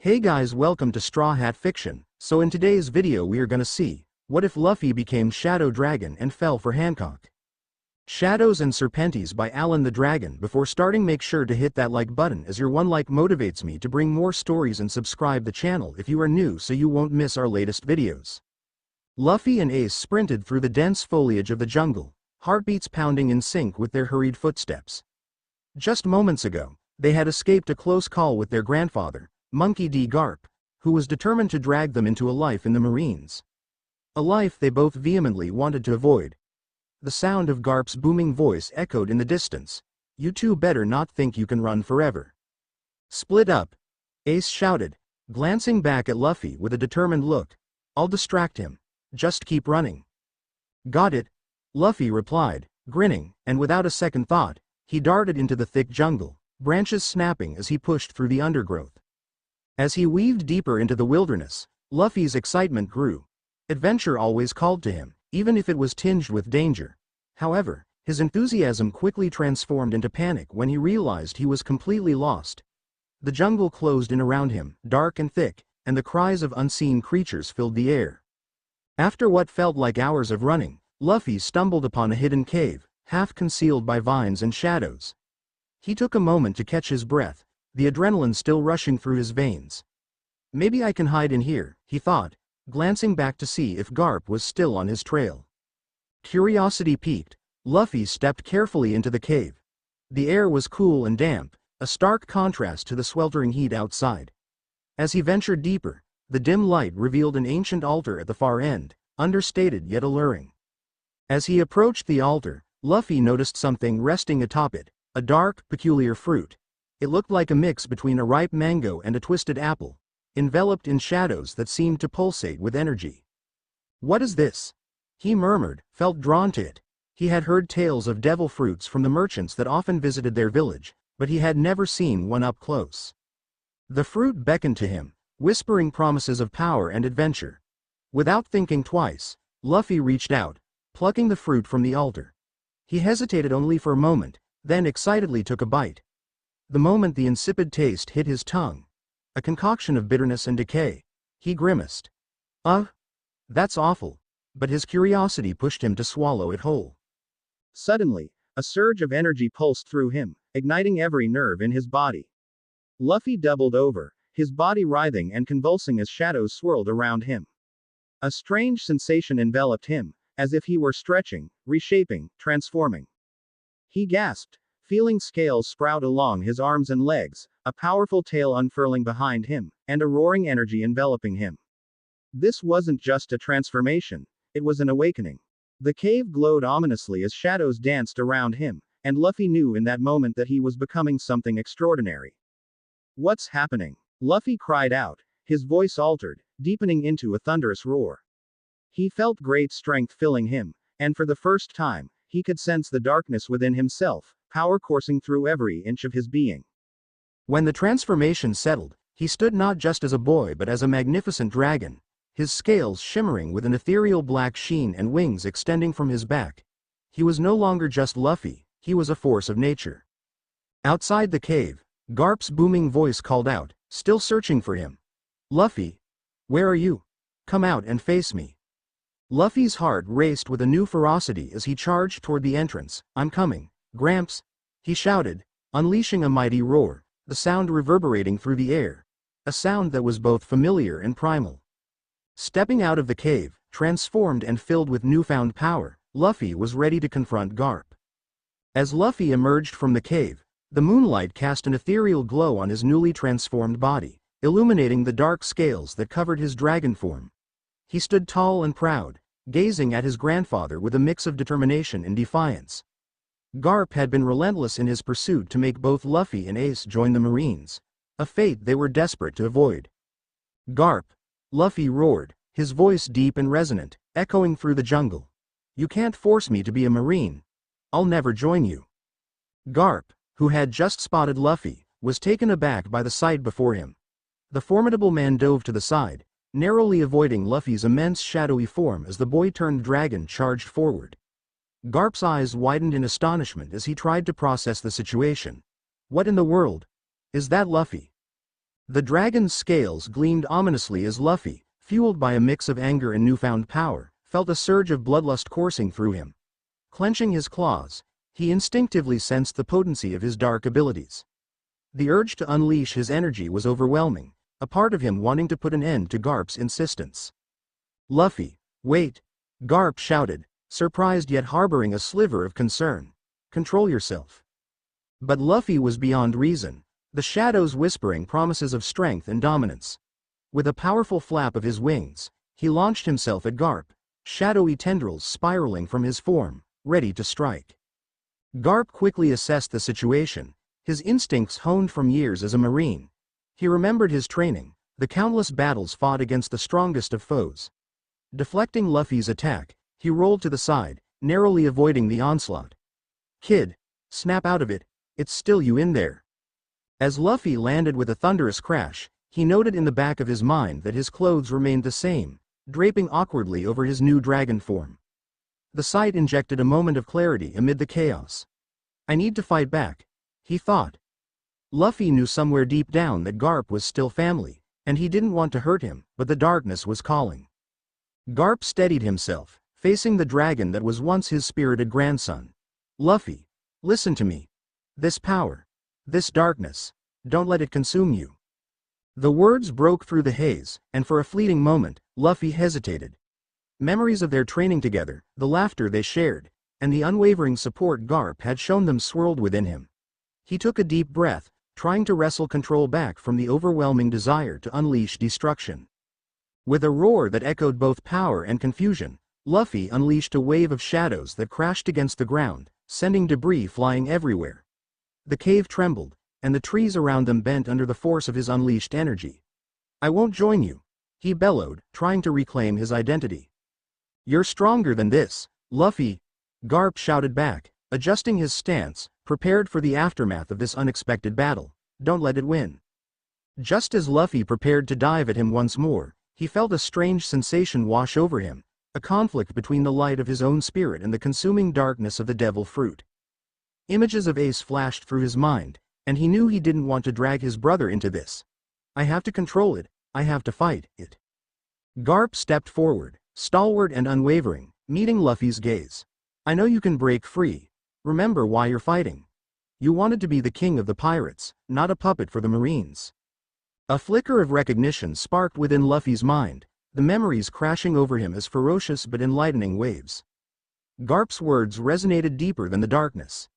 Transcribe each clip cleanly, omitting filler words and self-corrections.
Hey guys, welcome to Straw Hat Fiction. So in today's video we are gonna see, what if Luffy became Shadow Dragon and fell for Hancock? Shadows and Serpentes by Alan the Dragon. Before starting, make sure to hit that like button, as your one like motivates me to bring more stories, and subscribe the channel if you are new so you won't miss our latest videos. Luffy and Ace sprinted through the dense foliage of the jungle, heartbeats pounding in sync with their hurried footsteps. Just moments ago, they had escaped a close call with their grandfather, Monkey D. Garp, who was determined to drag them into a life in the Marines. A life they both vehemently wanted to avoid. The sound of Garp's booming voice echoed in the distance. "You two better not think you can run forever." "Split up," Ace shouted, glancing back at Luffy with a determined look. "I'll distract him. Just keep running." "Got it," Luffy replied, grinning, and without a second thought, he darted into the thick jungle, branches snapping as he pushed through the undergrowth. As he weaved deeper into the wilderness, Luffy's excitement grew. Adventure always called to him, even if it was tinged with danger. However, his enthusiasm quickly transformed into panic when he realized he was completely lost. The jungle closed in around him, dark and thick, and the cries of unseen creatures filled the air. After what felt like hours of running, Luffy stumbled upon a hidden cave, half concealed by vines and shadows. He took a moment to catch his breath, the adrenaline still rushing through his veins. "Maybe I can hide in here," he thought, glancing back to see if Garp was still on his trail. Curiosity piqued, Luffy stepped carefully into the cave. The air was cool and damp, a stark contrast to the sweltering heat outside. As he ventured deeper, the dim light revealed an ancient altar at the far end, understated yet alluring. As he approached the altar, Luffy noticed something resting atop it, a dark, peculiar fruit. It looked like a mix between a ripe mango and a twisted apple, enveloped in shadows that seemed to pulsate with energy. "What is this?" he murmured, felt drawn to it. He had heard tales of devil fruits from the merchants that often visited their village, but he had never seen one up close. The fruit beckoned to him, whispering promises of power and adventure. Without thinking twice, Luffy reached out, plucking the fruit from the altar. He hesitated only for a moment, then excitedly took a bite. The moment the insipid taste hit his tongue, a concoction of bitterness and decay, he grimaced. That's awful," but his curiosity pushed him to swallow it whole. Suddenly, a surge of energy pulsed through him, igniting every nerve in his body. Luffy doubled over, his body writhing and convulsing as shadows swirled around him. A strange sensation enveloped him, as if he were stretching, reshaping, transforming. He gasped, feeling scales sprout along his arms and legs, a powerful tail unfurling behind him, and a roaring energy enveloping him. This wasn't just a transformation, it was an awakening. The cave glowed ominously as shadows danced around him, and Luffy knew in that moment that he was becoming something extraordinary. "What's happening?" Luffy cried out, his voice altered, deepening into a thunderous roar. He felt great strength filling him, and for the first time, he could sense the darkness within himself, power coursing through every inch of his being. When the transformation settled, he stood not just as a boy but as a magnificent dragon, his scales shimmering with an ethereal black sheen and wings extending from his back. He was no longer just Luffy, he was a force of nature. Outside the cave, Garp's booming voice called out, still searching for him. "Luffy, where are you? Come out and face me." Luffy's heart raced with a new ferocity as he charged toward the entrance. "I'm coming, Gramps," he shouted, unleashing a mighty roar, the sound reverberating through the air, a sound that was both familiar and primal. Stepping out of the cave, transformed and filled with newfound power, Luffy was ready to confront Garp. As Luffy emerged from the cave, the moonlight cast an ethereal glow on his newly transformed body, illuminating the dark scales that covered his dragon form. He stood tall and proud, gazing at his grandfather with a mix of determination and defiance. Garp had been relentless in his pursuit to make both Luffy and Ace join the Marines, a fate they were desperate to avoid. "Garp," Luffy roared, his voice deep and resonant, echoing through the jungle. "You can't force me to be a Marine. I'll never join you." Garp, who had just spotted Luffy, was taken aback by the sight before him. The formidable man dove to the side, narrowly avoiding Luffy's immense shadowy form as the boy-turned dragon charged forward. Garp's eyes widened in astonishment as he tried to process the situation. "What in the world? Is that Luffy?" The dragon's scales gleamed ominously as Luffy, fueled by a mix of anger and newfound power, felt a surge of bloodlust coursing through him. Clenching his claws, he instinctively sensed the potency of his dark abilities. The urge to unleash his energy was overwhelming, a part of him wanting to put an end to Garp's insistence. "Luffy, wait!" Garp shouted, surprised yet harboring a sliver of concern. "Control yourself." But Luffy was beyond reason, the shadows whispering promises of strength and dominance. With a powerful flap of his wings, he launched himself at Garp, shadowy tendrils spiraling from his form, ready to strike. Garp quickly assessed the situation, his instincts honed from years as a marine. He remembered his training, the countless battles fought against the strongest of foes. Deflecting Luffy's attack, he rolled to the side, narrowly avoiding the onslaught. "Kid, snap out of it, it's still you in there." As Luffy landed with a thunderous crash, he noted in the back of his mind that his clothes remained the same, draping awkwardly over his new dragon form. The sight injected a moment of clarity amid the chaos. "I need to fight back," he thought. Luffy knew somewhere deep down that Garp was still family, and he didn't want to hurt him, but the darkness was calling. Garp steadied himself, facing the dragon that was once his spirited grandson. "Luffy, listen to me. This power, this darkness, don't let it consume you." The words broke through the haze, and for a fleeting moment, Luffy hesitated. Memories of their training together, the laughter they shared, and the unwavering support Garp had shown them swirled within him. He took a deep breath, trying to wrestle control back from the overwhelming desire to unleash destruction. With a roar that echoed both power and confusion, Luffy unleashed a wave of shadows that crashed against the ground, sending debris flying everywhere. The cave trembled, and the trees around them bent under the force of his unleashed energy. "I won't join you," he bellowed, trying to reclaim his identity. "You're stronger than this, Luffy," Garp shouted back, adjusting his stance, prepared for the aftermath of this unexpected battle. "Don't let it win." Just as Luffy prepared to dive at him once more, he felt a strange sensation wash over him, a conflict between the light of his own spirit and the consuming darkness of the devil fruit. Images of Ace flashed through his mind, and he knew he didn't want to drag his brother into this. "I have to control it, I have to fight it." Garp stepped forward, stalwart and unwavering, meeting Luffy's gaze. "I know you can break free. Remember why you're fighting. You wanted to be the king of the pirates, not a puppet for the Marines." A flicker of recognition sparked within Luffy's mind, the memories crashing over him as ferocious but enlightening waves. Garp's words resonated deeper than the darkness.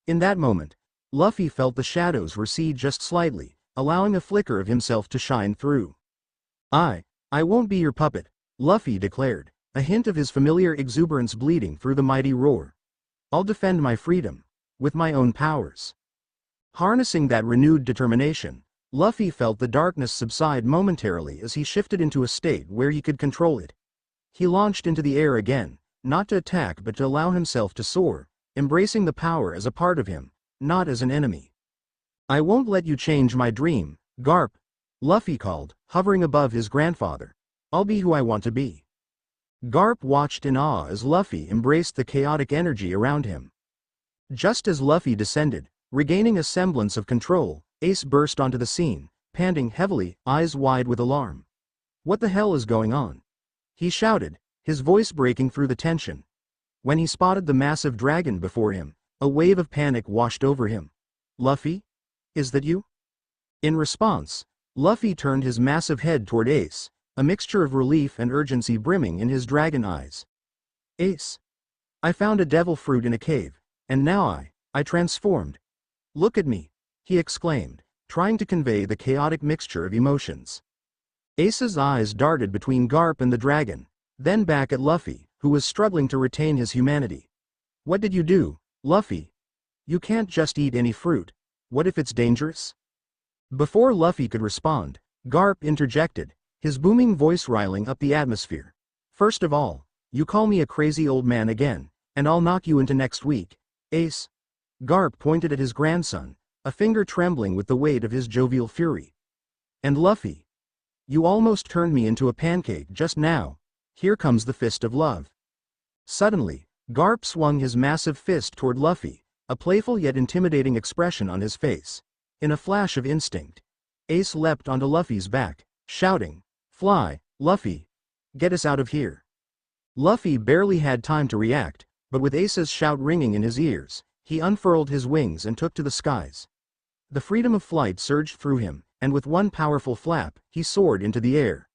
In that moment, Luffy felt the shadows recede just slightly, allowing a flicker of himself to shine through. I won't be your puppet," Luffy declared, a hint of his familiar exuberance bleeding through the mighty roar. "I'll defend my freedom, with my own powers." Harnessing that renewed determination, Luffy felt the darkness subside momentarily as he shifted into a state where he could control it. He launched into the air again, not to attack but to allow himself to soar, embracing the power as a part of him, not as an enemy. "I won't let you change my dream, Garp," Luffy called, hovering above his grandfather. "I'll be who I want to be." Garp watched in awe as Luffy embraced the chaotic energy around him. Just as Luffy descended, regaining a semblance of control, Ace burst onto the scene, panting heavily, eyes wide with alarm. "What the hell is going on?" he shouted, his voice breaking through the tension. When he spotted the massive dragon before him, a wave of panic washed over him. "Luffy? Is that you?" In response, Luffy turned his massive head toward Ace, a mixture of relief and urgency brimming in his dragon eyes. "Ace, I found a devil fruit in a cave, and now I transformed. Look at me," he exclaimed, trying to convey the chaotic mixture of emotions. Ace's eyes darted between Garp and the dragon, then back at Luffy, who was struggling to retain his humanity. "What did you do, Luffy? You can't just eat any fruit. What if it's dangerous?" Before Luffy could respond, Garp interjected, his booming voice riling up the atmosphere. "First of all, you call me a crazy old man again, and I'll knock you into next week, Ace." Garp pointed at his grandson, a finger trembling with the weight of his jovial fury. "And Luffy, you almost turned me into a pancake just now. Here comes the fist of love." Suddenly, Garp swung his massive fist toward Luffy, a playful yet intimidating expression on his face. In a flash of instinct, Ace leapt onto Luffy's back, shouting, "Fly, Luffy! Get us out of here!" Luffy barely had time to react, but with Ace's shout ringing in his ears, he unfurled his wings and took to the skies. The freedom of flight surged through him, and with one powerful flap, he soared into the air.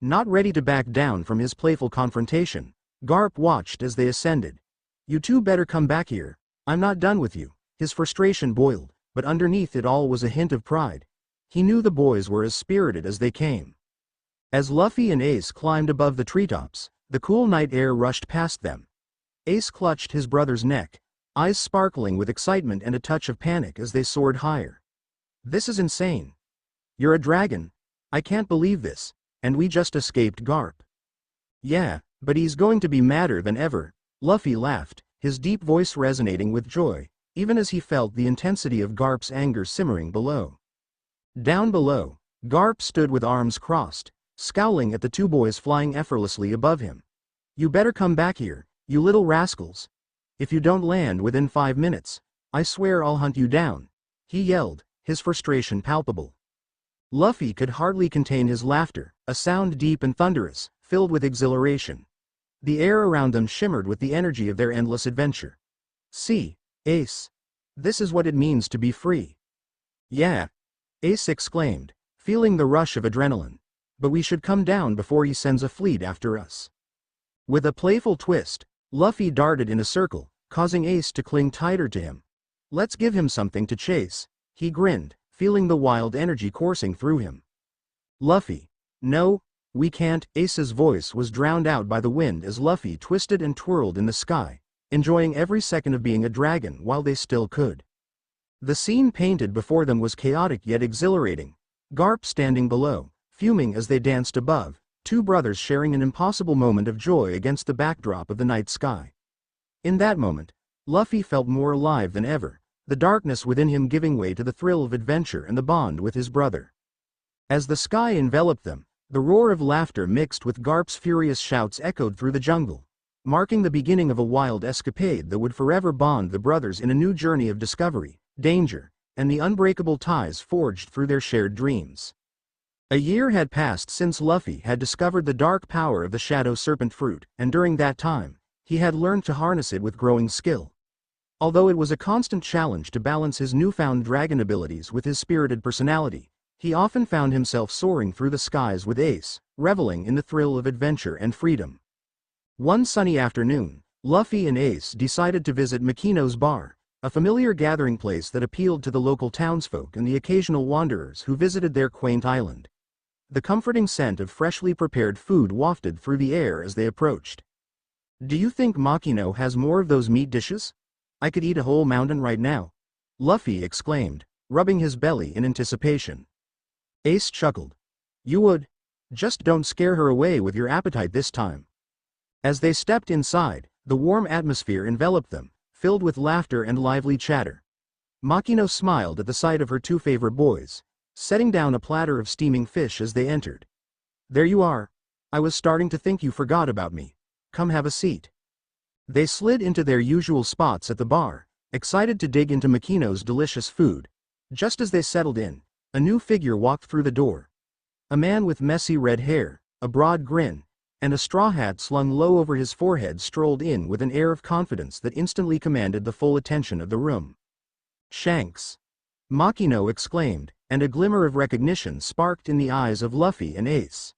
Not ready to back down from his playful confrontation, Garp watched as they ascended. "You two better come back here. I'm not done with you." His frustration boiled, but underneath it all was a hint of pride. He knew the boys were as spirited as they came. As Luffy and Ace climbed above the treetops, the cool night air rushed past them. Ace clutched his brother's neck, eyes sparkling with excitement and a touch of panic as they soared higher. "This is insane. You're a dragon. I can't believe this, and we just escaped Garp." "Yeah, but he's going to be madder than ever," Luffy laughed, his deep voice resonating with joy, even as he felt the intensity of Garp's anger simmering below. Down below, Garp stood with arms crossed, scowling at the two boys flying effortlessly above him. "You better come back here, you little rascals. If you don't land within 5 minutes, I swear I'll hunt you down," he yelled, his frustration palpable. Luffy could hardly contain his laughter, a sound deep and thunderous, filled with exhilaration. The air around them shimmered with the energy of their endless adventure. "See, Ace. This is what it means to be free." "Yeah," Ace exclaimed, feeling the rush of adrenaline. "But we should come down before he sends a fleet after us." With a playful twist, Luffy darted in a circle, causing Ace to cling tighter to him. "Let's give him something to chase," he grinned, feeling the wild energy coursing through him. "Luffy. No, we can't." Ace's voice was drowned out by the wind as Luffy twisted and twirled in the sky, enjoying every second of being a dragon while they still could. The scene painted before them was chaotic yet exhilarating. Garp standing below, fuming as they danced above, two brothers sharing an impossible moment of joy against the backdrop of the night sky. In that moment, Luffy felt more alive than ever, the darkness within him giving way to the thrill of adventure and the bond with his brother. As the sky enveloped them, the roar of laughter mixed with Garp's furious shouts echoed through the jungle, marking the beginning of a wild escapade that would forever bond the brothers in a new journey of discovery, danger, and the unbreakable ties forged through their shared dreams. A year had passed since Luffy had discovered the dark power of the Shadow Serpent fruit, and during that time, he had learned to harness it with growing skill. Although it was a constant challenge to balance his newfound dragon abilities with his spirited personality, he often found himself soaring through the skies with Ace, reveling in the thrill of adventure and freedom. One sunny afternoon, Luffy and Ace decided to visit Makino's bar, a familiar gathering place that appealed to the local townsfolk and the occasional wanderers who visited their quaint island. The comforting scent of freshly prepared food wafted through the air as they approached. "Do you think Makino has more of those meat dishes? I could eat a whole mountain right now," Luffy exclaimed, rubbing his belly in anticipation. Ace chuckled. "You would. Just don't scare her away with your appetite this time." As they stepped inside, the warm atmosphere enveloped them, filled with laughter and lively chatter. Makino smiled at the sight of her two favorite boys, setting down a platter of steaming fish as they entered. "There you are. I was starting to think you forgot about me. Come have a seat." They slid into their usual spots at the bar, excited to dig into Makino's delicious food. Just as they settled in, a new figure walked through the door. A man with messy red hair, a broad grin, and a straw hat slung low over his forehead strolled in with an air of confidence that instantly commanded the full attention of the room. "Shanks!" Makino exclaimed, and a glimmer of recognition sparked in the eyes of Luffy and Ace.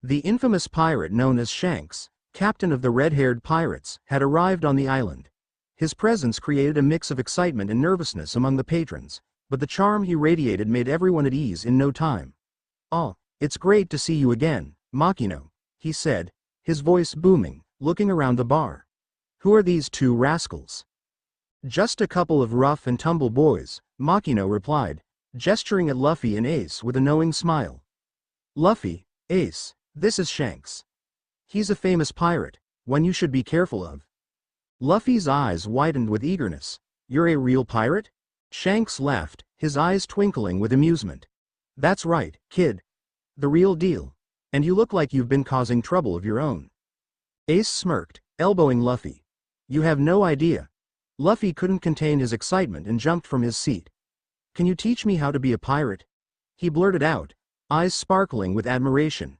The infamous pirate known as Shanks, captain of the red-haired pirates, had arrived on the island. His presence created a mix of excitement and nervousness among the patrons, but the charm he radiated made everyone at ease in no time. "Oh, it's great to see you again, Makino," he said, his voice booming, looking around the bar. "Who are these two rascals?" "Just a couple of rough-and-tumble boys," Makino replied, gesturing at Luffy and Ace with a knowing smile. "Luffy, Ace, this is Shanks. He's a famous pirate, one you should be careful of." Luffy's eyes widened with eagerness. "You're a real pirate?" Shanks laughed, his eyes twinkling with amusement. "That's right, kid. The real deal. And you look like you've been causing trouble of your own." Ace smirked, elbowing Luffy. "You have no idea." Luffy couldn't contain his excitement and jumped from his seat. "Can you teach me how to be a pirate?" He blurted out, eyes sparkling with admiration.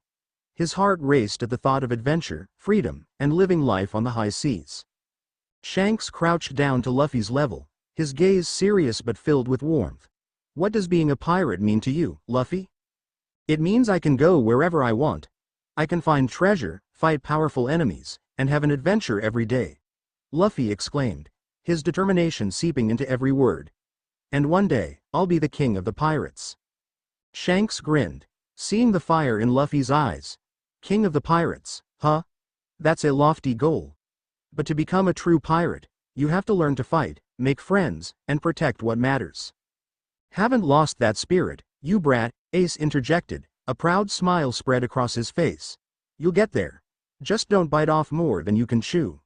His heart raced at the thought of adventure, freedom, and living life on the high seas. Shanks crouched down to Luffy's level, his gaze serious but filled with warmth. What does being a pirate mean to you, Luffy? It means I can go wherever I want. I can find treasure, fight powerful enemies, and have an adventure every day. Luffy exclaimed, his determination seeping into every word. And one day, I'll be the king of the pirates. Shanks grinned, seeing the fire in Luffy's eyes. King of the pirates, huh? That's a lofty goal. But to become a true pirate, you have to learn to fight, make friends, and protect what matters. Haven't lost that spirit, you brat, Ace interjected, a proud smile spread across his face. You'll get there. Just don't bite off more than you can chew.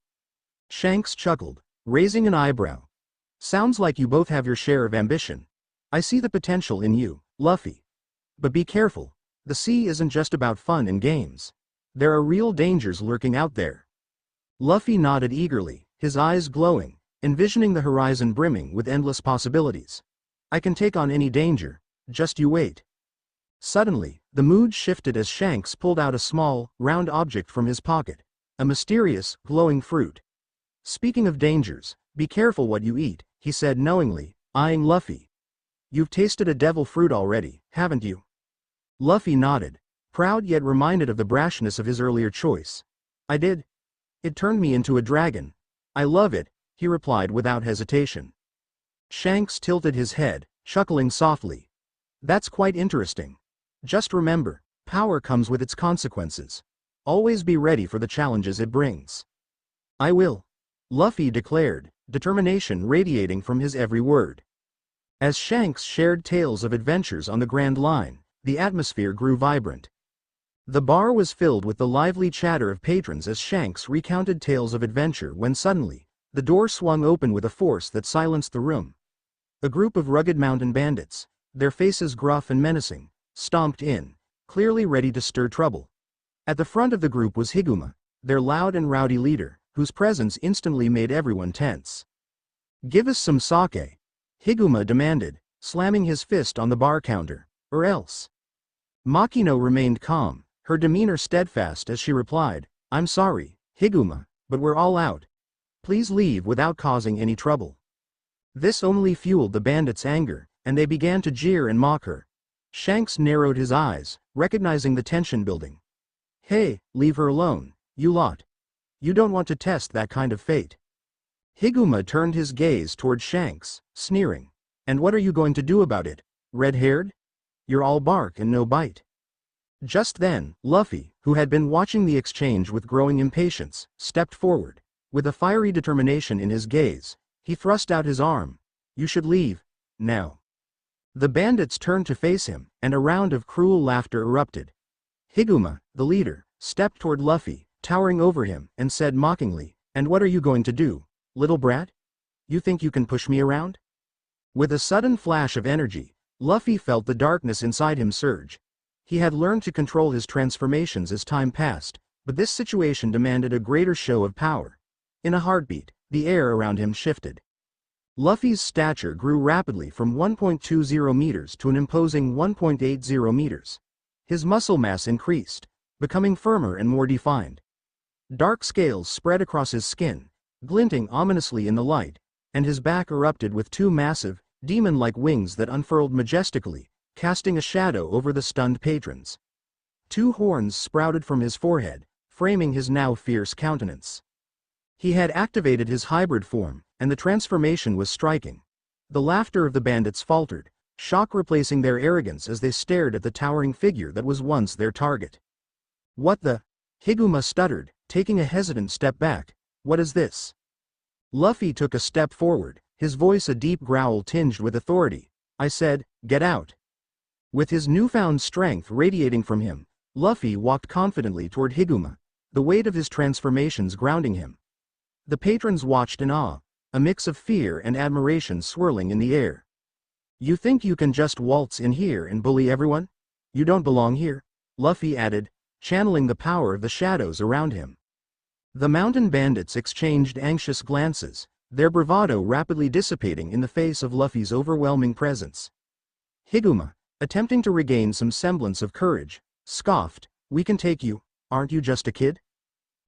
Shanks chuckled, raising an eyebrow. Sounds like you both have your share of ambition. I see the potential in you, Luffy. But be careful, the sea isn't just about fun and games. There are real dangers lurking out there. Luffy nodded eagerly, his eyes glowing, envisioning the horizon brimming with endless possibilities. I can take on any danger, just you wait. Suddenly, the mood shifted as Shanks pulled out a small, round object from his pocket. A mysterious, glowing fruit. Speaking of dangers, be careful what you eat, he said knowingly, eyeing Luffy. You've tasted a devil fruit already, haven't you? Luffy nodded, proud yet reminded of the brashness of his earlier choice. I did. It turned me into a dragon. I love it, he replied without hesitation. Shanks tilted his head, chuckling softly. That's quite interesting. Just remember, power comes with its consequences. Always be ready for the challenges it brings. I will. Luffy declared, determination radiating from his every word. As Shanks shared tales of adventures on the Grand Line, the atmosphere grew vibrant. The bar was filled with the lively chatter of patrons as Shanks recounted tales of adventure when suddenly, the door swung open with a force that silenced the room. A group of rugged mountain bandits, their faces gruff and menacing, stomped in, clearly ready to stir trouble. At the front of the group was Higuma, their loud and rowdy leader, whose presence instantly made everyone tense. Give us some sake, Higuma demanded, slamming his fist on the bar counter, or else. Makino remained calm, her demeanor steadfast as she replied, I'm sorry, Higuma, but we're all out. Please leave without causing any trouble. This only fueled the bandits' anger, and they began to jeer and mock her. Shanks narrowed his eyes, recognizing the tension building. Hey, leave her alone, you lot. You don't want to test that kind of fate. Higuma turned his gaze toward Shanks, sneering. And what are you going to do about it, red-haired? You're all bark and no bite. Just then, Luffy, who had been watching the exchange with growing impatience, stepped forward. With a fiery determination in his gaze, he thrust out his arm. You should leave, now. The bandits turned to face him, and a round of cruel laughter erupted. Higuma, the leader, stepped toward Luffy, towering over him, and said mockingly, and what are you going to do, little brat? You think you can push me around? With a sudden flash of energy, Luffy felt the darkness inside him surge. He had learned to control his transformations as time passed, but this situation demanded a greater show of power. In a heartbeat, the air around him shifted. Luffy's stature grew rapidly from 1.20 meters to an imposing 1.80 meters. His muscle mass increased, becoming firmer and more defined. Dark scales spread across his skin, glinting ominously in the light, and his back erupted with two massive, demon-like wings that unfurled majestically, casting a shadow over the stunned patrons. Two horns sprouted from his forehead, framing his now fierce countenance. He had activated his hybrid form, and the transformation was striking. The laughter of the bandits faltered, shock replacing their arrogance as they stared at the towering figure that was once their target. What the? Higuma stuttered, taking a hesitant step back. What is this? Luffy took a step forward, his voice a deep growl tinged with authority. I said, get out. With his newfound strength radiating from him, Luffy walked confidently toward Higuma, the weight of his transformations grounding him. The patrons watched in awe, a mix of fear and admiration swirling in the air. You think you can just waltz in here and bully everyone? You don't belong here, Luffy added, channeling the power of the shadows around him. The mountain bandits exchanged anxious glances, their bravado rapidly dissipating in the face of Luffy's overwhelming presence. Higuma, Attempting to regain some semblance of courage, scoffed, "We can take you, aren't you just a kid?"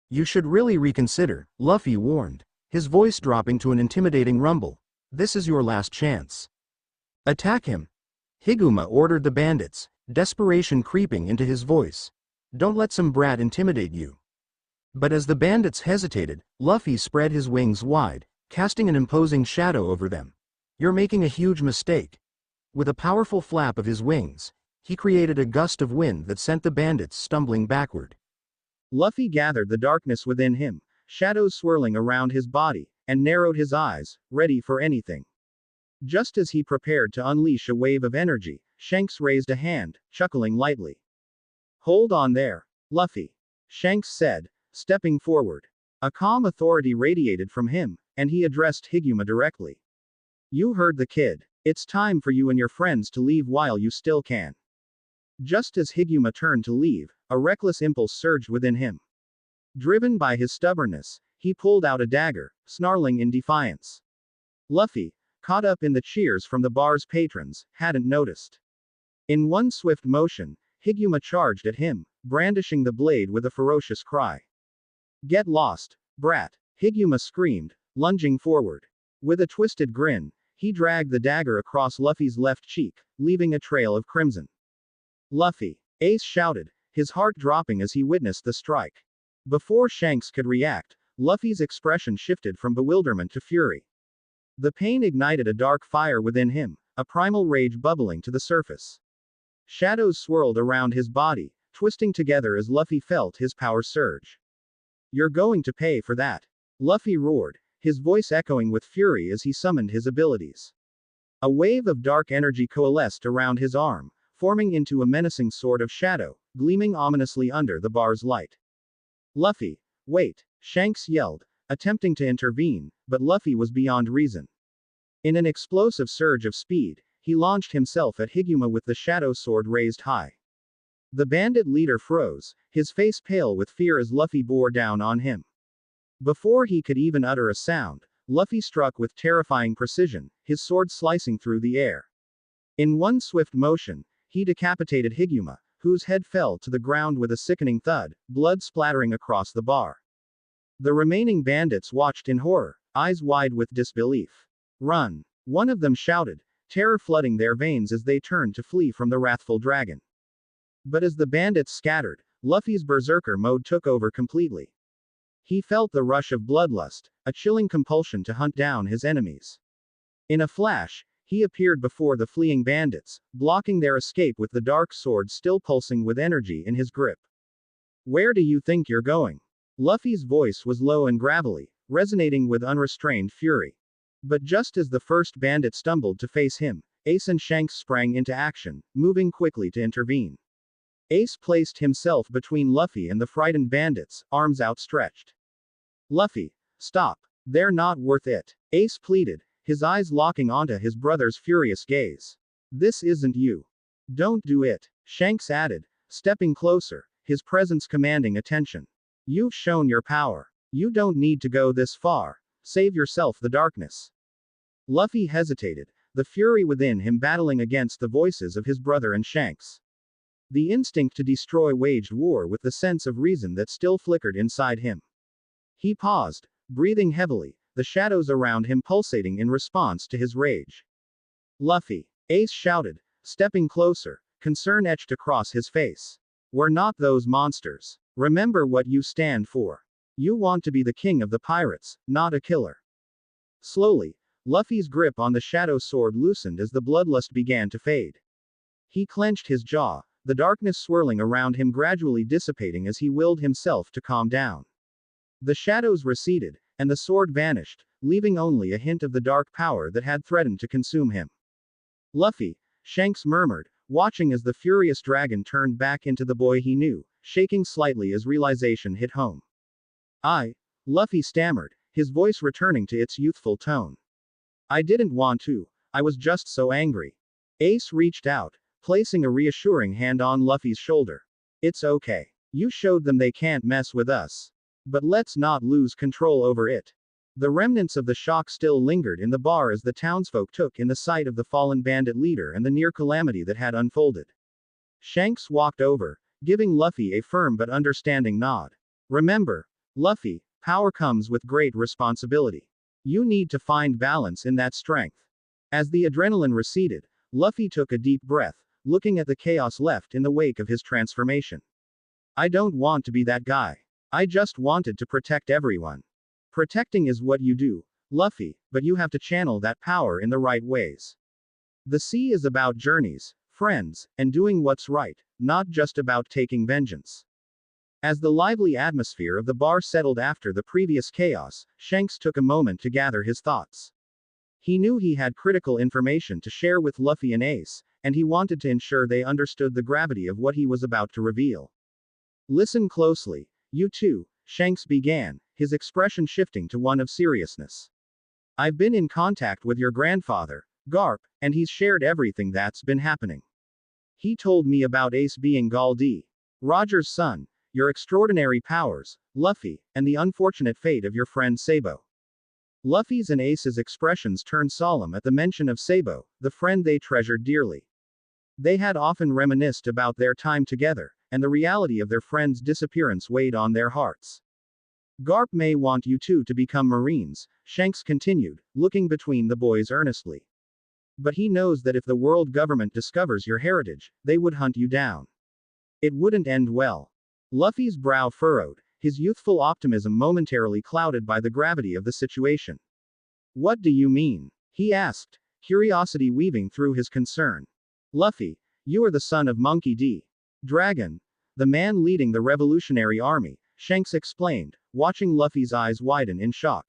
"You should really reconsider," Luffy warned, his voice dropping to an intimidating rumble. "This is your last chance. Attack him." Higuma ordered the bandits, desperation creeping into his voice. "Don't let some brat intimidate you." But as the bandits hesitated, Luffy spread his wings wide, casting an imposing shadow over them. "You're making a huge mistake." With a powerful flap of his wings, he created a gust of wind that sent the bandits stumbling backward. Luffy gathered the darkness within him, shadows swirling around his body, and narrowed his eyes, ready for anything. Just as he prepared to unleash a wave of energy, Shanks raised a hand, chuckling lightly. "Hold on there, Luffy," Shanks said, stepping forward. A calm authority radiated from him, and he addressed Higuma directly. "You heard the kid. It's time for you and your friends to leave while you still can." Just as Higuma turned to leave, a reckless impulse surged within him. Driven by his stubbornness, he pulled out a dagger, snarling in defiance. Luffy, caught up in the cheers from the bar's patrons, hadn't noticed. In one swift motion, Higuma charged at him, brandishing the blade with a ferocious cry. "Get lost, brat!" Higuma screamed, lunging forward. With a twisted grin, he dragged the dagger across Luffy's left cheek, leaving a trail of crimson. "Luffy!" Ace shouted, his heart dropping as he witnessed the strike. Before Shanks could react, Luffy's expression shifted from bewilderment to fury. The pain ignited a dark fire within him, a primal rage bubbling to the surface. Shadows swirled around his body, twisting together as Luffy felt his power surge. "You're going to pay for that!" Luffy roared, his voice echoing with fury as he summoned his abilities. A wave of dark energy coalesced around his arm, forming into a menacing sword of shadow, gleaming ominously under the bar's light. "Luffy, wait!" Shanks yelled, attempting to intervene, but Luffy was beyond reason. In an explosive surge of speed, he launched himself at Higuma with the shadow sword raised high. The bandit leader froze, his face pale with fear as Luffy bore down on him. Before he could even utter a sound, Luffy struck with terrifying precision, his sword slicing through the air. In one swift motion, he decapitated Higuma, whose head fell to the ground with a sickening thud, blood splattering across the bar. The remaining bandits watched in horror, eyes wide with disbelief. "Run!" one of them shouted, terror flooding their veins as they turned to flee from the wrathful dragon. But as the bandits scattered, Luffy's berserker mode took over completely. He felt the rush of bloodlust, a chilling compulsion to hunt down his enemies. In a flash, he appeared before the fleeing bandits, blocking their escape with the dark sword still pulsing with energy in his grip. "Where do you think you're going?" Luffy's voice was low and gravelly, resonating with unrestrained fury. But just as the first bandit stumbled to face him, Ace and Shanks sprang into action, moving quickly to intervene. Ace placed himself between Luffy and the frightened bandits, arms outstretched. "Luffy, stop. They're not worth it," Ace pleaded, his eyes locking onto his brother's furious gaze. "This isn't you. Don't do it," Shanks added, stepping closer, his presence commanding attention. "You've shown your power. You don't need to go this far. Save yourself the darkness." Luffy hesitated, the fury within him battling against the voices of his brother and Shanks. The instinct to destroy waged war with the sense of reason that still flickered inside him. He paused, breathing heavily, the shadows around him pulsating in response to his rage. "Luffy!" Ace shouted, stepping closer, concern etched across his face. "We're not those monsters. Remember what you stand for. You want to be the king of the pirates, not a killer." Slowly, Luffy's grip on the shadow sword loosened as the bloodlust began to fade. He clenched his jaw, the darkness swirling around him gradually dissipating as he willed himself to calm down. The shadows receded, and the sword vanished, leaving only a hint of the dark power that had threatened to consume him. "Luffy," Shanks murmured, watching as the furious dragon turned back into the boy he knew, shaking slightly as realization hit home. Luffy stammered, his voice returning to its youthful tone. "I didn't want to, I was just so angry." Ace reached out, placing a reassuring hand on Luffy's shoulder. "It's okay. You showed them they can't mess with us. But let's not lose control over it." The remnants of the shock still lingered in the bar as the townsfolk took in the sight of the fallen bandit leader and the near calamity that had unfolded. Shanks walked over, giving Luffy a firm but understanding nod. Remember, Luffy, power comes with great responsibility. You need to find balance in that strength. As the adrenaline receded, Luffy took a deep breath, looking at the chaos left in the wake of his transformation. I don't want to be that guy. I just wanted to protect everyone. Protecting is what you do, Luffy, but you have to channel that power in the right ways. The sea is about journeys, friends, and doing what's right, not just about taking vengeance. As the lively atmosphere of the bar settled after the previous chaos, Shanks took a moment to gather his thoughts. He knew he had critical information to share with Luffy and Ace, and he wanted to ensure they understood the gravity of what he was about to reveal. Listen closely, you two, Shanks began, his expression shifting to one of seriousness. I've been in contact with your grandfather, Garp, and he's shared everything that's been happening. He told me about Ace being Gall D, Roger's son, your extraordinary powers, Luffy, and the unfortunate fate of your friend Sabo. Luffy's and Ace's expressions turned solemn at the mention of Sabo, the friend they treasured dearly. They had often reminisced about their time together, and the reality of their friend's disappearance weighed on their hearts. Garp may want you two to become Marines, Shanks continued, looking between the boys earnestly. But he knows that if the world government discovers your heritage, they would hunt you down. It wouldn't end well. Luffy's brow furrowed, his youthful optimism momentarily clouded by the gravity of the situation. What do you mean? He asked, curiosity weaving through his concern. Luffy, you are the son of Monkey D. Dragon, the man leading the Revolutionary Army, Shanks explained, watching Luffy's eyes widen in shock.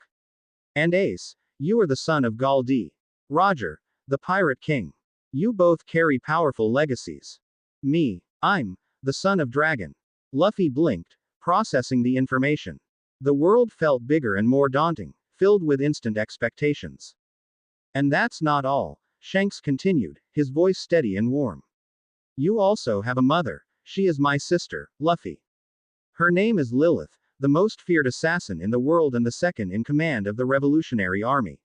And Ace, you are the son of Gall D. Roger, the Pirate King. You both carry powerful legacies. Me, I'm the son of Dragon. Luffy blinked, processing the information. The world felt bigger and more daunting, filled with instant expectations. And that's not all, Shanks continued, his voice steady and warm. You also have a mother. She is my sister, Luffy. Her name is Lilith, the most feared assassin in the world and the second in command of the Revolutionary Army.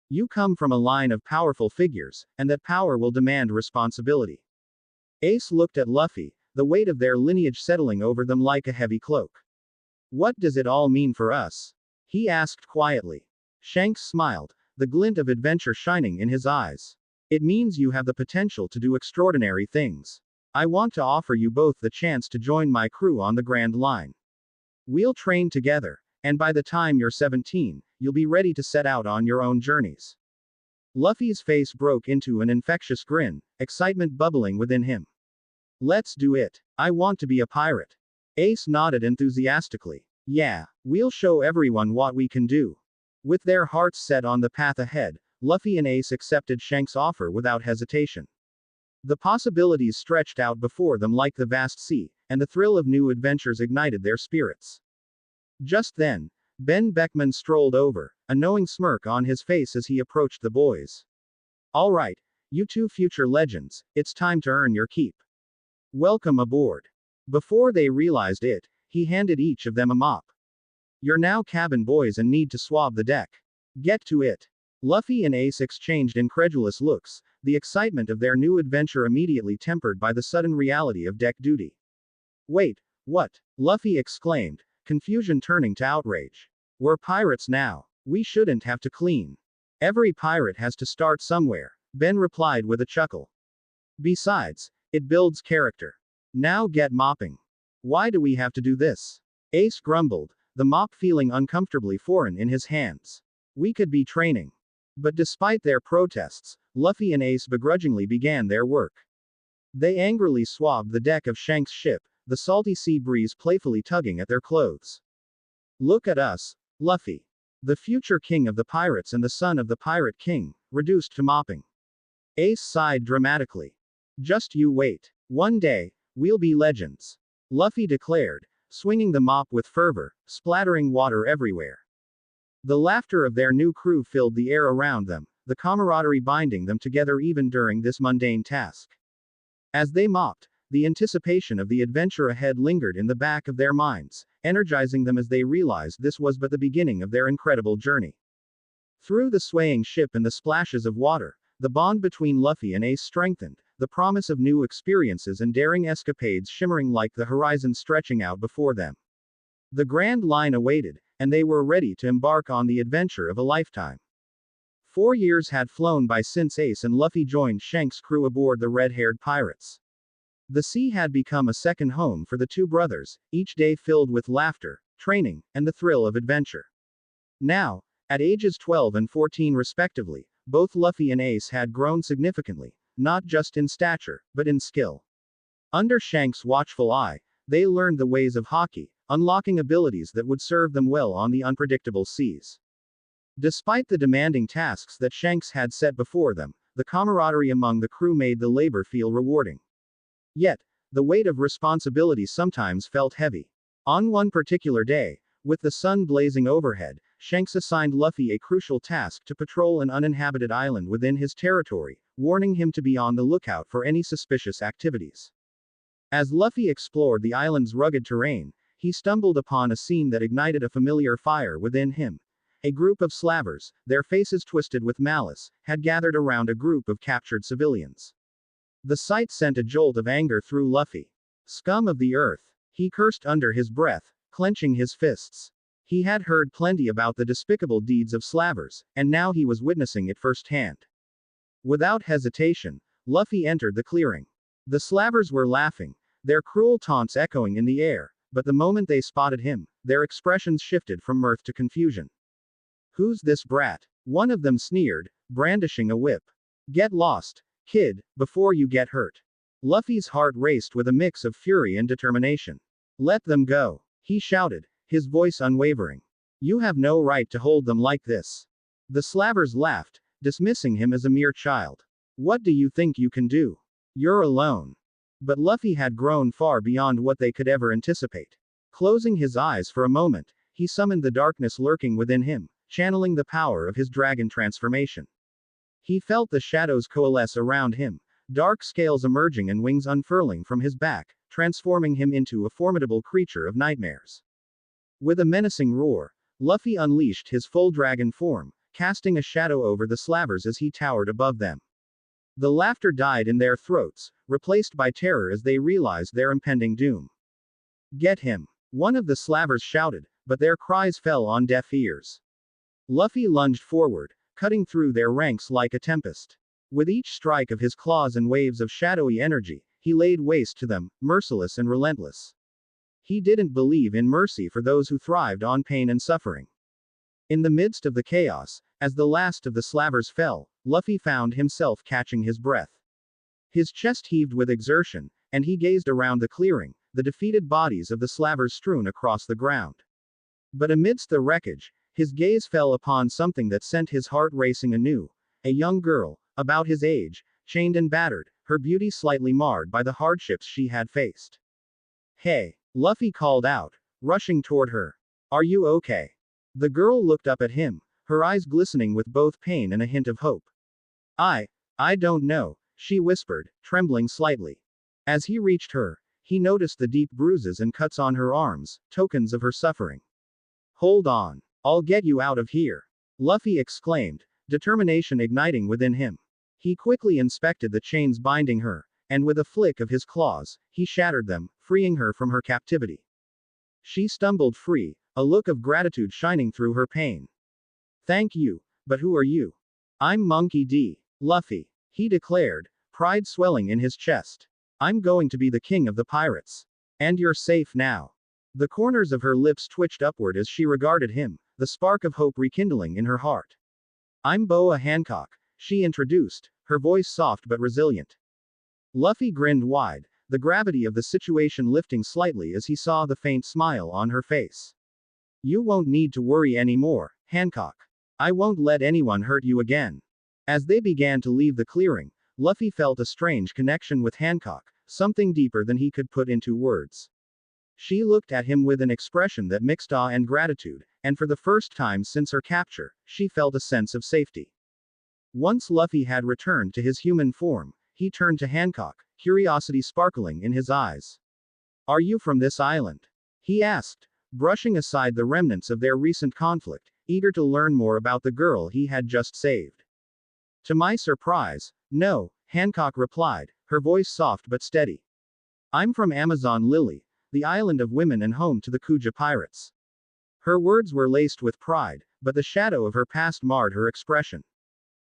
You come from a line of powerful figures, and that power will demand responsibility. Ace looked at Luffy, the weight of their lineage settling over them like a heavy cloak. What does it all mean for us? He asked quietly. Shanks smiled, the glint of adventure shining in his eyes. It means you have the potential to do extraordinary things. I want to offer you both the chance to join my crew on the Grand Line. We'll train together, and by the time you're 17, you'll be ready to set out on your own journeys. Luffy's face broke into an infectious grin, excitement bubbling within him. Let's do it. I want to be a pirate. Ace nodded enthusiastically. Yeah, we'll show everyone what we can do. With their hearts set on the path ahead, Luffy and Ace accepted Shanks' offer without hesitation. The possibilities stretched out before them like the vast sea, and the thrill of new adventures ignited their spirits. Just then, Ben Beckman strolled over, a knowing smirk on his face as he approached the boys. All right, you two future legends, it's time to earn your keep. Welcome aboard. Before they realized it, he handed each of them a mop. You're now cabin boys and need to swab the deck. Get to it. Luffy and Ace exchanged incredulous looks, the excitement of their new adventure immediately tempered by the sudden reality of deck duty. Wait, what? Luffy exclaimed, confusion turning to outrage. We're pirates now. We shouldn't have to clean. Every pirate has to start somewhere, Ben replied with a chuckle. Besides, it builds character. Now get mopping. Why do we have to do this? Ace grumbled, the mop feeling uncomfortably foreign in his hands. We could be training. But despite their protests, Luffy and Ace begrudgingly began their work. They angrily swabbed the deck of Shanks' ship, the salty sea breeze playfully tugging at their clothes. Look at us, Luffy. The future king of the pirates and the son of the Pirate King, reduced to mopping. Ace sighed dramatically. Just you wait. One day, we'll be legends. Luffy declared, swinging the mop with fervor, splattering water everywhere. The laughter of their new crew filled the air around them, the camaraderie binding them together even during this mundane task. As they mopped, the anticipation of the adventure ahead lingered in the back of their minds, energizing them as they realized this was but the beginning of their incredible journey. Through the swaying ship and the splashes of water, the bond between Luffy and Ace strengthened, the promise of new experiences and daring escapades shimmering like the horizon stretching out before them. The Grand Line awaited, and they were ready to embark on the adventure of a lifetime. 4 years had flown by since Ace and Luffy joined Shanks' crew aboard the red-haired pirates. The sea had become a second home for the two brothers, each day filled with laughter, training, and the thrill of adventure. Now, at ages 12 and 14 respectively, both Luffy and Ace had grown significantly, not just in stature, but in skill. Under Shanks' watchful eye, they learned the ways of hockey, unlocking abilities that would serve them well on the unpredictable seas. Despite the demanding tasks that Shanks had set before them, the camaraderie among the crew made the labor feel rewarding. Yet, the weight of responsibility sometimes felt heavy. On one particular day, with the sun blazing overhead, Shanks assigned Luffy a crucial task to patrol an uninhabited island within his territory, warning him to be on the lookout for any suspicious activities. As Luffy explored the island's rugged terrain, he stumbled upon a scene that ignited a familiar fire within him. A group of slavers, their faces twisted with malice, had gathered around a group of captured civilians. The sight sent a jolt of anger through Luffy. Scum of the earth, he cursed under his breath, clenching his fists. He had heard plenty about the despicable deeds of slavers, and now he was witnessing it firsthand. Without hesitation, Luffy entered the clearing. The slavers were laughing, their cruel taunts echoing in the air, but the moment they spotted him, their expressions shifted from mirth to confusion. "Who's this brat?" one of them sneered, brandishing a whip. "Get lost, kid, before you get hurt." Luffy's heart raced with a mix of fury and determination. "Let them go," he shouted, his voice unwavering. "You have no right to hold them like this." The slavers laughed, dismissing him as a mere child. "What do you think you can do? You're alone." But Luffy had grown far beyond what they could ever anticipate. Closing his eyes for a moment, he summoned the darkness lurking within him, channeling the power of his dragon transformation. He felt the shadows coalesce around him, dark scales emerging and wings unfurling from his back, transforming him into a formidable creature of nightmares. With a menacing roar, Luffy unleashed his full dragon form, casting a shadow over the slavers as he towered above them. The laughter died in their throats, replaced by terror as they realized their impending doom. "Get him!" one of the slavers shouted, but their cries fell on deaf ears. Luffy lunged forward, cutting through their ranks like a tempest. With each strike of his claws and waves of shadowy energy, he laid waste to them, merciless and relentless. He didn't believe in mercy for those who thrived on pain and suffering. In the midst of the chaos, as the last of the slavers fell, Luffy found himself catching his breath. His chest heaved with exertion, and he gazed around the clearing, the defeated bodies of the slavers strewn across the ground. But amidst the wreckage, his gaze fell upon something that sent his heart racing anew. A young girl, about his age, chained and battered, her beauty slightly marred by the hardships she had faced. "Hey!" Luffy called out, rushing toward her. "Are you okay?" The girl looked up at him, her eyes glistening with both pain and a hint of hope. I don't know," she whispered, trembling slightly. As he reached her, he noticed the deep bruises and cuts on her arms, tokens of her suffering. "Hold on. I'll get you out of here," Luffy exclaimed, determination igniting within him. He quickly inspected the chains binding her, and with a flick of his claws, he shattered them, freeing her from her captivity. She stumbled free, a look of gratitude shining through her pain. "Thank you, but who are you?" "I'm Monkey D. Luffy," he declared, pride swelling in his chest. "I'm going to be the king of the pirates. And you're safe now." The corners of her lips twitched upward as she regarded him, the spark of hope rekindling in her heart. "I'm Boa Hancock," she introduced, her voice soft but resilient. Luffy grinned wide, the gravity of the situation lifting slightly as he saw the faint smile on her face. "You won't need to worry anymore, Hancock. I won't let anyone hurt you again." As they began to leave the clearing, Luffy felt a strange connection with Hancock, something deeper than he could put into words. She looked at him with an expression that mixed awe and gratitude, and for the first time since her capture, she felt a sense of safety. Once Luffy had returned to his human form, he turned to Hancock, curiosity sparkling in his eyes. "Are you from this island?" he asked, brushing aside the remnants of their recent conflict, eager to learn more about the girl he had just saved. To my surprise, no, Hancock replied, her voice soft but steady. I'm from Amazon Lily, the island of women and home to the Kuja pirates. Her words were laced with pride, but the shadow of her past marred her expression.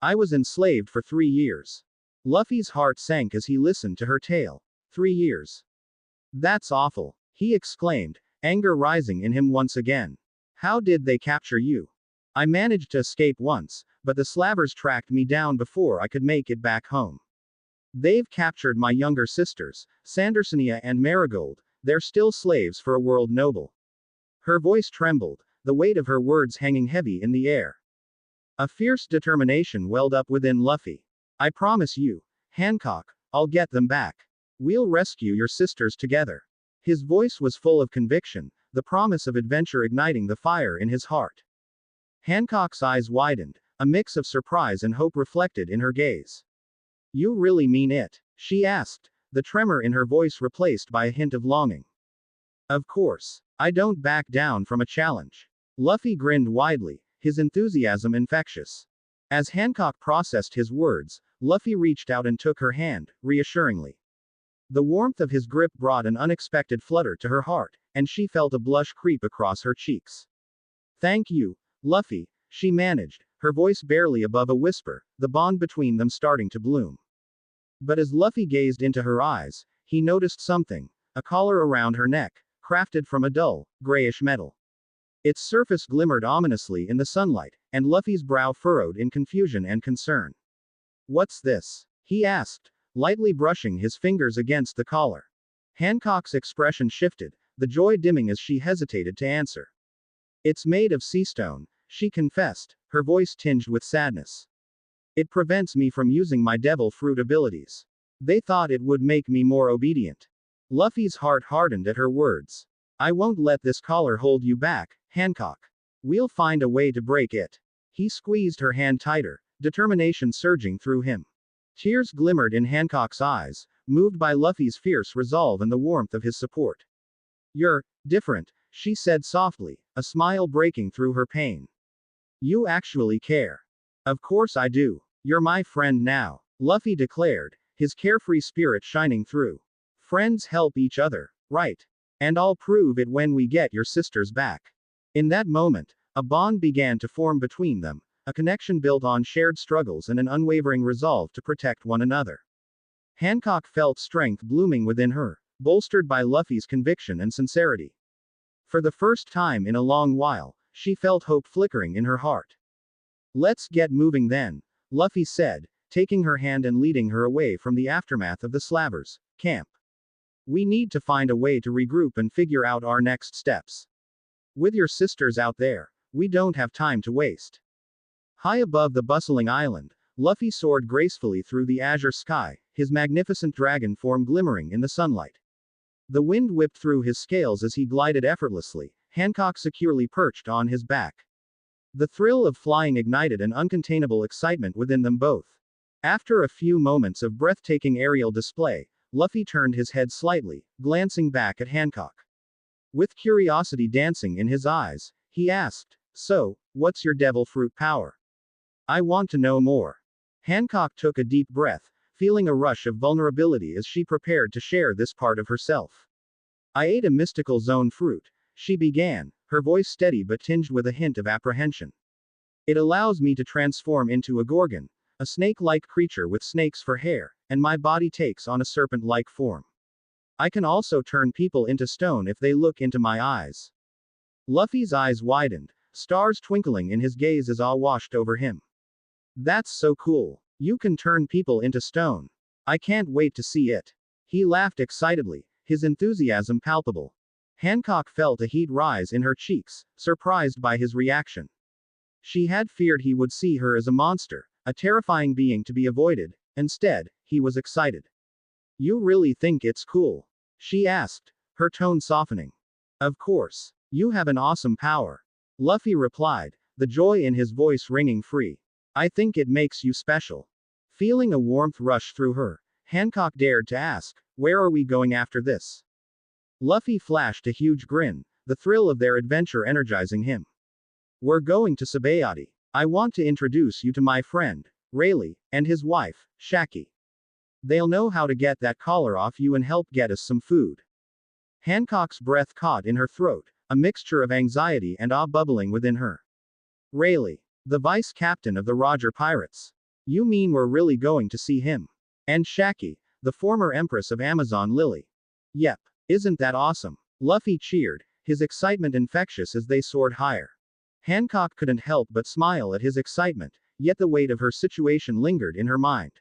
I was enslaved for 3 years. Luffy's heart sank as he listened to her tale. 3 years. That's awful, he exclaimed, anger rising in him once again. How did they capture you? I managed to escape once, but the slavers tracked me down before I could make it back home. They've captured my younger sisters, Sandersonia and Marigold, they're still slaves for a world noble. Her voice trembled, the weight of her words hanging heavy in the air. A fierce determination welled up within Luffy. I promise you, Hancock, I'll get them back. We'll rescue your sisters together. His voice was full of conviction, the promise of adventure igniting the fire in his heart. Hancock's eyes widened, a mix of surprise and hope reflected in her gaze. You really mean it? She asked, the tremor in her voice replaced by a hint of longing. Of course. I don't back down from a challenge. Luffy grinned widely, his enthusiasm infectious. As Hancock processed his words, Luffy reached out and took her hand, reassuringly. The warmth of his grip brought an unexpected flutter to her heart, and she felt a blush creep across her cheeks. Thank you, Luffy, she managed, her voice barely above a whisper, the bond between them starting to bloom. But as Luffy gazed into her eyes, he noticed something, a collar around her neck, crafted from a dull, grayish metal. Its surface glimmered ominously in the sunlight, and Luffy's brow furrowed in confusion and concern. What's this? He asked, lightly brushing his fingers against the collar. Hancock's expression shifted, the joy dimming as she hesitated to answer. It's made of sea stone, she confessed, her voice tinged with sadness. It prevents me from using my devil fruit abilities. They thought it would make me more obedient. Luffy's heart hardened at her words. I won't let this collar hold you back, Hancock. We'll find a way to break it. He squeezed her hand tighter, determination surging through him. Tears glimmered in Hancock's eyes, moved by Luffy's fierce resolve and the warmth of his support. You're different, she said softly, a smile breaking through her pain. You actually care. Of course I do. You're my friend now, Luffy declared, his carefree spirit shining through. Friends help each other, right? And I'll prove it when we get your sisters back. In that moment, a bond began to form between them, a connection built on shared struggles and an unwavering resolve to protect one another. Hancock felt strength blooming within her, bolstered by Luffy's conviction and sincerity. For the first time in a long while, she felt hope flickering in her heart. Let's get moving then, Luffy said, taking her hand and leading her away from the aftermath of the slavers' camp. We need to find a way to regroup and figure out our next steps. With your sisters out there, we don't have time to waste. High above the bustling island, Luffy soared gracefully through the azure sky, his magnificent dragon form glimmering in the sunlight. The wind whipped through his scales as he glided effortlessly, Hancock securely perched on his back. The thrill of flying ignited an uncontainable excitement within them both. After a few moments of breathtaking aerial display, Luffy turned his head slightly, glancing back at Hancock. With curiosity dancing in his eyes, he asked, So, what's your devil fruit power? I want to know more. Hancock took a deep breath, feeling a rush of vulnerability as she prepared to share this part of herself. I ate a mystical zone fruit, she began, her voice steady but tinged with a hint of apprehension. It allows me to transform into a gorgon, a snake-like creature with snakes for hair, and my body takes on a serpent-like form. I can also turn people into stone if they look into my eyes. Luffy's eyes widened, stars twinkling in his gaze as awe washed over him. That's so cool. You can turn people into stone. I can't wait to see it. He laughed excitedly, his enthusiasm palpable. Hancock felt a heat rise in her cheeks, surprised by his reaction. She had feared he would see her as a monster, a terrifying being to be avoided. Instead, he was excited. You really think it's cool? She asked, her tone softening. Of course. You have an awesome power. Luffy replied, the joy in his voice ringing free. I think it makes you special. Feeling a warmth rush through her, Hancock dared to ask, where are we going after this? Luffy flashed a huge grin, the thrill of their adventure energizing him. We're going to Sabayati. I want to introduce you to my friend, Rayleigh, and his wife, Shaki. They'll know how to get that collar off you and help get us some food. Hancock's breath caught in her throat, a mixture of anxiety and awe bubbling within her. Rayleigh, the vice captain of the Roger Pirates. You mean we're really going to see him? And Shaki, the former empress of Amazon Lily. Yep. Isn't that awesome? Luffy cheered, his excitement infectious as they soared higher. Hancock couldn't help but smile at his excitement, yet the weight of her situation lingered in her mind.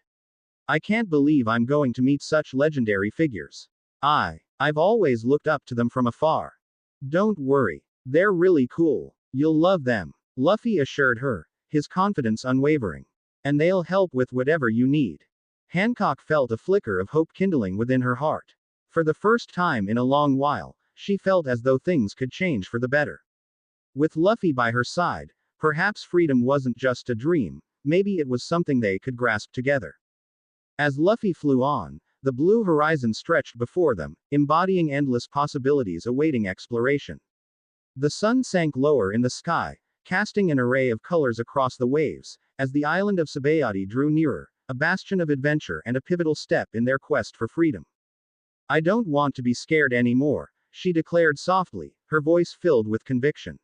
I can't believe I'm going to meet such legendary figures. I've always looked up to them from afar. Don't worry. They're really cool. You'll love them. Luffy assured her, his confidence unwavering. And they'll help with whatever you need. Hancock felt a flicker of hope kindling within her heart. For the first time in a long while, she felt as though things could change for the better. With Luffy by her side, perhaps freedom wasn't just a dream, maybe it was something they could grasp together. As Luffy flew on, the blue horizon stretched before them, embodying endless possibilities awaiting exploration. The sun sank lower in the sky, casting an array of colors across the waves, as the island of Sabayati drew nearer, a bastion of adventure and a pivotal step in their quest for freedom. I don't want to be scared anymore, she declared softly, her voice filled with conviction.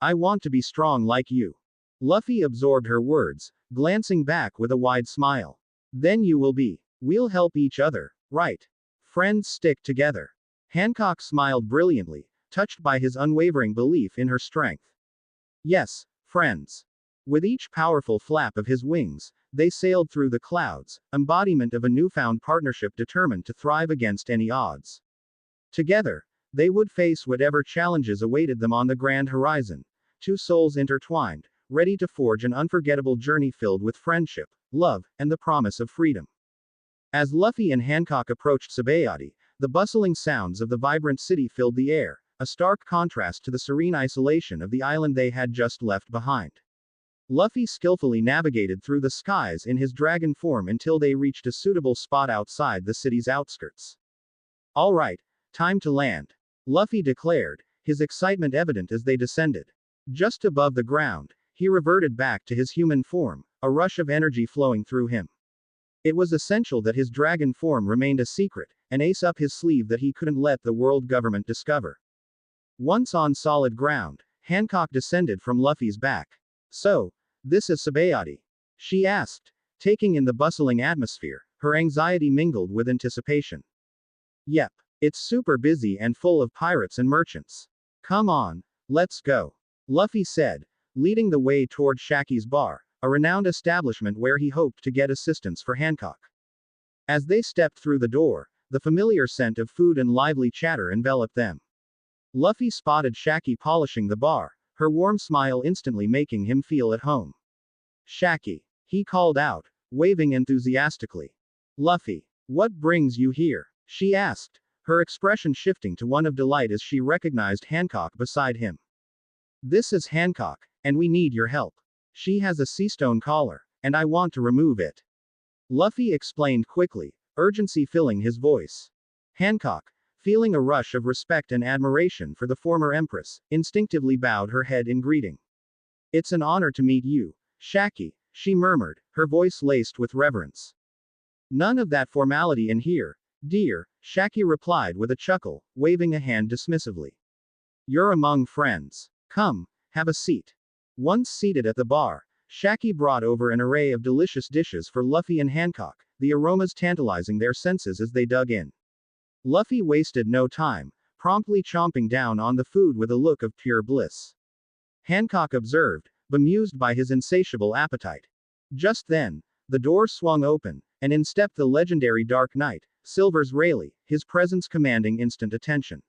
I want to be strong like you. Luffy absorbed her words, glancing back with a wide smile. Then you will be. We'll help each other, right? Friends stick together. Hancock smiled brilliantly, touched by his unwavering belief in her strength. Yes, friends. With each powerful flap of his wings, they sailed through the clouds, embodiment of a newfound partnership determined to thrive against any odds. Together, they would face whatever challenges awaited them on the grand horizon, two souls intertwined, ready to forge an unforgettable journey filled with friendship, love, and the promise of freedom. As Luffy and Hancock approached Sabayati, the bustling sounds of the vibrant city filled the air, a stark contrast to the serene isolation of the island they had just left behind. Luffy skillfully navigated through the skies in his dragon form until they reached a suitable spot outside the city's outskirts. All right, time to land, Luffy declared, his excitement evident as they descended. Just above the ground, he reverted back to his human form, a rush of energy flowing through him. It was essential that his dragon form remained a secret, an ace up his sleeve that he couldn't let the world government discover. Once on solid ground, Hancock descended from Luffy's back. So, this is Sabayati? She asked, taking in the bustling atmosphere, her anxiety mingled with anticipation. Yep, it's super busy and full of pirates and merchants. Come on, let's go, Luffy said, leading the way toward Shaki's bar, a renowned establishment where he hoped to get assistance for Hancock. As they stepped through the door, the familiar scent of food and lively chatter enveloped them. Luffy spotted Shaki polishing the bar, her warm smile instantly making him feel at home. Shaki, he called out, waving enthusiastically. Luffy, what brings you here? She asked, her expression shifting to one of delight as she recognized Hancock beside him. This is Hancock, and we need your help. She has a seastone collar, and I want to remove it. Luffy explained quickly, urgency filling his voice. Hancock, feeling a rush of respect and admiration for the former empress, instinctively bowed her head in greeting. It's an honor to meet you, Shaki, she murmured, her voice laced with reverence. None of that formality in here, dear, Shaki replied with a chuckle, waving a hand dismissively. You're among friends. Come, have a seat. Once seated at the bar, Shaki brought over an array of delicious dishes for Luffy and Hancock, the aromas tantalizing their senses as they dug in. Luffy wasted no time, promptly chomping down on the food with a look of pure bliss. Hancock observed, bemused by his insatiable appetite. Just then, the door swung open, and in stepped the legendary Dark Knight, Silver's Rayleigh, his presence commanding instant attention.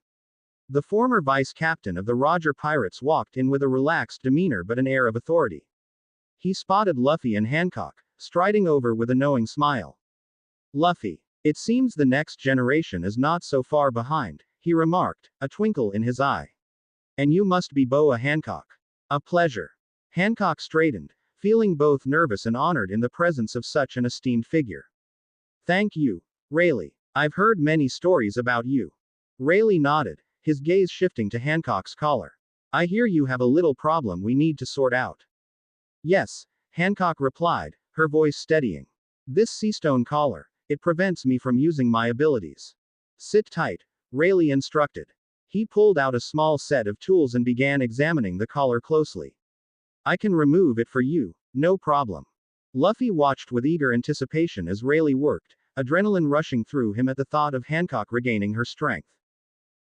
The former vice captain of the Roger Pirates walked in with a relaxed demeanor but an air of authority. He spotted Luffy and Hancock, striding over with a knowing smile. Luffy, it seems the next generation is not so far behind, he remarked, a twinkle in his eye. And you must be Boa Hancock. A pleasure. Hancock straightened, feeling both nervous and honored in the presence of such an esteemed figure. Thank you, Rayleigh. I've heard many stories about you. Rayleigh nodded, his gaze shifting to Hancock's collar. I hear you have a little problem we need to sort out. Yes, Hancock replied, her voice steadying. This seastone collar, it prevents me from using my abilities. Sit tight, Rayleigh instructed. He pulled out a small set of tools and began examining the collar closely. I can remove it for you, no problem. Luffy watched with eager anticipation as Rayleigh worked, adrenaline rushing through him at the thought of Hancock regaining her strength.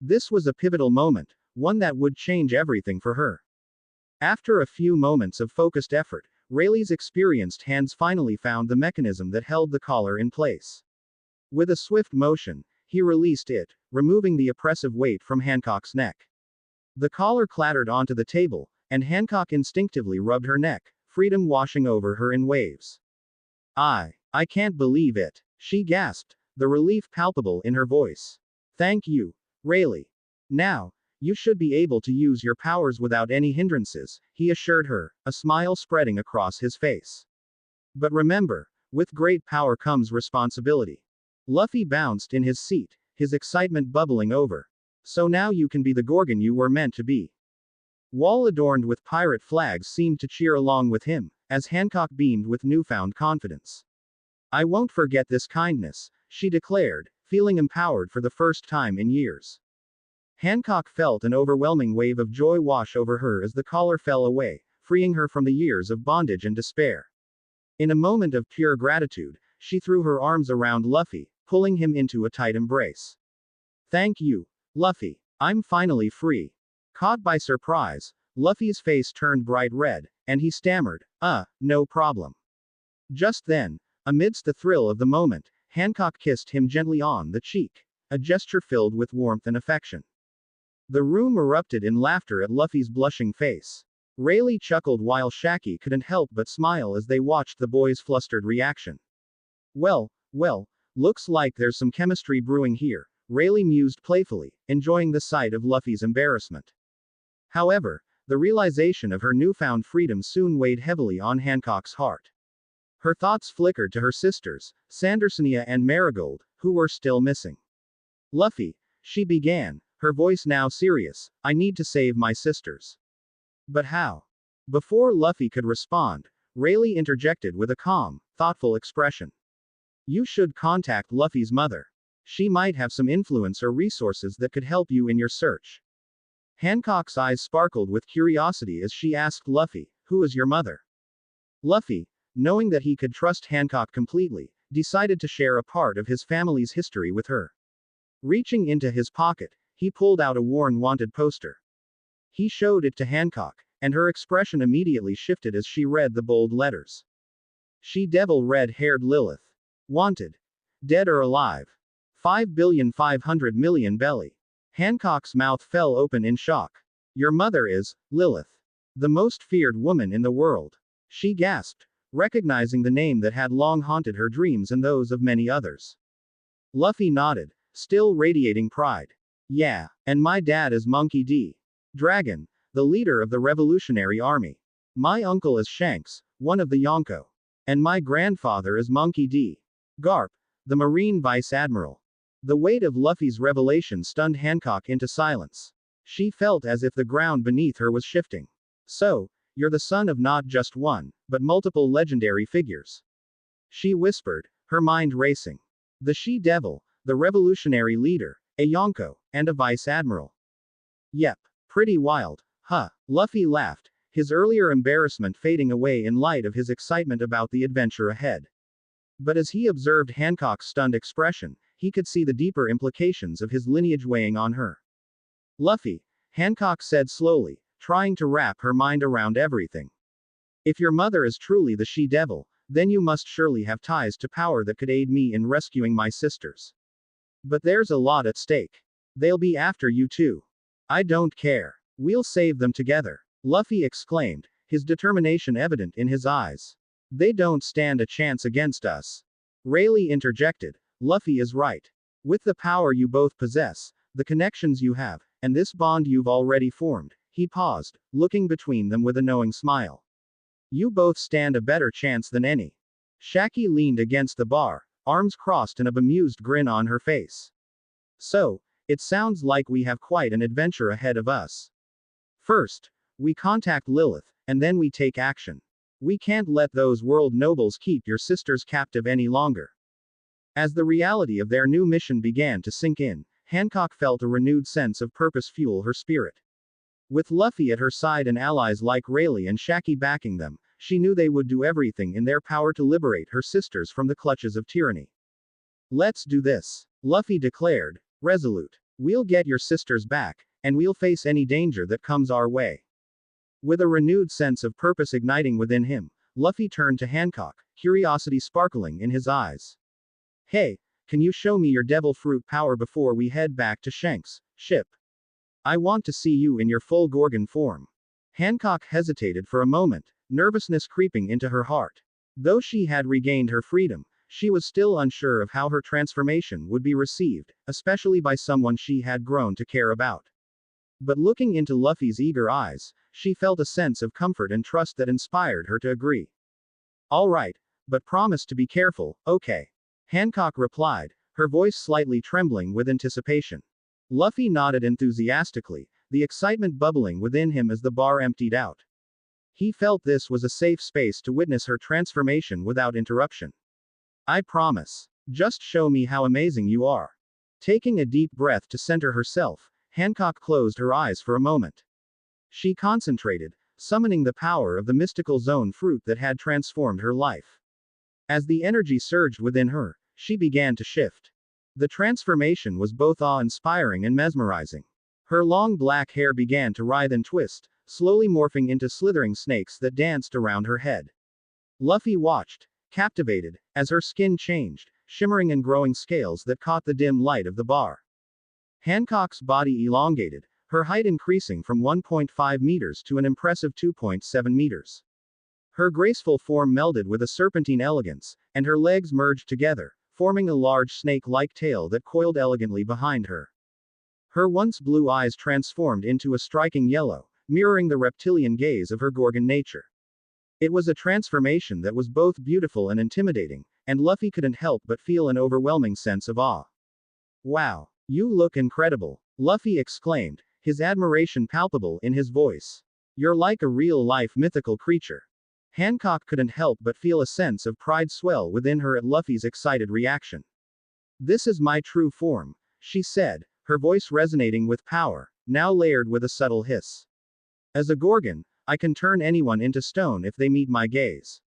This was a pivotal moment, one that would change everything for her. After a few moments of focused effort, Rayleigh's experienced hands finally found the mechanism that held the collar in place. With a swift motion, he released it, removing the oppressive weight from Hancock's neck. The collar clattered onto the table, and Hancock instinctively rubbed her neck, freedom washing over her in waves. I can't believe it, she gasped, the relief palpable in her voice. Thank you, Rayleigh. Now, you should be able to use your powers without any hindrances, he assured her, a smile spreading across his face. But remember, with great power comes responsibility. Luffy bounced in his seat, his excitement bubbling over. So now you can be the Gorgon you were meant to be. Wall adorned with pirate flags seemed to cheer along with him, as Hancock beamed with newfound confidence. I won't forget this kindness, she declared, feeling empowered for the first time in years. Hancock felt an overwhelming wave of joy wash over her as the collar fell away, freeing her from the years of bondage and despair. In a moment of pure gratitude, she threw her arms around Luffy, pulling him into a tight embrace. Thank you, Luffy. I'm finally free. Caught by surprise, Luffy's face turned bright red, and he stammered, no problem. Just then, amidst the thrill of the moment, Hancock kissed him gently on the cheek, a gesture filled with warmth and affection. The room erupted in laughter at Luffy's blushing face. Rayleigh chuckled while Shaggy couldn't help but smile as they watched the boy's flustered reaction. Well, looks like there's some chemistry brewing here, Rayleigh mused playfully, enjoying the sight of Luffy's embarrassment. However, the realization of her newfound freedom soon weighed heavily on Hancock's heart. Her thoughts flickered to her sisters, Sandersonia and Marigold, who were still missing. Luffy, she began, her voice now serious, I need to save my sisters. But how? Before Luffy could respond, Rayleigh interjected with a calm, thoughtful expression. You should contact Luffy's mother. She might have some influence or resources that could help you in your search. Hancock's eyes sparkled with curiosity as she asked Luffy, who is your mother? Luffy, knowing that he could trust Hancock completely, decided to share a part of his family's history with her. Reaching into his pocket, he pulled out a worn wanted poster. He showed it to Hancock, and her expression immediately shifted as she read the bold letters. She devil red-haired Lilith. Wanted. Dead or alive. 5,500,000,000 belly. Hancock's mouth fell open in shock. Your mother is, Lilith. The most feared woman in the world. She gasped, recognizing the name that had long haunted her dreams and those of many others. Luffy nodded, still radiating pride. Yeah, and my dad is Monkey D. Dragon, the leader of the Revolutionary Army. My uncle is Shanks, one of the Yonko. And my grandfather is Monkey D. Garp, the Marine Vice Admiral. The weight of Luffy's revelation stunned Hancock into silence. She felt as if the ground beneath her was shifting. So, you're the son of not just one, but multiple legendary figures. She whispered, her mind racing. The she-devil, the revolutionary leader, a Yonko, and a vice admiral. Yep, pretty wild, huh? Luffy laughed, his earlier embarrassment fading away in light of his excitement about the adventure ahead. But as he observed Hancock's stunned expression, he could see the deeper implications of his lineage weighing on her. Luffy, Hancock said slowly, trying to wrap her mind around everything. If your mother is truly the she-devil, then you must surely have ties to power that could aid me in rescuing my sisters. But there's a lot at stake. They'll be after you too. I don't care. We'll save them together. Luffy exclaimed, his determination evident in his eyes. They don't stand a chance against us. Rayleigh interjected, Luffy is right. With the power you both possess, the connections you have, and this bond you've already formed, he paused, looking between them with a knowing smile. You both stand a better chance than any. Shaggy leaned against the bar, arms crossed and a bemused grin on her face. So, It sounds like we have quite an adventure ahead of us. First, we contact Lilith, and then we take action. We can't let those world nobles keep your sisters captive any longer. As the reality of their new mission began to sink in, Hancock felt a renewed sense of purpose fuel her spirit. With Luffy at her side and allies like Rayleigh and Shaggy backing them, she knew they would do everything in their power to liberate her sisters from the clutches of tyranny. Let's do this, Luffy declared, resolute. We'll get your sisters back, and we'll face any danger that comes our way. With a renewed sense of purpose igniting within him, Luffy turned to Hancock, curiosity sparkling in his eyes. Hey, can you show me your devil fruit power before we head back to Shanks' ship? I want to see you in your full Gorgon form. Hancock hesitated for a moment, nervousness creeping into her heart. Though she had regained her freedom, she was still unsure of how her transformation would be received, especially by someone she had grown to care about. But looking into Luffy's eager eyes, she felt a sense of comfort and trust that inspired her to agree. All right, but promise to be careful, okay? Hancock replied, her voice slightly trembling with anticipation. Luffy nodded enthusiastically, the excitement bubbling within him as the bar emptied out. He felt this was a safe space to witness her transformation without interruption. I promise. Just show me how amazing you are. Taking a deep breath to center herself, Hancock closed her eyes for a moment. She concentrated, summoning the power of the mystical zone fruit that had transformed her life. As the energy surged within her, she began to shift. The transformation was both awe-inspiring and mesmerizing. Her long black hair began to writhe and twist, slowly morphing into slithering snakes that danced around her head. Luffy watched, captivated, as her skin changed, shimmering and growing scales that caught the dim light of the bar. Hancock's body elongated, her height increasing from 1.5 meters to an impressive 2.7 meters. Her graceful form melded with a serpentine elegance, and her legs merged together, forming a large snake-like tail that coiled elegantly behind her. Her once blue eyes transformed into a striking yellow, mirroring the reptilian gaze of her Gorgon nature. It was a transformation that was both beautiful and intimidating, and Luffy couldn't help but feel an overwhelming sense of awe. Wow, you look incredible, Luffy exclaimed, his admiration palpable in his voice. You're like a real-life mythical creature. Hancock couldn't help but feel a sense of pride swell within her at Luffy's excited reaction. This is my true form, she said, her voice resonating with power, now layered with a subtle hiss. As a Gorgon, I can turn anyone into stone if they meet my gaze.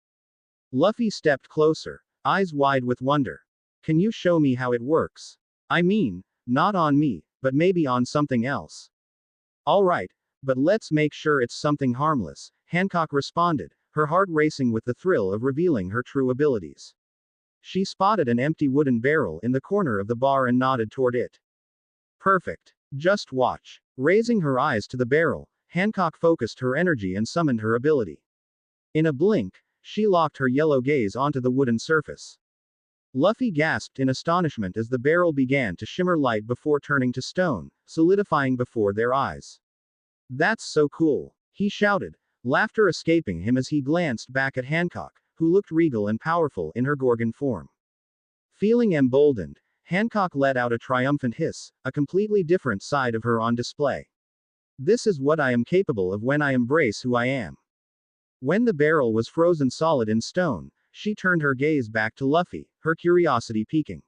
Luffy stepped closer, eyes wide with wonder. Can you show me how it works? I mean, not on me, but maybe on something else. All right, but let's make sure it's something harmless, Hancock responded, her heart racing with the thrill of revealing her true abilities. She spotted an empty wooden barrel in the corner of the bar and nodded toward it. Perfect. Just watch. Raising her eyes to the barrel, Hancock focused her energy and summoned her ability. In a blink, she locked her yellow gaze onto the wooden surface. Luffy gasped in astonishment as the barrel began to shimmer light before turning to stone, solidifying before their eyes. That's so cool, he shouted, laughter escaping him as he glanced back at Hancock, who looked regal and powerful in her Gorgon form. Feeling emboldened, Hancock let out a triumphant hiss, a completely different side of her on display. This is what I am capable of when I embrace who I am. When the barrel was frozen solid in stone, she turned her gaze back to Luffy, her curiosity piquing.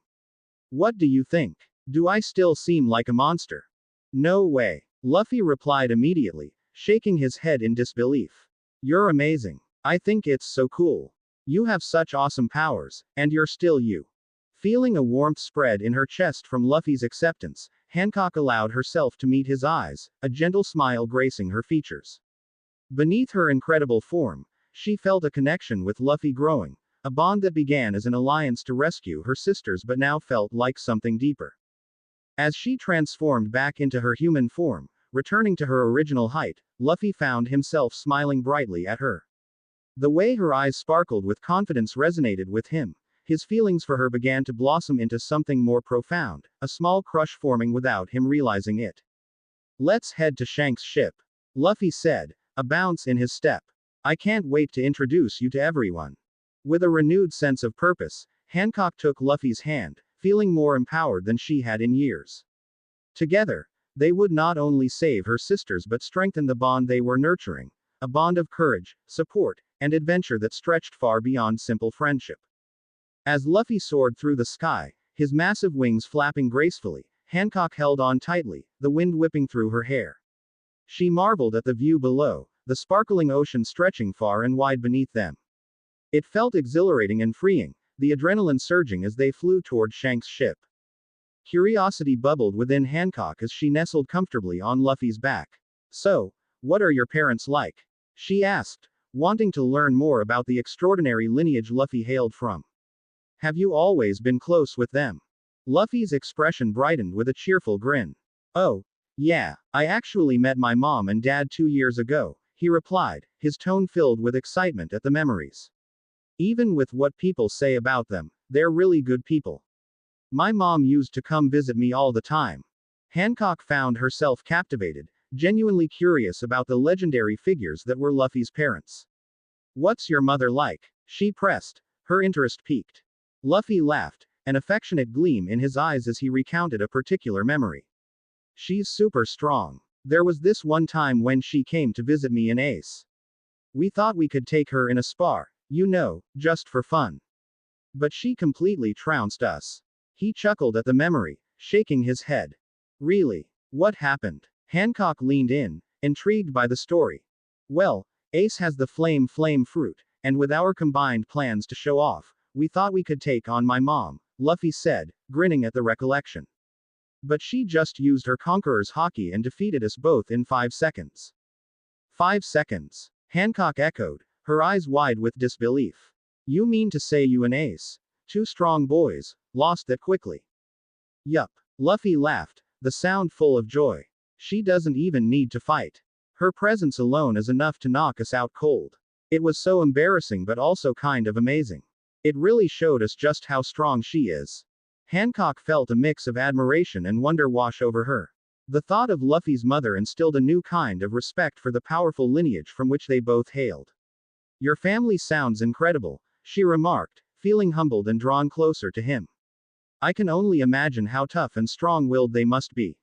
What do you think? Do I still seem like a monster? No way, Luffy replied immediately, shaking his head in disbelief. You're amazing. I think it's so cool. You have such awesome powers, and you're still you. Feeling a warmth spread in her chest from Luffy's acceptance, Hancock allowed herself to meet his eyes, a gentle smile gracing her features. Beneath her incredible form, she felt a connection with Luffy growing, a bond that began as an alliance to rescue her sisters but now felt like something deeper. As she transformed back into her human form, returning to her original height, Luffy found himself smiling brightly at her. The way her eyes sparkled with confidence resonated with him. His feelings for her began to blossom into something more profound, a small crush forming without him realizing it. Let's head to Shanks' ship, Luffy said, a bounce in his step. I can't wait to introduce you to everyone. With a renewed sense of purpose, Hancock took Luffy's hand, feeling more empowered than she had in years. Together, they would not only save her sisters but strengthen the bond they were nurturing, a bond of courage, support, and adventure that stretched far beyond simple friendship. As Luffy soared through the sky, his massive wings flapping gracefully, Hancock held on tightly, the wind whipping through her hair. She marveled at the view below, the sparkling ocean stretching far and wide beneath them. It felt exhilarating and freeing, the adrenaline surging as they flew toward Shanks' ship. Curiosity bubbled within Hancock as she nestled comfortably on Luffy's back. "So, what are your parents like?" she asked, wanting to learn more about the extraordinary lineage Luffy hailed from. "Have you always been close with them?" Luffy's expression brightened with a cheerful grin. "Oh, yeah, I actually met my mom and dad 2 years ago," he replied, his tone filled with excitement at the memories. "Even with what people say about them, they're really good people. My mom used to come visit me all the time." Hancock found herself captivated, genuinely curious about the legendary figures that were Luffy's parents. "What's your mother like?" she pressed, her interest piqued. Luffy laughed, an affectionate gleam in his eyes as he recounted a particular memory. "She's super strong. There was this one time when she came to visit me in Ace. We thought we could take her in a spar, just for fun. But she completely trounced us." He chuckled at the memory, shaking his head. "Really? What happened?" Hancock leaned in, intrigued by the story. "Well, Ace has the flame fruit, and with our combined plans to show off, we thought we could take on my mom," Luffy said, grinning at the recollection. "But she just used her conqueror's haki and defeated us both in 5 seconds. 5 seconds? Hancock echoed, her eyes wide with disbelief. "You mean to say you and Ace, 2 strong boys, lost that quickly?" "Yup." Luffy laughed, the sound full of joy. "She doesn't even need to fight. Her presence alone is enough to knock us out cold. It was so embarrassing but also kind of amazing. It really showed us just how strong she is." Hancock felt a mix of admiration and wonder wash over her. The thought of Luffy's mother instilled a new kind of respect for the powerful lineage from which they both hailed. "Your family sounds incredible," she remarked, feeling humbled and drawn closer to him. "I can only imagine how tough and strong-willed they must be."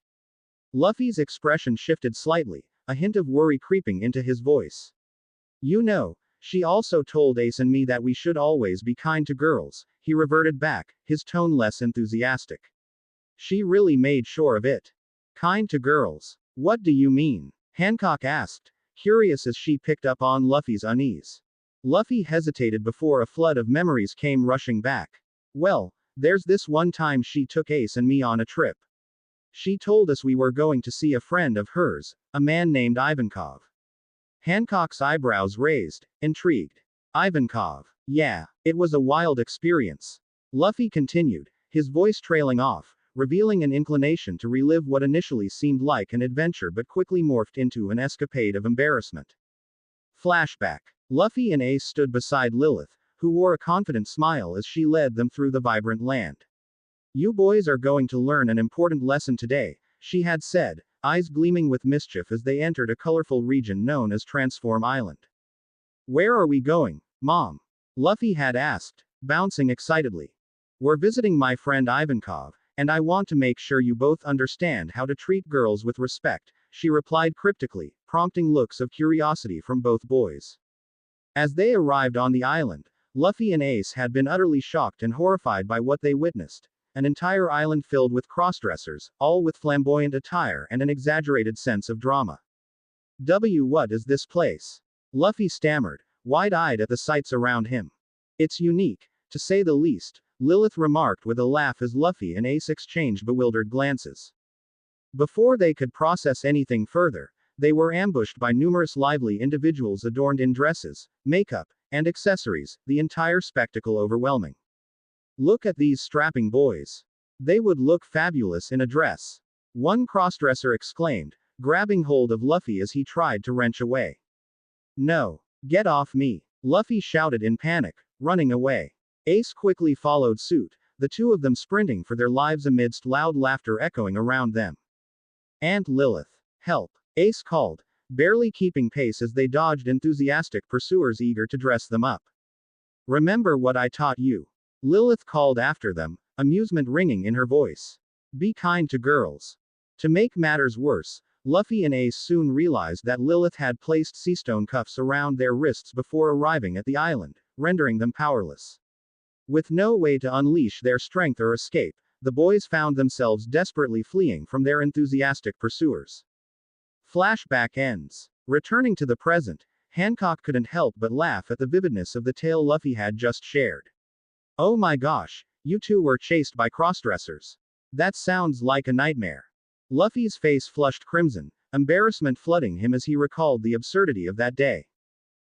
Luffy's expression shifted slightly, a hint of worry creeping into his voice. She also told Ace and me that we should always be kind to girls," he reverted back, his tone less enthusiastic. "She really made sure of it." "Kind to girls? What do you mean?" Hancock asked, curious as she picked up on Luffy's unease. Luffy hesitated before a flood of memories came rushing back. "Well, there's this one time she took Ace and me on a trip. She told us we were going to see a friend of hers, a man named Ivankov." Hancock's eyebrows raised, intrigued. "Ivankov? Yeah, it was a wild experience." Luffy continued, his voice trailing off, revealing an inclination to relive what initially seemed like an adventure but quickly morphed into an escapade of embarrassment. Flashback. Luffy and Ace stood beside Lilith, who wore a confident smile as she led them through the vibrant land. "You boys are going to learn an important lesson today," she had said, eyes gleaming with mischief as they entered a colorful region known as Transform Island. "Where are we going, Mom?" Luffy had asked, bouncing excitedly. "We're visiting my friend Ivankov, and I want to make sure you both understand how to treat girls with respect," she replied cryptically, prompting looks of curiosity from both boys. As they arrived on the island, Luffy and Ace had been utterly shocked and horrified by what they witnessed. An entire island filled with crossdressers, all with flamboyant attire and an exaggerated sense of drama. What is this place?" Luffy stammered, wide-eyed at the sights around him. "It's unique, to say the least," Lilith remarked with a laugh as Luffy and Ace exchanged bewildered glances. Before they could process anything further, they were ambushed by numerous lively individuals adorned in dresses, makeup, and accessories, the entire spectacle overwhelming. "Look at these strapping boys. They would look fabulous in a dress," one crossdresser exclaimed, grabbing hold of Luffy as he tried to wrench away. "No. Get off me," Luffy shouted in panic, running away. Ace quickly followed suit, the two of them sprinting for their lives amidst loud laughter echoing around them. "Aunt Lilith, help," Ace called, barely keeping pace as they dodged enthusiastic pursuers eager to dress them up. "Remember what I taught you," Lilith called after them, amusement ringing in her voice. "Be kind to girls. To make matters worse, Luffy and Ace soon realized that Lilith had placed seastone cuffs around their wrists before arriving at the island, rendering them powerless. With no way to unleash their strength or escape, the boys found themselves desperately fleeing from their enthusiastic pursuers. Flashback ends. Returning to the present, Hancock couldn't help but laugh at the vividness of the tale Luffy had just shared. Oh my gosh, you two were chased by crossdressers. That sounds like a nightmare. Luffy's face flushed crimson, embarrassment flooding him as he recalled the absurdity of that day.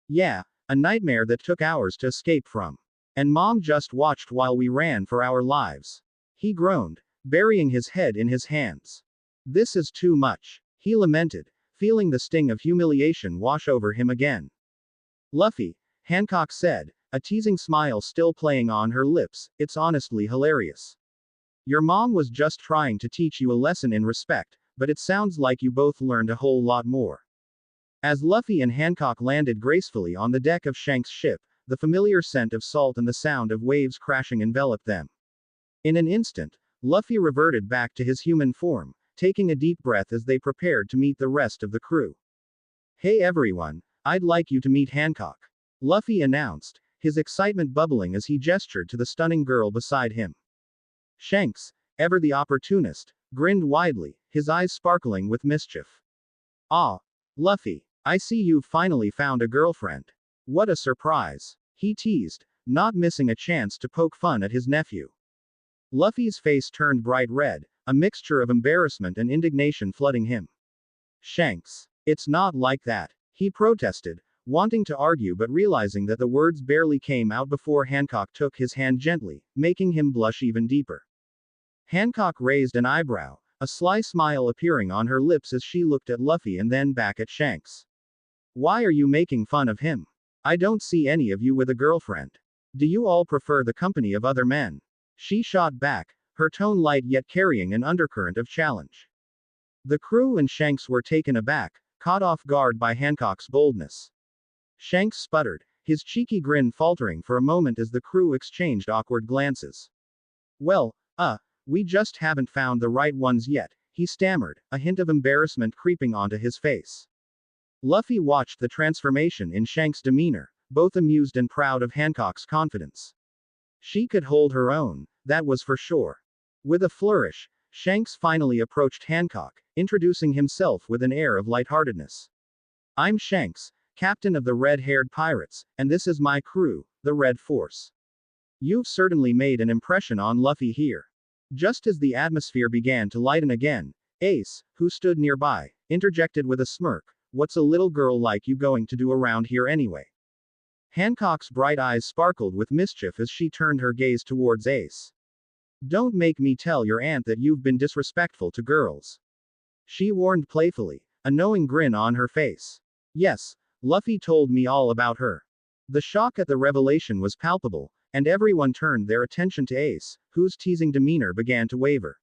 Yeah, a nightmare that took hours to escape from. And Mom just watched while we ran for our lives. He groaned, burying his head in his hands. This is too much, he lamented, feeling the sting of humiliation wash over him again. Luffy, Hancock said, a teasing smile still playing on her lips, it's honestly hilarious. Your mom was just trying to teach you a lesson in respect, but it sounds like you both learned a whole lot more. As Luffy and Hancock landed gracefully on the deck of Shanks' ship, the familiar scent of salt and the sound of waves crashing enveloped them. In an instant, Luffy reverted back to his human form, taking a deep breath as they prepared to meet the rest of the crew. Hey everyone, I'd like you to meet Hancock. Luffy announced, his excitement bubbling as he gestured to the stunning girl beside him. Shanks, ever the opportunist, grinned widely, his eyes sparkling with mischief. Ah, Luffy, I see you've finally found a girlfriend. What a surprise, he teased, not missing a chance to poke fun at his nephew. Luffy's face turned bright red, a mixture of embarrassment and indignation flooding him. Shanks, it's not like that, he protested, wanting to argue but realizing that the words barely came out before Hancock took his hand gently, making him blush even deeper. Hancock raised an eyebrow, a sly smile appearing on her lips as she looked at Luffy and then back at Shanks. Why are you making fun of him? I don't see any of you with a girlfriend. Do you all prefer the company of other men? She shot back, her tone light yet carrying an undercurrent of challenge. The crew and Shanks were taken aback, caught off guard by Hancock's boldness. Shanks sputtered, his cheeky grin faltering for a moment as the crew exchanged awkward glances. Well, we just haven't found the right ones yet, he stammered, a hint of embarrassment creeping onto his face. Luffy watched the transformation in Shanks' demeanor, both amused and proud of Hancock's confidence. She could hold her own, that was for sure. With a flourish, Shanks finally approached Hancock, introducing himself with an air of lightheartedness. I'm Shanks, captain of the red-haired pirates, and this is my crew, the Red Force. You've certainly made an impression on Luffy here. Just as the atmosphere began to lighten again, Ace, who stood nearby, interjected with a smirk, what's a little girl like you going to do around here anyway? Hancock's bright eyes sparkled with mischief as she turned her gaze towards Ace. Don't make me tell your aunt that you've been disrespectful to girls. She warned playfully, a knowing grin on her face. Yes, Luffy told me all about her. The shock at the revelation was palpable, and everyone turned their attention to Ace, whose teasing demeanor began to waver.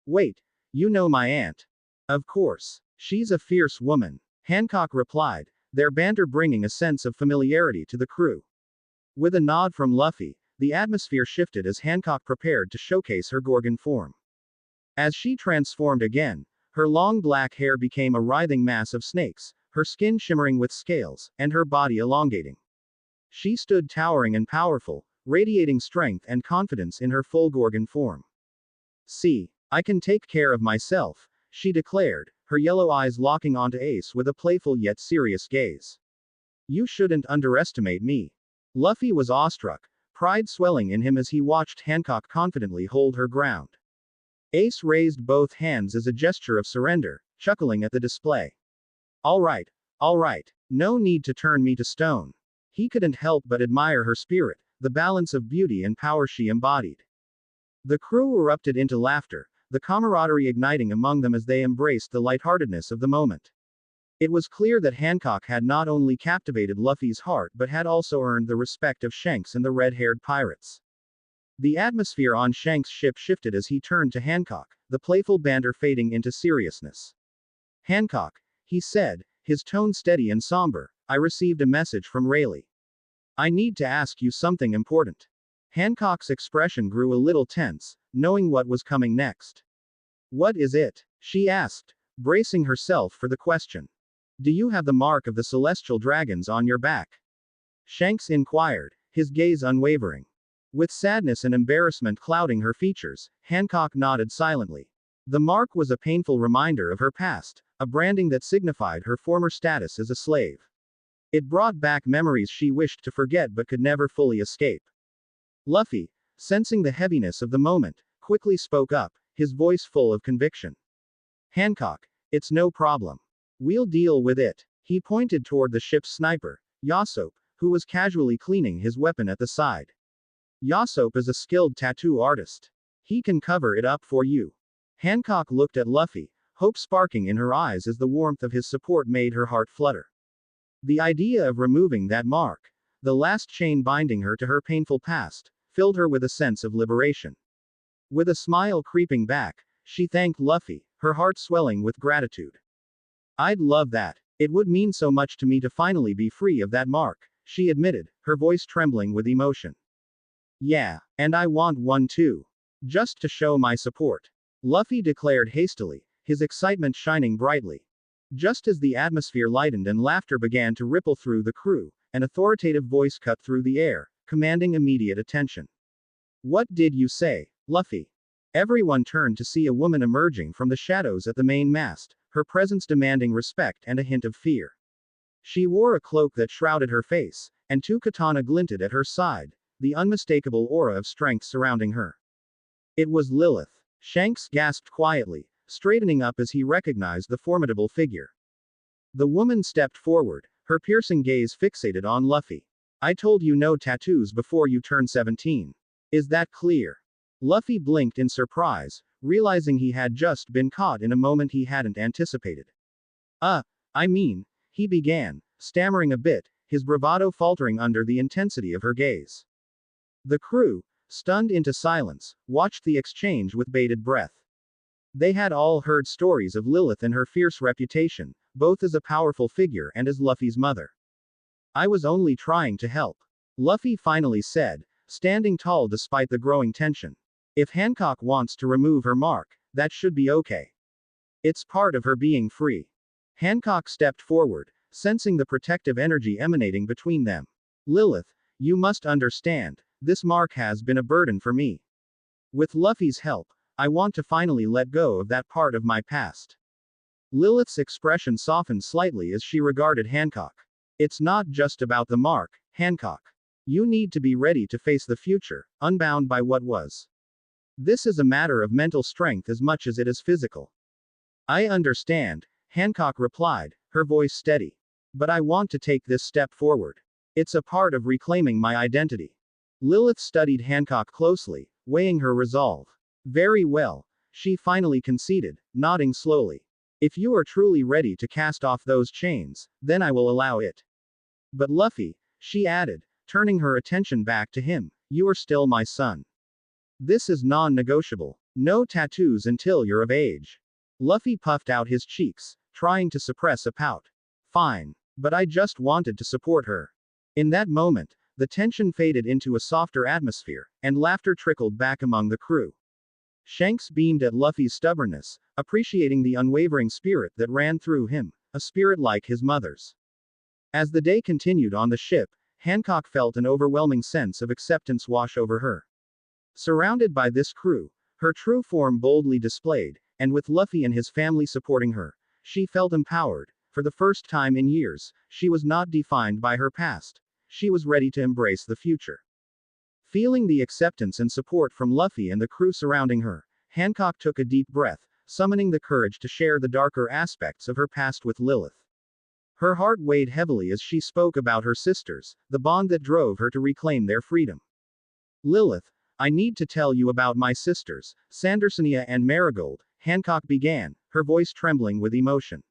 Wait, you know my aunt? Of course. She's a fierce woman, Hancock replied, their banter bringing a sense of familiarity to the crew. With a nod from Luffy, the atmosphere shifted as Hancock prepared to showcase her Gorgon form. As she transformed again, her long black hair became a writhing mass of snakes, her skin shimmering with scales, and her body elongating. She stood towering and powerful, radiating strength and confidence in her full Gorgon form. See, I can take care of myself, she declared, her yellow eyes locking onto Ace with a playful yet serious gaze. You shouldn't underestimate me. Luffy was awestruck, pride swelling in him as he watched Hancock confidently hold her ground. Ace raised both hands as a gesture of surrender, chuckling at the display. All right, no need to turn me to stone. He couldn't help but admire her spirit, the balance of beauty and power she embodied. The crew erupted into laughter, the camaraderie igniting among them as they embraced the lightheartedness of the moment. It was clear that Hancock had not only captivated Luffy's heart but had also earned the respect of Shanks and the red-haired pirates. The atmosphere on Shanks' ship shifted as he turned to Hancock, the playful banter fading into seriousness. Hancock, he said, his tone steady and somber, I received a message from Rayleigh. I need to ask you something important. Hancock's expression grew a little tense, knowing what was coming next. What is it? She asked, bracing herself for the question. Do you have the mark of the celestial dragons on your back? Shanks inquired, his gaze unwavering. With sadness and embarrassment clouding her features, Hancock nodded silently. The mark was a painful reminder of her past, a branding that signified her former status as a slave. It brought back memories she wished to forget but could never fully escape. Luffy, sensing the heaviness of the moment, quickly spoke up, his voice full of conviction. Hancock, it's no problem. We'll deal with it. He pointed toward the ship's sniper, Yasop, who was casually cleaning his weapon at the side. Yasop is a skilled tattoo artist. He can cover it up for you. Hancock looked at Luffy, hope sparking in her eyes as the warmth of his support made her heart flutter. The idea of removing that mark, the last chain binding her to her painful past, filled her with a sense of liberation. With a smile creeping back, she thanked Luffy, her heart swelling with gratitude. I'd love that. It would mean so much to me to finally be free of that mark, she admitted, her voice trembling with emotion. Yeah, and I want one too. Just to show my support. Luffy declared hastily, his excitement shining brightly. Just as the atmosphere lightened and laughter began to ripple through the crew, an authoritative voice cut through the air, commanding immediate attention. What did you say, Luffy? Everyone turned to see a woman emerging from the shadows at the main mast, her presence demanding respect and a hint of fear. She wore a cloak that shrouded her face, and two katana glinted at her side, the unmistakable aura of strength surrounding her. It was Lilith. Shanks gasped quietly, straightening up as he recognized the formidable figure. The woman stepped forward, her piercing gaze fixated on Luffy. I told you no tattoos before you turned 17. Is that clear? Luffy blinked in surprise, realizing he had just been caught in a moment he hadn't anticipated. He began, stammering a bit, his bravado faltering under the intensity of her gaze. The crew, stunned into silence, watched the exchange with bated breath. They had all heard stories of Lilith and her fierce reputation, both as a powerful figure and as Luffy's mother. I was only trying to help. Luffy finally said, standing tall despite the growing tension. If Hancock wants to remove her mark, that should be okay. It's part of her being free. Hancock stepped forward, sensing the protective energy emanating between them. Lilith, you must understand, this mark has been a burden for me. With Luffy's help, I want to finally let go of that part of my past. Lilith's expression softened slightly as she regarded Hancock. It's not just about the mark, Hancock. You need to be ready to face the future, unbound by what was. This is a matter of mental strength as much as it is physical. I understand, Hancock replied, her voice steady. But I want to take this step forward. It's a part of reclaiming my identity. Lilith studied Hancock closely, weighing her resolve. Very well, she finally conceded, nodding slowly. If you are truly ready to cast off those chains, then I will allow it. But Luffy, she added, turning her attention back to him, you are still my son. This is non-negotiable. No tattoos until you're of age. Luffy puffed out his cheeks, trying to suppress a pout. Fine. But I just wanted to support her. In that moment, the tension faded into a softer atmosphere, and laughter trickled back among the crew. Shanks beamed at Luffy's stubbornness, appreciating the unwavering spirit that ran through him, a spirit like his mother's. As the day continued on the ship, Hancock felt an overwhelming sense of acceptance wash over her. Surrounded by this crew, her true form boldly displayed, and with Luffy and his family supporting her, she felt empowered. For the first time in years, she was not defined by her past. She was ready to embrace the future. Feeling the acceptance and support from Luffy and the crew surrounding her, Hancock took a deep breath, summoning the courage to share the darker aspects of her past with Lilith. Her heart weighed heavily as she spoke about her sisters, the bond that drove her to reclaim their freedom. Lilith, I need to tell you about my sisters, Sandersonia and Marigold, Hancock began, her voice trembling with emotion.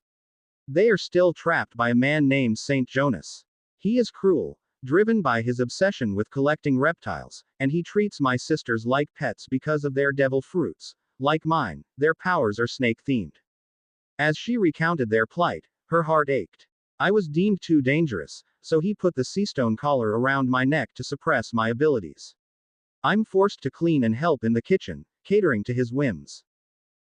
They are still trapped by a man named Saint Jonas. He is cruel, driven by his obsession with collecting reptiles, and he treats my sisters like pets because of their devil fruits. Like mine, their powers are snake-themed. As she recounted their plight, her heart ached. I was deemed too dangerous, so he put the seastone collar around my neck to suppress my abilities. I'm forced to clean and help in the kitchen, catering to his whims.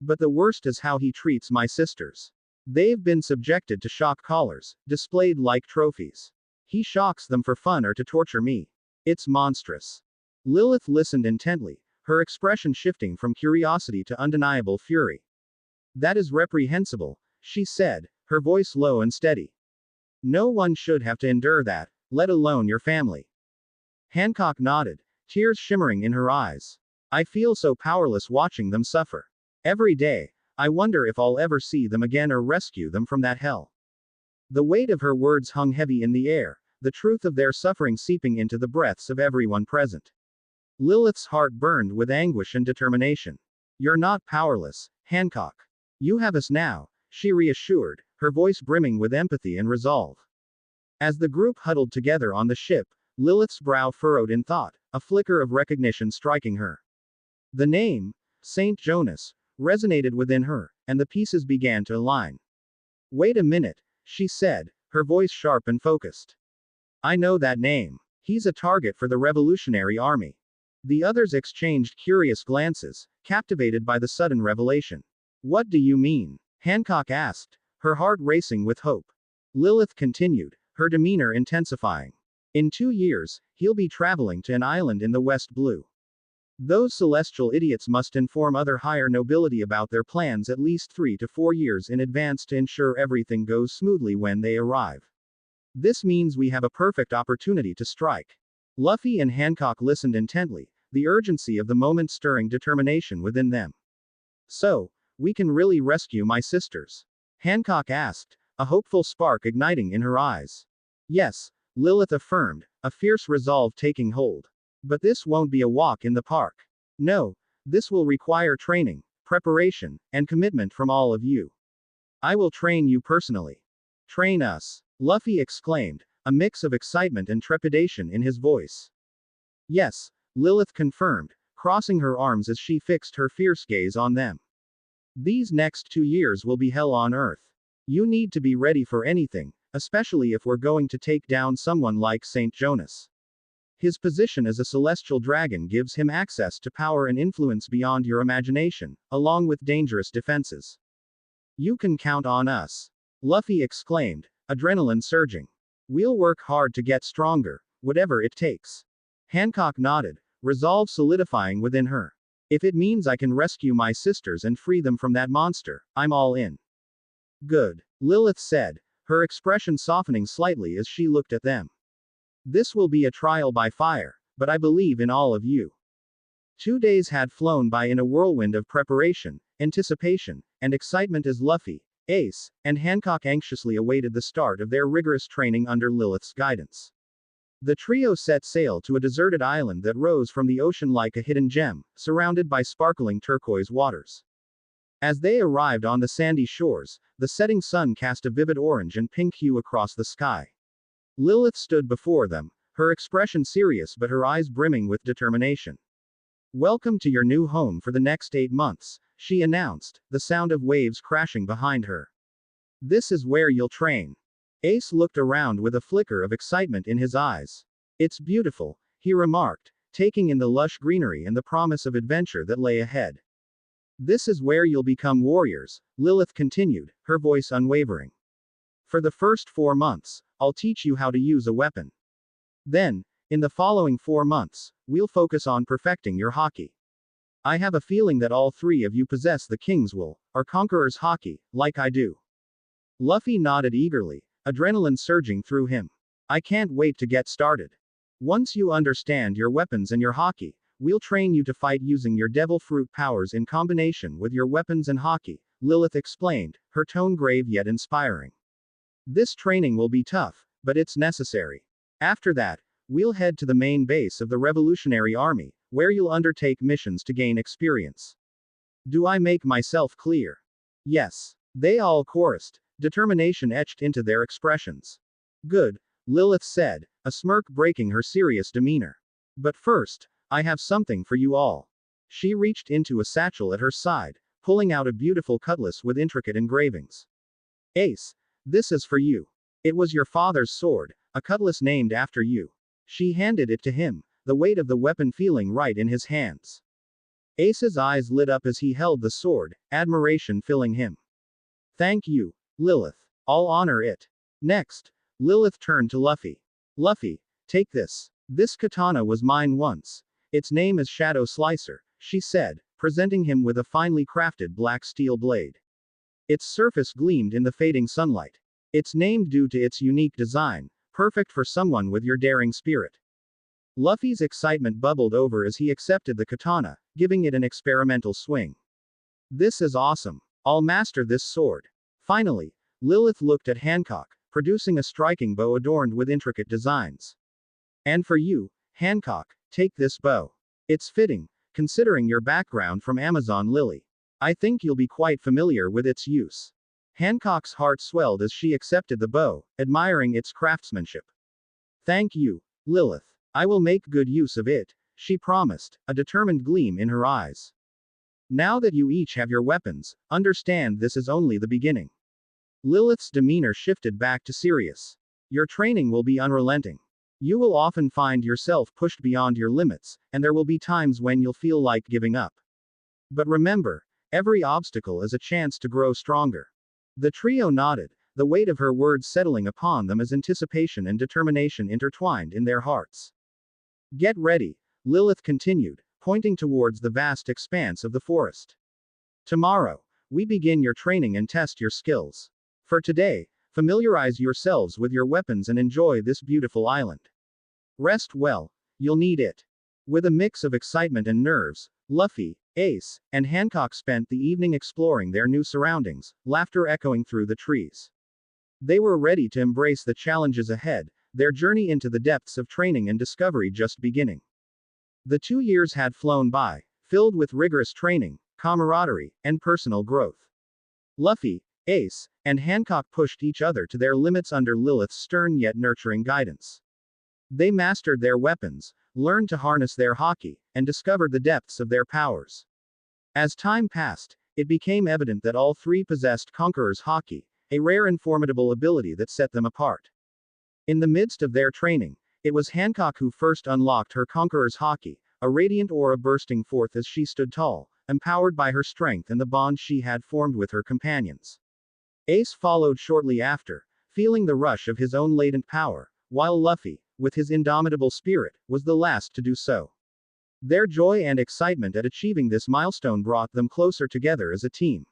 But the worst is how he treats my sisters. They've been subjected to shock collars, displayed like trophies. He shocks them for fun or to torture me. It's monstrous. Lilith listened intently, her expression shifting from curiosity to undeniable fury. That is reprehensible, she said, her voice low and steady. No one should have to endure that, let alone your family. Hancock nodded, tears shimmering in her eyes. I feel so powerless watching them suffer. Every day, I wonder if I'll ever see them again or rescue them from that hell. The weight of her words hung heavy in the air, the truth of their suffering seeping into the breaths of everyone present. Lilith's heart burned with anguish and determination. You're not powerless, Hancock. You have us now, she reassured, her voice brimming with empathy and resolve. As the group huddled together on the ship, Lilith's brow furrowed in thought, a flicker of recognition striking her. The name, Saint Jonas, resonated within her, and the pieces began to align. Wait a minute, she said, her voice sharp and focused. I know that name. He's a target for the Revolutionary Army. The others exchanged curious glances, captivated by the sudden revelation. What do you mean? Hancock asked, her heart racing with hope. Lilith continued, her demeanor intensifying. In 2 years, he'll be traveling to an island in the West Blue. Those celestial idiots must inform other higher nobility about their plans at least 3 to 4 years in advance to ensure everything goes smoothly when they arrive. This means we have a perfect opportunity to strike. Luffy and Hancock listened intently, the urgency of the moment stirring determination within them. So, we can really rescue my sisters? Hancock asked, a hopeful spark igniting in her eyes. Yes, Lilith affirmed, a fierce resolve taking hold. But this won't be a walk in the park. No, this will require training, preparation, and commitment from all of you. I will train you personally. Train us, Luffy exclaimed, a mix of excitement and trepidation in his voice. Yes, Lilith confirmed, crossing her arms as she fixed her fierce gaze on them. These next 2 years will be hell on earth. You need to be ready for anything, especially if we're going to take down someone like Saint Jonas. His position as a celestial dragon gives him access to power and influence beyond your imagination, along with dangerous defenses. You can count on us. Luffy exclaimed, adrenaline surging. We'll work hard to get stronger, whatever it takes. Hancock nodded, resolve solidifying within her. If it means I can rescue my sisters and free them from that monster, I'm all in. Good, Lilith said, her expression softening slightly as she looked at them. This will be a trial by fire, but I believe in all of you. 2 days had flown by in a whirlwind of preparation, anticipation, and excitement as Luffy, Ace, and Hancock anxiously awaited the start of their rigorous training under Lilith's guidance. The trio set sail to a deserted island that rose from the ocean like a hidden gem, surrounded by sparkling turquoise waters. As they arrived on the sandy shores, the setting sun cast a vivid orange and pink hue across the sky. Lilith stood before them, her expression serious but her eyes brimming with determination. Welcome to your new home for the next 8 months, she announced, the sound of waves crashing behind her. This is where you'll train. Ace looked around with a flicker of excitement in his eyes. It's beautiful, he remarked, taking in the lush greenery and the promise of adventure that lay ahead. This is where you'll become warriors, Lilith continued, her voice unwavering. For the first 4 months, I'll teach you how to use a weapon. Then, in the following 4 months, we'll focus on perfecting your haki. I have a feeling that all 3 of you possess the King's Will, or Conqueror's haki, like I do. Luffy nodded eagerly, adrenaline surging through him. I can't wait to get started. Once you understand your weapons and your haki, we'll train you to fight using your devil fruit powers in combination with your weapons and haki, Lilith explained, her tone grave yet inspiring. This training will be tough, but it's necessary. After that, we'll head to the main base of the Revolutionary Army, where you'll undertake missions to gain experience. Do I make myself clear? Yes. They all chorused, determination etched into their expressions. Good, Lilith said, a smirk breaking her serious demeanor. But first, I have something for you all. She reached into a satchel at her side, pulling out a beautiful cutlass with intricate engravings. Ace, this is for you. It was your father's sword, a cutlass named after you. She handed it to him, the weight of the weapon feeling right in his hands. Ace's eyes lit up as he held the sword, admiration filling him. Thank you, Lilith. I'll honor it. Next, Lilith turned to Luffy. Luffy, take this. This katana was mine once. Its name is Shadow Slicer, she said, presenting him with a finely crafted black steel blade. Its surface gleamed in the fading sunlight. It's named due to its unique design, perfect for someone with your daring spirit. Luffy's excitement bubbled over as he accepted the katana, giving it an experimental swing. This is awesome. I'll master this sword. Finally, Lilith looked at Hancock, producing a striking bow adorned with intricate designs. And for you, Hancock, take this bow. It's fitting, considering your background from Amazon Lily. I think you'll be quite familiar with its use. Hancock's heart swelled as she accepted the bow, admiring its craftsmanship. Thank you, Lilith. I will make good use of it, she promised, a determined gleam in her eyes. Now that you each have your weapons, understand this is only the beginning. Lilith's demeanor shifted back to serious. Your training will be unrelenting. You will often find yourself pushed beyond your limits, and there will be times when you'll feel like giving up. But remember, every obstacle is a chance to grow stronger. The trio nodded, the weight of her words settling upon them as anticipation and determination intertwined in their hearts. Get ready, Lilith continued, pointing towards the vast expanse of the forest. Tomorrow, we begin your training and test your skills. For today, familiarize yourselves with your weapons and enjoy this beautiful island. Rest well, you'll need it. With a mix of excitement and nerves, Luffy, Ace, and Hancock spent the evening exploring their new surroundings, laughter echoing through the trees. They were ready to embrace the challenges ahead, their journey into the depths of training and discovery just beginning. The 2 years had flown by, filled with rigorous training, camaraderie, and personal growth. Luffy, Ace, and Hancock pushed each other to their limits under Lilith's stern yet nurturing guidance. They mastered their weapons, learned to harness their haki, and discovered the depths of their powers. As time passed, it became evident that all three possessed Conqueror's haki, a rare and formidable ability that set them apart. In the midst of their training, it was Hancock who first unlocked her Conqueror's haki, a radiant aura bursting forth as she stood tall, empowered by her strength and the bond she had formed with her companions. Ace followed shortly after, feeling the rush of his own latent power, while Luffy, with his indomitable spirit, was the last to do so. Their joy and excitement at achieving this milestone brought them closer together as a team.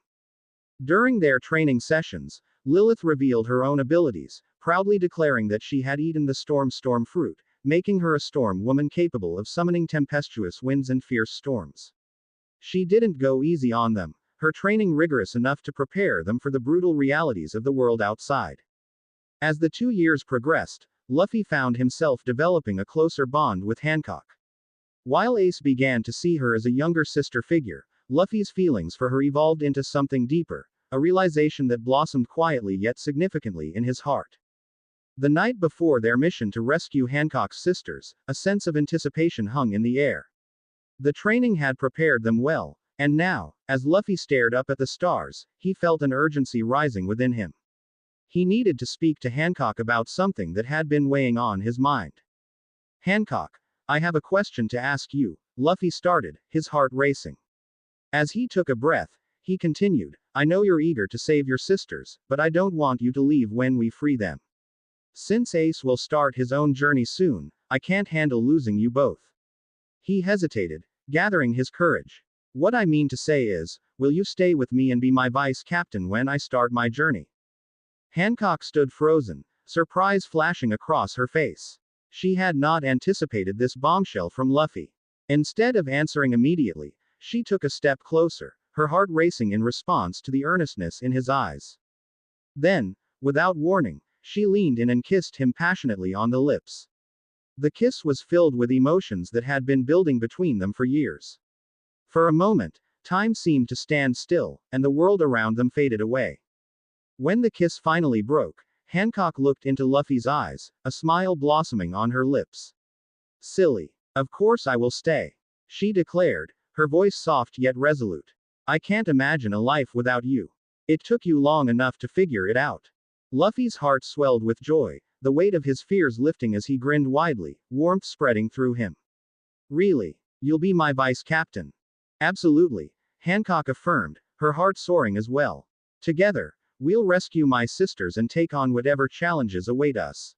During their training sessions, Lilith revealed her own abilities, proudly declaring that she had eaten the storm fruit, making her a storm woman capable of summoning tempestuous winds and fierce storms. She didn't go easy on them, her training rigorous enough to prepare them for the brutal realities of the world outside. As the 2 years progressed, Luffy found himself developing a closer bond with Hancock. While Ace began to see her as a younger sister figure, Luffy's feelings for her evolved into something deeper, a realization that blossomed quietly yet significantly in his heart. The night before their mission to rescue Hancock's sisters, a sense of anticipation hung in the air. The training had prepared them well, and now, as Luffy stared up at the stars, he felt an urgency rising within him. He needed to speak to Hancock about something that had been weighing on his mind. Hancock, I have a question to ask you, Luffy started, his heart racing. As he took a breath, he continued, I know you're eager to save your sisters, but I don't want you to leave when we free them. Since Ace will start his own journey soon, I can't handle losing you both. He hesitated, gathering his courage. What I mean to say is, will you stay with me and be my vice captain when I start my journey? Hancock stood frozen, surprise flashing across her face. She had not anticipated this bombshell from Luffy. Instead of answering immediately, she took a step closer, her heart racing in response to the earnestness in his eyes. Then, without warning, she leaned in and kissed him passionately on the lips. The kiss was filled with emotions that had been building between them for years. For a moment, time seemed to stand still, and the world around them faded away. When the kiss finally broke, Hancock looked into Luffy's eyes, a smile blossoming on her lips. Silly. Of course I will stay, she declared, her voice soft yet resolute. I can't imagine a life without you. It took you long enough to figure it out. Luffy's heart swelled with joy, the weight of his fears lifting as he grinned widely, warmth spreading through him. Really? You'll be my vice captain? Absolutely, Hancock affirmed, her heart soaring as well. Together, we'll rescue my sisters and take on whatever challenges await us.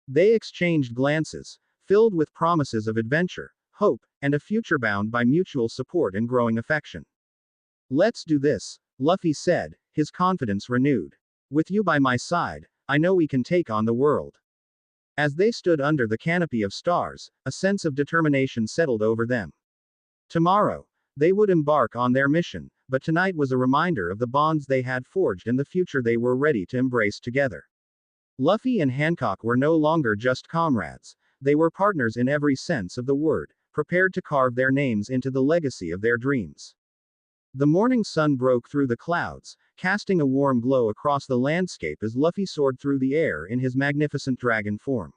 They exchanged glances, filled with promises of adventure, hope, and a future bound by mutual support and growing affection. Let's do this, Luffy said, his confidence renewed. With you by my side, I know we can take on the world. As they stood under the canopy of stars, a sense of determination settled over them. Tomorrow, they would embark on their mission, but tonight was a reminder of the bonds they had forged and the future they were ready to embrace together. Luffy and Hancock were no longer just comrades, they were partners in every sense of the word, prepared to carve their names into the legacy of their dreams. The morning sun broke through the clouds, casting a warm glow across the landscape as Luffy soared through the air in his magnificent dragon form.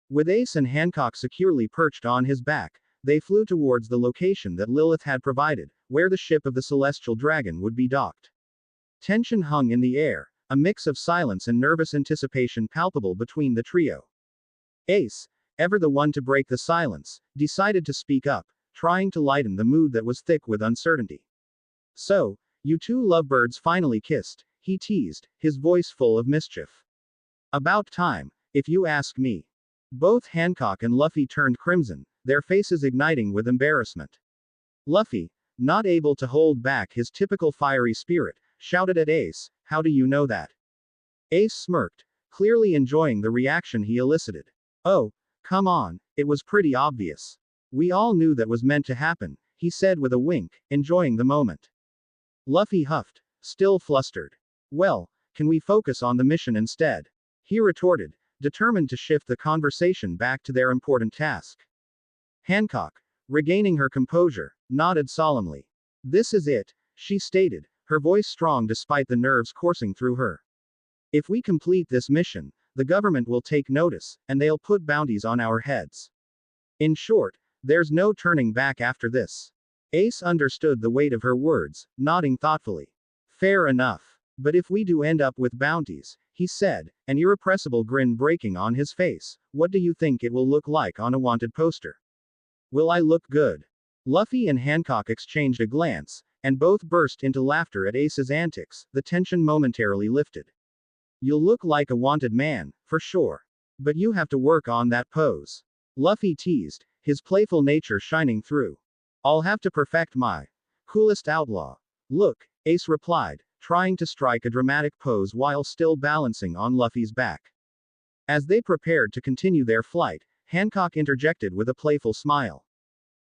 With Ace and Hancock securely perched on his back, they flew towards the location that Lilith had provided, where the ship of the celestial dragon would be docked. Tension hung in the air, a mix of silence and nervous anticipation palpable between the trio. Ace, ever the one to break the silence, decided to speak up, trying to lighten the mood that was thick with uncertainty. So, you two lovebirds finally kissed, he teased, his voice full of mischief. About time, if you ask me. Both Hancock and Luffy turned crimson, their faces igniting with embarrassment. Luffy, not able to hold back his typical fiery spirit, shouted at Ace, "How do you know that?" Ace smirked, clearly enjoying the reaction he elicited. "Oh, come on, it was pretty obvious. We all knew that was meant to happen," he said with a wink, enjoying the moment. Luffy huffed, still flustered. "Well, can we focus on the mission instead?" he retorted, determined to shift the conversation back to their important task. Hancock, regaining her composure, nodded solemnly. "This is it," she stated, her voice strong despite the nerves coursing through her. "If we complete this mission, the government will take notice, and they'll put bounties on our heads. In short, there's no turning back after this." Ace understood the weight of her words, nodding thoughtfully. "Fair enough. But if we do end up with bounties," he said, an irrepressible grin breaking on his face, "what do you think it will look like on a wanted poster? Will I look good?" Luffy and Hancock exchanged a glance, and both burst into laughter at Ace's antics, the tension momentarily lifted. "You'll look like a wanted man, for sure. But you have to work on that pose," Luffy teased, his playful nature shining through. "I'll have to perfect my coolest outlaw look," Ace replied, trying to strike a dramatic pose while still balancing on Luffy's back. As they prepared to continue their flight, Hancock interjected with a playful smile.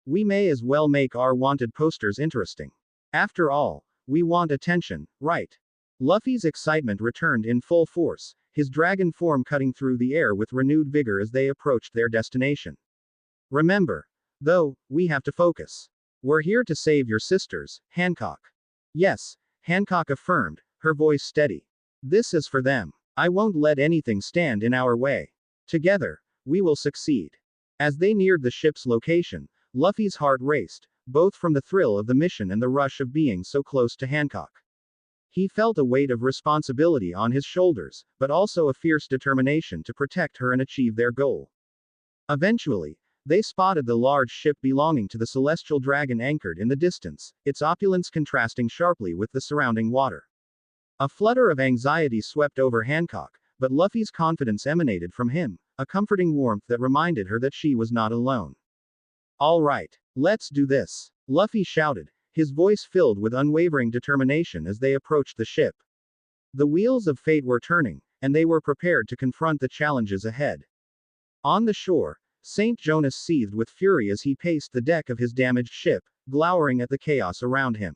"We may as well make our wanted posters interesting. After all, we want attention, right?" Luffy's excitement returned in full force, his dragon form cutting through the air with renewed vigor as they approached their destination. "Remember, though, we have to focus. We're here to save your sisters, Hancock." "Yes," Hancock affirmed, her voice steady. "This is for them. I won't let anything stand in our way. Together, we will succeed." As they neared the ship's location, Luffy's heart raced, both from the thrill of the mission and the rush of being so close to Hancock. He felt a weight of responsibility on his shoulders, but also a fierce determination to protect her and achieve their goal. Eventually, they spotted the large ship belonging to the celestial dragon anchored in the distance, its opulence contrasting sharply with the surrounding water. A flutter of anxiety swept over Hancock, but Luffy's confidence emanated from him, a comforting warmth that reminded her that she was not alone. "All right, let's do this," Luffy shouted, his voice filled with unwavering determination as they approached the ship. The wheels of fate were turning, and they were prepared to confront the challenges ahead. On the shore, St. Jonas seethed with fury as he paced the deck of his damaged ship, glowering at the chaos around him.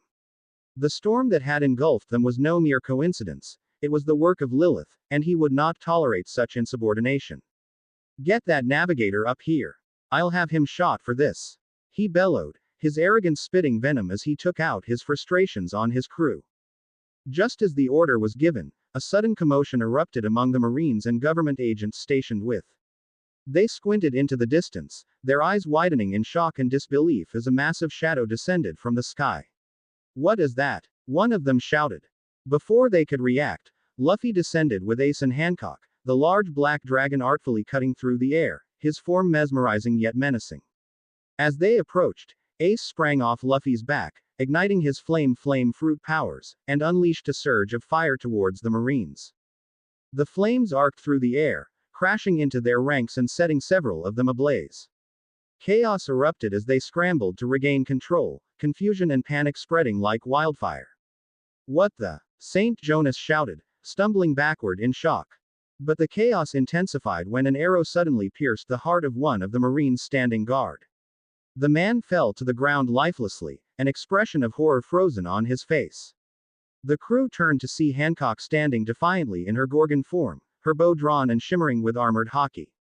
The storm that had engulfed them was no mere coincidence, it was the work of Lilith, and he would not tolerate such insubordination. "Get that navigator up here. I'll have him shot for this," he bellowed, his arrogance spitting venom as he took out his frustrations on his crew. Just as the order was given, a sudden commotion erupted among the Marines and government agents stationed with. They squinted into the distance, their eyes widening in shock and disbelief as a massive shadow descended from the sky. "What is that?" one of them shouted. Before they could react, Luffy descended with Ace and Hancock, the large black dragon artfully cutting through the air, his form mesmerizing yet menacing. As they approached, Ace sprang off Luffy's back, igniting his flame fruit powers, and unleashed a surge of fire towards the Marines. The flames arced through the air, crashing into their ranks and setting several of them ablaze. Chaos erupted as they scrambled to regain control, confusion and panic spreading like wildfire. "What the?" St. Jonas shouted, stumbling backward in shock. But the chaos intensified when an arrow suddenly pierced the heart of one of the Marines standing guard. The man fell to the ground lifelessly, an expression of horror frozen on his face. The crew turned to see Hancock standing defiantly in her Gorgon form, her bow drawn and shimmering with armored hockey.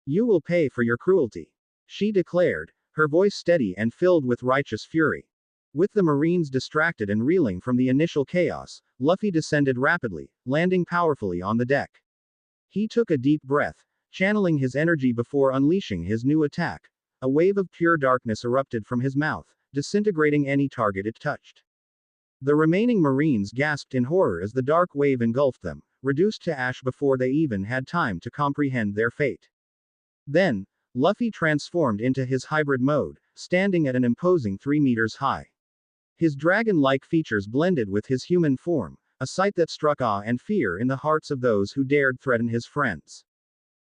"You will pay for your cruelty," she declared, her voice steady and filled with righteous fury. With the Marines distracted and reeling from the initial chaos, Luffy descended rapidly, landing powerfully on the deck. He took a deep breath, channeling his energy before unleashing his new attack. A wave of pure darkness erupted from his mouth, disintegrating any target it touched. The remaining Marines gasped in horror as the dark wave engulfed them, reduced to ash before they even had time to comprehend their fate. Then, Luffy transformed into his hybrid mode, standing at an imposing 3 meters high. His dragon-like features blended with his human form, a sight that struck awe and fear in the hearts of those who dared threaten his friends.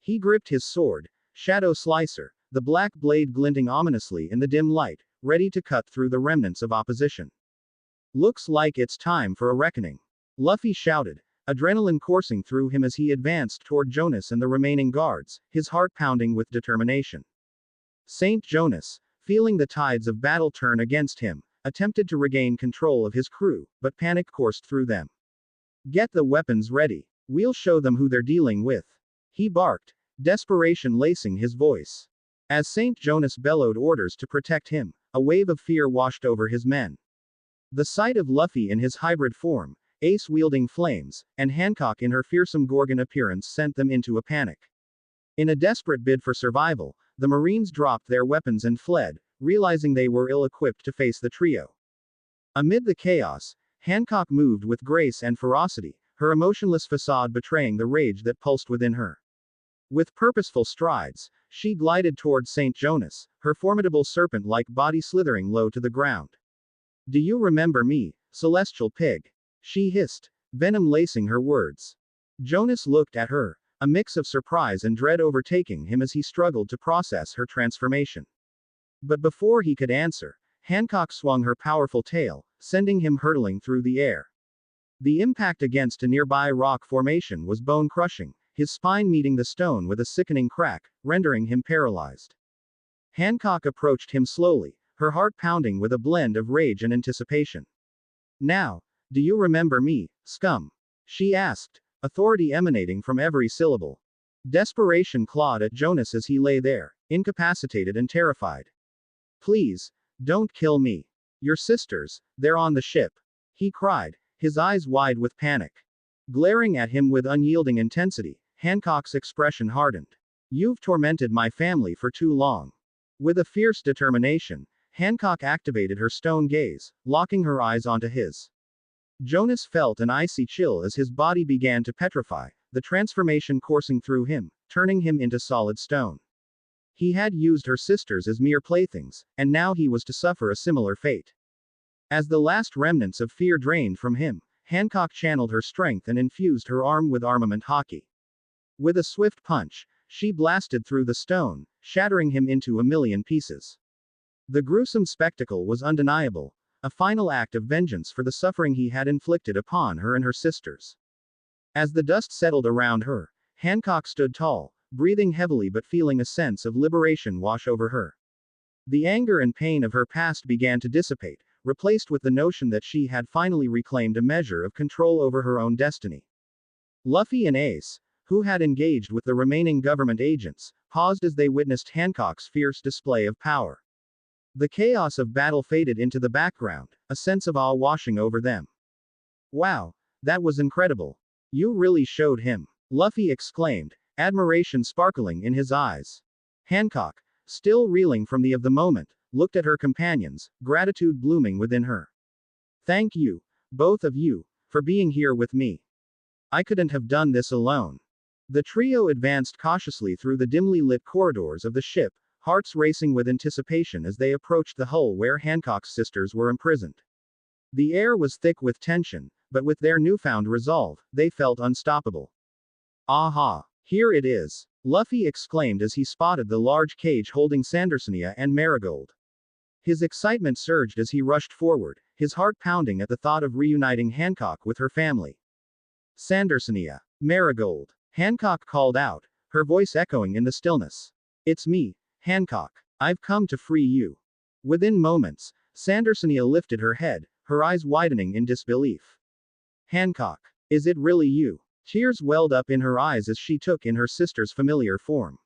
He gripped his sword, Shadow Slicer, the black blade glinting ominously in the dim light, ready to cut through the remnants of opposition. "Looks like it's time for a reckoning," Luffy shouted, adrenaline coursing through him as he advanced toward Jonas and the remaining guards, his heart pounding with determination. St. Jonas, feeling the tides of battle turn against him, attempted to regain control of his crew, but panic coursed through them. "Get the weapons ready. We'll show them who they're dealing with," he barked, desperation lacing his voice. As St. Jonas bellowed orders to protect him, a wave of fear washed over his men. The sight of Luffy in his hybrid form, Ace wielding flames, and Hancock in her fearsome Gorgon appearance sent them into a panic. In a desperate bid for survival, the Marines dropped their weapons and fled, realizing they were ill-equipped to face the trio. Amid the chaos, Hancock moved with grace and ferocity, her emotionless facade betraying the rage that pulsed within her. With purposeful strides, she glided toward St. Jonas, her formidable serpent-like body slithering low to the ground. "Do you remember me, celestial pig?" she hissed, venom lacing her words. Jonas looked at her, a mix of surprise and dread overtaking him as he struggled to process her transformation. But before he could answer, Hancock swung her powerful tail, sending him hurtling through the air. The impact against a nearby rock formation was bone-crushing, his spine meeting the stone with a sickening crack, rendering him paralyzed. Hancock approached him slowly, her heart pounding with a blend of rage and anticipation. "Now, do you remember me, scum?" she asked, authority emanating from every syllable. Desperation clawed at Jonas as he lay there, incapacitated and terrified. "Please, don't kill me. Your sisters, they're on the ship," he cried, his eyes wide with panic. Glaring at him with unyielding intensity, Hancock's expression hardened. "You've tormented my family for too long." With a fierce determination, Hancock activated her stone gaze, locking her eyes onto his. Jonas felt an icy chill as his body began to petrify, the transformation coursing through him, turning him into solid stone. He had used her sisters as mere playthings, and now he was to suffer a similar fate. As the last remnants of fear drained from him, Hancock channeled her strength and infused her arm with armament hockey. With a swift punch, she blasted through the stone, shattering him into a million pieces. The gruesome spectacle was undeniable, a final act of vengeance for the suffering he had inflicted upon her and her sisters. As the dust settled around her, Hancock stood tall, breathing heavily but feeling a sense of liberation wash over her. The anger and pain of her past began to dissipate, replaced with the notion that she had finally reclaimed a measure of control over her own destiny. Luffy and Ace, who had engaged with the remaining government agents, paused as they witnessed Hancock's fierce display of power. The chaos of battle faded into the background, a sense of awe washing over them. "Wow, that was incredible. You really showed him," Luffy exclaimed, admiration sparkling in his eyes. Hancock, still reeling from the moment, looked at her companions, gratitude blooming within her. "Thank you, both of you, for being here with me. I couldn't have done this alone." The trio advanced cautiously through the dimly lit corridors of the ship, hearts racing with anticipation as they approached the hull where Hancock's sisters were imprisoned. The air was thick with tension, but with their newfound resolve, they felt unstoppable. Aha! Here it is! Luffy exclaimed as he spotted the large cage holding Sandersonia and Marigold. His excitement surged as he rushed forward, his heart pounding at the thought of reuniting Hancock with her family. Sandersonia. Marigold. Hancock called out, her voice echoing in the stillness. It's me, Hancock. I've come to free you. Within moments, Sandersonia lifted her head, her eyes widening in disbelief. Hancock. Is it really you? Tears welled up in her eyes as she took in her sister's familiar form.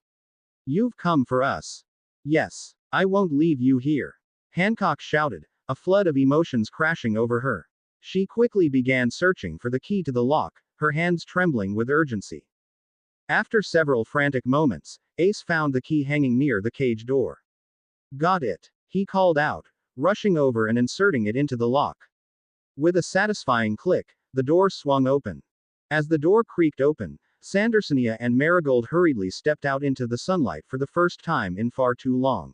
You've come for us. Yes. I won't leave you here. Hancock shouted, a flood of emotions crashing over her. She quickly began searching for the key to the lock, her hands trembling with urgency. After several frantic moments, Ace found the key hanging near the cage door. Got it, he called out, rushing over and inserting it into the lock. With a satisfying click, the door swung open. As the door creaked open, Sandersonia and Marigold hurriedly stepped out into the sunlight for the first time in far too long.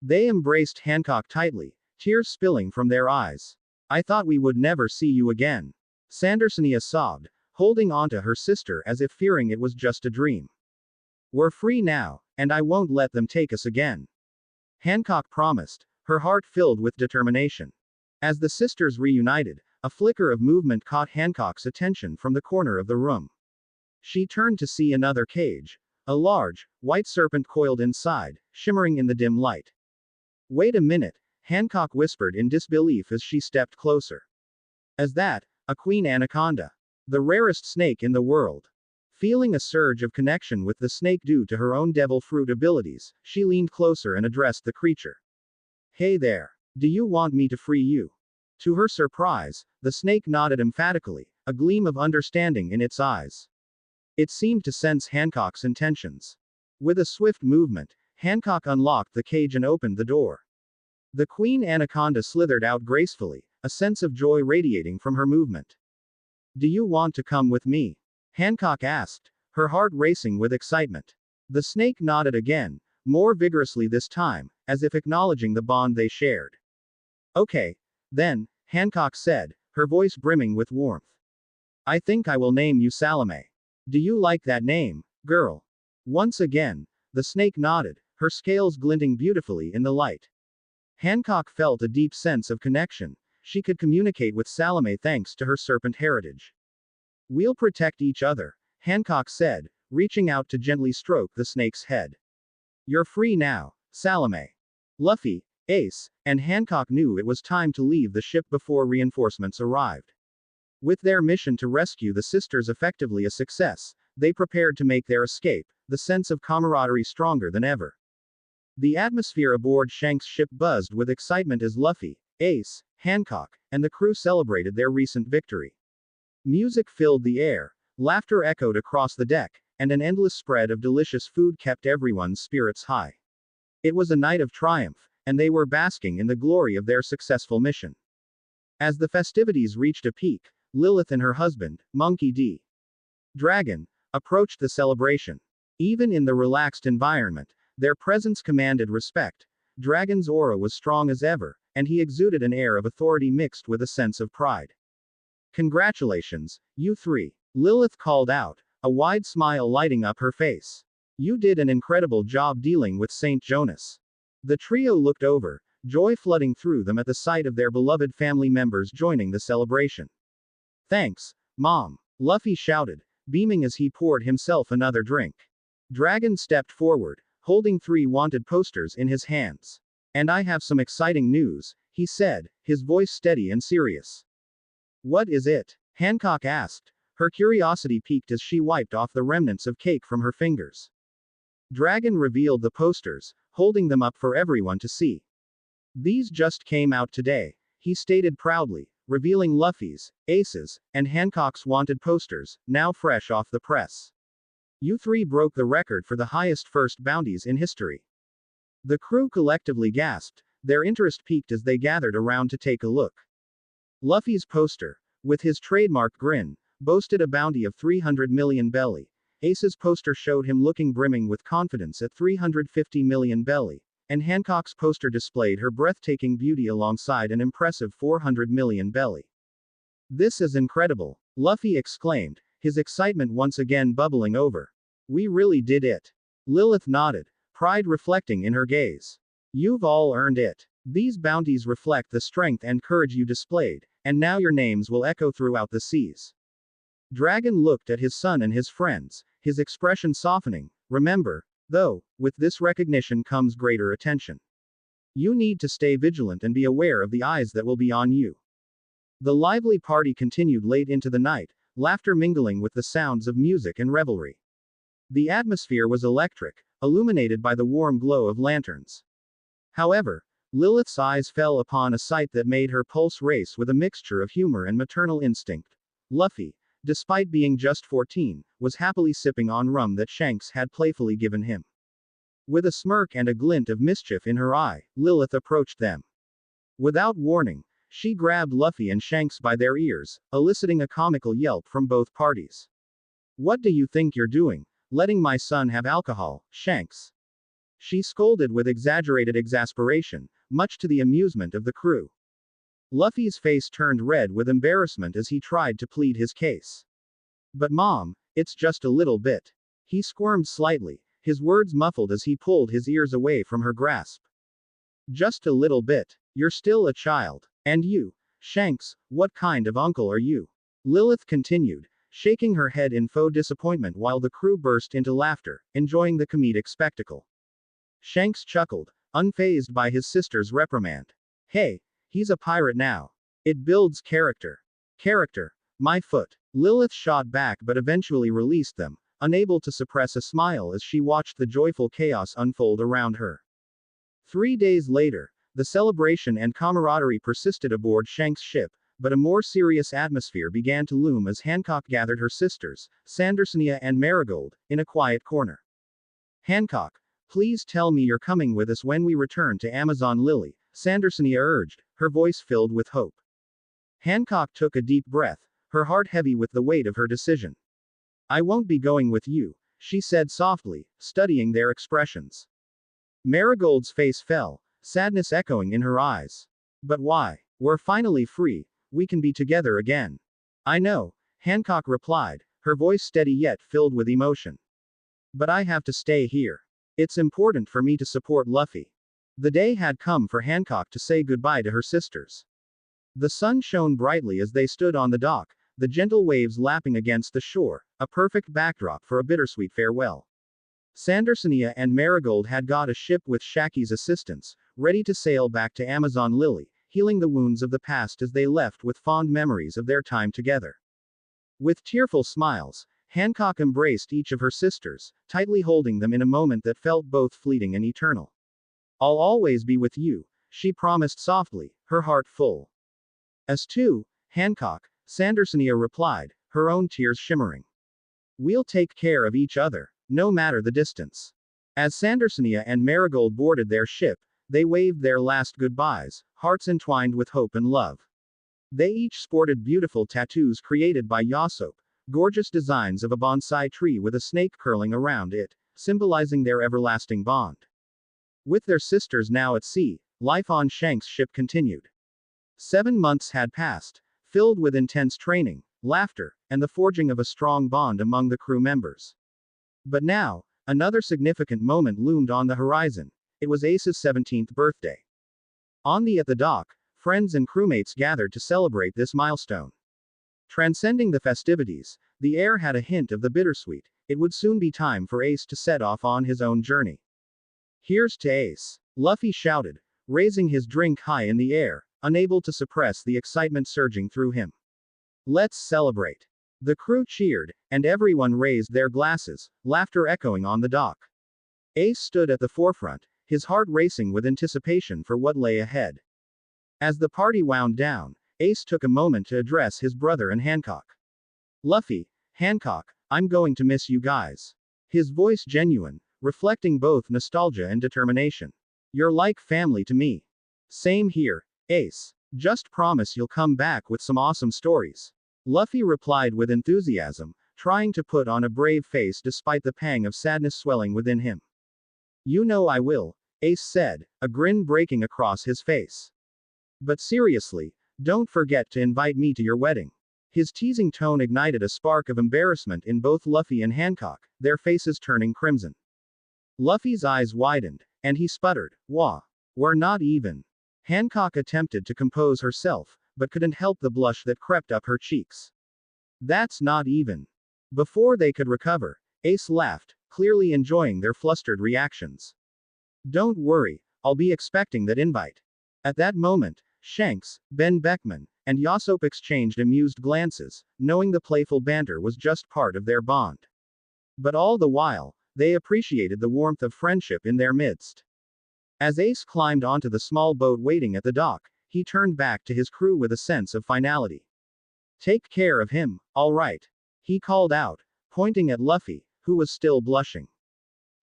They embraced Hancock tightly, tears spilling from their eyes. I thought we would never see you again. Sandersonia sobbed, holding onto her sister as if fearing it was just a dream. We're free now, and I won't let them take us again. Hancock promised, her heart filled with determination. As the sisters reunited, a flicker of movement caught Hancock's attention from the corner of the room. She turned to see another cage. A large, white serpent coiled inside, shimmering in the dim light. Wait a minute, Hancock whispered in disbelief as she stepped closer. As that, a queen anaconda. The rarest snake in the world. Feeling a surge of connection with the snake due to her own devil fruit abilities, she leaned closer and addressed the creature. Hey there. Do you want me to free you? To her surprise, the snake nodded emphatically, a gleam of understanding in its eyes. It seemed to sense Hancock's intentions. With a swift movement, Hancock unlocked the cage and opened the door. The queen anaconda slithered out gracefully, a sense of joy radiating from her movement. Do you want to come with me? Hancock asked, her heart racing with excitement. The snake nodded again, more vigorously this time, as if acknowledging the bond they shared. Okay, then, Hancock said, her voice brimming with warmth. I think I will name you Salome. Do you like that name, girl? Once again, the snake nodded, her scales glinting beautifully in the light. Hancock felt a deep sense of connection. She could communicate with Salome thanks to her serpent heritage. We'll protect each other, Hancock said, reaching out to gently stroke the snake's head. You're free now, Salome. Luffy, Ace, and Hancock knew it was time to leave the ship before reinforcements arrived. With their mission to rescue the sisters effectively a success, they prepared to make their escape, the sense of camaraderie stronger than ever. The atmosphere aboard Shank's ship buzzed with excitement as Luffy, Ace, Hancock, and the crew celebrated their recent victory. Music filled the air, laughter echoed across the deck, and an endless spread of delicious food kept everyone's spirits high. It was a night of triumph, and they were basking in the glory of their successful mission. As the festivities reached a peak, Lilith and her husband, Monkey D. Dragon, approached the celebration. Even in the relaxed environment, their presence commanded respect. Dragon's aura was strong as ever, and he exuded an air of authority mixed with a sense of pride. Congratulations, you three, Lilith called out, a wide smile lighting up her face. You did an incredible job dealing with Saint Jonas. The trio looked over, joy flooding through them at the sight of their beloved family members joining the celebration. Thanks, Mom, Luffy shouted, beaming as he poured himself another drink. Dragon stepped forward, holding 3 wanted posters in his hands. And I have some exciting news, he said, his voice steady and serious. What is it? Hancock asked, her curiosity piqued as she wiped off the remnants of cake from her fingers. Dragon revealed the posters, holding them up for everyone to see. These just came out today, he stated proudly, revealing Luffy's, Ace's, and Hancock's wanted posters, now fresh off the press. You 3 broke the record for the highest first bounties in history. The crew collectively gasped, their interest piqued as they gathered around to take a look. Luffy's poster, with his trademark grin, boasted a bounty of 300 million belly. Ace's poster showed him looking brimming with confidence at 350 million belly, and Hancock's poster displayed her breathtaking beauty alongside an impressive 400 million belly. "This is incredible," Luffy exclaimed, his excitement once again bubbling over. "We really did it." Lilith nodded, pride reflecting in her gaze. "You've all earned it. These bounties reflect the strength and courage you displayed, and now your names will echo throughout the seas." Dragon looked at his son and his friends, his expression softening. "Remember, though, with this recognition comes greater attention. You need to stay vigilant and be aware of the eyes that will be on you." The lively party continued late into the night, laughter mingling with the sounds of music and revelry. The atmosphere was electric, illuminated by the warm glow of lanterns. However, Lilith's eyes fell upon a sight that made her pulse race with a mixture of humor and maternal instinct. Luffy, despite being just 14, was happily sipping on rum that Shanks had playfully given him. With a smirk and a glint of mischief in her eye, Lilith approached them. Without warning, she grabbed Luffy and Shanks by their ears, eliciting a comical yelp from both parties. "What do you think you're doing, letting my son have alcohol, Shanks?" she scolded with exaggerated exasperation, much to the amusement of the crew. Luffy's face turned red with embarrassment as he tried to plead his case. "But Mom, it's just a little bit." He squirmed slightly, his words muffled as he pulled his ears away from her grasp. "Just a little bit. You're still a child. And you, Shanks, what kind of uncle are you?" Lilith continued, shaking her head in faux disappointment while the crew burst into laughter, enjoying the comedic spectacle. Shanks chuckled, unfazed by his sister's reprimand. "Hey, he's a pirate now. It builds character." "Character? My foot." Lilith shot back but eventually released them, unable to suppress a smile as she watched the joyful chaos unfold around her. 3 days later, the celebration and camaraderie persisted aboard Shanks' ship, but a more serious atmosphere began to loom as Hancock gathered her sisters, Sandersonia and Marigold, in a quiet corner. "Hancock, please tell me you're coming with us when we return to Amazon Lily," Sandersonia urged, her voice filled with hope. Hancock took a deep breath, her heart heavy with the weight of her decision. "I won't be going with you," she said softly, studying their expressions. Marigold's face fell, sadness echoing in her eyes. "But why? We're finally free, we can be together again." "I know," Hancock replied, her voice steady yet filled with emotion. "But I have to stay here. It's important for me to support Luffy." The day had come for Hancock to say goodbye to her sisters. The sun shone brightly as they stood on the dock, the gentle waves lapping against the shore, a perfect backdrop for a bittersweet farewell. Sandersonia and Marigold had got a ship with Shacky's assistance, ready to sail back to Amazon Lily, healing the wounds of the past as they left with fond memories of their time together. With tearful smiles, Hancock embraced each of her sisters, tightly holding them in a moment that felt both fleeting and eternal. "I'll always be with you," she promised softly, her heart full. "As to Hancock," Sandersonia replied, her own tears shimmering. "We'll take care of each other, no matter the distance." As Sandersonia and Marigold boarded their ship, they waved their last goodbyes, hearts entwined with hope and love. They each sported beautiful tattoos created by Yasop, gorgeous designs of a bonsai tree with a snake curling around it, symbolizing their everlasting bond. With their sisters now at sea, life on Shanks' ship continued. 7 months had passed, filled with intense training, laughter, and the forging of a strong bond among the crew members. But now, another significant moment loomed on the horizon. It was Ace's 17th birthday. At the dock, friends and crewmates gathered to celebrate this milestone. Transcending the festivities, the air had a hint of the bittersweet. It would soon be time for Ace to set off on his own journey. "Here's to Ace!" Luffy shouted, raising his drink high in the air, unable to suppress the excitement surging through him. "Let's celebrate!" The crew cheered, and everyone raised their glasses, laughter echoing on the dock. Ace stood at the forefront, his heart racing with anticipation for what lay ahead. As the party wound down, Ace took a moment to address his brother and Hancock. "Luffy, Hancock, I'm going to miss you guys." His voice genuine, reflecting both nostalgia and determination. "You're like family to me." "Same here, Ace. Just promise you'll come back with some awesome stories." Luffy replied with enthusiasm, trying to put on a brave face despite the pang of sadness swelling within him. "You know I will," Ace said, a grin breaking across his face. "But seriously, don't forget to invite me to your wedding." His teasing tone ignited a spark of embarrassment in both Luffy and Hancock, their faces turning crimson. Luffy's eyes widened, and he sputtered, "Wah. We're not even." Hancock attempted to compose herself, but couldn't help the blush that crept up her cheeks. "That's not even." Before they could recover, Ace laughed, clearly enjoying their flustered reactions. "Don't worry, I'll be expecting that invite." At that moment, Shanks, Ben Beckman, and Yasop exchanged amused glances, knowing the playful banter was just part of their bond. But all the while, they appreciated the warmth of friendship in their midst. As Ace climbed onto the small boat waiting at the dock, he turned back to his crew with a sense of finality. "Take care of him, all right," he called out, pointing at Luffy, who was still blushing.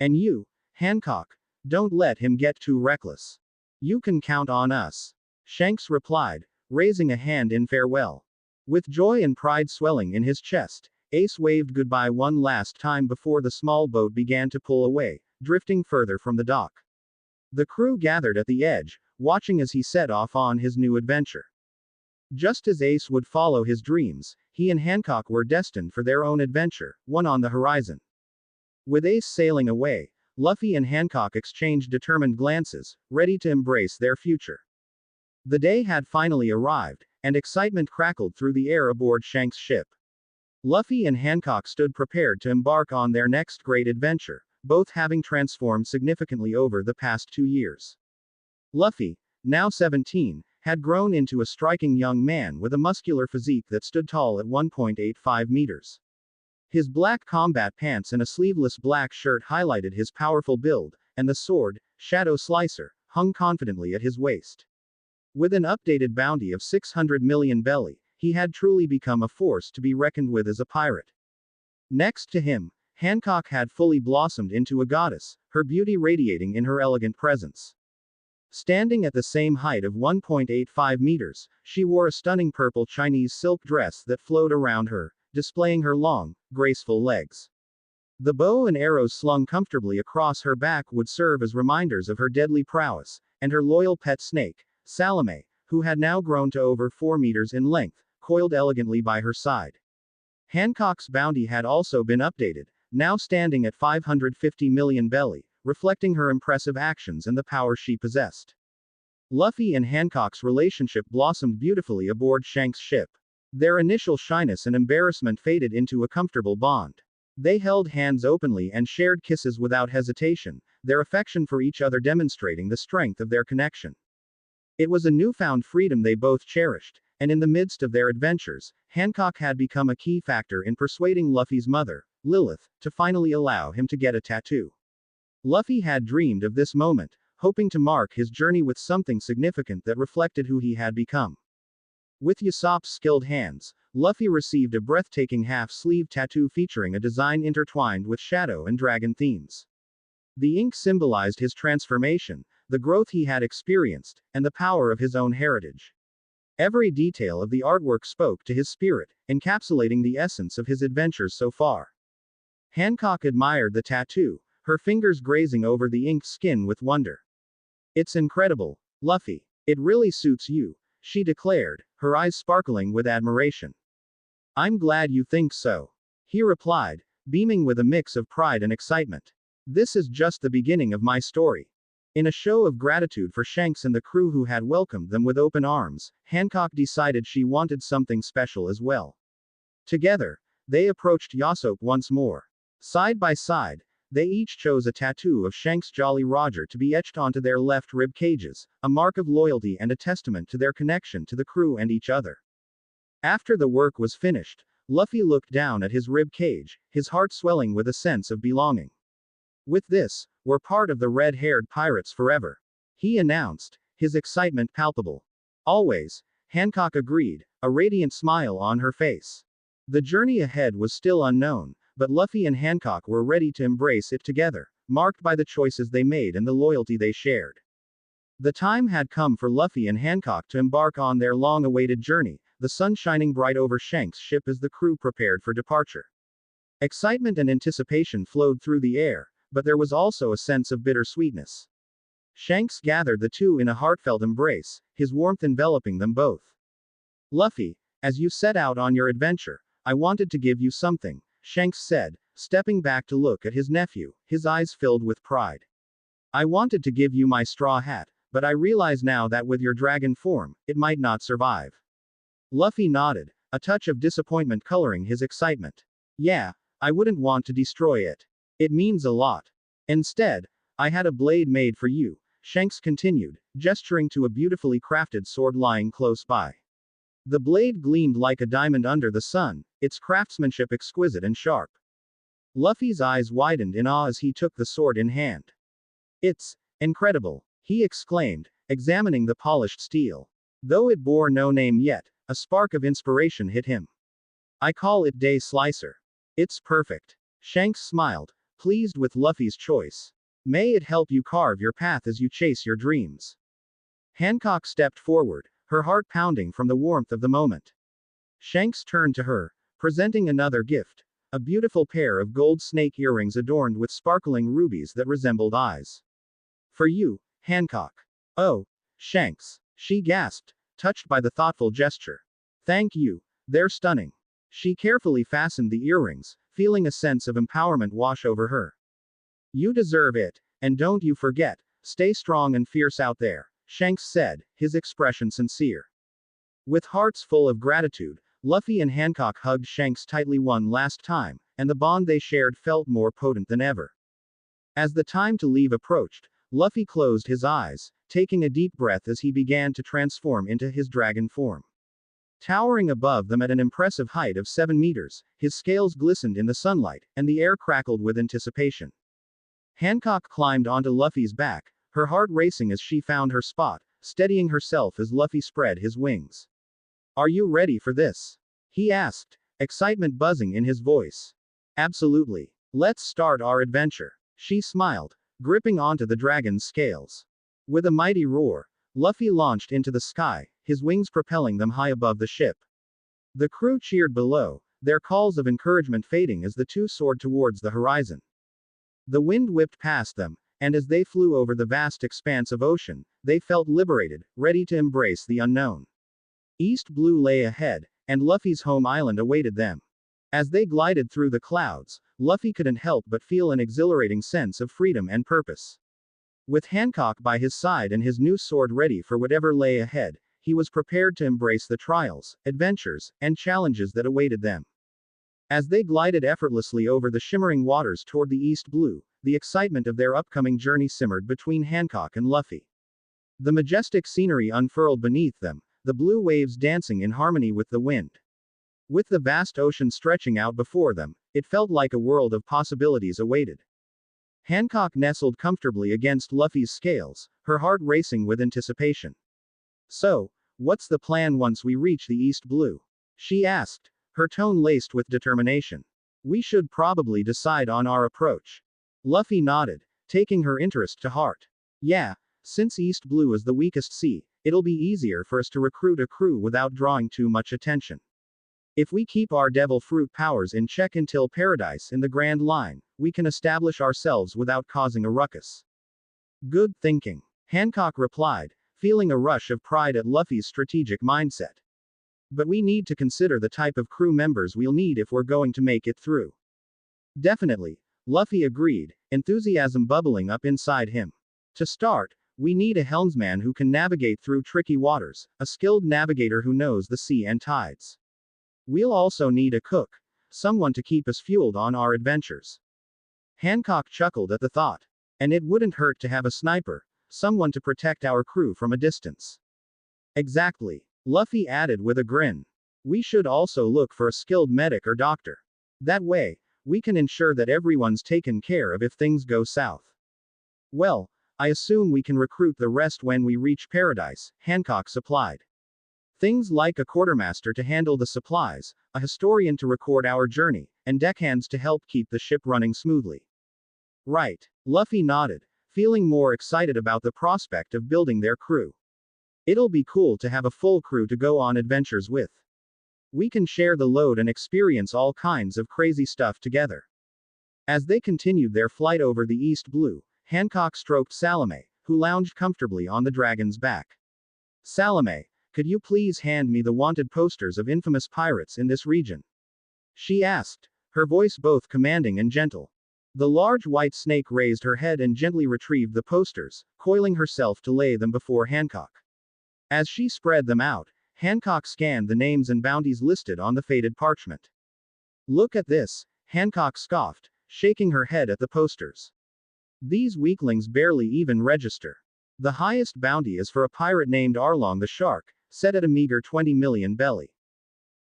"And you, Hancock, don't let him get too reckless. You can count on us," Shanks replied, raising a hand in farewell. With joy and pride swelling in his chest, Ace waved goodbye one last time before the small boat began to pull away, drifting further from the dock. The crew gathered at the edge, watching as he set off on his new adventure. Just as Ace would follow his dreams, he and Hancock were destined for their own adventure, one on the horizon. With Ace sailing away, Luffy and Hancock exchanged determined glances, ready to embrace their future. The day had finally arrived, and excitement crackled through the air aboard Shanks' ship. Luffy and Hancock stood prepared to embark on their next great adventure, both having transformed significantly over the past 2 years. Luffy, now 17, had grown into a striking young man with a muscular physique that stood tall at 1.85 meters. His black combat pants and a sleeveless black shirt highlighted his powerful build, and the sword, Shadow Slicer, hung confidently at his waist. With an updated bounty of 600 million belly, he had truly become a force to be reckoned with as a pirate. Next to him, Hancock had fully blossomed into a goddess, her beauty radiating in her elegant presence. Standing at the same height of 1.85 meters, she wore a stunning purple Chinese silk dress that flowed around her, displaying her long, graceful legs. The bow and arrows slung comfortably across her back would serve as reminders of her deadly prowess, and her loyal pet snake, Salome, who had now grown to over 4 meters in length, coiled elegantly by her side. Hancock's bounty had also been updated, now standing at 550 million belly, reflecting her impressive actions and the power she possessed. Luffy and Hancock's relationship blossomed beautifully aboard Shanks' ship. Their initial shyness and embarrassment faded into a comfortable bond. They held hands openly and shared kisses without hesitation, their affection for each other demonstrating the strength of their connection. It was a newfound freedom they both cherished, and in the midst of their adventures, Hancock had become a key factor in persuading Luffy's mother, Lilith, to finally allow him to get a tattoo. Luffy had dreamed of this moment, hoping to mark his journey with something significant that reflected who he had become. With Usopp's skilled hands, Luffy received a breathtaking half-sleeve tattoo featuring a design intertwined with shadow and dragon themes. The ink symbolized his transformation, the growth he had experienced, and the power of his own heritage. Every detail of the artwork spoke to his spirit, encapsulating the essence of his adventures so far. Hancock admired the tattoo, her fingers grazing over the inked skin with wonder. "It's incredible, Luffy. It really suits you," she declared, her eyes sparkling with admiration. "I'm glad you think so," he replied, beaming with a mix of pride and excitement. "This is just the beginning of my story." In a show of gratitude for Shanks and the crew who had welcomed them with open arms, Hancock decided she wanted something special as well. Together, they approached Yasop once more. Side by side, they each chose a tattoo of Shanks' Jolly Roger to be etched onto their left rib cages, a mark of loyalty and a testament to their connection to the crew and each other. After the work was finished, Luffy looked down at his rib cage, his heart swelling with a sense of belonging. "With this, we're part of the red-haired pirates forever," he announced, his excitement palpable. "Always," Hancock agreed, a radiant smile on her face. The journey ahead was still unknown, but Luffy and Hancock were ready to embrace it together, marked by the choices they made and the loyalty they shared. The time had come for Luffy and Hancock to embark on their long-awaited journey, the sun shining bright over Shanks' ship as the crew prepared for departure. Excitement and anticipation flowed through the air, but there was also a sense of bittersweetness. Shanks gathered the two in a heartfelt embrace, his warmth enveloping them both. Luffy, as you set out on your adventure, I wanted to give you something, Shanks said, stepping back to look at his nephew, his eyes filled with pride. I wanted to give you my straw hat, but I realize now that with your dragon form, it might not survive. Luffy nodded, a touch of disappointment coloring his excitement. Yeah, I wouldn't want to destroy it. It means a lot. Instead, I had a blade made for you, Shanks continued, gesturing to a beautifully crafted sword lying close by. The blade gleamed like a diamond under the sun, its craftsmanship exquisite and sharp. Luffy's eyes widened in awe as he took the sword in hand. It's incredible, he exclaimed, examining the polished steel. Though it bore no name yet, a spark of inspiration hit him. I call it Day Slicer. It's perfect. Shanks smiled, pleased with Luffy's choice. May it help you carve your path as you chase your dreams. Hancock stepped forward, her heart pounding from the warmth of the moment. Shanks turned to her, presenting another gift, a beautiful pair of gold snake earrings adorned with sparkling rubies that resembled eyes. For you, Hancock. Oh, Shanks, she gasped, touched by the thoughtful gesture. Thank you, they're stunning. She carefully fastened the earrings, feeling a sense of empowerment wash over her. You deserve it, and don't you forget, stay strong and fierce out there, Shanks said, his expression sincere. With hearts full of gratitude, Luffy and Hancock hugged Shanks tightly one last time, and the bond they shared felt more potent than ever. As the time to leave approached, Luffy closed his eyes, taking a deep breath as he began to transform into his dragon form. Towering above them at an impressive height of 7 meters, his scales glistened in the sunlight, and the air crackled with anticipation. Hancock climbed onto Luffy's back, her heart racing as she found her spot, steadying herself as Luffy spread his wings. Are you ready for this? He asked, excitement buzzing in his voice. Absolutely. Let's start our adventure. She smiled, gripping onto the dragon's scales. With a mighty roar, Luffy launched into the sky, his wings propelling them high above the ship. The crew cheered below, their calls of encouragement fading as the two soared towards the horizon. The wind whipped past them, and as they flew over the vast expanse of ocean, they felt liberated, ready to embrace the unknown. East Blue lay ahead, and Luffy's home island awaited them. As they glided through the clouds, Luffy couldn't help but feel an exhilarating sense of freedom and purpose. With Hancock by his side and his new sword ready for whatever lay ahead, he was prepared to embrace the trials, adventures, and challenges that awaited them. As they glided effortlessly over the shimmering waters toward the East Blue, the excitement of their upcoming journey simmered between Hancock and Luffy. The majestic scenery unfurled beneath them, the blue waves dancing in harmony with the wind. With the vast ocean stretching out before them, it felt like a world of possibilities awaited. Hancock nestled comfortably against Luffy's scales, her heart racing with anticipation. So, what's the plan once we reach the East Blue? She asked, her tone laced with determination. We should probably decide on our approach. Luffy nodded, taking her interest to heart. Yeah, since East Blue is the weakest sea, it'll be easier for us to recruit a crew without drawing too much attention. If we keep our devil fruit powers in check until Paradise in the Grand Line, we can establish ourselves without causing a ruckus. Good thinking, Hancock replied, feeling a rush of pride at Luffy's strategic mindset. But we need to consider the type of crew members we'll need if we're going to make it through. Definitely, Luffy agreed, enthusiasm bubbling up inside him. To start, we need a helmsman who can navigate through tricky waters, a skilled navigator who knows the sea and tides. We'll also need a cook, someone to keep us fueled on our adventures. Hancock chuckled at the thought. And it wouldn't hurt to have a sniper, someone to protect our crew from a distance. Exactly, Luffy added with a grin. We should also look for a skilled medic or doctor. That way, we can ensure that everyone's taken care of if things go south. Well, I assume we can recruit the rest when we reach Paradise, Hancock supplied. Things like a quartermaster to handle the supplies, a historian to record our journey, and deckhands to help keep the ship running smoothly. Right, Luffy nodded, feeling more excited about the prospect of building their crew. It'll be cool to have a full crew to go on adventures with. We can share the load and experience all kinds of crazy stuff together. As they continued their flight over the East Blue, Hancock stroked Salome, who lounged comfortably on the dragon's back. Salome, could you please hand me the wanted posters of infamous pirates in this region? She asked, her voice both commanding and gentle. The large white snake raised her head and gently retrieved the posters, coiling herself to lay them before Hancock. As she spread them out, Hancock scanned the names and bounties listed on the faded parchment. Look at this, Hancock scoffed, shaking her head at the posters. These weaklings barely even register. The highest bounty is for a pirate named Arlong the Shark, set at a meager 20 million belly.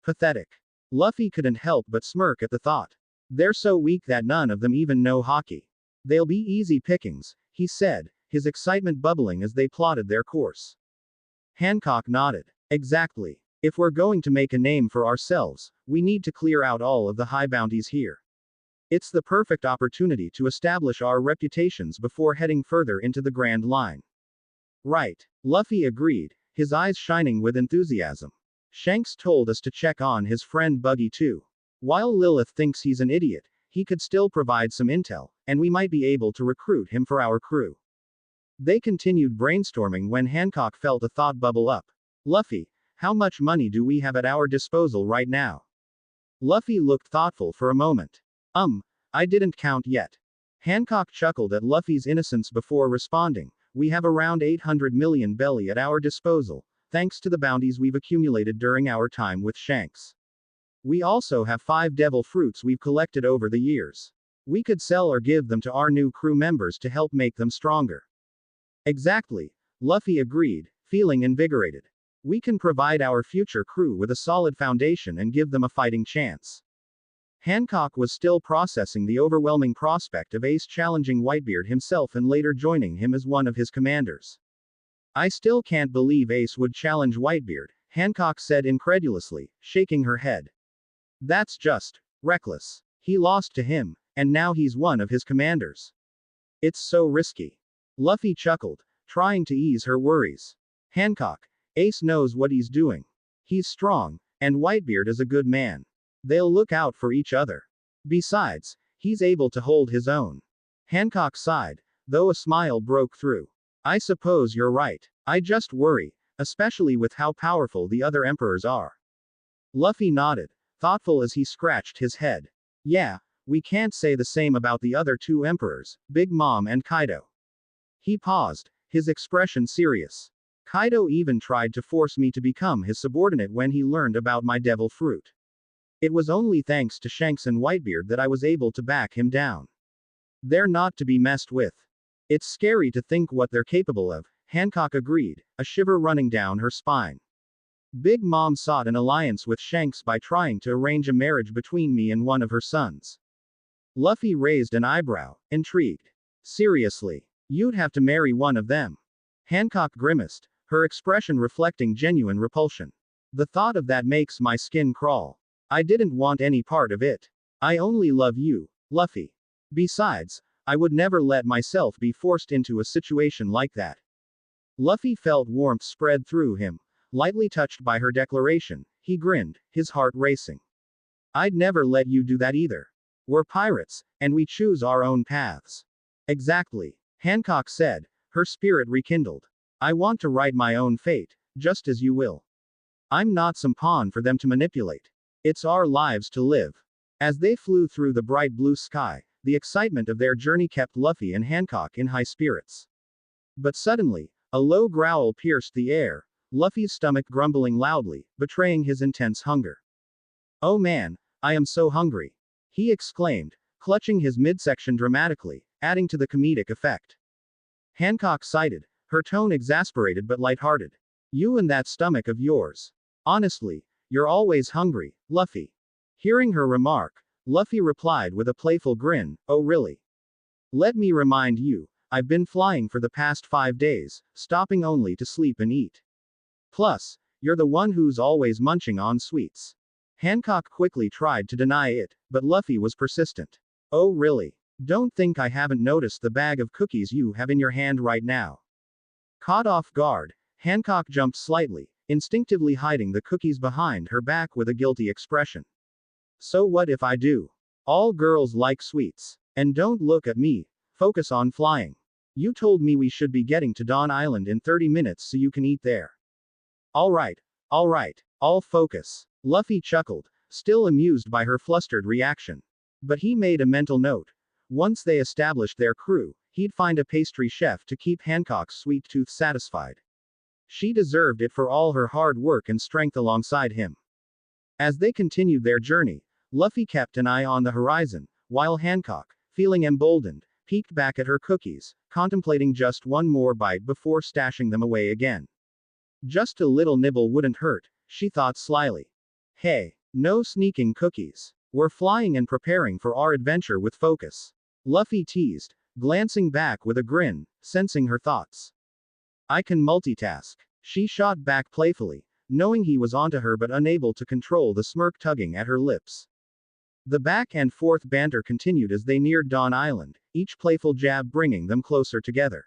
Pathetic. Luffy couldn't help but smirk at the thought. They're so weak that none of them even know hockey. They'll be easy pickings, he said, his excitement bubbling as they plotted their course. Hancock nodded. Exactly. If we're going to make a name for ourselves, we need to clear out all of the high bounties here. It's the perfect opportunity to establish our reputations before heading further into the Grand Line. Right. Luffy agreed, his eyes shining with enthusiasm. Shanks told us to check on his friend Buggy too. While Lilith thinks he's an idiot, he could still provide some intel, and we might be able to recruit him for our crew. They continued brainstorming when Hancock felt a thought bubble up. Luffy, how much money do we have at our disposal right now? Luffy looked thoughtful for a moment. I didn't count yet. Hancock chuckled at Luffy's innocence before responding, we have around 800 million belly at our disposal, thanks to the bounties we've accumulated during our time with Shanks. We also have 5 devil fruits we've collected over the years. We could sell or give them to our new crew members to help make them stronger. Exactly, Luffy agreed, feeling invigorated. We can provide our future crew with a solid foundation and give them a fighting chance. Hancock was still processing the overwhelming prospect of Ace challenging Whitebeard himself and later joining him as one of his commanders. I still can't believe Ace would challenge Whitebeard, Hancock said incredulously, shaking her head. That's just reckless. He lost to him, and now he's one of his commanders. It's so risky. Luffy chuckled, trying to ease her worries. Hancock, Ace knows what he's doing. He's strong, and Whitebeard is a good man. They'll look out for each other. Besides, he's able to hold his own. Hancock sighed, though a smile broke through. I suppose you're right. I just worry, especially with how powerful the other emperors are. Luffy nodded, thoughtful as he scratched his head. Yeah, we can't say the same about the other 2 emperors, Big Mom and Kaido. He paused, his expression serious. Kaido even tried to force me to become his subordinate when he learned about my devil fruit. It was only thanks to Shanks and Whitebeard that I was able to back him down. They're not to be messed with. It's scary to think what they're capable of, Hancock agreed, a shiver running down her spine. Big Mom sought an alliance with Shanks by trying to arrange a marriage between me and one of her sons. Luffy raised an eyebrow, intrigued. Seriously, you'd have to marry one of them. Hancock grimaced, her expression reflecting genuine repulsion. The thought of that makes my skin crawl. I didn't want any part of it. I only love you, Luffy. Besides, I would never let myself be forced into a situation like that. Luffy felt warmth spread through him, lightly touched by her declaration. He grinned, his heart racing. I'd never let you do that either. We're pirates, and we choose our own paths. Exactly, Hancock said, her spirit rekindled. I want to write my own fate, just as you will. I'm not some pawn for them to manipulate. It's our lives to live. As they flew through the bright blue sky, the excitement of their journey kept Luffy and Hancock in high spirits. But suddenly, a low growl pierced the air, Luffy's stomach grumbling loudly, betraying his intense hunger. Oh man, I am so hungry, he exclaimed, clutching his midsection dramatically, adding to the comedic effect. Hancock sighed, her tone exasperated but lighthearted. You and that stomach of yours. Honestly, you're always hungry, Luffy. Hearing her remark, Luffy replied with a playful grin, oh really? Let me remind you, I've been flying for the past 5 days, stopping only to sleep and eat. Plus, you're the one who's always munching on sweets. Hancock quickly tried to deny it, but Luffy was persistent. Oh really? Don't think I haven't noticed the bag of cookies you have in your hand right now. Caught off guard, Hancock jumped slightly, instinctively hiding the cookies behind her back with a guilty expression. So what if I do? All girls like sweets. And don't look at me, focus on flying. You told me we should be getting to Dawn Island in 30 minutes so you can eat there. Alright, all focus. Luffy chuckled, still amused by her flustered reaction. But he made a mental note. Once they established their crew, he'd find a pastry chef to keep Hancock's sweet tooth satisfied. She deserved it for all her hard work and strength alongside him. As they continued their journey, Luffy kept an eye on the horizon, while Hancock, feeling emboldened, peeked back at her cookies, contemplating just one more bite before stashing them away again. Just a little nibble wouldn't hurt, she thought slyly. Hey, no sneaking cookies. We're flying and preparing for our adventure with focus. Luffy teased, glancing back with a grin, sensing her thoughts. I can multitask. She shot back playfully, knowing he was onto her but unable to control the smirk tugging at her lips. The back and forth banter continued as they neared Dawn Island, each playful jab bringing them closer together.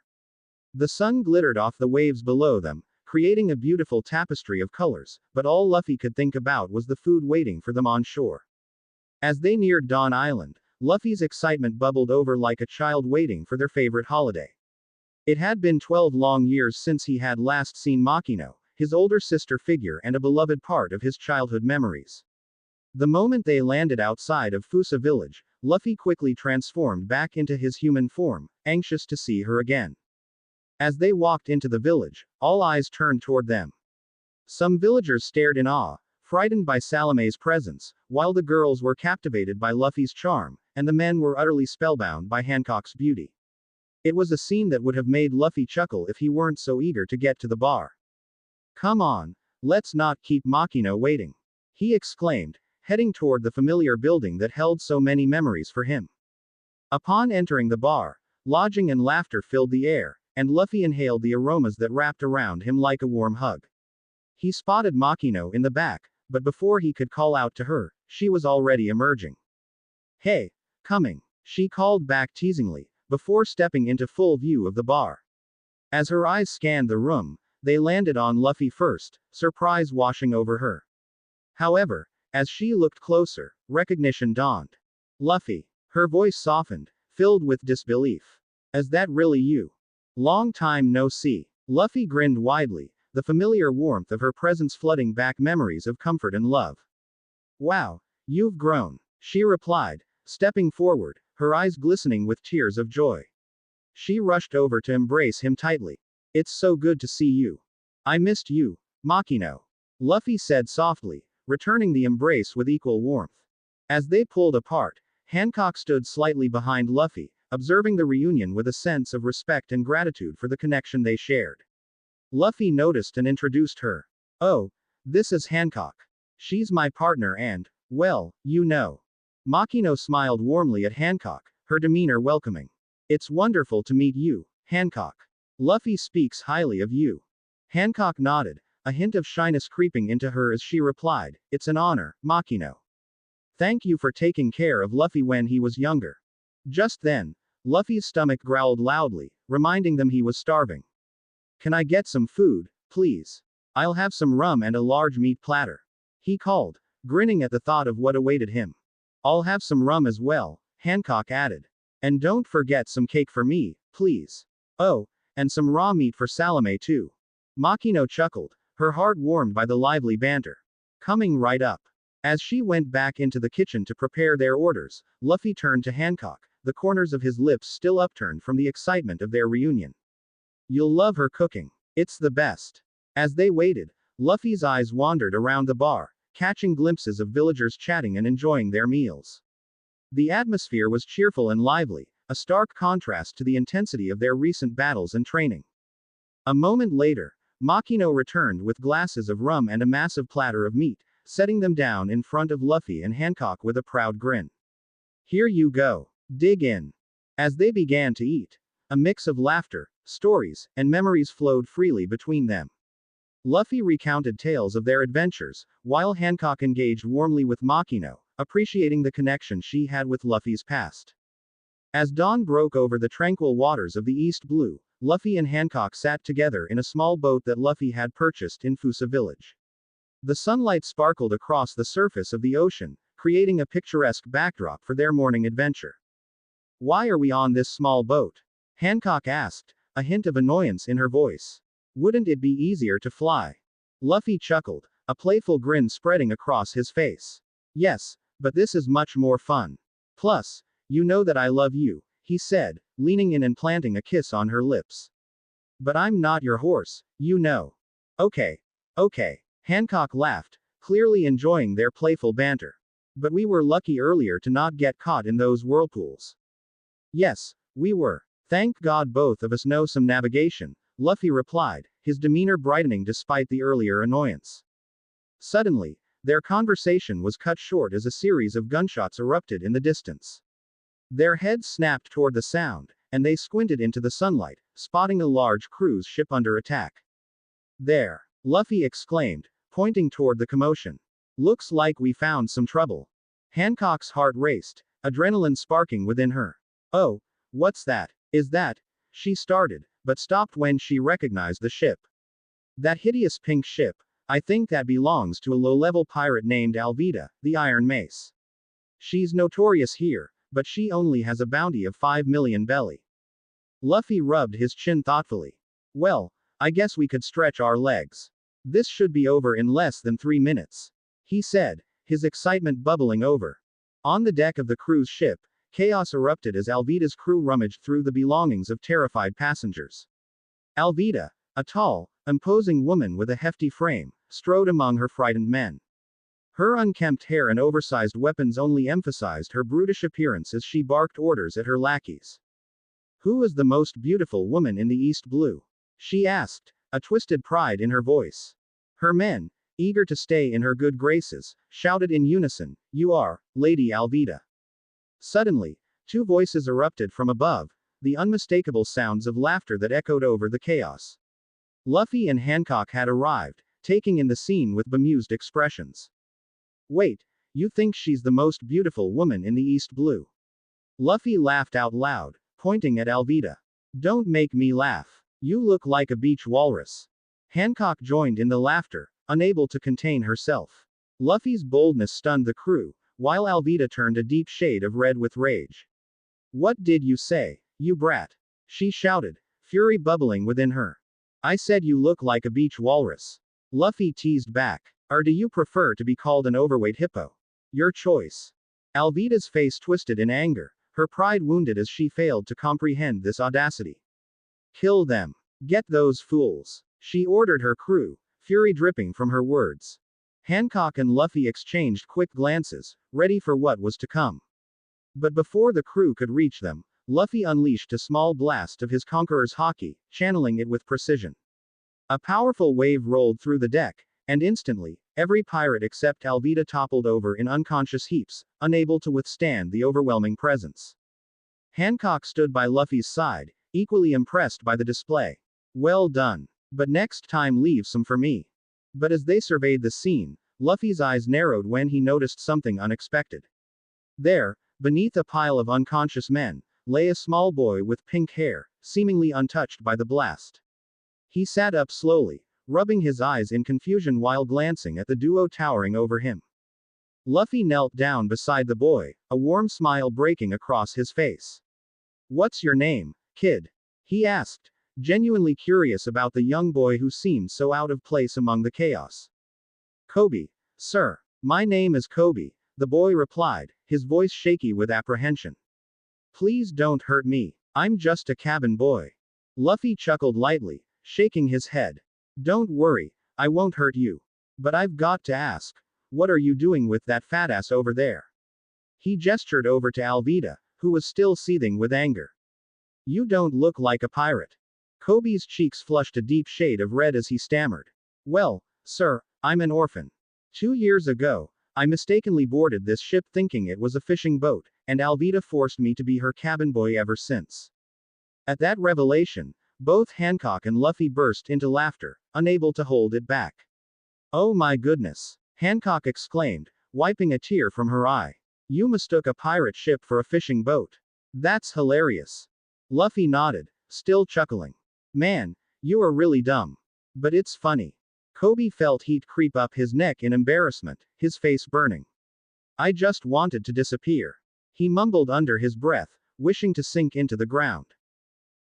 The sun glittered off the waves below them, creating a beautiful tapestry of colors, but all Luffy could think about was the food waiting for them on shore. As they neared Dawn Island, Luffy's excitement bubbled over like a child waiting for their favorite holiday. It had been 12 long years since he had last seen Makino, his older sister figure and a beloved part of his childhood memories. The moment they landed outside of Fusa village, Luffy quickly transformed back into his human form, anxious to see her again. As they walked into the village, all eyes turned toward them. Some villagers stared in awe, frightened by Salome's presence, while the girls were captivated by Luffy's charm, and the men were utterly spellbound by Hancock's beauty. It was a scene that would have made Luffy chuckle if he weren't so eager to get to the bar. Come on, let's not keep Makino waiting, he exclaimed, heading toward the familiar building that held so many memories for him. Upon entering the bar, lodging and laughter filled the air, and Luffy inhaled the aromas that wrapped around him like a warm hug. He spotted Makino in the back, but before he could call out to her, she was already emerging. Hey, coming, she called back teasingly, before stepping into full view of the bar. As her eyes scanned the room, they landed on Luffy first, surprise washing over her. However, as she looked closer, recognition dawned. Luffy. Her voice softened, filled with disbelief. Is that really you? Long time no see. Luffy grinned widely, the familiar warmth of her presence flooding back memories of comfort and love. Wow, you've grown, she replied, stepping forward, her eyes glistening with tears of joy. She rushed over to embrace him tightly. It's so good to see you. I missed you, Makino. Luffy said softly, returning the embrace with equal warmth. As they pulled apart, Hancock stood slightly behind Luffy, observing the reunion with a sense of respect and gratitude for the connection they shared. Luffy noticed and introduced her. Oh, this is Hancock. She's my partner and, well, you know. Makino smiled warmly at Hancock, her demeanor welcoming. It's wonderful to meet you, Hancock. Luffy speaks highly of you. Hancock nodded, a hint of shyness creeping into her as she replied, it's an honor, Makino. Thank you for taking care of Luffy when he was younger. Just then, Luffy's stomach growled loudly, reminding them he was starving. Can I get some food, please? I'll have some rum and a large meat platter. He called, grinning at the thought of what awaited him. I'll have some rum as well, Hancock added. And don't forget some cake for me, please. Oh, and some raw meat for Salome too. Makino chuckled, her heart warmed by the lively banter. Coming right up. As she went back into the kitchen to prepare their orders, Luffy turned to Hancock, the corners of his lips still upturned from the excitement of their reunion. You'll love her cooking. It's the best. As they waited, Luffy's eyes wandered around the bar, catching glimpses of villagers chatting and enjoying their meals. The atmosphere was cheerful and lively, a stark contrast to the intensity of their recent battles and training. A moment later, Makino returned with glasses of rum and a massive platter of meat, setting them down in front of Luffy and Hancock with a proud grin. Here you go. Dig in. As they began to eat, a mix of laughter, stories, and memories flowed freely between them. Luffy recounted tales of their adventures, while Hancock engaged warmly with Makino, appreciating the connection she had with Luffy's past. As dawn broke over the tranquil waters of the East Blue, Luffy and Hancock sat together in a small boat that Luffy had purchased in Fusa village. The sunlight sparkled across the surface of the ocean, creating a picturesque backdrop for their morning adventure. "Why are we on this small boat?" Hancock asked, a hint of annoyance in her voice. "Wouldn't it be easier to fly?" Luffy chuckled, a playful grin spreading across his face. "Yes, but this is much more fun. Plus, you know that I love you," he said, leaning in and planting a kiss on her lips. "But I'm not your horse, you know." "Okay. Okay." Hancock laughed, clearly enjoying their playful banter. "But we were lucky earlier to not get caught in those whirlpools." "Yes, we were. Thank God both of us know some navigation," Luffy replied, his demeanor brightening despite the earlier annoyance. Suddenly, their conversation was cut short as a series of gunshots erupted in the distance. Their heads snapped toward the sound, and they squinted into the sunlight, spotting a large cruise ship under attack. "There!" Luffy exclaimed, pointing toward the commotion. "Looks like we found some trouble." Hancock's heart raced, adrenaline sparking within her. "Oh, what's that? Is that?" She started, but stopped when she recognized the ship. "That hideous pink ship. I think that belongs to a low-level pirate named Alvida, the Iron Mace. She's notorious here, but she only has a bounty of 5 million belly." Luffy rubbed his chin thoughtfully. "Well, I guess we could stretch our legs. This should be over in less than 3 minutes," he said, his excitement bubbling over. On the deck of the cruise ship, chaos erupted as Alvida's crew rummaged through the belongings of terrified passengers. Alvida, a tall, imposing woman with a hefty frame, strode among her frightened men. Her unkempt hair and oversized weapons only emphasized her brutish appearance as she barked orders at her lackeys. "Who is the most beautiful woman in the East Blue?" she asked, a twisted pride in her voice. Her men, eager to stay in her good graces, shouted in unison, "You are, Lady Alvida." Suddenly, two voices erupted from above, the unmistakable sounds of laughter that echoed over the chaos. Luffy and Hancock had arrived, taking in the scene with bemused expressions. "Wait, you think she's the most beautiful woman in the East Blue?" Luffy laughed out loud, pointing at Alvida. "Don't make me laugh. You look like a beach walrus." Hancock joined in the laughter, unable to contain herself. Luffy's boldness stunned the crew, while Alvida turned a deep shade of red with rage. "What did you say, you brat?" she shouted, fury bubbling within her. "I said you look like a beach walrus." Luffy teased back. "Or do you prefer to be called an overweight hippo? Your choice." Alvida's face twisted in anger, her pride wounded as she failed to comprehend this audacity. "Kill them. Get those fools," she ordered her crew, fury dripping from her words. Hancock and Luffy exchanged quick glances, ready for what was to come. But before the crew could reach them, Luffy unleashed a small blast of his Conqueror's Haki, channeling it with precision. A powerful wave rolled through the deck, and instantly, every pirate except Alvida toppled over in unconscious heaps, unable to withstand the overwhelming presence. Hancock stood by Luffy's side, equally impressed by the display. "Well done. But next time leave some for me." But as they surveyed the scene, Luffy's eyes narrowed when he noticed something unexpected. There, beneath a pile of unconscious men, lay a small boy with pink hair, seemingly untouched by the blast. He sat up slowly, rubbing his eyes in confusion while glancing at the duo towering over him. Luffy knelt down beside the boy, a warm smile breaking across his face. "What's your name, kid?" he asked, genuinely curious about the young boy who seemed so out of place among the chaos. "Kobe, sir. My name is Kobe," the boy replied, his voice shaky with apprehension. "Please don't hurt me. I'm just a cabin boy." Luffy chuckled lightly, shaking his head. "Don't worry, I won't hurt you. But I've got to ask, what are you doing with that fat ass over there?" He gestured over to Alvida, who was still seething with anger. "You don't look like a pirate." Kobe's cheeks flushed a deep shade of red as he stammered. "Well, sir, I'm an orphan. 2 years ago, I mistakenly boarded this ship thinking it was a fishing boat, and Alvida forced me to be her cabin boy ever since." At that revelation, both Hancock and Luffy burst into laughter, unable to hold it back. "Oh my goodness!" Hancock exclaimed, wiping a tear from her eye. "You mistook a pirate ship for a fishing boat. That's hilarious." Luffy nodded, still chuckling. Man, you are really dumb. But it's funny. Kobe felt heat creep up his neck in embarrassment, his face burning. I just wanted to disappear. He mumbled under his breath, wishing to sink into the ground.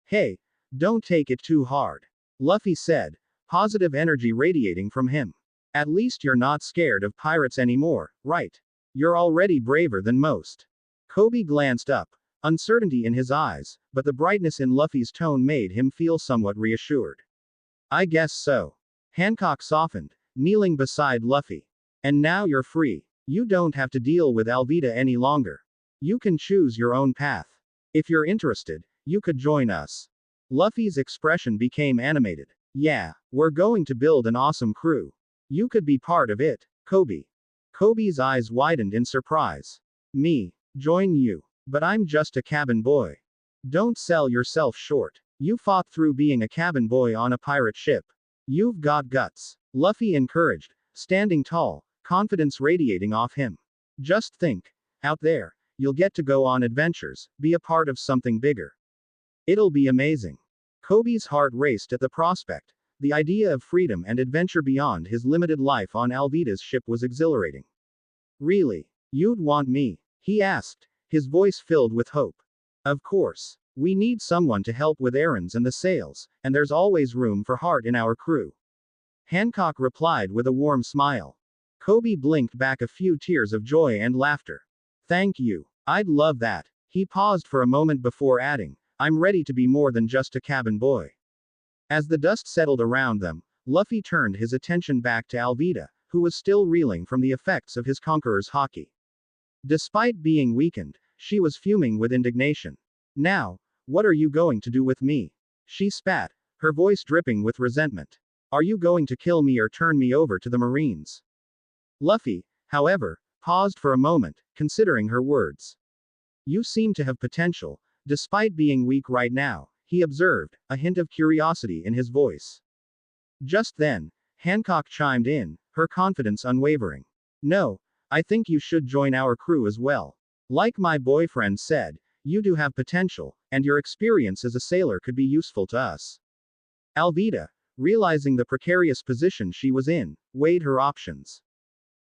Hey, don't take it too hard. Luffy said, positive energy radiating from him. At least you're not scared of pirates anymore, right? You're already braver than most. Kobe glanced up, uncertainty in his eyes, but the brightness in Luffy's tone made him feel somewhat reassured. I guess so. Hancock softened, kneeling beside Luffy. And now you're free. You don't have to deal with Alvida any longer. You can choose your own path. If you're interested, you could join us. Luffy's expression became animated. Yeah, we're going to build an awesome crew. You could be part of it, Kobe. Kobe's eyes widened in surprise. Me? Join you? But I'm just a cabin boy. Don't sell yourself short. You fought through being a cabin boy on a pirate ship. You've got guts. Luffy encouraged, standing tall, confidence radiating off him. Just think. Out there, you'll get to go on adventures, be a part of something bigger. It'll be amazing. Kobe's heart raced at the prospect. The idea of freedom and adventure beyond his limited life on Alvida's ship was exhilarating. Really? You'd want me? He asked, his voice filled with hope. Of course. We need someone to help with errands and the sales, and there's always room for heart in our crew. Hancock replied with a warm smile. Kobe blinked back a few tears of joy and laughter. Thank you. I'd love that. He paused for a moment before adding, I'm ready to be more than just a cabin boy. As the dust settled around them, Luffy turned his attention back to Alvida, who was still reeling from the effects of his conqueror's haki. Despite being weakened, she was fuming with indignation. Now, what are you going to do with me? She spat, her voice dripping with resentment. Are you going to kill me or turn me over to the Marines? Luffy, however, paused for a moment, considering her words. You seem to have potential, despite being weak right now, he observed, a hint of curiosity in his voice. Just then, Hancock chimed in, her confidence unwavering. No, I think you should join our crew as well. Like my boyfriend said, you do have potential, and your experience as a sailor could be useful to us. Alvida, realizing the precarious position she was in, weighed her options.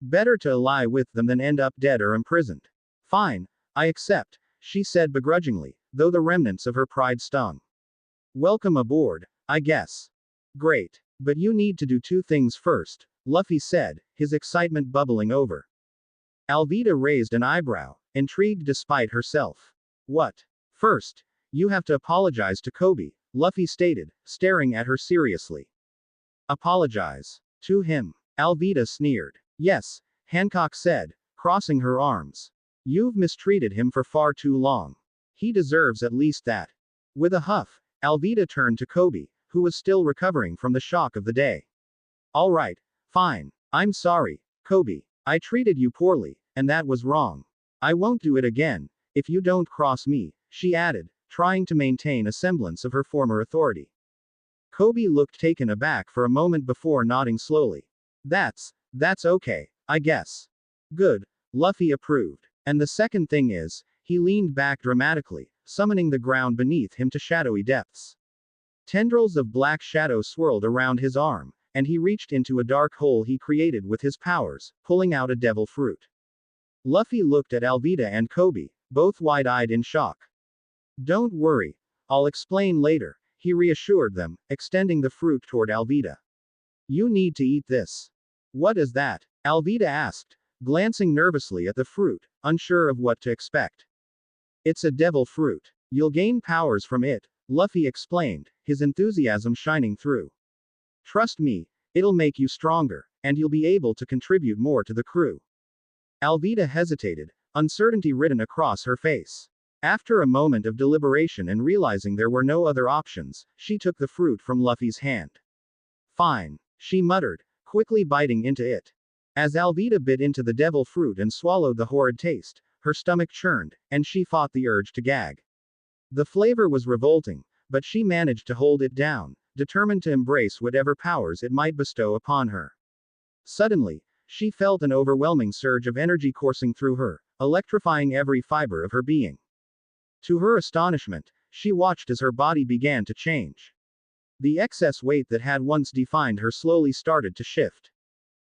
Better to ally with them than end up dead or imprisoned. Fine, I accept, she said begrudgingly, though the remnants of her pride stung. Welcome aboard, I guess. Great. But you need to do two things first, Luffy said, his excitement bubbling over. Alvida raised an eyebrow, intrigued despite herself. What? First, you have to apologize to Kobe, Luffy stated, staring at her seriously. Apologize? To him? Alvida sneered. Yes, Hancock said, crossing her arms. You've mistreated him for far too long. He deserves at least that. With a huff, Alvida turned to Kobe, who was still recovering from the shock of the day. All right, fine. I'm sorry, Kobe. I treated you poorly, and that was wrong. I won't do it again, if you don't cross me, she added, trying to maintain a semblance of her former authority. Kobe looked taken aback for a moment before nodding slowly. That's okay, I guess. Good, Luffy approved. And the second thing is, he leaned back dramatically, summoning the ground beneath him to shadowy depths. Tendrils of black shadow swirled around his arm, and he reached into a dark hole he created with his powers, pulling out a devil fruit. Luffy looked at Alvida and Kobe, both wide-eyed in shock. Don't worry, I'll explain later, he reassured them, extending the fruit toward Alvida. You need to eat this. What is that? Alvida asked, glancing nervously at the fruit, unsure of what to expect. It's a devil fruit. You'll gain powers from it, Luffy explained, his enthusiasm shining through. Trust me, it'll make you stronger, and you'll be able to contribute more to the crew. Alvida hesitated, uncertainty written across her face. After a moment of deliberation and realizing there were no other options, she took the fruit from Luffy's hand. Fine, she muttered, quickly biting into it. As Alvida bit into the devil fruit and swallowed the horrid taste, her stomach churned, and she fought the urge to gag. The flavor was revolting, but she managed to hold it down, determined to embrace whatever powers it might bestow upon her. Suddenly, she felt an overwhelming surge of energy coursing through her, electrifying every fiber of her being. To her astonishment, she watched as her body began to change. The excess weight that had once defined her slowly started to shift.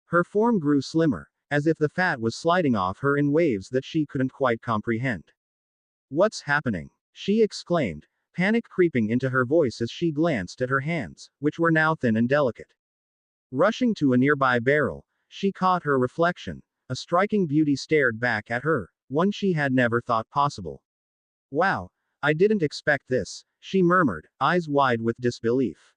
Her form grew slimmer, as if the fat was sliding off her in waves that she couldn't quite comprehend. What's happening? She exclaimed, panic creeping into her voice as she glanced at her hands, which were now thin and delicate. Rushing to a nearby barrel, she caught her reflection. A striking beauty stared back at her, one she had never thought possible. Wow, I didn't expect this, she murmured, eyes wide with disbelief.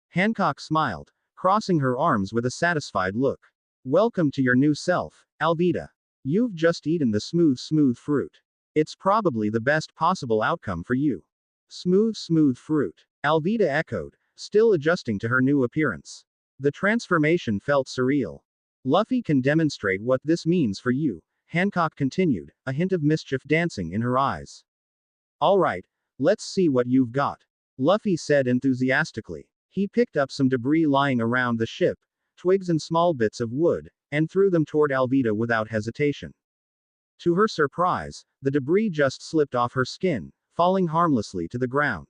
Hancock smiled, crossing her arms with a satisfied look. Welcome to your new self, Alvida. You've just eaten the smooth fruit. It's probably the best possible outcome for you. Smooth fruit. Alvida echoed, still adjusting to her new appearance. The transformation felt surreal. Luffy can demonstrate what this means for you, Hancock continued, a hint of mischief dancing in her eyes. Alright, let's see what you've got. Luffy said enthusiastically. He picked up some debris lying around the ship, twigs and small bits of wood, and threw them toward Alvida without hesitation. To her surprise, the debris just slipped off her skin, falling harmlessly to the ground.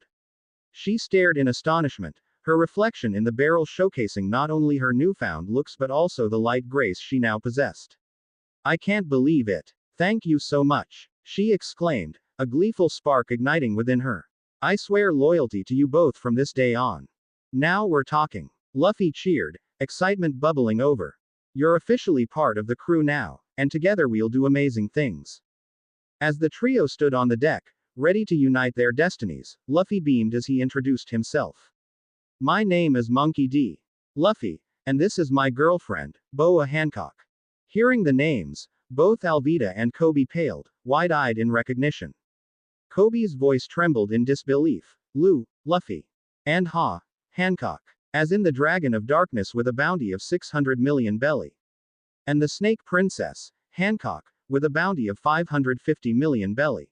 She stared in astonishment, her reflection in the barrel showcasing not only her newfound looks but also the light grace she now possessed. I can't believe it. Thank you so much, she exclaimed, a gleeful spark igniting within her. I swear loyalty to you both from this day on. Now we're talking. Luffy cheered, excitement bubbling over. You're officially part of the crew now, and together we'll do amazing things. As the trio stood on the deck, ready to unite their destinies, Luffy beamed as he introduced himself. My name is Monkey D. Luffy, and this is my girlfriend, Boa Hancock. Hearing the names, both Alvida and Kobe paled, wide-eyed in recognition. Kobe's voice trembled in disbelief. Luffy. And Hancock. As in the Dragon of Darkness with a bounty of 600 million belly. And the Snake Princess, Hancock, with a bounty of 550 million belly.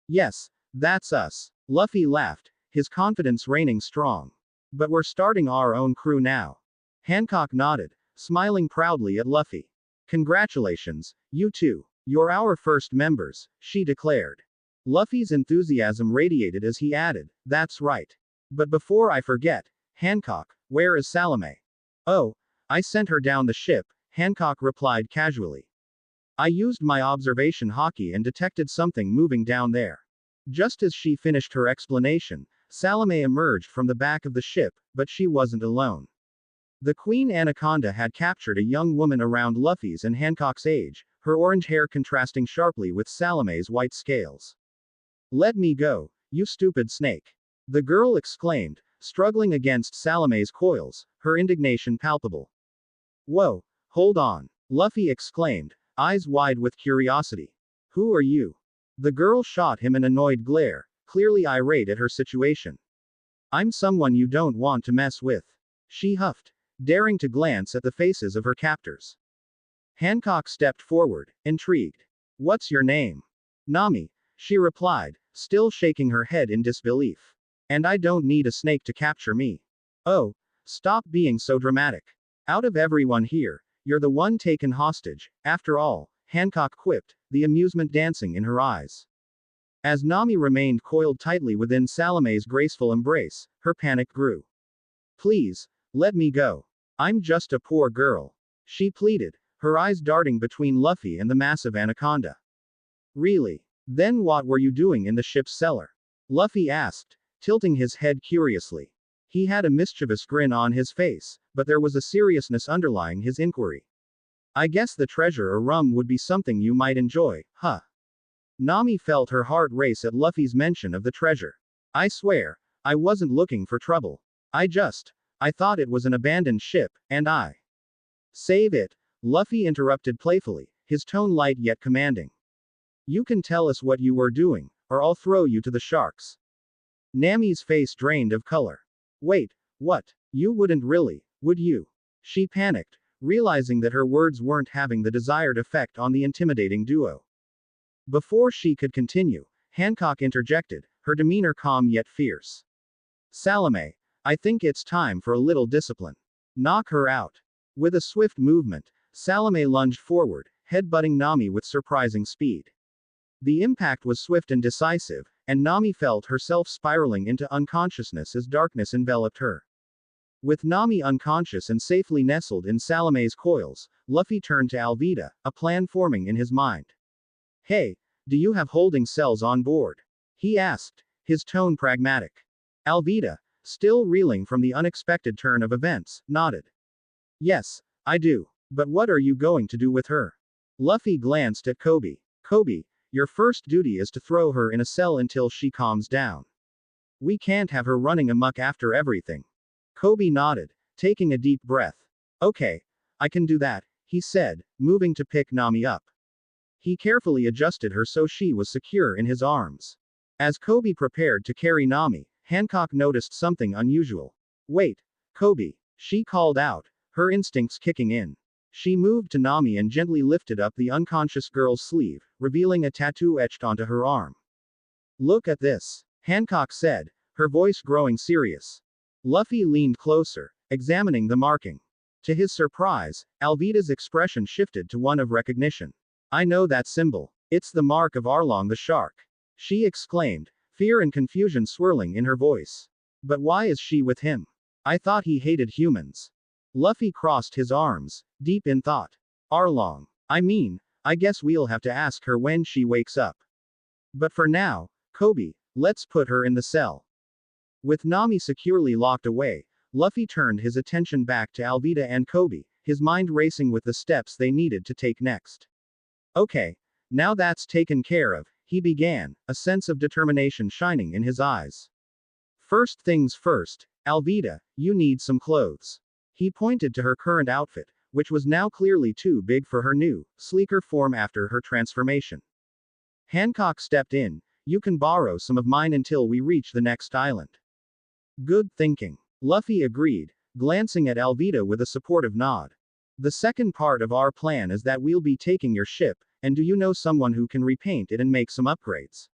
Yes, that's us. Luffy laughed, his confidence reigning strong. But we're starting our own crew now. Hancock nodded, smiling proudly at Luffy. Congratulations, you two. You're our first members, she declared. Luffy's enthusiasm radiated as he added, that's right. But before I forget, Hancock, where is Salome? Oh, I sent her down the ship, Hancock replied casually. I used my observation haki and detected something moving down there. Just as she finished her explanation, Salome emerged from the back of the ship, but she wasn't alone. The Queen Anaconda had captured a young woman around Luffy's and Hancock's age, her orange hair contrasting sharply with Salome's white scales. Let me go, you stupid snake. The girl exclaimed, struggling against Salome's coils, her indignation palpable. Whoa, hold on, Luffy exclaimed, eyes wide with curiosity. Who are you? The girl shot him an annoyed glare, clearly irate at her situation. I'm someone you don't want to mess with. She huffed, daring to glance at the faces of her captors. Hancock stepped forward, intrigued. What's your name? Nami, she replied, still shaking her head in disbelief. And I don't need a snake to capture me. Oh, stop being so dramatic. Out of everyone here, you're the one taken hostage, after all, Hancock quipped, the amusement dancing in her eyes. As Nami remained coiled tightly within Salome's graceful embrace, her panic grew. Please, let me go. I'm just a poor girl. She pleaded, her eyes darting between Luffy and the massive anaconda. Really? Then what were you doing in the ship's cellar? Luffy asked, tilting his head curiously. He had a mischievous grin on his face, but there was a seriousness underlying his inquiry. I guess the treasure or rum would be something you might enjoy, huh? Nami felt her heart race at Luffy's mention of the treasure. I swear, I wasn't looking for trouble. I thought it was an abandoned ship, and I. Save it, Luffy interrupted playfully, his tone light yet commanding. You can tell us what you were doing, or I'll throw you to the sharks. Nami's face drained of color. Wait, what? You wouldn't really, would you? She panicked, realizing that her words weren't having the desired effect on the intimidating duo. Before she could continue, Hancock interjected, her demeanor calm yet fierce. Salome, I think it's time for a little discipline. Knock her out. With a swift movement, Salome lunged forward, headbutting Nami with surprising speed. The impact was swift and decisive, and Nami felt herself spiraling into unconsciousness as darkness enveloped her. With Nami unconscious and safely nestled in Salome's coils, Luffy turned to Alvida, a plan forming in his mind. Hey, do you have holding cells on board? He asked, his tone pragmatic. Alvida, still reeling from the unexpected turn of events, nodded. Yes, I do. But what are you going to do with her? Luffy glanced at Kobe. Kobe, your first duty is to throw her in a cell until she calms down. We can't have her running amok after everything. Kobe nodded, taking a deep breath. Okay, I can do that, he said, moving to pick Nami up. He carefully adjusted her so she was secure in his arms. As Kobe prepared to carry Nami, Hancock noticed something unusual. Wait, Kobe, she called out, her instincts kicking in. She moved to Nami and gently lifted up the unconscious girl's sleeve, revealing a tattoo etched onto her arm. Look at this, Hancock said, her voice growing serious. Luffy leaned closer, examining the marking. To his surprise, Alvida's expression shifted to one of recognition. I know that symbol. It's the mark of Arlong the shark. She exclaimed, fear and confusion swirling in her voice. But why is she with him? I thought he hated humans. Luffy crossed his arms, deep in thought. Arlong. I guess we'll have to ask her when she wakes up. But for now, Kobe, let's put her in the cell. With Nami securely locked away, Luffy turned his attention back to Alvida and Kobe, his mind racing with the steps they needed to take next. Okay, now that's taken care of, he began, a sense of determination shining in his eyes. First things first, Alvida, you need some clothes. He pointed to her current outfit, which was now clearly too big for her new, sleeker form after her transformation. Hancock stepped in, you can borrow some of mine until we reach the next island. Good thinking. Luffy agreed, glancing at Alvida with a supportive nod. The second part of our plan is that we'll be taking your ship, and do you know someone who can repaint it and make some upgrades?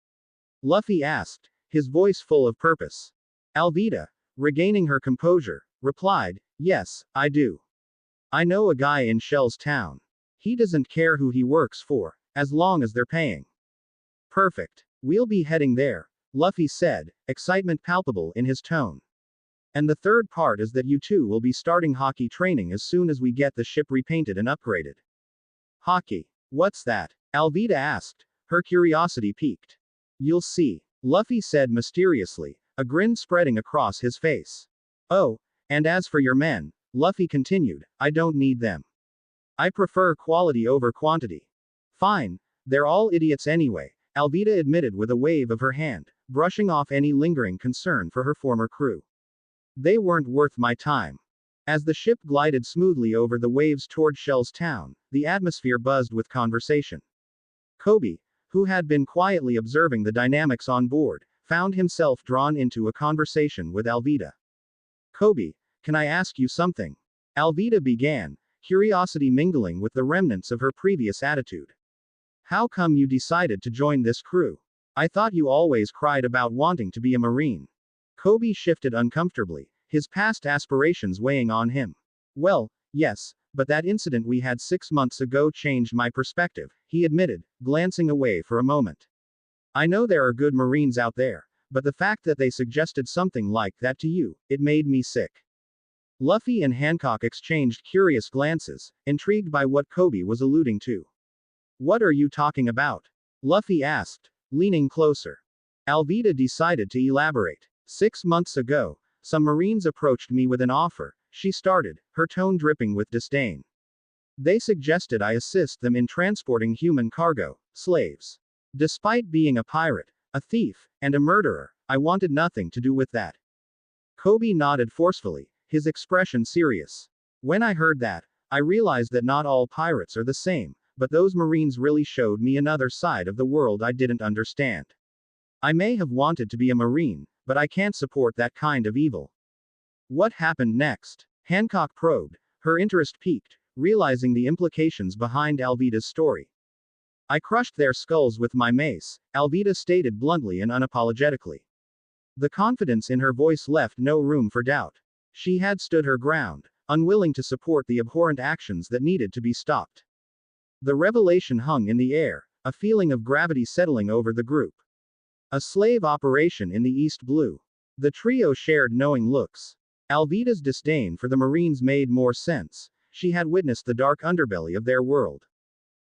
Luffy asked, his voice full of purpose. Alvida, regaining her composure, replied, yes, I do. I know a guy in Shell's town. He doesn't care who he works for, as long as they're paying. Perfect. We'll be heading there, Luffy said, excitement palpable in his tone. And the third part is that you two will be starting hockey training as soon as we get the ship repainted and upgraded. Hockey? What's that? Alvida asked, her curiosity piqued. You'll see, Luffy said mysteriously, a grin spreading across his face. Oh, and as for your men, Luffy continued, I don't need them. I prefer quality over quantity. Fine, they're all idiots anyway, Alvida admitted with a wave of her hand, brushing off any lingering concern for her former crew. They weren't worth my time. As the ship glided smoothly over the waves toward Shell's town, the atmosphere buzzed with conversation. Kobe, who had been quietly observing the dynamics on board, found himself drawn into a conversation with Alvida. Kobe, can I ask you something? Alvida began, curiosity mingling with the remnants of her previous attitude. How come you decided to join this crew? I thought you always cried about wanting to be a Marine. Kobe shifted uncomfortably, his past aspirations weighing on him. Well, yes, but that incident we had 6 months ago changed my perspective, he admitted, glancing away for a moment. I know there are good Marines out there, but the fact that they suggested something like that to you, it made me sick. Luffy and Hancock exchanged curious glances, intrigued by what Kobe was alluding to. What are you talking about? Luffy asked, leaning closer. Alvida decided to elaborate. 6 months ago, some Marines approached me with an offer, she started, her tone dripping with disdain. They suggested I assist them in transporting human cargo, slaves. Despite being a pirate, a thief, and a murderer, I wanted nothing to do with that. Kobe nodded forcefully, his expression serious. When I heard that, I realized that not all pirates are the same, but those Marines really showed me another side of the world I didn't understand. I may have wanted to be a Marine, but I can't support that kind of evil. What happened next? Hancock probed, her interest piqued, realizing the implications behind Alvida's story. I crushed their skulls with my mace, Alvida stated bluntly and unapologetically. The confidence in her voice left no room for doubt. She had stood her ground, unwilling to support the abhorrent actions that needed to be stopped. The revelation hung in the air, a feeling of gravity settling over the group. A slave operation in the East Blue. The trio shared knowing looks. Alvida's disdain for the Marines made more sense. She had witnessed the dark underbelly of their world.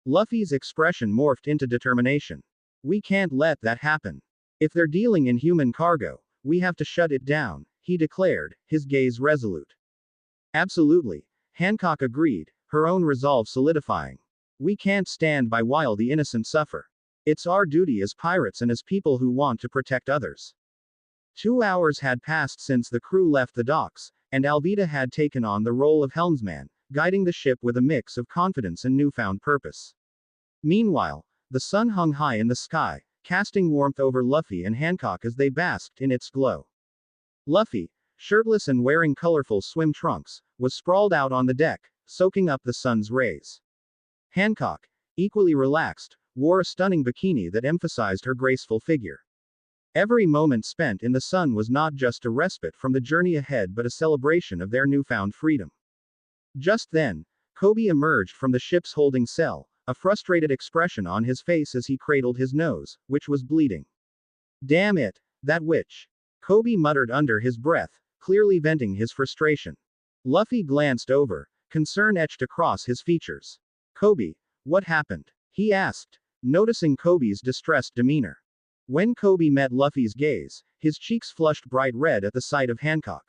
Luffy's expression morphed into determination. We can't let that happen. If they're dealing in human cargo, we have to shut it down, he declared, his gaze resolute. Absolutely. Hancock agreed, her own resolve solidifying. We can't stand by while the innocent suffer. It's our duty as pirates and as people who want to protect others. 2 hours had passed since the crew left the docks, and Alvida had taken on the role of helmsman, guiding the ship with a mix of confidence and newfound purpose. Meanwhile, the sun hung high in the sky, casting warmth over Luffy and Hancock as they basked in its glow. Luffy, shirtless and wearing colorful swim trunks, was sprawled out on the deck, soaking up the sun's rays. Hancock, equally relaxed, wore a stunning bikini that emphasized her graceful figure. Every moment spent in the sun was not just a respite from the journey ahead but a celebration of their newfound freedom. Just then, Kobe emerged from the ship's holding cell, a frustrated expression on his face as he cradled his nose, which was bleeding. Damn it, that witch. Kobe muttered under his breath, clearly venting his frustration. Luffy glanced over, concern etched across his features. Kobe, what happened? He asked, noticing Kobe's distressed demeanor. When Kobe met Luffy's gaze, his cheeks flushed bright red at the sight of Hancock.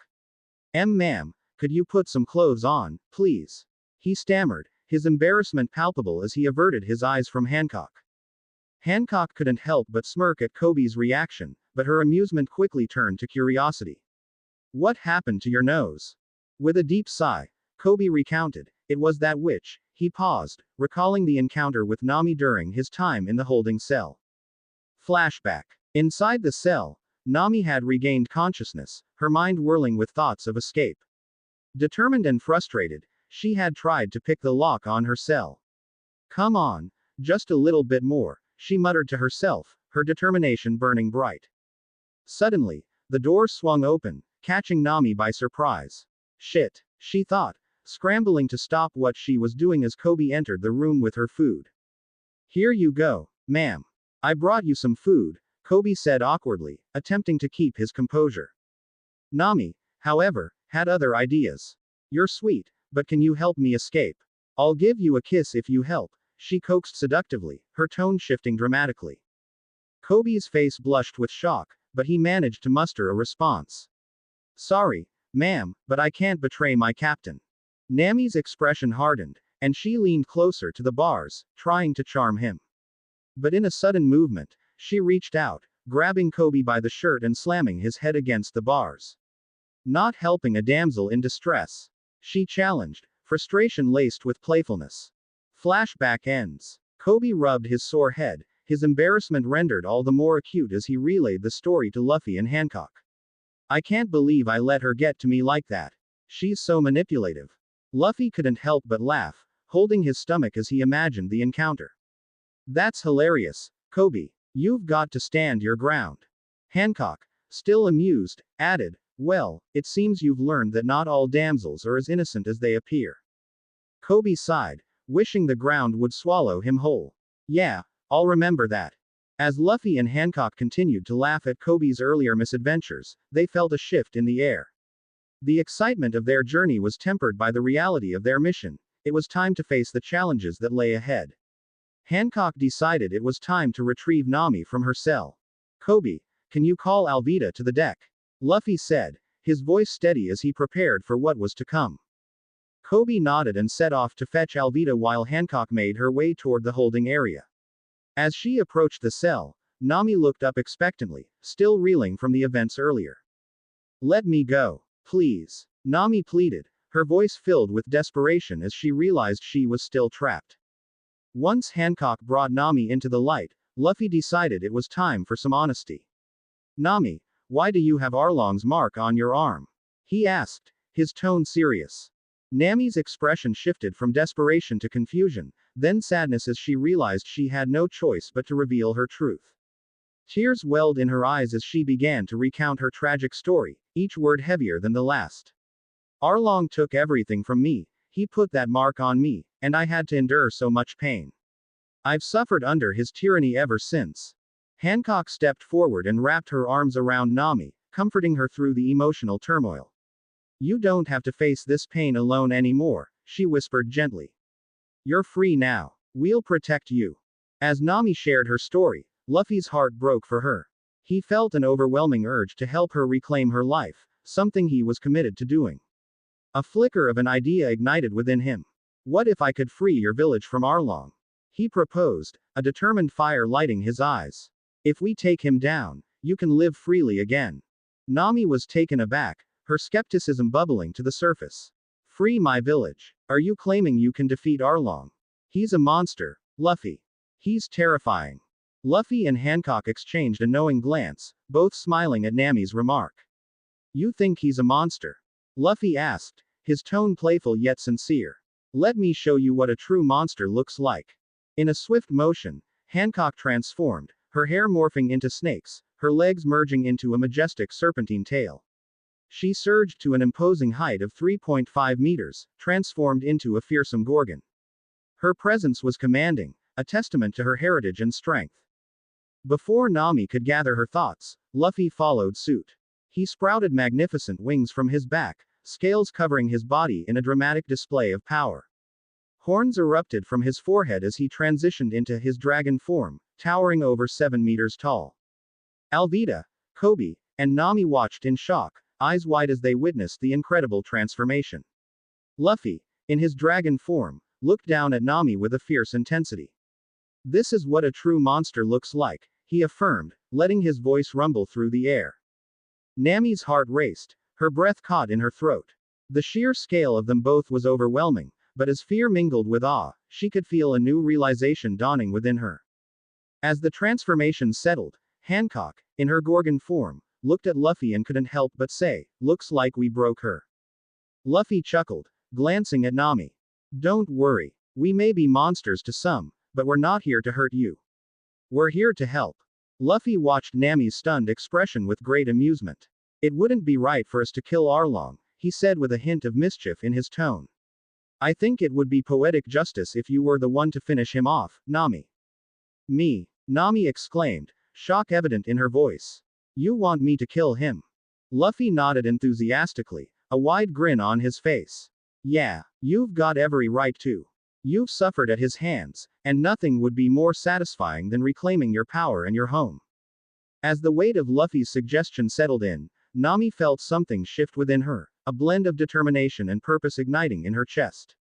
Ma'am, could you put some clothes on, please? He stammered, his embarrassment palpable as he averted his eyes from Hancock. Hancock couldn't help but smirk at Kobe's reaction, but her amusement quickly turned to curiosity. What happened to your nose? With a deep sigh, Kobe recounted, it was that witch. He paused, recalling the encounter with Nami during his time in the holding cell. Flashback. Inside the cell, Nami had regained consciousness, her mind whirling with thoughts of escape. Determined and frustrated, she had tried to pick the lock on her cell. Come on, just a little bit more, she muttered to herself, her determination burning bright. Suddenly, the door swung open, catching Nami by surprise. Shit, she thought, scrambling to stop what she was doing as Kobe entered the room with her food. Here you go, ma'am. I brought you some food, Kobe said awkwardly, attempting to keep his composure. Nami, however, had other ideas. You're sweet, but can you help me escape? I'll give you a kiss if you help, she coaxed seductively, her tone shifting dramatically. Kobe's face blushed with shock, but he managed to muster a response. Sorry, ma'am, but I can't betray my captain. Nami's expression hardened, and she leaned closer to the bars, trying to charm him. But in a sudden movement, she reached out, grabbing Kobe by the shirt and slamming his head against the bars. Not helping a damsel in distress, she challenged, frustration laced with playfulness. Flashback ends. Kobe rubbed his sore head, his embarrassment rendered all the more acute as he relayed the story to Luffy and Hancock. I can't believe I let her get to me like that. She's so manipulative. Luffy couldn't help but laugh, holding his stomach as he imagined the encounter. That's hilarious, Kobe. You've got to stand your ground. Hancock, still amused, added, well, it seems you've learned that not all damsels are as innocent as they appear. Kobe sighed, wishing the ground would swallow him whole. Yeah, I'll remember that. As Luffy and Hancock continued to laugh at Kobe's earlier misadventures, they felt a shift in the air. The excitement of their journey was tempered by the reality of their mission. It was time to face the challenges that lay ahead. Hancock decided it was time to retrieve Nami from her cell. Kobe, can you call Alvida to the deck? Luffy said, his voice steady as he prepared for what was to come. Kobe nodded and set off to fetch Alvida while Hancock made her way toward the holding area. As she approached the cell, Nami looked up expectantly, still reeling from the events earlier. Let me go, please, Nami pleaded, her voice filled with desperation as she realized she was still trapped. Once Hancock brought Nami into the light, Luffy decided it was time for some honesty. Nami, why do you have Arlong's mark on your arm? He asked, his tone serious. Nami's expression shifted from desperation to confusion, then sadness as she realized she had no choice but to reveal her truth. Tears welled in her eyes as she began to recount her tragic story, each word heavier than the last. Arlong took everything from me, he put that mark on me, and I had to endure so much pain. I've suffered under his tyranny ever since. Hancock stepped forward and wrapped her arms around Nami, comforting her through the emotional turmoil. You don't have to face this pain alone anymore, she whispered gently. You're free now. We'll protect you. As Nami shared her story, Luffy's heart broke for her. He felt an overwhelming urge to help her reclaim her life, something he was committed to doing. A flicker of an idea ignited within him. What if I could free your village from Arlong? He proposed, a determined fire lighting his eyes. If we take him down, you can live freely again. Nami was taken aback, her skepticism bubbling to the surface. Free my village. Are you claiming you can defeat Arlong? He's a monster, Luffy. He's terrifying. Luffy and Hancock exchanged a knowing glance, both smiling at Nami's remark. You think he's a monster? Luffy asked, his tone playful yet sincere. Let me show you what a true monster looks like. In a swift motion, Hancock transformed, her hair morphing into snakes, her legs merging into a majestic serpentine tail. She surged to an imposing height of 3.5 meters, transformed into a fearsome gorgon. Her presence was commanding, a testament to her heritage and strength. Before Nami could gather her thoughts, Luffy followed suit. He sprouted magnificent wings from his back, scales covering his body in a dramatic display of power. Horns erupted from his forehead as he transitioned into his dragon form, towering over 7 meters tall. Alvida, Kobe, and Nami watched in shock, eyes wide as they witnessed the incredible transformation. Luffy, in his dragon form, looked down at Nami with a fierce intensity. This is what a true monster looks like, he affirmed, letting his voice rumble through the air. Nami's heart raced, her breath caught in her throat. The sheer scale of them both was overwhelming, but as fear mingled with awe, she could feel a new realization dawning within her. As the transformation settled, Hancock, in her gorgon form, looked at Luffy and couldn't help but say, looks like we broke her. Luffy chuckled, glancing at Nami. Don't worry, we may be monsters to some, but we're not here to hurt you. We're here to help. Luffy watched Nami's stunned expression with great amusement. It wouldn't be right for us to kill Arlong, he said with a hint of mischief in his tone. I think it would be poetic justice if you were the one to finish him off, Nami. Me? Nami exclaimed, shock evident in her voice. You want me to kill him? Luffy nodded enthusiastically, a wide grin on his face. Yeah, you've got every right to. You've suffered at his hands, and nothing would be more satisfying than reclaiming your power and your home. As the weight of Luffy's suggestion settled in, Nami felt something shift within her, a blend of determination and purpose igniting in her chest.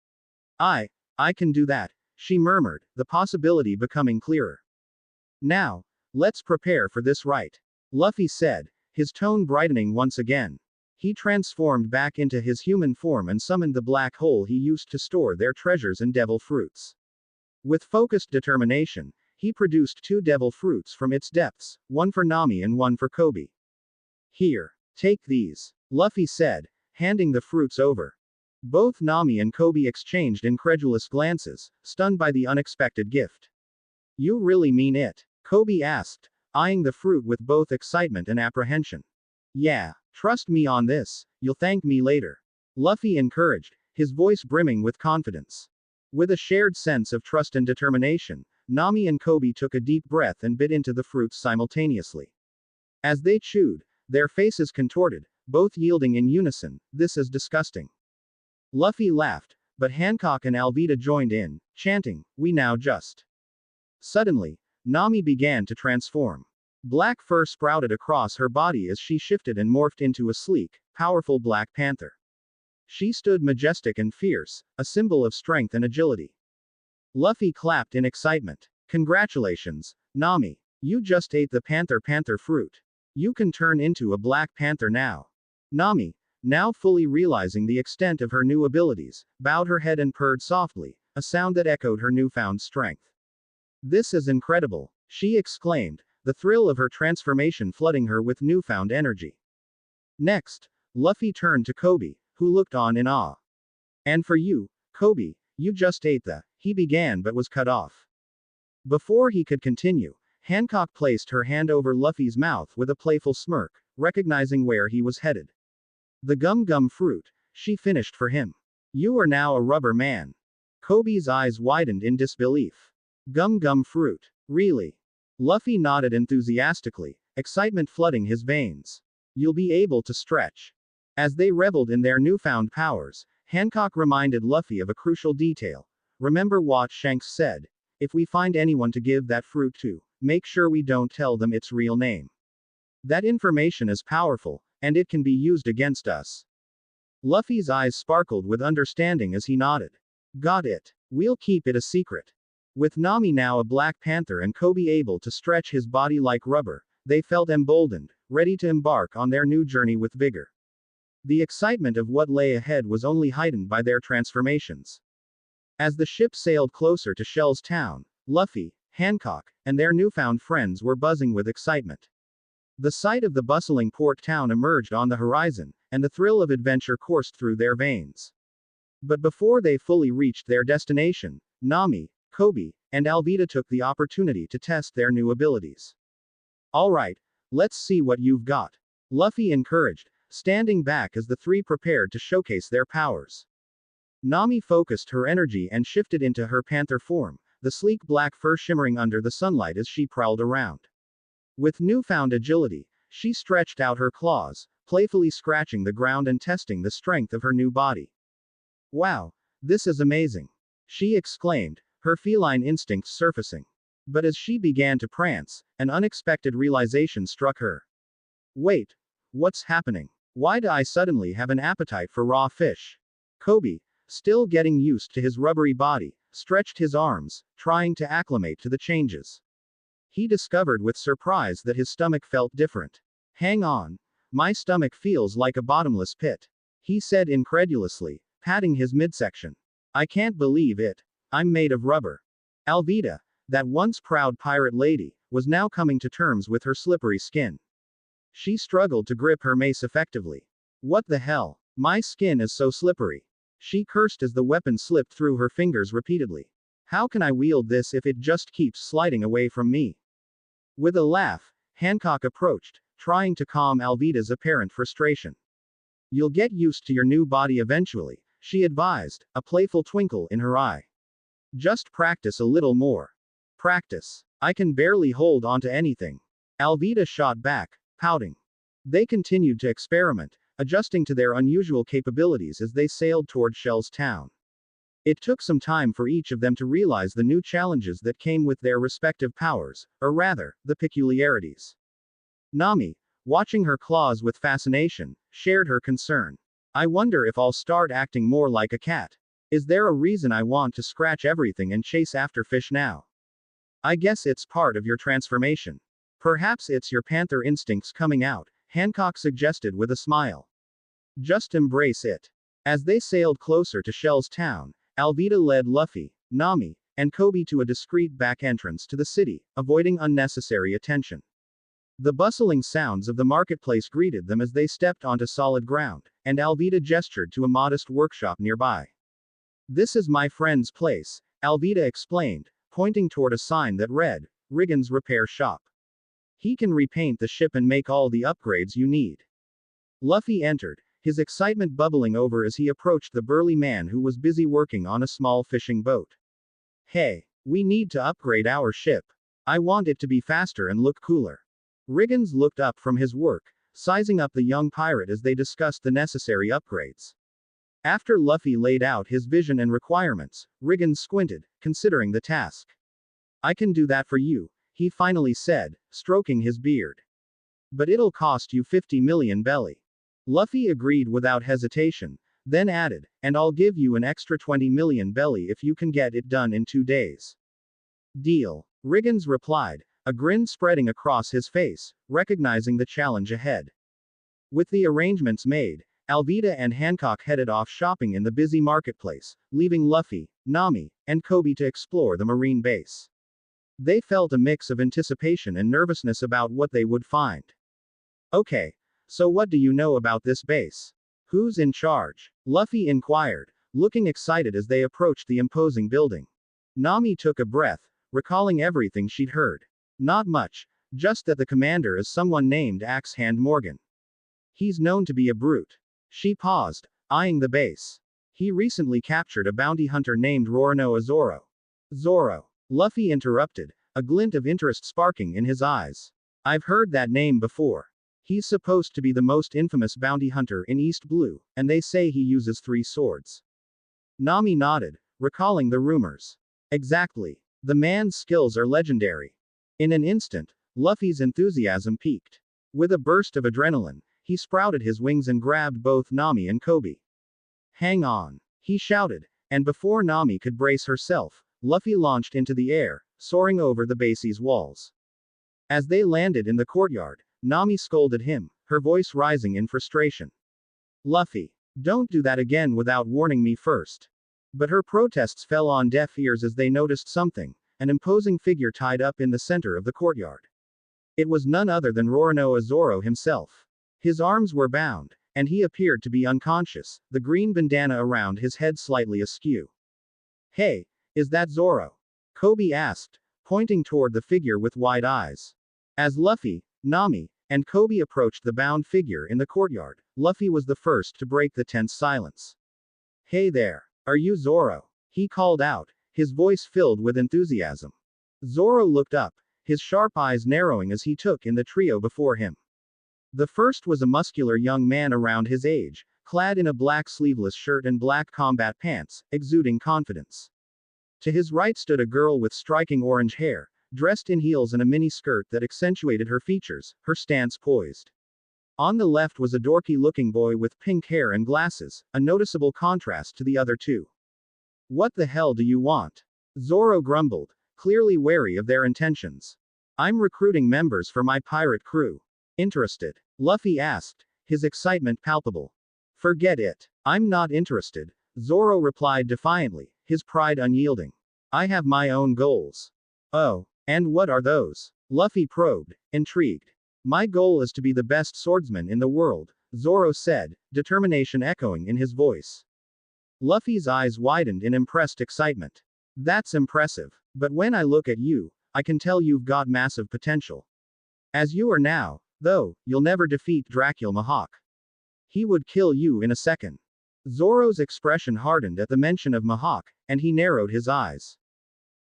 I can do that, she murmured, the possibility becoming clearer. Now, let's prepare for this right. Luffy said, his tone brightening once again. He transformed back into his human form and summoned the black hole he used to store their treasures and devil fruits. With focused determination, he produced 2 devil fruits from its depths, one for Nami and one for Kobe. Here, take these, Luffy said, handing the fruits over. Both Nami and Kobe exchanged incredulous glances, stunned by the unexpected gift. You really mean it? Kobe asked, eyeing the fruit with both excitement and apprehension. Yeah, trust me on this, you'll thank me later. Luffy encouraged, his voice brimming with confidence. With a shared sense of trust and determination, Nami and Kobe took a deep breath and bit into the fruits simultaneously. As they chewed, their faces contorted, both yielding in unison, this is disgusting. Luffy laughed, but Hancock and Alvida joined in, chanting, we now just. Suddenly, Nami began to transform. Black fur sprouted across her body as she shifted and morphed into a sleek, powerful black panther. She stood majestic and fierce, a symbol of strength and agility. Luffy clapped in excitement. Congratulations, Nami. You just ate the panther fruit. You can turn into a black panther now. Nami, now fully realizing the extent of her new abilities, bowed her head and purred softly, a sound that echoed her newfound strength. This is incredible, she exclaimed, the thrill of her transformation flooding her with newfound energy. Next, Luffy turned to Kobe, who looked on in awe. And for you, Kobe, you just ate the, he began but was cut off. Before he could continue, Hancock placed her hand over Luffy's mouth with a playful smirk, recognizing where he was headed. The gum fruit, she finished for him. You are now a rubber man. Kobe's eyes widened in disbelief. Gum fruit. Really? Luffy nodded enthusiastically, excitement flooding his veins. You'll be able to stretch. As they reveled in their newfound powers, Hancock reminded Luffy of a crucial detail. Remember what Shanks said? If we find anyone to give that fruit to, make sure we don't tell them its real name. That information is powerful, and it can be used against us. Luffy's eyes sparkled with understanding as he nodded. Got it. We'll keep it a secret. With Nami now a Black Panther and Kobe able to stretch his body like rubber, they felt emboldened, ready to embark on their new journey with vigor. The excitement of what lay ahead was only heightened by their transformations. As the ship sailed closer to Shell's town, Luffy, Hancock, and their newfound friends were buzzing with excitement. The sight of the bustling port town emerged on the horizon, and the thrill of adventure coursed through their veins. But before they fully reached their destination, Nami, Kobe, and Alvida took the opportunity to test their new abilities. Alright, let's see what you've got. Luffy encouraged, standing back as the three prepared to showcase their powers. Nami focused her energy and shifted into her panther form, the sleek black fur shimmering under the sunlight as she prowled around. With newfound agility, she stretched out her claws, playfully scratching the ground and testing the strength of her new body. Wow, this is amazing! She exclaimed, her feline instincts surfacing. But as she began to prance, an unexpected realization struck her. Wait, what's happening? Why do I suddenly have an appetite for raw fish? Kobe, still getting used to his rubbery body, stretched his arms, trying to acclimate to the changes. He discovered with surprise that his stomach felt different. Hang on. My stomach feels like a bottomless pit. He said incredulously, patting his midsection. I can't believe it. I'm made of rubber. Alvida, that once proud pirate lady, was now coming to terms with her slippery skin. She struggled to grip her mace effectively. What the hell? My skin is so slippery. She cursed as the weapon slipped through her fingers repeatedly. How can I wield this if it just keeps sliding away from me? With a laugh, Hancock approached, trying to calm Alvida's apparent frustration. You'll get used to your new body eventually, she advised, a playful twinkle in her eye. Just practice a little more. Practice. I can barely hold onto anything. Alvida shot back, pouting. They continued to experiment, adjusting to their unusual capabilities as they sailed toward Shell's town. It took some time for each of them to realize the new challenges that came with their respective powers, or rather, the peculiarities. Nami, watching her claws with fascination, shared her concern. I wonder if I'll start acting more like a cat. Is there a reason I want to scratch everything and chase after fish now? I guess it's part of your transformation. Perhaps it's your panther instincts coming out, Hancock suggested with a smile. Just embrace it. As they sailed closer to Shell's town, Alvida led Luffy, Nami, and Kobe to a discreet back entrance to the city, avoiding unnecessary attention. The bustling sounds of the marketplace greeted them as they stepped onto solid ground, and Alvida gestured to a modest workshop nearby. This is my friend's place, Alvida explained, pointing toward a sign that read, Riggins Repair Shop. He can repaint the ship and make all the upgrades you need. Luffy entered, his excitement bubbling over as he approached the burly man who was busy working on a small fishing boat. Hey, we need to upgrade our ship. I want it to be faster and look cooler. Riggins looked up from his work, sizing up the young pirate as they discussed the necessary upgrades. After Luffy laid out his vision and requirements, Riggins squinted, considering the task. I can do that for you, he finally said, stroking his beard. But it'll cost you 50 million belly. Luffy agreed without hesitation, then added, and I'll give you an extra 20 million belly if you can get it done in 2 days. Deal. Riggins replied, a grin spreading across his face, recognizing the challenge ahead. With the arrangements made, Alvida and Hancock headed off shopping in the busy marketplace, leaving Luffy, Nami, and Kobe to explore the marine base. They felt a mix of anticipation and nervousness about what they would find. Okay, so what do you know about this base? Who's in charge? Luffy inquired, looking excited as they approached the imposing building. Nami took a breath, recalling everything she'd heard. Not much, just that the commander is someone named Axe Hand Morgan. He's known to be a brute. She paused, eyeing the base. He recently captured a bounty hunter named Roronoa Zoro. Zoro. Luffy interrupted, a glint of interest sparking in his eyes. I've heard that name before. He's supposed to be the most infamous bounty hunter in East Blue, and they say he uses 3 swords. Nami nodded, recalling the rumors. Exactly. The man's skills are legendary. In an instant, Luffy's enthusiasm peaked. With a burst of adrenaline, he sprouted his wings and grabbed both Nami and Kobe. Hang on, he shouted, and before Nami could brace herself, Luffy launched into the air, soaring over the base's walls. As they landed in the courtyard, Nami scolded him, her voice rising in frustration. Luffy, don't do that again without warning me first. But her protests fell on deaf ears as they noticed something, an imposing figure tied up in the center of the courtyard. It was none other than Roronoa Zoro himself. His arms were bound, and he appeared to be unconscious, the green bandana around his head slightly askew. Hey, is that Zoro? Kobe asked, pointing toward the figure with wide eyes. As Luffy, Nami, and Kobe approached the bound figure in the courtyard, Luffy was the first to break the tense silence. Hey there, are you Zoro? He called out, his voice filled with enthusiasm. Zoro looked up, his sharp eyes narrowing as he took in the trio before him. The first was a muscular young man around his age, clad in a black sleeveless shirt and black combat pants, exuding confidence. To his right stood a girl with striking orange hair, dressed in heels and a mini skirt that accentuated her features, her stance poised. On the left was a dorky-looking boy with pink hair and glasses, a noticeable contrast to the other two. What the hell do you want? Zoro grumbled, clearly wary of their intentions. I'm recruiting members for my pirate crew. Interested? Luffy asked, his excitement palpable. Forget it. I'm not interested, Zoro replied defiantly, his pride unyielding. I have my own goals. Oh, and what are those? Luffy probed, intrigued. My goal is to be the best swordsman in the world, Zoro said, determination echoing in his voice. Luffy's eyes widened in impressed excitement. That's impressive, but when I look at you, I can tell you've got massive potential. As you are now, though, you'll never defeat Dracula Mihawk. He would kill you in a second. Zoro's expression hardened at the mention of Mihawk, and he narrowed his eyes.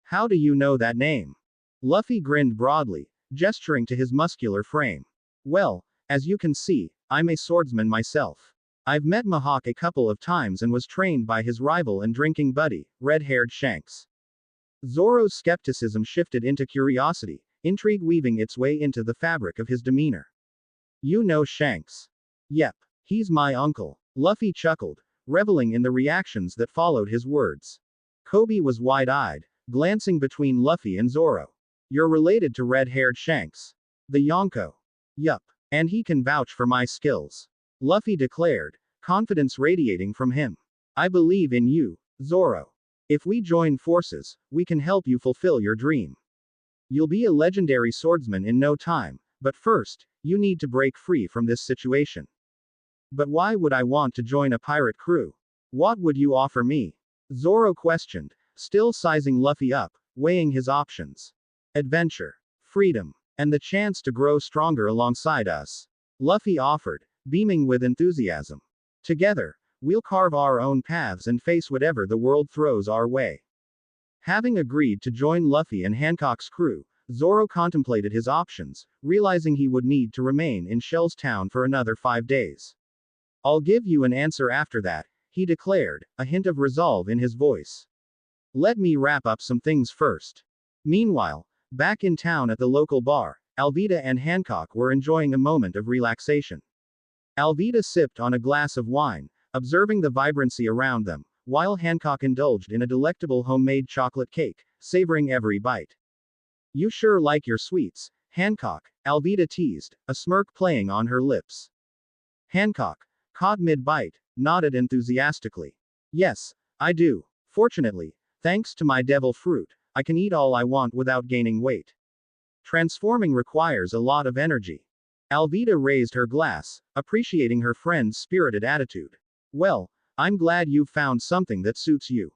How do you know that name? Luffy grinned broadly, gesturing to his muscular frame. Well, as you can see, I'm a swordsman myself. I've met Mihawk a couple of times and was trained by his rival and drinking buddy, red-haired Shanks. Zoro's skepticism shifted into curiosity, intrigue weaving its way into the fabric of his demeanor. You know Shanks? Yep, he's my uncle. Luffy chuckled, reveling in the reactions that followed his words. Kobe was wide-eyed, glancing between Luffy and Zoro. You're related to red-haired Shanks. The Yonko. Yup, and he can vouch for my skills. Luffy declared, confidence radiating from him. I believe in you, Zoro. If we join forces, we can help you fulfill your dream. You'll be a legendary swordsman in no time, but first, you need to break free from this situation. But why would I want to join a pirate crew? What would you offer me? Zoro questioned, still sizing Luffy up, weighing his options. Adventure, freedom, and the chance to grow stronger alongside us. Luffy offered, beaming with enthusiasm. Together, we'll carve our own paths and face whatever the world throws our way. Having agreed to join Luffy and Hancock's crew, Zoro contemplated his options, realizing he would need to remain in Shell's Town for another 5 days. I'll give you an answer after that, he declared, a hint of resolve in his voice. Let me wrap up some things first. Meanwhile, back in town at the local bar, Alvida and Hancock were enjoying a moment of relaxation. Alvida sipped on a glass of wine, observing the vibrancy around them, while Hancock indulged in a delectable homemade chocolate cake, savoring every bite. You sure like your sweets, Hancock, Alvida teased, a smirk playing on her lips. Hancock, caught mid-bite, nodded enthusiastically. Yes, I do. Fortunately, thanks to my devil fruit, I can eat all I want without gaining weight. Transforming requires a lot of energy. Alvida raised her glass, appreciating her friend's spirited attitude. Well, I'm glad you've found something that suits you.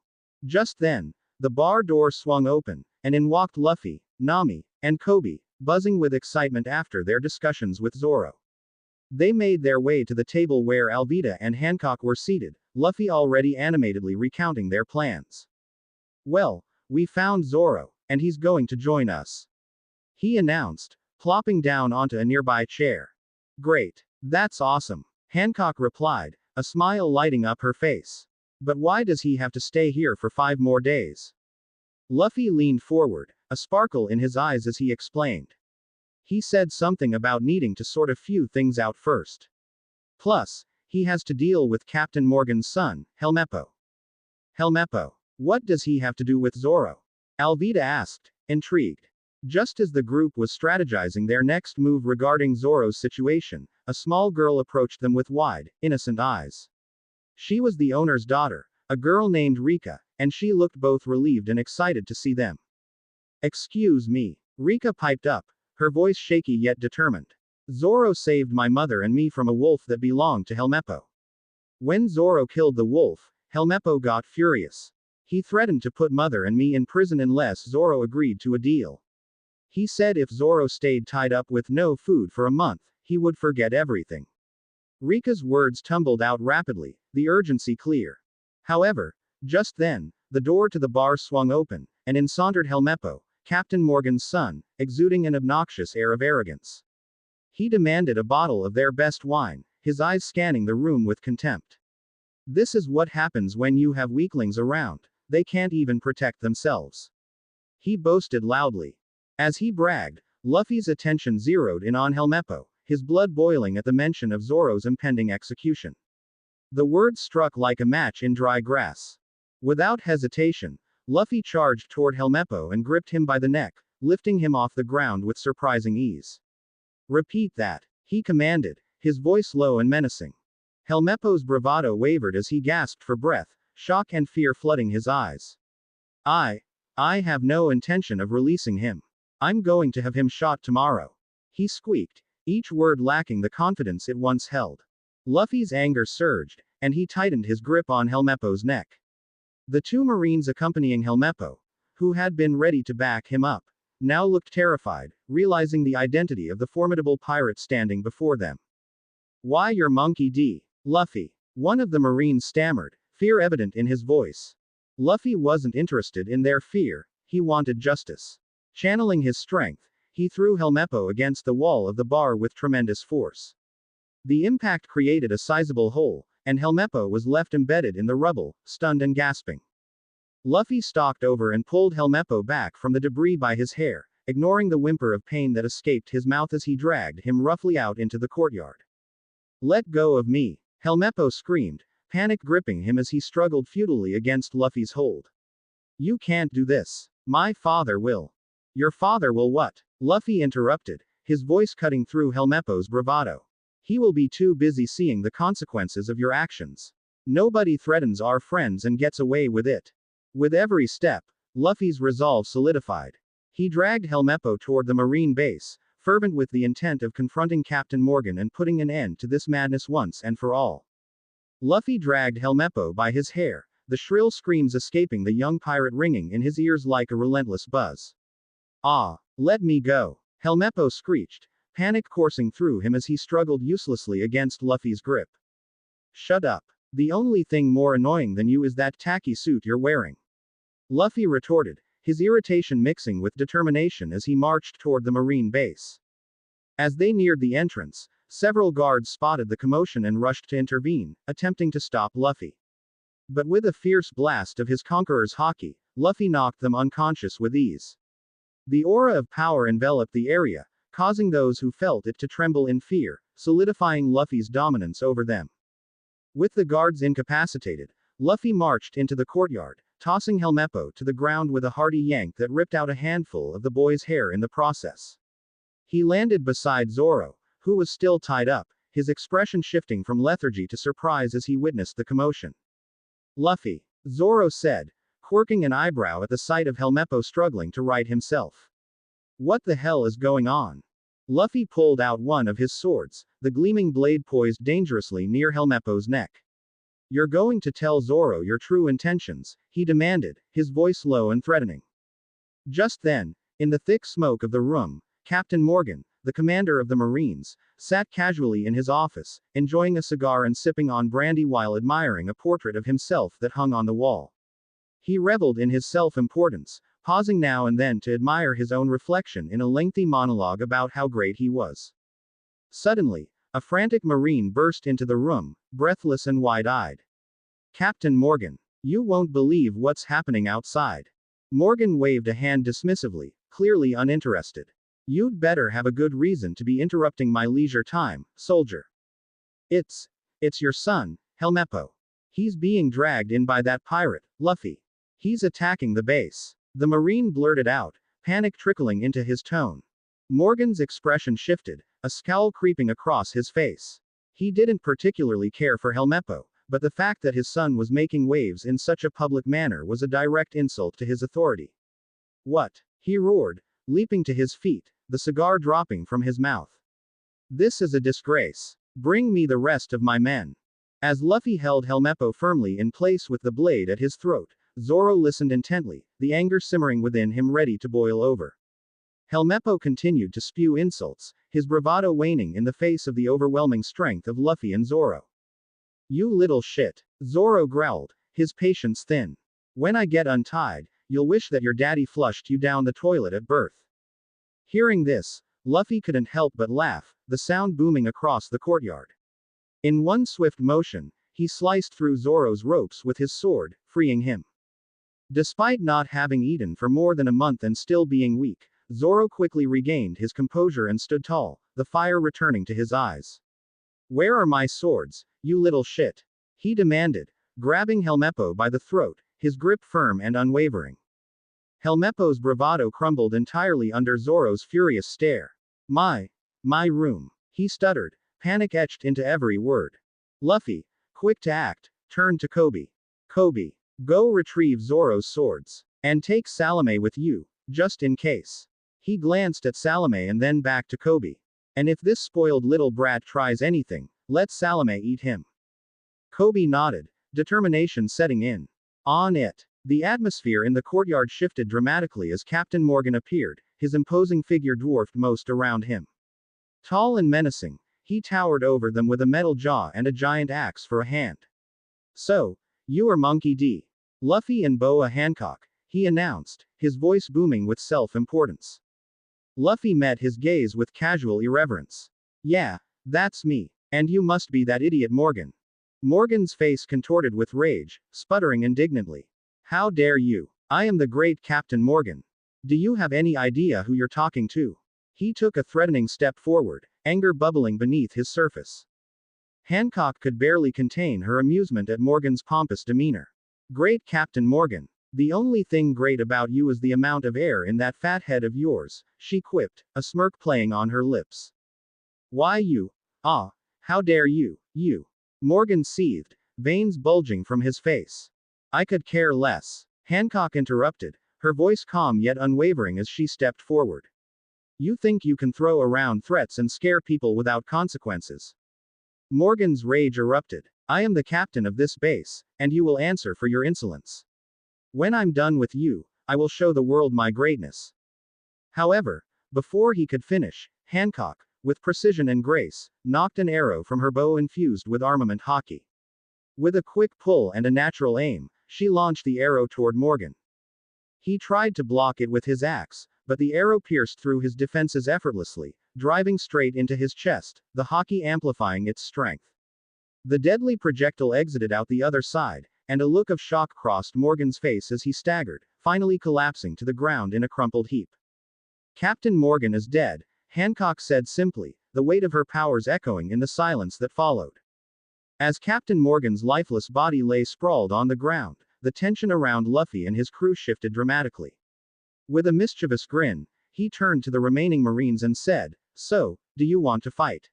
Just then, the bar door swung open, and in walked Luffy, Nami, and Kobe, buzzing with excitement after their discussions with Zoro. They made their way to the table where Alvida and Hancock were seated, Luffy already animatedly recounting their plans. Well, we found Zoro, and he's going to join us. he announced, plopping down onto a nearby chair. Great. That's awesome, Hancock replied, a smile lighting up her face. But why does he have to stay here for 5 more days? Luffy leaned forward, a sparkle in his eyes as he explained. He said something about needing to sort a few things out first. Plus, he has to deal with Captain Morgan's son, Helmeppo. Helmeppo. What does he have to do with Zoro? Alvida asked, intrigued. Just as the group was strategizing their next move regarding Zoro's situation, a small girl approached them with wide, innocent eyes. She was the owner's daughter, a girl named Rika, and she looked both relieved and excited to see them. Excuse me, Rika piped up, her voice shaky yet determined. Zoro saved my mother and me from a wolf that belonged to Helmeppo. When Zoro killed the wolf, Helmeppo got furious. He threatened to put mother and me in prison unless Zoro agreed to a deal. He said if Zoro stayed tied up with no food for a month, he would forget everything. Rika's words tumbled out rapidly, the urgency clear. However, just then, the door to the bar swung open, and in sauntered Helmeppo, Captain Morgan's son, exuding an obnoxious air of arrogance. He demanded a bottle of their best wine, his eyes scanning the room with contempt. This is what happens when you have weaklings around, they can't even protect themselves. He boasted loudly. As he bragged, Luffy's attention zeroed in on Helmeppo, his blood boiling at the mention of Zoro's impending execution. The words struck like a match in dry grass. Without hesitation, Luffy charged toward Helmeppo and gripped him by the neck, lifting him off the ground with surprising ease. Repeat that, he commanded, his voice low and menacing. Helmeppo's bravado wavered as he gasped for breath, shock and fear flooding his eyes. I have no intention of releasing him. I'm going to have him shot tomorrow. He squeaked, each word lacking the confidence it once held. Luffy's anger surged, and he tightened his grip on Helmeppo's neck. The 2 Marines accompanying Helmeppo, who had been ready to back him up, now looked terrified, realizing the identity of the formidable pirate standing before them. Why your monkey D, Luffy? One of the Marines stammered, fear evident in his voice. Luffy wasn't interested in their fear, he wanted justice. Channeling his strength, he threw Helmeppo against the wall of the bar with tremendous force. The impact created a sizable hole, and Helmeppo was left embedded in the rubble, stunned and gasping. Luffy stalked over and pulled Helmeppo back from the debris by his hair, ignoring the whimper of pain that escaped his mouth as he dragged him roughly out into the courtyard. Let go of me, Helmeppo screamed, panic gripping him as he struggled futilely against Luffy's hold. You can't do this. My father will. Your father will what? Luffy interrupted, his voice cutting through Helmeppo's bravado. He will be too busy seeing the consequences of your actions. Nobody threatens our friends and gets away with it. With every step, Luffy's resolve solidified. He dragged Helmeppo toward the Marine base, fervent with the intent of confronting Captain Morgan and putting an end to this madness once and for all. Luffy dragged Helmeppo by his hair, the shrill screams escaping the young pirate ringing in his ears like a relentless buzz. Ah, let me go, Helmeppo screeched, panic coursing through him as he struggled uselessly against Luffy's grip. Shut up. The only thing more annoying than you is that tacky suit you're wearing. Luffy retorted, his irritation mixing with determination as he marched toward the Marine base. As they neared the entrance, several guards spotted the commotion and rushed to intervene, attempting to stop Luffy. But with a fierce blast of his conqueror's haki, Luffy knocked them unconscious with ease. The aura of power enveloped the area, causing those who felt it to tremble in fear, solidifying Luffy's dominance over them. With the guards incapacitated, Luffy marched into the courtyard, tossing Helmeppo to the ground with a hearty yank that ripped out a handful of the boy's hair in the process. He landed beside Zoro, who was still tied up, his expression shifting from lethargy to surprise as he witnessed the commotion. Luffy, Zoro said, quirking an eyebrow at the sight of Helmeppo struggling to right himself. What the hell is going on? Luffy pulled out one of his swords, the gleaming blade poised dangerously near Helmeppo's neck. You're going to tell Zoro your true intentions, he demanded, his voice low and threatening. Just then, in the thick smoke of the room, Captain Morgan, the commander of the Marines, sat casually in his office, enjoying a cigar and sipping on brandy while admiring a portrait of himself that hung on the wall. He reveled in his self-importance, pausing now and then to admire his own reflection in a lengthy monologue about how great he was. Suddenly, a frantic Marine burst into the room, breathless and wide-eyed. "Captain Morgan, you won't believe what's happening outside." Morgan waved a hand dismissively, clearly uninterested. "You'd better have a good reason to be interrupting my leisure time, soldier. It's your son, Helmeppo. He's being dragged in by that pirate, Luffy. He's attacking the base." The Marine blurted out, panic trickling into his tone. Morgan's expression shifted, a scowl creeping across his face. He didn't particularly care for Helmeppo, but the fact that his son was making waves in such a public manner was a direct insult to his authority. "What?" he roared, leaping to his feet, the cigar dropping from his mouth. "This is a disgrace. Bring me the rest of my men." As Luffy held Helmeppo firmly in place with the blade at his throat, Zoro listened intently, the anger simmering within him ready to boil over. Helmeppo continued to spew insults, his bravado waning in the face of the overwhelming strength of Luffy and Zoro. "You little shit," Zoro growled, his patience thin. "When I get untied, you'll wish that your daddy flushed you down the toilet at birth." Hearing this, Luffy couldn't help but laugh, the sound booming across the courtyard. In one swift motion, he sliced through Zoro's ropes with his sword, freeing him. Despite not having eaten for more than a month and still being weak, Zoro quickly regained his composure and stood tall, the fire returning to his eyes. "Where are my swords, you little shit?" he demanded, grabbing Helmeppo by the throat, his grip firm and unwavering. Helmeppo's bravado crumbled entirely under Zoro's furious stare. My room," he stuttered, panic etched into every word. Luffy, quick to act, turned to Kobe. "Kobe, go retrieve Zoro's swords. And take Salome with you, just in case." He glanced at Salome and then back to Kobe. "And if this spoiled little brat tries anything, let Salome eat him." Kobe nodded, determination setting in. On it. The atmosphere in the courtyard shifted dramatically as Captain Morgan appeared, his imposing figure dwarfed most around him. Tall and menacing, he towered over them with a metal jaw and a giant axe for a hand. "So, you are Monkey D. Luffy and Boa Hancock," he announced, his voice booming with self-importance. Luffy met his gaze with casual irreverence. "Yeah, that's me. And you must be that idiot Morgan." Morgan's face contorted with rage, sputtering indignantly. "How dare you? I am the great Captain Morgan. Do you have any idea who you're talking to?" He took a threatening step forward, anger bubbling beneath his surface. Hancock could barely contain her amusement at Morgan's pompous demeanor. "Great Captain Morgan. The only thing great about you is the amount of air in that fat head of yours," she quipped, a smirk playing on her lips. "Why you? How dare you, you?" Morgan seethed, veins bulging from his face. "I could care less," Hancock interrupted, her voice calm yet unwavering as she stepped forward. "You think you can throw around threats and scare people without consequences?" Morgan's rage erupted. "I am the captain of this base, and you will answer for your insolence. When I'm done with you, I will show the world my greatness." However, before he could finish, Hancock, with precision and grace, knocked an arrow from her bow infused with armament hockey. With a quick pull and a natural aim, she launched the arrow toward Morgan. He tried to block it with his axe, but the arrow pierced through his defenses effortlessly, driving straight into his chest, the hockey amplifying its strength. The deadly projectile exited out the other side, and a look of shock crossed Morgan's face as he staggered, finally collapsing to the ground in a crumpled heap. "Captain Morgan is dead," Hancock said simply, the weight of her powers echoing in the silence that followed. As Captain Morgan's lifeless body lay sprawled on the ground, the tension around Luffy and his crew shifted dramatically. With a mischievous grin, he turned to the remaining Marines and said, "So, do you want to fight?"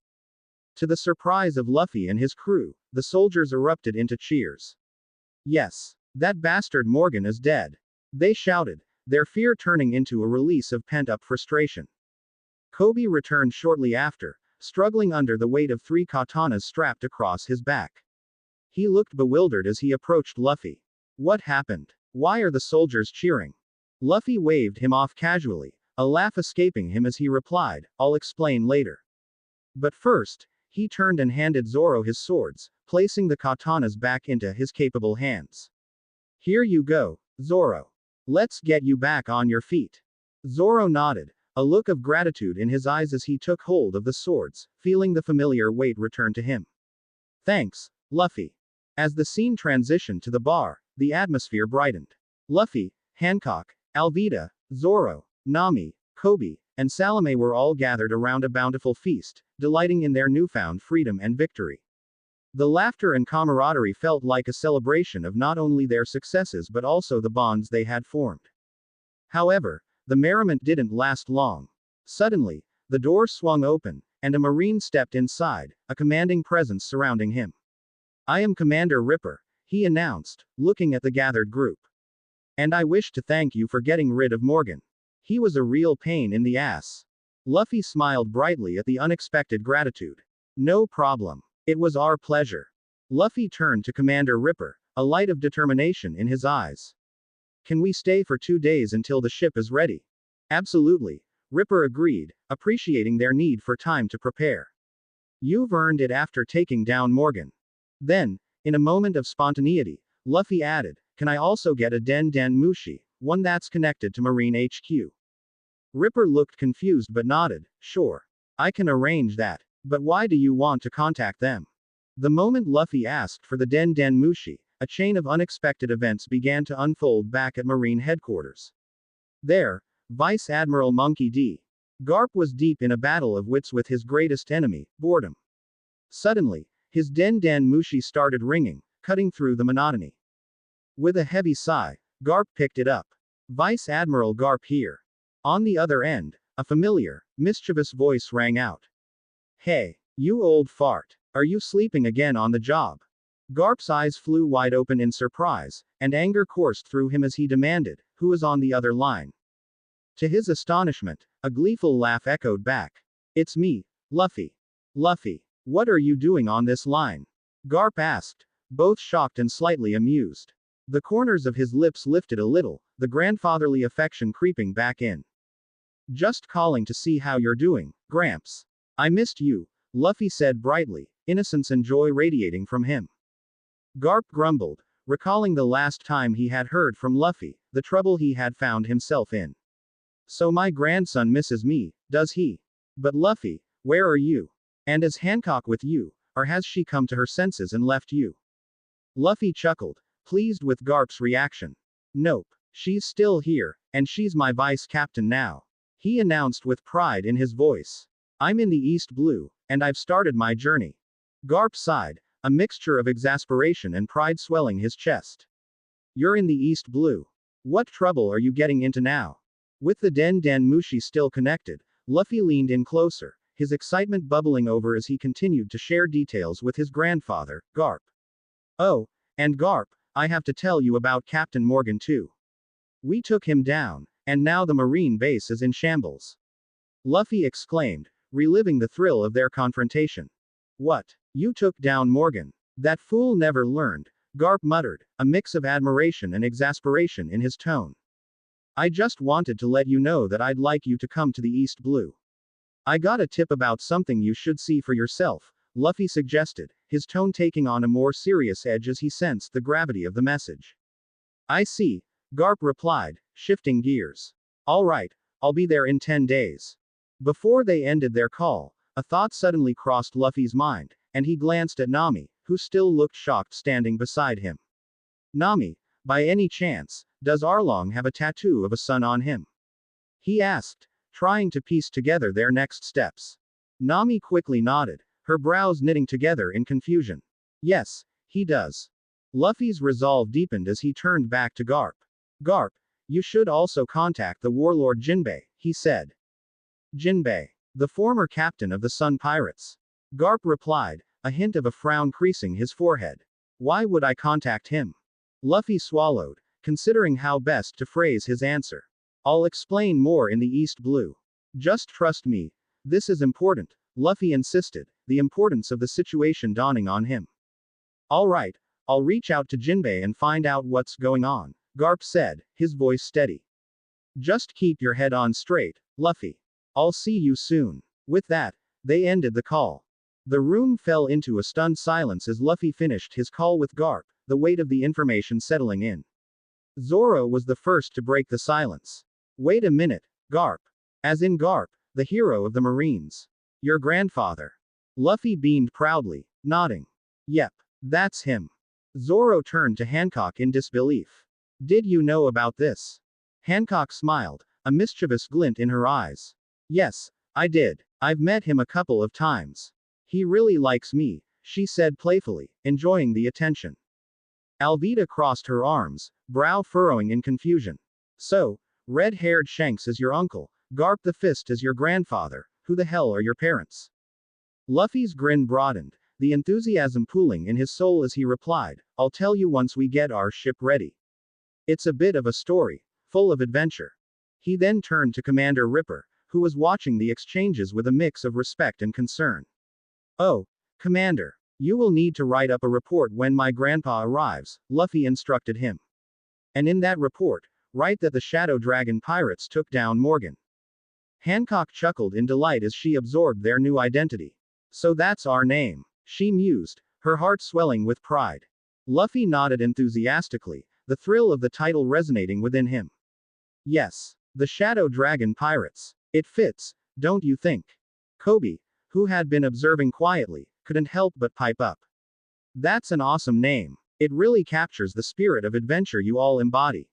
To the surprise of Luffy and his crew, the soldiers erupted into cheers. "Yes. That bastard Morgan is dead," they shouted, their fear turning into a release of pent-up frustration. Kobe returned shortly after, struggling under the weight of 3 katanas strapped across his back. He looked bewildered as he approached Luffy. "What happened? Why are the soldiers cheering?" Luffy waved him off casually, a laugh escaping him as he replied, "I'll explain later. But first," he turned and handed Zoro his swords, placing the katanas back into his capable hands. "Here you go, Zoro." Let's get you back on your feet. Zoro nodded, a look of gratitude in his eyes as he took hold of the swords, feeling the familiar weight return to him. Thanks, Luffy. As the scene transitioned to the bar, the atmosphere brightened. Luffy, Hancock, Alvida, Zoro, Nami, Kobe, and Salome were all gathered around a bountiful feast, delighting in their newfound freedom and victory. The laughter and camaraderie felt like a celebration of not only their successes but also the bonds they had formed. However, the merriment didn't last long. Suddenly, the door swung open, and a Marine stepped inside, a commanding presence surrounding him. I am Commander Ripper, he announced, looking at the gathered group. And I wish to thank you for getting rid of Morgan. He was a real pain in the ass. Luffy smiled brightly at the unexpected gratitude. No problem. It was our pleasure. Luffy turned to Commander Ripper, a light of determination in his eyes. Can we stay for 2 days until the ship is ready? Absolutely, Ripper agreed, appreciating their need for time to prepare. You've earned it after taking down Morgan. Then, in a moment of spontaneity, Luffy added, can I also get a Den Den Mushi, one that's connected to Marine HQ? Ripper looked confused but nodded, sure. I can arrange that. But why do you want to contact them? The moment Luffy asked for the Den Den Mushi, a chain of unexpected events began to unfold back at Marine headquarters. There, Vice Admiral Monkey D. Garp was deep in a battle of wits with his greatest enemy, boredom. Suddenly, his Den Den Mushi started ringing, cutting through the monotony. With a heavy sigh, Garp picked it up. Vice Admiral Garp here. On the other end, a familiar, mischievous voice rang out. Hey, you old fart. Are you sleeping again on the job? Garp's eyes flew wide open in surprise, and anger coursed through him as he demanded, who is on the other line? To his astonishment, a gleeful laugh echoed back. It's me, Luffy. Luffy, what are you doing on this line? Garp asked, both shocked and slightly amused. The corners of his lips lifted a little, the grandfatherly affection creeping back in. Just calling to see how you're doing, Gramps. I missed you, Luffy said brightly, innocence and joy radiating from him. Garp grumbled, recalling the last time he had heard from Luffy, the trouble he had found himself in. So my grandson misses me, does he? But Luffy, where are you? And is Hancock with you, or has she come to her senses and left you? Luffy chuckled, pleased with Garp's reaction. Nope, she's still here, and she's my vice captain now, he announced with pride in his voice. I'm in the East Blue, and I've started my journey. Garp sighed, a mixture of exasperation and pride swelling his chest. You're in the East Blue. What trouble are you getting into now? With the Den Den Mushi still connected, Luffy leaned in closer, his excitement bubbling over as he continued to share details with his grandfather, Garp. Oh, and Garp, I have to tell you about Captain Morgan too. We took him down, and now the Marine base is in shambles. Luffy exclaimed, reliving the thrill of their confrontation. What? You took down Morgan? That fool never learned, Garp muttered, a mix of admiration and exasperation in his tone. I just wanted to let you know that I'd like you to come to the East Blue. I got a tip about something you should see for yourself, Luffy suggested, his tone taking on a more serious edge as he sensed the gravity of the message. I see, Garp replied, shifting gears. All right, I'll be there in 10 days. Before they ended their call, a thought suddenly crossed Luffy's mind, and he glanced at Nami, who still looked shocked standing beside him. Nami, by any chance, does Arlong have a tattoo of a sun on him? He asked, trying to piece together their next steps. Nami quickly nodded, her brows knitting together in confusion. Yes, he does. Luffy's resolve deepened as he turned back to Garp. Garp, you should also contact the warlord Jinbei, he said. Jinbei, the former captain of the Sun Pirates. Garp replied, a hint of a frown creasing his forehead. Why would I contact him? Luffy swallowed, considering how best to phrase his answer. I'll explain more in the East Blue. Just trust me. This is important, Luffy insisted, the importance of the situation dawning on him. All right, I'll reach out to Jinbei and find out what's going on, Garp said, his voice steady. Just keep your head on straight, Luffy. I'll see you soon. With that, they ended the call. The room fell into a stunned silence as Luffy finished his call with Garp, the weight of the information settling in. Zoro was the first to break the silence. Wait a minute, Garp. As in Garp, the hero of the Marines. Your grandfather. Luffy beamed proudly, nodding. Yep, that's him. Zoro turned to Hancock in disbelief. Did you know about this? Hancock smiled, a mischievous glint in her eyes. Yes, I did. I've met him a couple of times. He really likes me, she said playfully, enjoying the attention. Alvida crossed her arms, brow furrowing in confusion. So, red-haired Shanks is your uncle, Garp the Fist is your grandfather, who the hell are your parents? Luffy's grin broadened, the enthusiasm pooling in his soul as he replied, I'll tell you once we get our ship ready. It's a bit of a story, full of adventure. He then turned to Commander Ripper, who was watching the exchanges with a mix of respect and concern. Oh, Commander, you will need to write up a report when my grandpa arrives, Luffy instructed him. And in that report, write that the Shadow Dragon pirates took down Morgan. Hancock chuckled in delight as she absorbed their new identity. So that's our name, she mused, her heart swelling with pride. Luffy nodded enthusiastically, the thrill of the title resonating within him. Yes, the Shadow Dragon pirates. It fits, don't you think? Kobe, who had been observing quietly, couldn't help but pipe up. That's an awesome name. It really captures the spirit of adventure you all embody.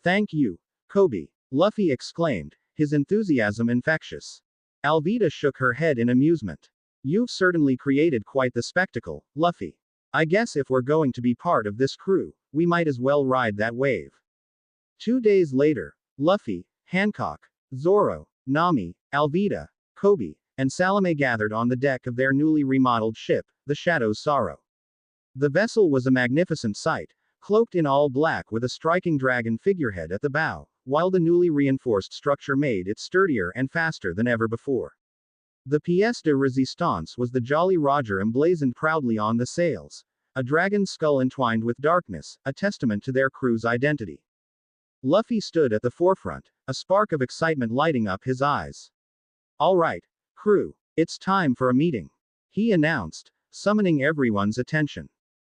Thank you, Kobe, Luffy exclaimed, his enthusiasm infectious. Alvida shook her head in amusement. You've certainly created quite the spectacle, Luffy. I guess if we're going to be part of this crew, we might as well ride that wave. 2 days later, Luffy, Hancock, Zoro, Nami, Alvida, Kobe, and Salome gathered on the deck of their newly remodeled ship, the Shadow's Sorrow. The vessel was a magnificent sight, cloaked in all black with a striking dragon figurehead at the bow, while the newly reinforced structure made it sturdier and faster than ever before. The pièce de résistance was the Jolly Roger emblazoned proudly on the sails, a dragon's skull entwined with darkness, a testament to their crew's identity. Luffy stood at the forefront, a spark of excitement lighting up his eyes. All right, crew, it's time for a meeting, he announced, summoning everyone's attention.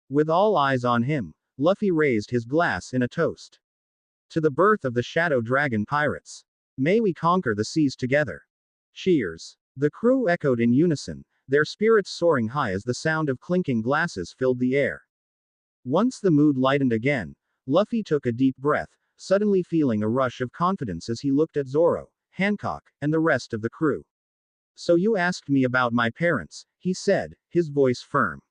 With all eyes on him, Luffy raised his glass in a toast. To the birth of the Shadow Dragon pirates. May we conquer the seas together. Cheers. The crew echoed in unison, their spirits soaring high as the sound of clinking glasses filled the air. Once the mood lightened again, Luffy took a deep breath, suddenly feeling a rush of confidence as he looked at Zoro, Hancock, and the rest of the crew. So you asked me about my parents, he said, his voice firm.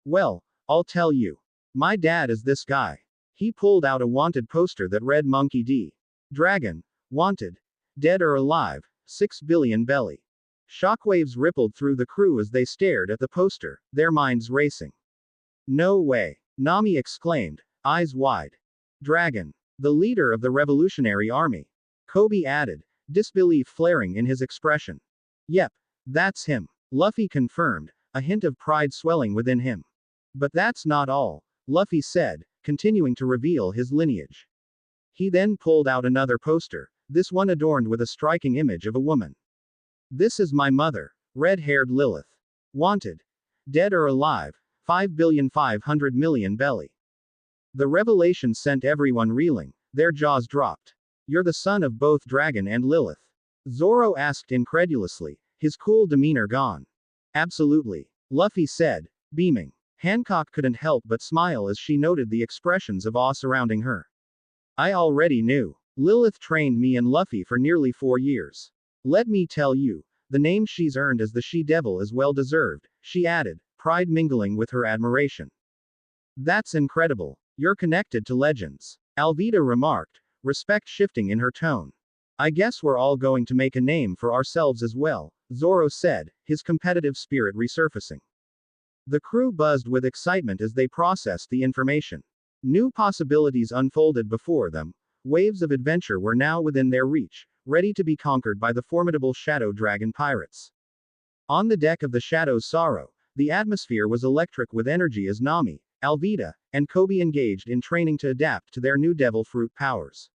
Well, I'll tell you. My dad is this guy. He pulled out a wanted poster that read Monkey D. Dragon, wanted. Dead or alive, 6 billion belly. Shockwaves rippled through the crew as they stared at the poster, their minds racing. No way, Nami exclaimed, eyes wide. Dragon. The leader of the Revolutionary Army. Kobe added, disbelief flaring in his expression. Yep, that's him, Luffy confirmed, a hint of pride swelling within him. But that's not all, Luffy said, continuing to reveal his lineage. He then pulled out another poster, this one adorned with a striking image of a woman. This is my mother, red-haired Lilith. Wanted. Dead or alive, 5,500,000,000 belly. The revelation sent everyone reeling, their jaws dropped. You're the son of both Dragon and Lilith? Zoro asked incredulously, his cool demeanor gone. Absolutely, Luffy said, beaming. Hancock couldn't help but smile as she noted the expressions of awe surrounding her. I already knew. Lilith trained me and Luffy for nearly 4 years. Let me tell you, the name she's earned as the She-Devil is well deserved, she added, pride mingling with her admiration. That's incredible. You're connected to legends, Alvida remarked, respect shifting in her tone. I guess we're all going to make a name for ourselves as well, Zoro said, his competitive spirit resurfacing. The crew buzzed with excitement as they processed the information. New possibilities unfolded before them, waves of adventure were now within their reach, ready to be conquered by the formidable Shadow Dragon pirates. On the deck of the Shadow's Sorrow, the atmosphere was electric with energy as Nami, Alvida, and Kobe engaged in training to adapt to their new devil fruit powers.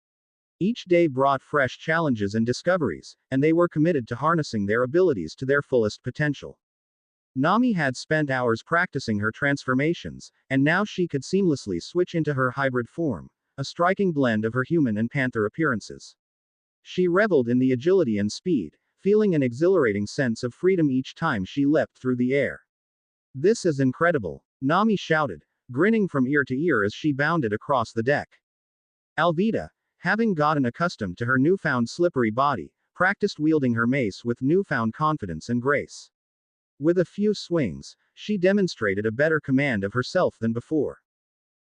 Each day brought fresh challenges and discoveries, and they were committed to harnessing their abilities to their fullest potential. Nami had spent hours practicing her transformations, and now she could seamlessly switch into her hybrid form, a striking blend of her human and panther appearances. She reveled in the agility and speed, feeling an exhilarating sense of freedom each time she leapt through the air. "This is incredible," Nami shouted, grinning from ear to ear as she bounded across the deck. Alvida, having gotten accustomed to her newfound slippery body, practiced wielding her mace with newfound confidence and grace. With a few swings, she demonstrated a better command of herself than before.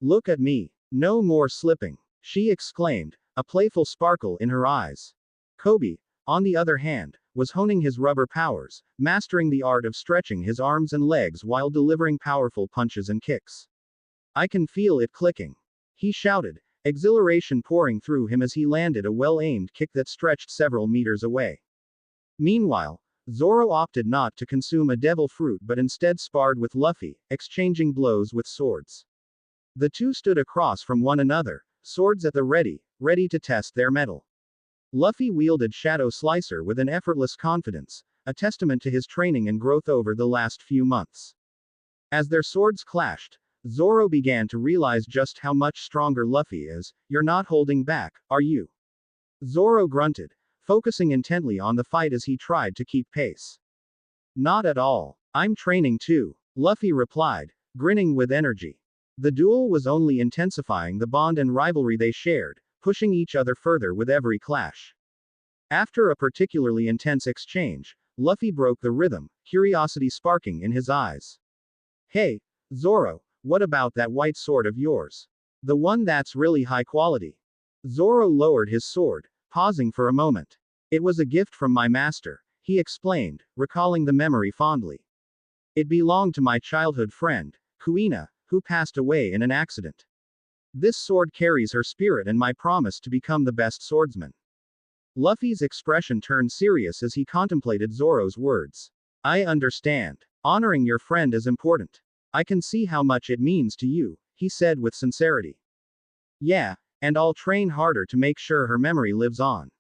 "Look at me. No more slipping," she exclaimed, a playful sparkle in her eyes. Kobe, on the other hand, was honing his rubber powers, mastering the art of stretching his arms and legs while delivering powerful punches and kicks. "I can feel it clicking," he shouted, exhilaration pouring through him as he landed a well-aimed kick that stretched several meters away. Meanwhile, Zoro opted not to consume a devil fruit but instead sparred with Luffy, exchanging blows with swords. The two stood across from one another, swords at the ready to test their mettle. Luffy wielded Shadow Slicer with an effortless confidence, a testament to his training and growth over the last few months. As their swords clashed, Zoro began to realize just how much stronger Luffy is. "You're not holding back, are you?" Zoro grunted, focusing intently on the fight as he tried to keep pace. "Not at all. I'm training too," Luffy replied, grinning with energy. The duel was only intensifying the bond and rivalry they shared, pushing each other further with every clash. After a particularly intense exchange, Luffy broke the rhythm, curiosity sparking in his eyes. "Hey, Zoro, what about that white sword of yours? The one that's really high quality?" Zoro lowered his sword, pausing for a moment. "It was a gift from my master," he explained, recalling the memory fondly. "It belonged to my childhood friend, Kuina, who passed away in an accident. This sword carries her spirit and my promise to become the best swordsman." Luffy's expression turned serious as he contemplated Zoro's words. "I understand. Honoring your friend is important. I can see how much it means to you," he said with sincerity. "Yeah, and I'll train harder to make sure her memory lives on.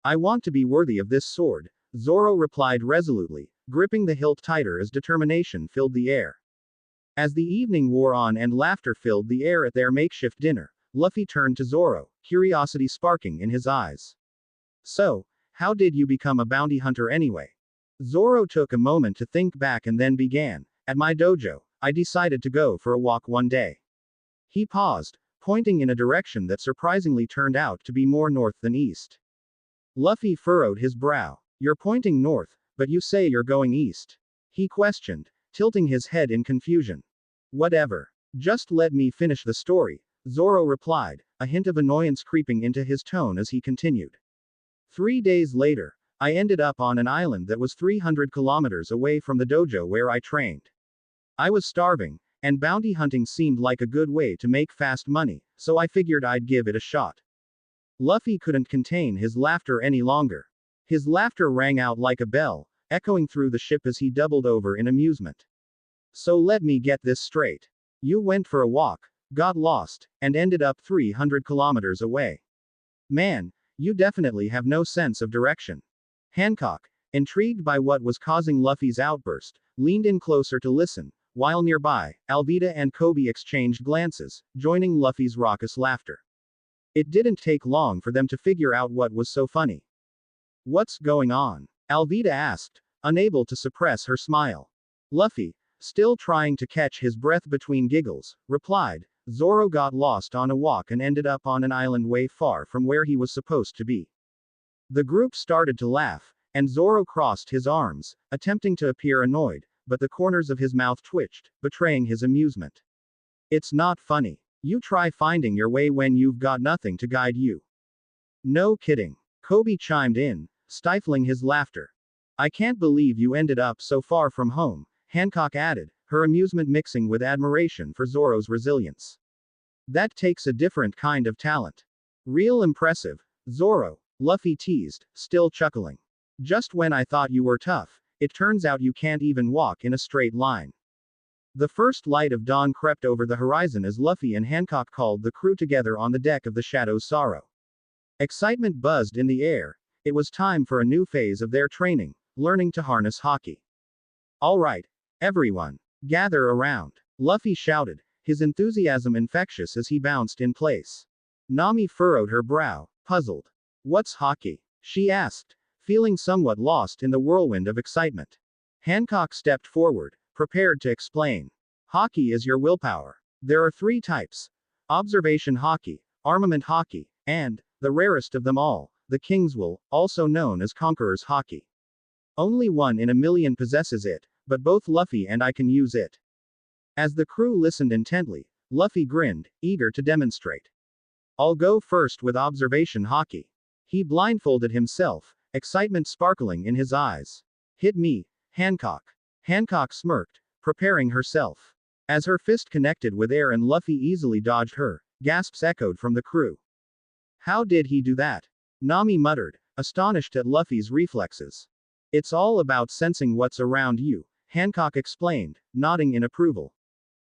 I want to be worthy of this sword," Zoro replied resolutely, gripping the hilt tighter as determination filled the air. As the evening wore on and laughter filled the air at their makeshift dinner, Luffy turned to Zoro, curiosity sparking in his eyes. "So, how did you become a bounty hunter anyway?" Zoro took a moment to think back and then began. "At my dojo, I decided to go for a walk one day." He paused, pointing in a direction that surprisingly turned out to be more north than east. Luffy furrowed his brow. "You're pointing north, but you say you're going east?" he questioned, tilting his head in confusion. "Whatever. Just let me finish the story," Zoro replied, a hint of annoyance creeping into his tone as he continued. 3 days later, I ended up on an island that was 300 kilometers away from the dojo where I trained. I was starving, and bounty hunting seemed like a good way to make fast money, so I figured I'd give it a shot." Luffy couldn't contain his laughter any longer. His laughter rang out like a bell, echoing through the ship as he doubled over in amusement. "So let me get this straight. You went for a walk, got lost, and ended up 300 kilometers away. Man, you definitely have no sense of direction." Hancock, intrigued by what was causing Luffy's outburst, leaned in closer to listen, while nearby, Alvida and Kobe exchanged glances, joining Luffy's raucous laughter. It didn't take long for them to figure out what was so funny. "What's going on?" Alvida asked, unable to suppress her smile. Luffy, still trying to catch his breath between giggles, replied, "Zoro got lost on a walk and ended up on an island way far from where he was supposed to be." The group started to laugh, and Zoro crossed his arms, attempting to appear annoyed, but the corners of his mouth twitched, betraying his amusement. "It's not funny. You try finding your way when you've got nothing to guide you." "No kidding," Kobe chimed in, stifling his laughter. "I can't believe you ended up so far from home," Hancock added, her amusement mixing with admiration for Zoro's resilience. "That takes a different kind of talent." "Real impressive, Zoro," Luffy teased, still chuckling. "Just when I thought you were tough, it turns out you can't even walk in a straight line." The first light of dawn crept over the horizon as Luffy and Hancock called the crew together on the deck of the Shadow's Sorrow. Excitement buzzed in the air. It was time for a new phase of their training, learning to harness haki. "All right, everyone, gather around," Luffy shouted, his enthusiasm infectious as he bounced in place. Nami furrowed her brow, puzzled. What's hockey? She asked, feeling somewhat lost in the whirlwind of excitement. Hancock stepped forward, prepared to explain. Hockey is your willpower. There are 3 types: observation hockey, armament hockey, and, the rarest of them all, the King's Will, also known as Conqueror's hockey. Only 1 in a million possesses it, but both Luffy and I can use it. As the crew listened intently, Luffy grinned, eager to demonstrate. I'll go first with observation hockey. He blindfolded himself, excitement sparkling in his eyes. Hit me, Hancock. Hancock smirked, preparing herself. As her fist connected with air and Luffy easily dodged her, gasps echoed from the crew. How did he do that? Nami muttered, astonished at Luffy's reflexes. It's all about sensing what's around you, Hancock explained, nodding in approval.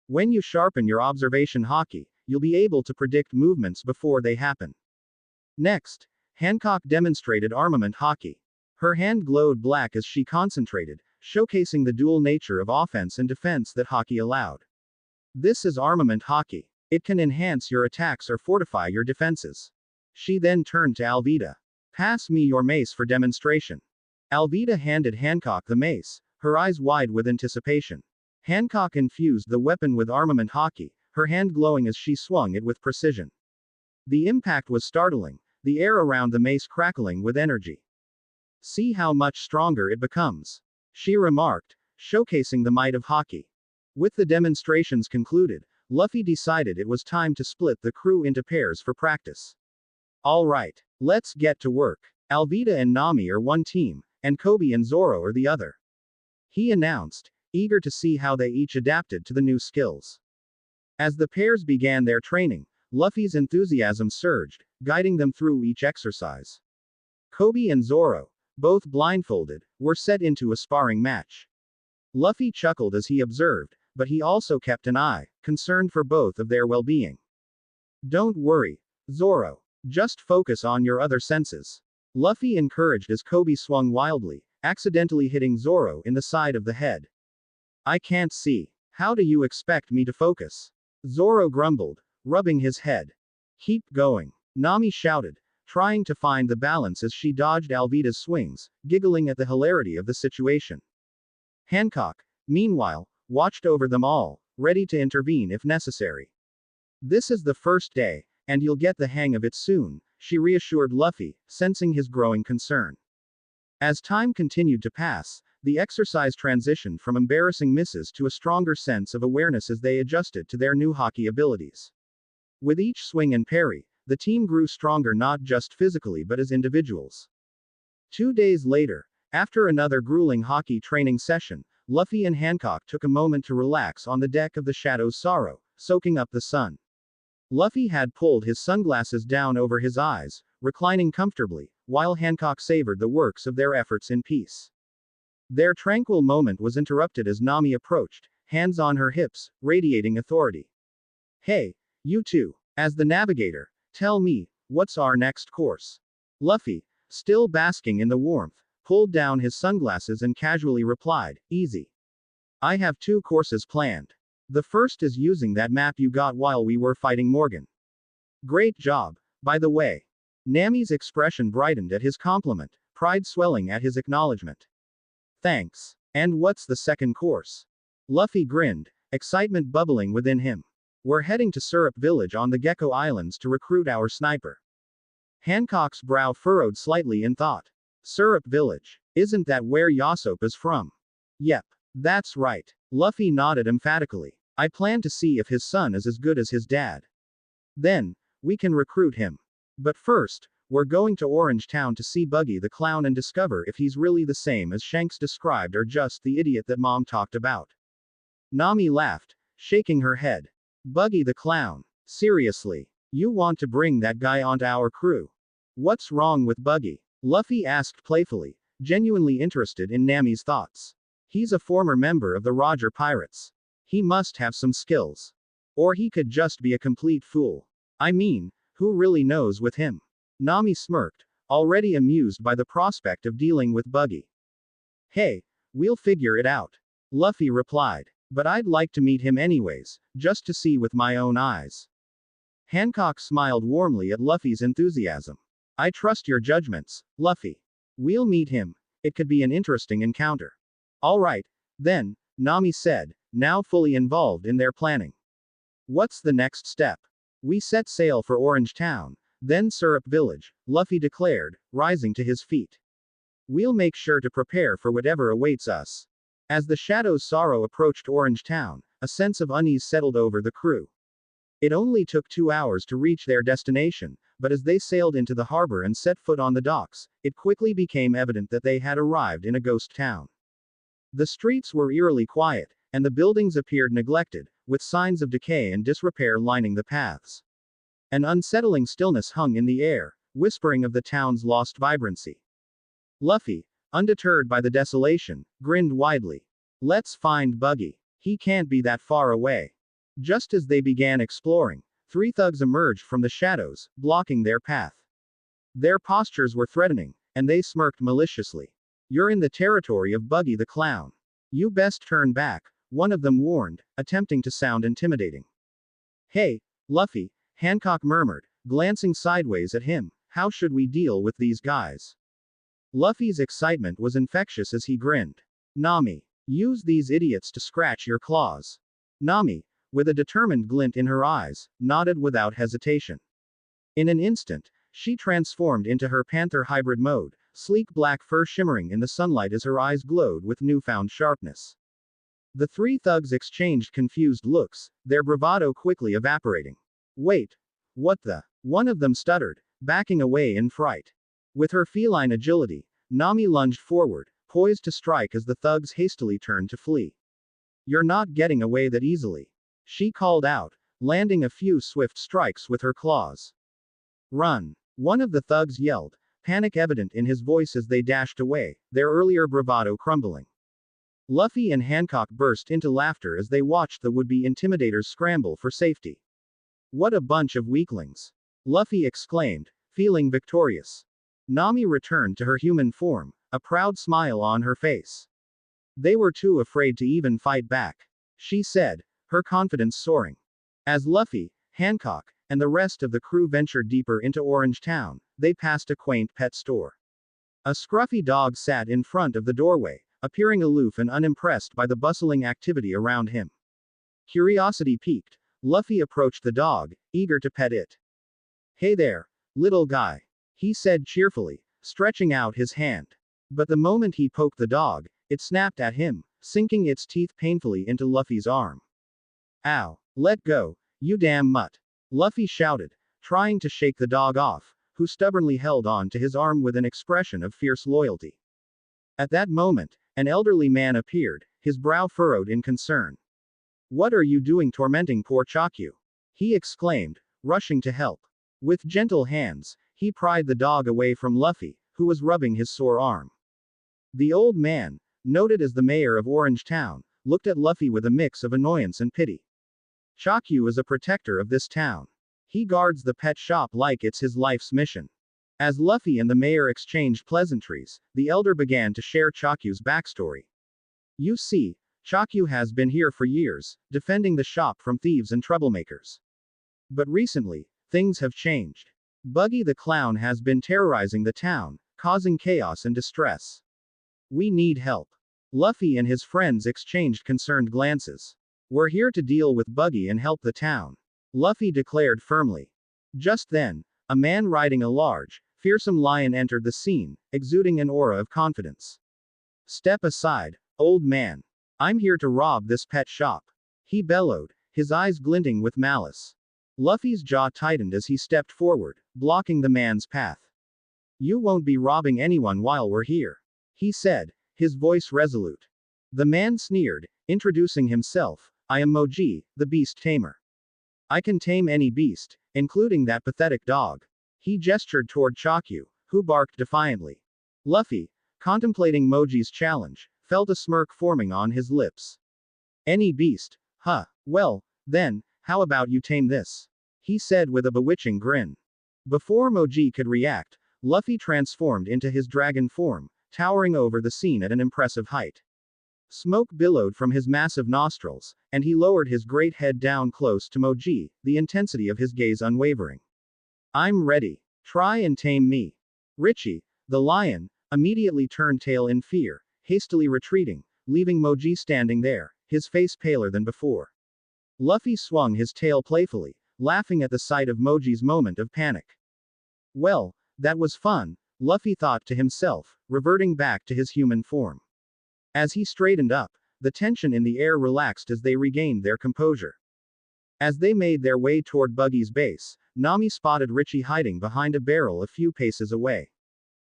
When you sharpen your observation hockey, you'll be able to predict movements before they happen. Next, Hancock demonstrated armament hockey. Her hand glowed black as she concentrated, showcasing the dual nature of offense and defense that hockey allowed. This is armament hockey. It can enhance your attacks or fortify your defenses. She then turned to Alvida. Pass me your mace for demonstration. Alvida handed Hancock the mace, her eyes wide with anticipation. Hancock infused the weapon with armament hockey, her hand glowing as she swung it with precision. The impact was startling, the air around the mace crackling with energy. See how much stronger it becomes, she remarked, showcasing the might of hockey. With the demonstrations concluded, Luffy decided it was time to split the crew into pairs for practice. All right, let's get to work. Alvida and Nami are one team, and Kobe and Zoro are the other, he announced, eager to see how they each adapted to the new skills. As the pairs began their training, Luffy's enthusiasm surged, guiding them through each exercise. Kobe and Zoro, both blindfolded, were set into a sparring match. Luffy chuckled as he observed, but he also kept an eye, concerned for both of their well-being. Don't worry, Zoro. Just focus on your other senses, Luffy encouraged as Kobe swung wildly, accidentally hitting Zoro in the side of the head. I can't see. How do you expect me to focus? Zoro grumbled, rubbing his head. Keep going, Nami shouted, trying to find the balance as she dodged Alvida's swings, giggling at the hilarity of the situation. Hancock, meanwhile, watched over them all, ready to intervene if necessary. This is the first day, and you'll get the hang of it soon, she reassured Luffy, sensing his growing concern. As time continued to pass, the exercise transitioned from embarrassing misses to a stronger sense of awareness as they adjusted to their new hockey abilities. With each swing and parry, the team grew stronger not just physically but as individuals. 2 days later, after another grueling hockey training session, Luffy and Hancock took a moment to relax on the deck of the Shadow's Sorrow, soaking up the sun. Luffy had pulled his sunglasses down over his eyes, reclining comfortably, while Hancock savored the works of their efforts in peace. Their tranquil moment was interrupted as Nami approached, hands on her hips, radiating authority. Hey, you two, as the navigator, tell me, what's our next course? Luffy, still basking in the warmth, pulled down his sunglasses and casually replied, easy. I have 2 courses planned. The first is using that map you got while we were fighting Morgan. Great job, by the way. Nami's expression brightened at his compliment, pride swelling at his acknowledgement. Thanks. And what's the second course? Luffy grinned, excitement bubbling within him. We're heading to Syrup Village on the Gecko Islands to recruit our sniper. Hancock's brow furrowed slightly in thought. Syrup Village. Isn't that where Yasop is from? Yep. That's right. Luffy nodded emphatically. I plan to see if his son is as good as his dad. Then, we can recruit him. But first, we're going to Orange Town to see Buggy the Clown and discover if he's really the same as Shanks described or just the idiot that Mom talked about. Nami laughed, shaking her head. Buggy the Clown. Seriously, you want to bring that guy onto our crew? What's wrong with Buggy? Luffy asked playfully, genuinely interested in Nami's thoughts. He's a former member of the Roger Pirates. He must have some skills. Or he could just be a complete fool. I mean, who really knows with him? Nami smirked, already amused by the prospect of dealing with Buggy. Hey, we'll figure it out. Luffy replied. But I'd like to meet him anyways, just to see with my own eyes. Hancock smiled warmly at Luffy's enthusiasm. I trust your judgments, Luffy. We'll meet him. It could be an interesting encounter. All right, then, Nami said, now fully involved in their planning. What's the next step? We set sail for Orange Town, then Syrup Village, Luffy declared, rising to his feet. We'll make sure to prepare for whatever awaits us. As the Shadow's sorrow approached Orange Town, a sense of unease settled over the crew. It only took 2 hours to reach their destination, but as they sailed into the harbor and set foot on the docks, it quickly became evident that they had arrived in a ghost town. The streets were eerily quiet, and the buildings appeared neglected, with signs of decay and disrepair lining the paths. An unsettling stillness hung in the air, whispering of the town's lost vibrancy. Luffy, undeterred by the desolation, grinned widely. Let's find Buggy. He can't be that far away. Just as they began exploring, 3 thugs emerged from the shadows, blocking their path. Their postures were threatening, and they smirked maliciously. You're in the territory of Buggy the Clown. You best turn back, one of them warned, attempting to sound intimidating. Hey, Luffy, Hancock murmured, glancing sideways at him, how should we deal with these guys? Luffy's excitement was infectious as he grinned. Nami, use these idiots to scratch your claws. Nami, with a determined glint in her eyes, nodded without hesitation. In an instant, she transformed into her panther hybrid mode, sleek black fur shimmering in the sunlight as her eyes glowed with newfound sharpness. The 3 thugs exchanged confused looks, their bravado quickly evaporating. Wait. What the? One of them stuttered, backing away in fright. With her feline agility, Nami lunged forward, poised to strike as the thugs hastily turned to flee. You're not getting away that easily. She called out, landing a few swift strikes with her claws. Run! One of the thugs yelled, panic evident in his voice as they dashed away, their earlier bravado crumbling. Luffy and Hancock burst into laughter as they watched the would-be intimidators scramble for safety. What a bunch of weaklings! Luffy exclaimed, feeling victorious. Nami returned to her human form, a proud smile on her face. They were too afraid to even fight back, she said, her confidence soaring. As Luffy, Hancock, and the rest of the crew ventured deeper into Orange Town, they passed a quaint pet store. A scruffy dog sat in front of the doorway, appearing aloof and unimpressed by the bustling activity around him. Curiosity piqued, Luffy approached the dog, eager to pet it. Hey there, little guy, he said cheerfully, stretching out his hand. But the moment he poked the dog, it snapped at him, sinking its teeth painfully into Luffy's arm. Ow, let go, you damn mutt! Luffy shouted, trying to shake the dog off, who stubbornly held on to his arm with an expression of fierce loyalty. At that moment, an elderly man appeared, his brow furrowed in concern. What are you doing tormenting poor Chakyu? He exclaimed, rushing to help. With gentle hands, he pried the dog away from Luffy, who was rubbing his sore arm. The old man, noted as the mayor of Orange Town, looked at Luffy with a mix of annoyance and pity. Chakyu is a protector of this town. He guards the pet shop like it's his life's mission. As Luffy and the mayor exchanged pleasantries, the elder began to share Chakyu's backstory. You see, Chakyu has been here for years, defending the shop from thieves and troublemakers. But recently, things have changed. Buggy the Clown has been terrorizing the town, causing chaos and distress. We need help. Luffy and his friends exchanged concerned glances. We're here to deal with Buggy and help the town, Luffy declared firmly. Just then, a man riding a large, fearsome lion entered the scene, exuding an aura of confidence. Step aside, old man. I'm here to rob this pet shop, he bellowed, his eyes glinting with malice. Luffy's jaw tightened as he stepped forward, blocking the man's path. You won't be robbing anyone while we're here, he said, his voice resolute. The man sneered, introducing himself. I am Moji, the beast tamer. I can tame any beast, including that pathetic dog. He gestured toward Chakyu, who barked defiantly. Luffy, contemplating Moji's challenge, felt a smirk forming on his lips. Any beast? Huh. Well, then, how about you tame this? He said with a bewitching grin. Before Moji could react, Luffy transformed into his dragon form, towering over the scene at an impressive height. Smoke billowed from his massive nostrils, and he lowered his great head down close to Moji, the intensity of his gaze unwavering. I'm ready. Try and tame me. Richie, the lion, immediately turned tail in fear, hastily retreating, leaving Moji standing there, his face paler than before. Luffy swung his tail playfully, laughing at the sight of Moji's moment of panic. Well, that was fun, Luffy thought to himself, reverting back to his human form. As he straightened up, the tension in the air relaxed as they regained their composure. As they made their way toward Buggy's base, Nami spotted Richie hiding behind a barrel a few paces away.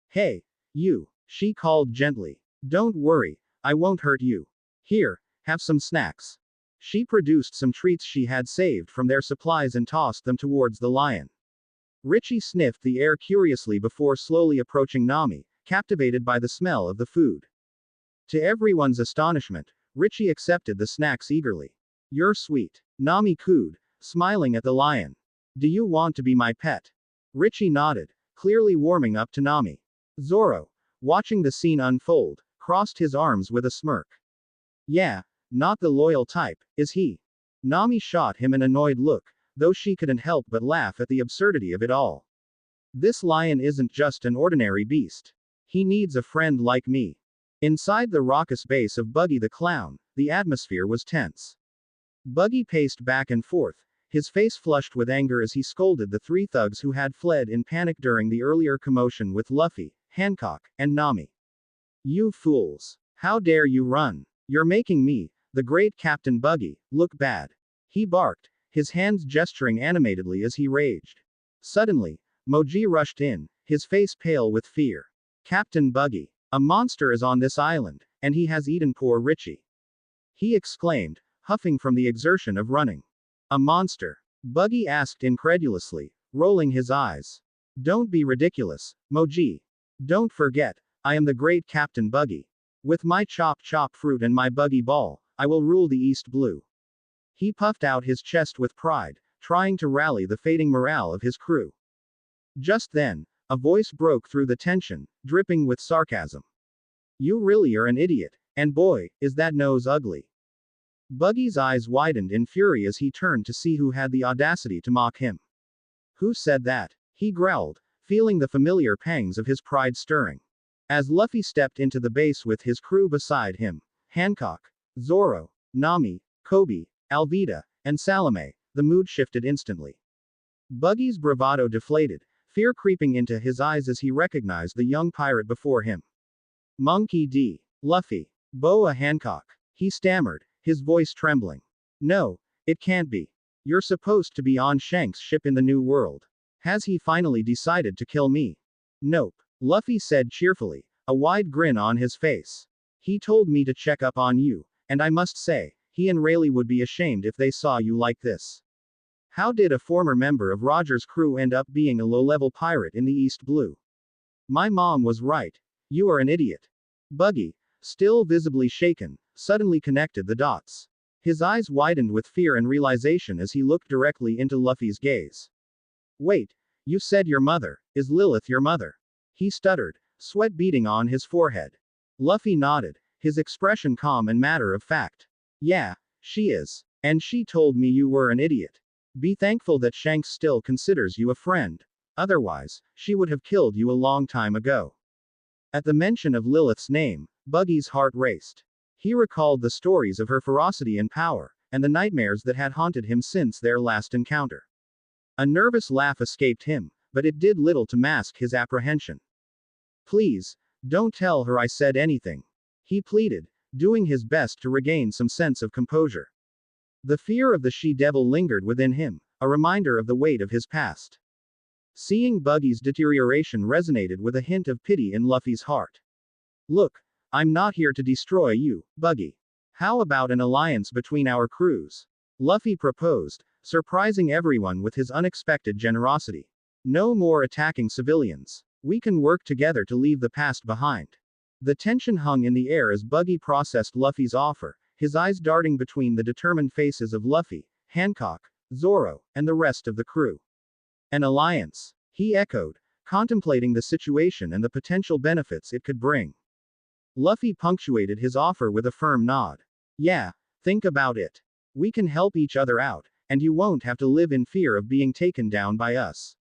Hey, you, she called gently. Don't worry, I won't hurt you. Here, have some snacks. She produced some treats she had saved from their supplies and tossed them towards the lion. Richie sniffed the air curiously before slowly approaching Nami, captivated by the smell of the food. To everyone's astonishment, Richie accepted the snacks eagerly. You're sweet, Nami cooed, smiling at the lion. Do you want to be my pet? Richie nodded, clearly warming up to Nami. Zoro, watching the scene unfold, crossed his arms with a smirk. Yeah, not the loyal type, is he? Nami shot him an annoyed look, though she couldn't help but laugh at the absurdity of it all. This lion isn't just an ordinary beast. He needs a friend like me. Inside the raucous base of Buggy the Clown, the atmosphere was tense. Buggy paced back and forth, his face flushed with anger as he scolded the three thugs who had fled in panic during the earlier commotion with Luffy, Hancock, and Nami. You fools! How dare you run? You're making me, the great Captain Buggy, look bad. He barked, his hands gesturing animatedly as he raged. Suddenly, Moji rushed in, his face pale with fear. Captain Buggy, a monster is on this island, and he has eaten poor Richie. He exclaimed, huffing from the exertion of running. A monster? Buggy asked incredulously, rolling his eyes. Don't be ridiculous, Moji. Don't forget, I am the great Captain Buggy. With my chop fruit and my buggy ball, I will rule the East Blue. He puffed out his chest with pride, trying to rally the fading morale of his crew. Just then, a voice broke through the tension, dripping with sarcasm. You really are an idiot, and boy, is that nose ugly. Buggy's eyes widened in fury as he turned to see who had the audacity to mock him. Who said that? He growled, feeling the familiar pangs of his pride stirring. As Luffy stepped into the base with his crew beside him, Hancock, Zoro, Nami, Kobe, Alvida, and Salome, the mood shifted instantly. Buggy's bravado deflated, fear creeping into his eyes as he recognized the young pirate before him. Monkey D. Luffy. Boa Hancock. He stammered, his voice trembling. No, it can't be. You're supposed to be on Shanks' ship in the New World. Has he finally decided to kill me? Nope, Luffy said cheerfully, a wide grin on his face. He told me to check up on you, and I must say, he and Rayleigh would be ashamed if they saw you like this. How did a former member of Roger's crew end up being a low-level pirate in the East Blue? My mom was right. You are an idiot. Buggy, still visibly shaken, suddenly connected the dots. His eyes widened with fear and realization as he looked directly into Luffy's gaze. Wait, you said your mother, is Lilith your mother? He stuttered, sweat beading on his forehead. Luffy nodded, his expression calm and matter of fact. Yeah, she is. And she told me you were an idiot. Be thankful that Shanks still considers you a friend. Otherwise, she would have killed you a long time ago. At the mention of Lilith's name, Buggy's heart raced. He recalled the stories of her ferocity and power, and the nightmares that had haunted him since their last encounter. A nervous laugh escaped him, but it did little to mask his apprehension. Please, don't tell her I said anything. He pleaded, doing his best to regain some sense of composure. The fear of the she-devil lingered within him, a reminder of the weight of his past. Seeing Buggy's deterioration resonated with a hint of pity in Luffy's heart. Look, I'm not here to destroy you, Buggy. How about an alliance between our crews? Luffy proposed, surprising everyone with his unexpected generosity. No more attacking civilians. We can work together to leave the past behind. The tension hung in the air as Buggy processed Luffy's offer, his eyes darting between the determined faces of Luffy, Hancock, Zoro, and the rest of the crew. An alliance, he echoed, contemplating the situation and the potential benefits it could bring. Luffy punctuated his offer with a firm nod. Yeah, think about it. We can help each other out, and you won't have to live in fear of being taken down by us.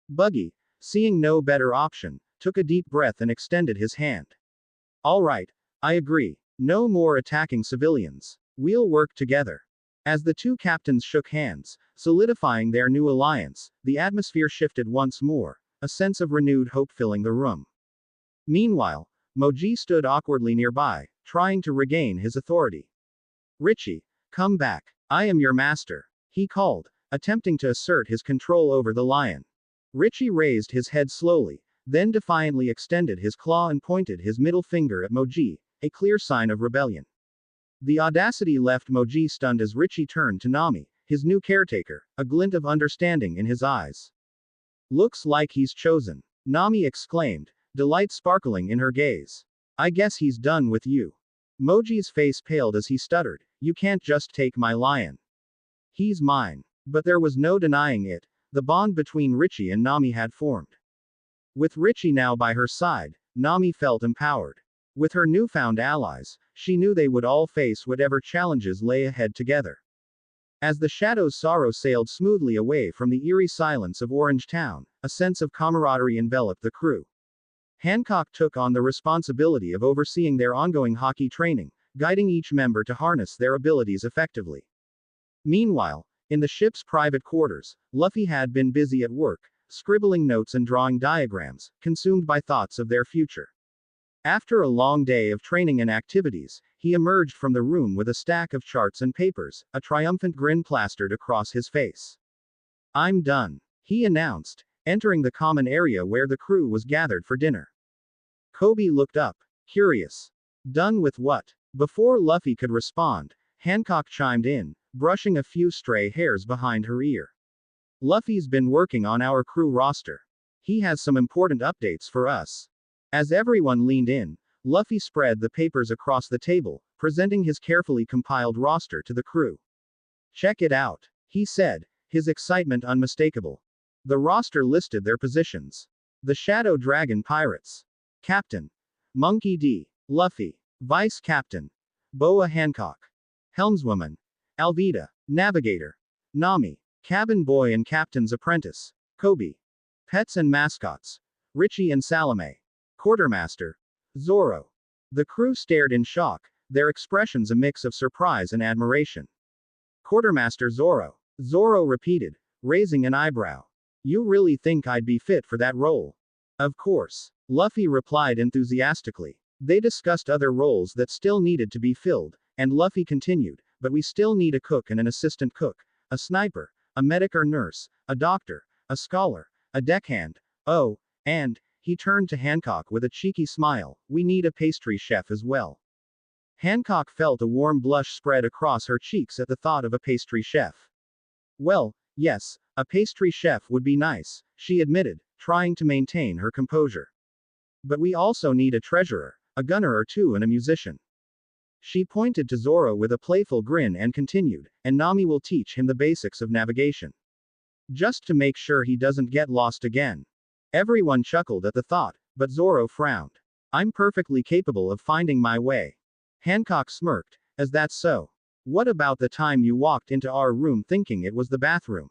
Buggy, seeing no better option, took a deep breath and extended his hand. All right, I agree. No more attacking civilians. We'll work together. As the two captains shook hands, solidifying their new alliance, the atmosphere shifted once more, a sense of renewed hope filling the room. Meanwhile, Moji stood awkwardly nearby, trying to regain his authority. Richie, come back. I am your master, he called, attempting to assert his control over the lion. Richie raised his head slowly, then defiantly extended his claw and pointed his middle finger at Moji, a clear sign of rebellion. The audacity left Moji stunned as Richie turned to Nami, his new caretaker, a glint of understanding in his eyes. Looks like he's chosen, Nami exclaimed, delight sparkling in her gaze. I guess he's done with you. Moji's face paled as he stuttered, you can't just take my lion. He's mine. But there was no denying it, the bond between Richie and Nami had formed. With Richie now by her side, Nami felt empowered. With her newfound allies, she knew they would all face whatever challenges lay ahead together. As the Shadow's sorrow sailed smoothly away from the eerie silence of Orange Town, a sense of camaraderie enveloped the crew. Hancock took on the responsibility of overseeing their ongoing hockey training, guiding each member to harness their abilities effectively. Meanwhile, in the ship's private quarters, Luffy had been busy at work, scribbling notes and drawing diagrams, consumed by thoughts of their future. After a long day of training and activities, he emerged from the room with a stack of charts and papers, a triumphant grin plastered across his face. I'm done, he announced, entering the common area where the crew was gathered for dinner. Kobe looked up, curious. Done with what? Before Luffy could respond, Hancock chimed in, brushing a few stray hairs behind her ear. Luffy's been working on our crew roster. He has some important updates for us. As everyone leaned in, Luffy spread the papers across the table, presenting his carefully compiled roster to the crew. Check it out, he said, his excitement unmistakable. The roster listed their positions. The Shadow Dragon Pirates. Captain. Monkey D. Luffy. Vice Captain. Boa Hancock. Helmswoman. Alvida. Navigator. Nami. Cabin Boy and Captain's Apprentice. Kobe. Pets and Mascots. Richie and Salome. Quartermaster. Zoro. The crew stared in shock, their expressions a mix of surprise and admiration. Quartermaster Zoro. Zoro repeated, raising an eyebrow. You really think I'd be fit for that role? Of course. Luffy replied enthusiastically. They discussed other roles that still needed to be filled, and Luffy continued, but we still need a cook and an assistant cook, a sniper, a medic or nurse, a doctor, a scholar, a deckhand, oh, and, he turned to Hancock with a cheeky smile, we need a pastry chef as well. Hancock felt a warm blush spread across her cheeks at the thought of a pastry chef. Well, yes, a pastry chef would be nice, she admitted, trying to maintain her composure. But we also need a treasurer, a gunner or two and a musician. She pointed to Zoro with a playful grin and continued, and Nami will teach him the basics of navigation. Just to make sure he doesn't get lost again. Everyone chuckled at the thought, but Zoro frowned. I'm perfectly capable of finding my way. Hancock smirked, as that's so. What about the time you walked into our room thinking it was the bathroom?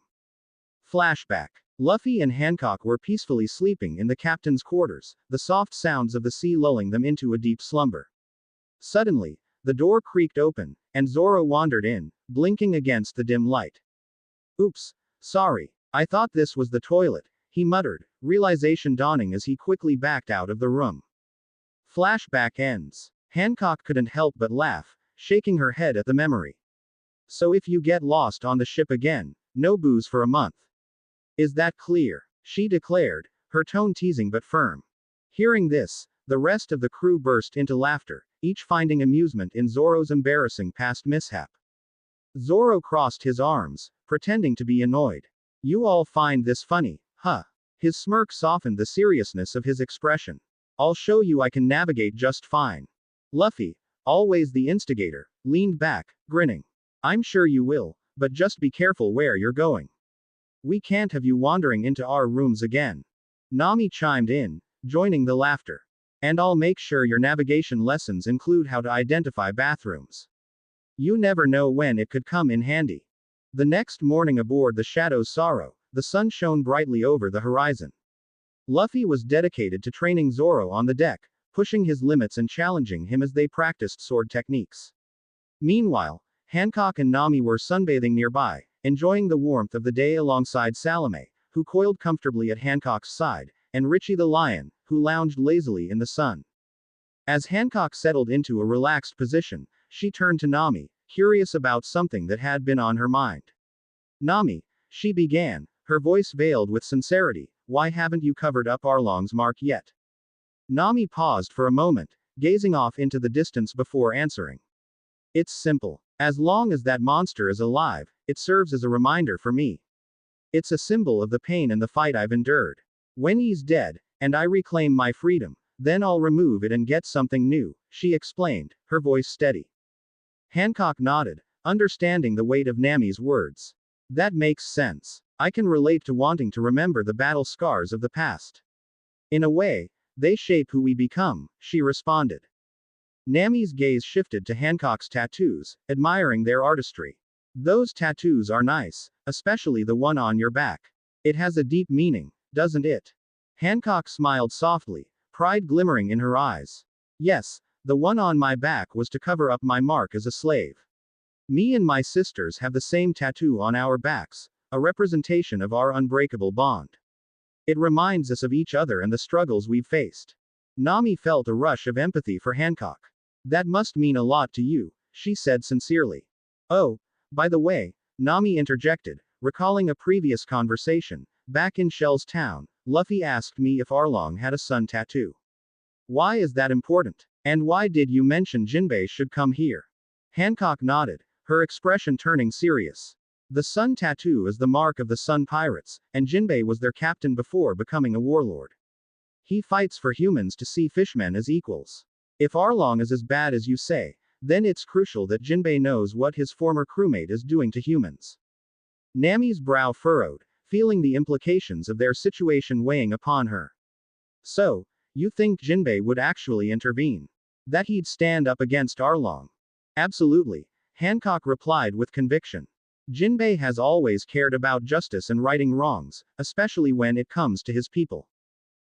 Flashback. Luffy and Hancock were peacefully sleeping in the captain's quarters, the soft sounds of the sea lulling them into a deep slumber. Suddenly, the door creaked open, and Zoro wandered in, blinking against the dim light. Oops, sorry, I thought this was the toilet, he muttered, realization dawning as he quickly backed out of the room. Flashback ends. Hancock couldn't help but laugh, shaking her head at the memory. So if you get lost on the ship again, no booze for a month. Is that clear? She declared, her tone teasing but firm. Hearing this, the rest of the crew burst into laughter, each finding amusement in Zoro's embarrassing past mishap. Zoro crossed his arms, pretending to be annoyed. You all find this funny, huh? His smirk softened the seriousness of his expression. I'll show you I can navigate just fine. Luffy, always the instigator, leaned back, grinning. I'm sure you will, but just be careful where you're going. We can't have you wandering into our rooms again. Nami chimed in, joining the laughter. And I'll make sure your navigation lessons include how to identify bathrooms. You never know when it could come in handy. The next morning aboard the Shadow's Sorrow, the sun shone brightly over the horizon. Luffy was dedicated to training Zoro on the deck, pushing his limits and challenging him as they practiced sword techniques. Meanwhile, Hancock and Nami were sunbathing nearby, enjoying the warmth of the day alongside Salome, who coiled comfortably at Hancock's side, and Richie the lion, who lounged lazily in the sun. As Hancock settled into a relaxed position, she turned to Nami, curious about something that had been on her mind. Nami, she began, her voice veiled with sincerity, why haven't you covered up Arlong's mark yet? Nami paused for a moment, gazing off into the distance before answering. It's simple. As long as that monster is alive, it serves as a reminder for me. It's a symbol of the pain and the fight I've endured. When he's dead, and I reclaim my freedom, then I'll remove it and get something new, she explained, her voice steady. Hancock nodded, understanding the weight of Nami's words. That makes sense. I can relate to wanting to remember the battle scars of the past. In a way, they shape who we become, she responded. Nami's gaze shifted to Hancock's tattoos, admiring their artistry. Those tattoos are nice, especially the one on your back. It has a deep meaning, doesn't it? Hancock smiled softly, pride glimmering in her eyes. Yes, the one on my back was to cover up my mark as a slave. Me and my sisters have the same tattoo on our backs, a representation of our unbreakable bond. It reminds us of each other and the struggles we've faced. Nami felt a rush of empathy for Hancock. That must mean a lot to you, she said sincerely. Oh, by the way, Nami interjected, recalling a previous conversation. Back in Shell's town, Luffy asked me if Arlong had a sun tattoo. Why is that important? And why did you mention Jinbei should come here? Hancock nodded, her expression turning serious. The sun tattoo is the mark of the Sun Pirates, and Jinbei was their captain before becoming a warlord. He fights for humans to see fishmen as equals. If Arlong is as bad as you say, then it's crucial that Jinbei knows what his former crewmate is doing to humans. Nami's brow furrowed, feeling the implications of their situation weighing upon her. So, you think Jinbei would actually intervene? That he'd stand up against Arlong? Absolutely, Hancock replied with conviction. Jinbei has always cared about justice and righting wrongs, especially when it comes to his people.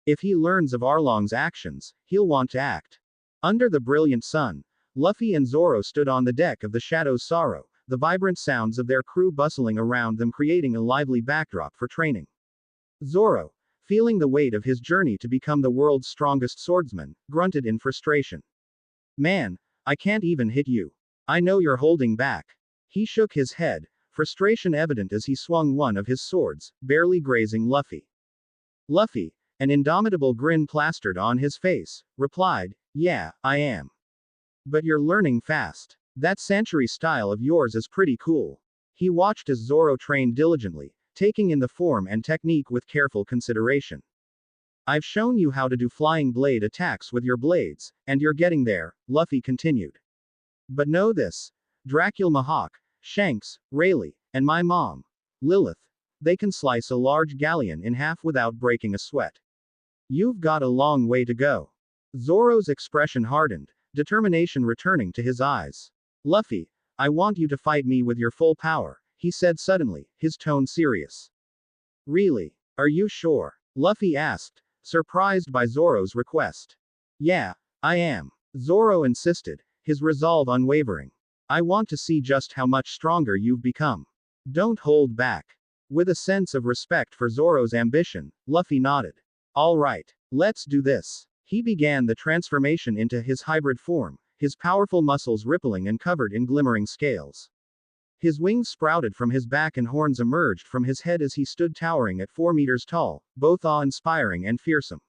If he learns of Arlong's actions, he'll want to act. Under the brilliant sun, Luffy and Zoro stood on the deck of the Shadow's Sorrow, the vibrant sounds of their crew bustling around them creating a lively backdrop for training. Zoro, feeling the weight of his journey to become the world's strongest swordsman, grunted in frustration. Man, I can't even hit you. I know you're holding back. He shook his head, frustration evident as he swung one of his swords, barely grazing Luffy. Luffy, an indomitable grin plastered on his face, replied, yeah, I am. But you're learning fast. That sanctuary style of yours is pretty cool. He watched as Zoro trained diligently, taking in the form and technique with careful consideration. I've shown you how to do flying blade attacks with your blades, and you're getting there, Luffy continued. But know this. Dracula Mahawk, Shanks, Rayleigh, and my mom, Lilith, they can slice a large galleon in half without breaking a sweat. You've got a long way to go. Zoro's expression hardened, determination returning to his eyes. Luffy, I want you to fight me with your full power, he said suddenly, his tone serious. Really? Are you sure? Luffy asked, surprised by Zoro's request. Yeah, I am. Zoro insisted, his resolve unwavering. I want to see just how much stronger you've become. Don't hold back. With a sense of respect for Zoro's ambition, Luffy nodded. All right, let's do this. He began the transformation into his hybrid form, his powerful muscles rippling and covered in glimmering scales. His wings sprouted from his back and horns emerged from his head as he stood towering at 4 meters tall, both awe-inspiring and fearsome.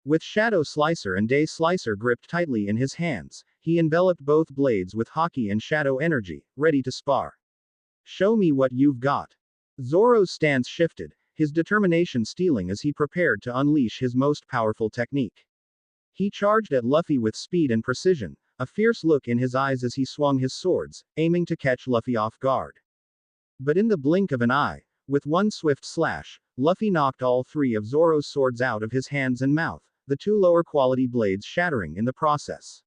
With Shadow Slicer and Day Slicer gripped tightly in his hands, he enveloped both blades with Haki and Shadow energy, ready to spar. Show me what you've got. Zoro's stance shifted, his determination stealing as he prepared to unleash his most powerful technique. He charged at Luffy with speed and precision, a fierce look in his eyes as he swung his swords, aiming to catch Luffy off guard. But in the blink of an eye, with one swift slash, Luffy knocked all 3 of Zoro's swords out of his hands and mouth, the two lower quality blades shattering in the process.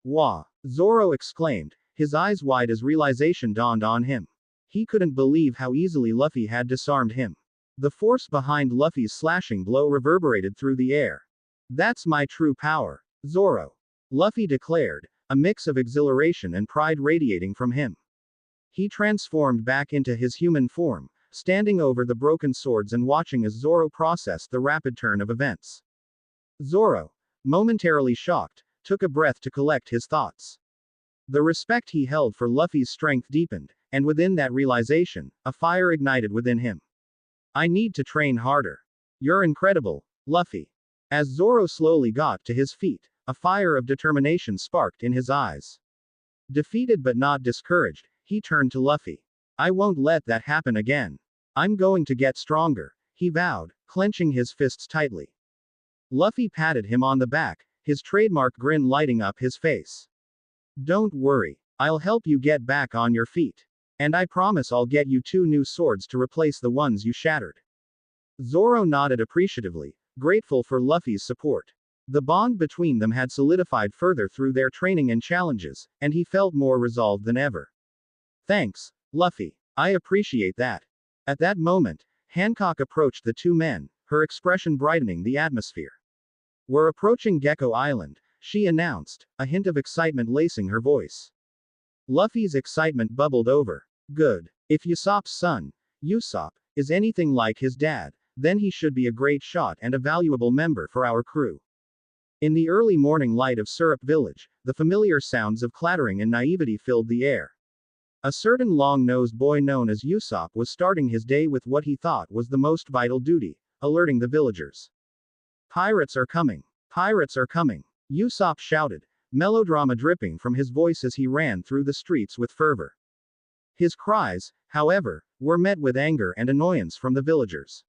Wah! Zoro exclaimed, his eyes wide as realization dawned on him. He couldn't believe how easily Luffy had disarmed him. The force behind Luffy's slashing blow reverberated through the air. That's my true power, Zoro. Luffy declared, a mix of exhilaration and pride radiating from him. He transformed back into his human form, standing over the broken swords and watching as Zoro processed the rapid turn of events. Zoro, momentarily shocked, took a breath to collect his thoughts. The respect he held for Luffy's strength deepened, and within that realization, a fire ignited within him. I need to train harder. You're incredible, Luffy. As Zoro slowly got to his feet, a fire of determination sparked in his eyes. Defeated but not discouraged, he turned to Luffy. I won't let that happen again. I'm going to get stronger, he vowed, clenching his fists tightly. Luffy patted him on the back, his trademark grin lighting up his face. Don't worry, I'll help you get back on your feet. And I promise I'll get you 2 new swords to replace the ones you shattered. Zoro nodded appreciatively, grateful for Luffy's support. The bond between them had solidified further through their training and challenges, and he felt more resolved than ever. Thanks, Luffy. I appreciate that. At that moment, Hancock approached the 2 men, her expression brightening the atmosphere. We're approaching Gecko Island, she announced, a hint of excitement lacing her voice. Luffy's excitement bubbled over. Good. If Usopp's son, Usopp, is anything like his dad, then he should be a great shot and a valuable member for our crew. In the early morning light of Syrup Village, the familiar sounds of clattering and naivety filled the air. A certain long-nosed boy known as Usopp was starting his day with what he thought was the most vital duty, alerting the villagers. Pirates are coming! Pirates are coming! Usopp shouted, melodrama dripping from his voice as he ran through the streets with fervor. His cries, however, were met with anger and annoyance from the villagers.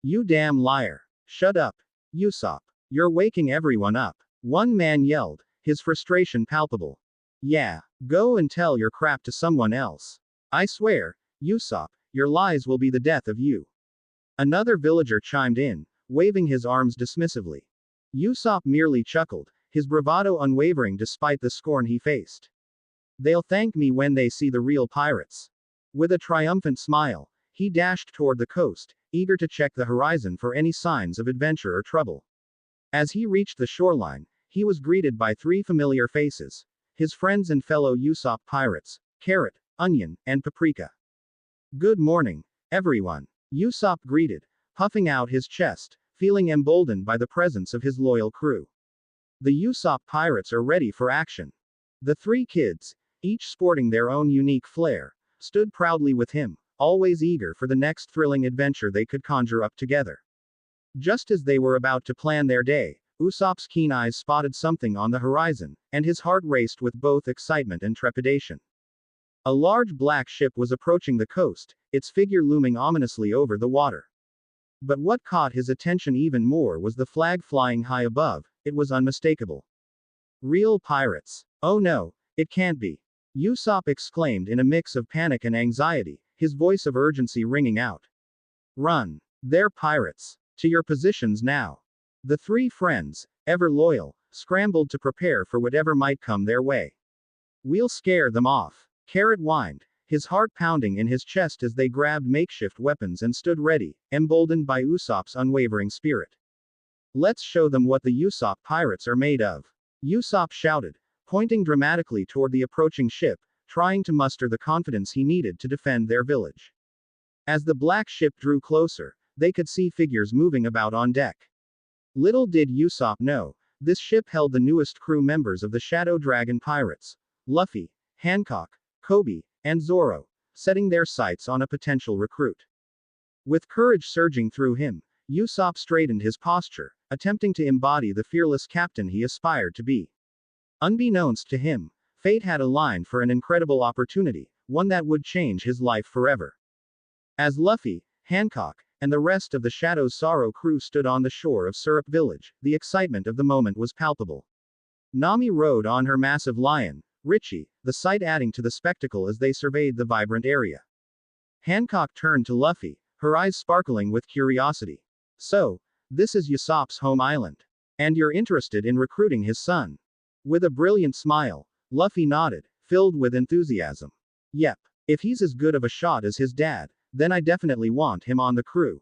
You damn liar! Shut up, Usopp. You're waking everyone up. One man yelled, his frustration palpable. Yeah, go and tell your crap to someone else. I swear, Usopp, your lies will be the death of you. Another villager chimed in, waving his arms dismissively. Usopp merely chuckled, his bravado unwavering despite the scorn he faced. They'll thank me when they see the real pirates. With a triumphant smile, he dashed toward the coast, eager to check the horizon for any signs of adventure or trouble. As he reached the shoreline, he was greeted by 3 familiar faces, his friends and fellow Usopp pirates, Carrot, Onion, and Paprika. Good morning, everyone, Usopp greeted, puffing out his chest, feeling emboldened by the presence of his loyal crew. The Usopp pirates are ready for action. The 3 kids, each sporting their own unique flair, stood proudly with him, always eager for the next thrilling adventure they could conjure up together. Just as they were about to plan their day, Usopp's keen eyes spotted something on the horizon, and his heart raced with both excitement and trepidation. A large black ship was approaching the coast, its figure looming ominously over the water. But what caught his attention even more was the flag flying high above. It was unmistakable. Real pirates. Oh no, it can't be. Usopp exclaimed in a mix of panic and anxiety, his voice of urgency ringing out. Run. They're pirates. To your positions now. The 3 friends, ever loyal, scrambled to prepare for whatever might come their way. We'll scare them off. Carrot whined, his heart pounding in his chest as they grabbed makeshift weapons and stood ready, emboldened by Usopp's unwavering spirit. Let's show them what the Usopp pirates are made of. Usopp shouted, pointing dramatically toward the approaching ship, trying to muster the confidence he needed to defend their village. As the black ship drew closer, they could see figures moving about on deck. Little did Usopp know, this ship held the newest crew members of the Shadow Dragon pirates, Luffy, Hancock, Kobe, and Zoro, setting their sights on a potential recruit. With courage surging through him, Usopp straightened his posture, attempting to embody the fearless captain he aspired to be. Unbeknownst to him, fate had aligned for an incredible opportunity, one that would change his life forever. As Luffy, Hancock, and the rest of the Shadow's Sorrow crew stood on the shore of Syrup Village, the excitement of the moment was palpable. Nami rode on her massive lion, Richie, the sight adding to the spectacle as they surveyed the vibrant area. Hancock turned to Luffy, her eyes sparkling with curiosity. So, this is Usopp's home island. And you're interested in recruiting his son? With a brilliant smile, Luffy nodded, filled with enthusiasm. Yep. If he's as good of a shot as his dad, then I definitely want him on the crew.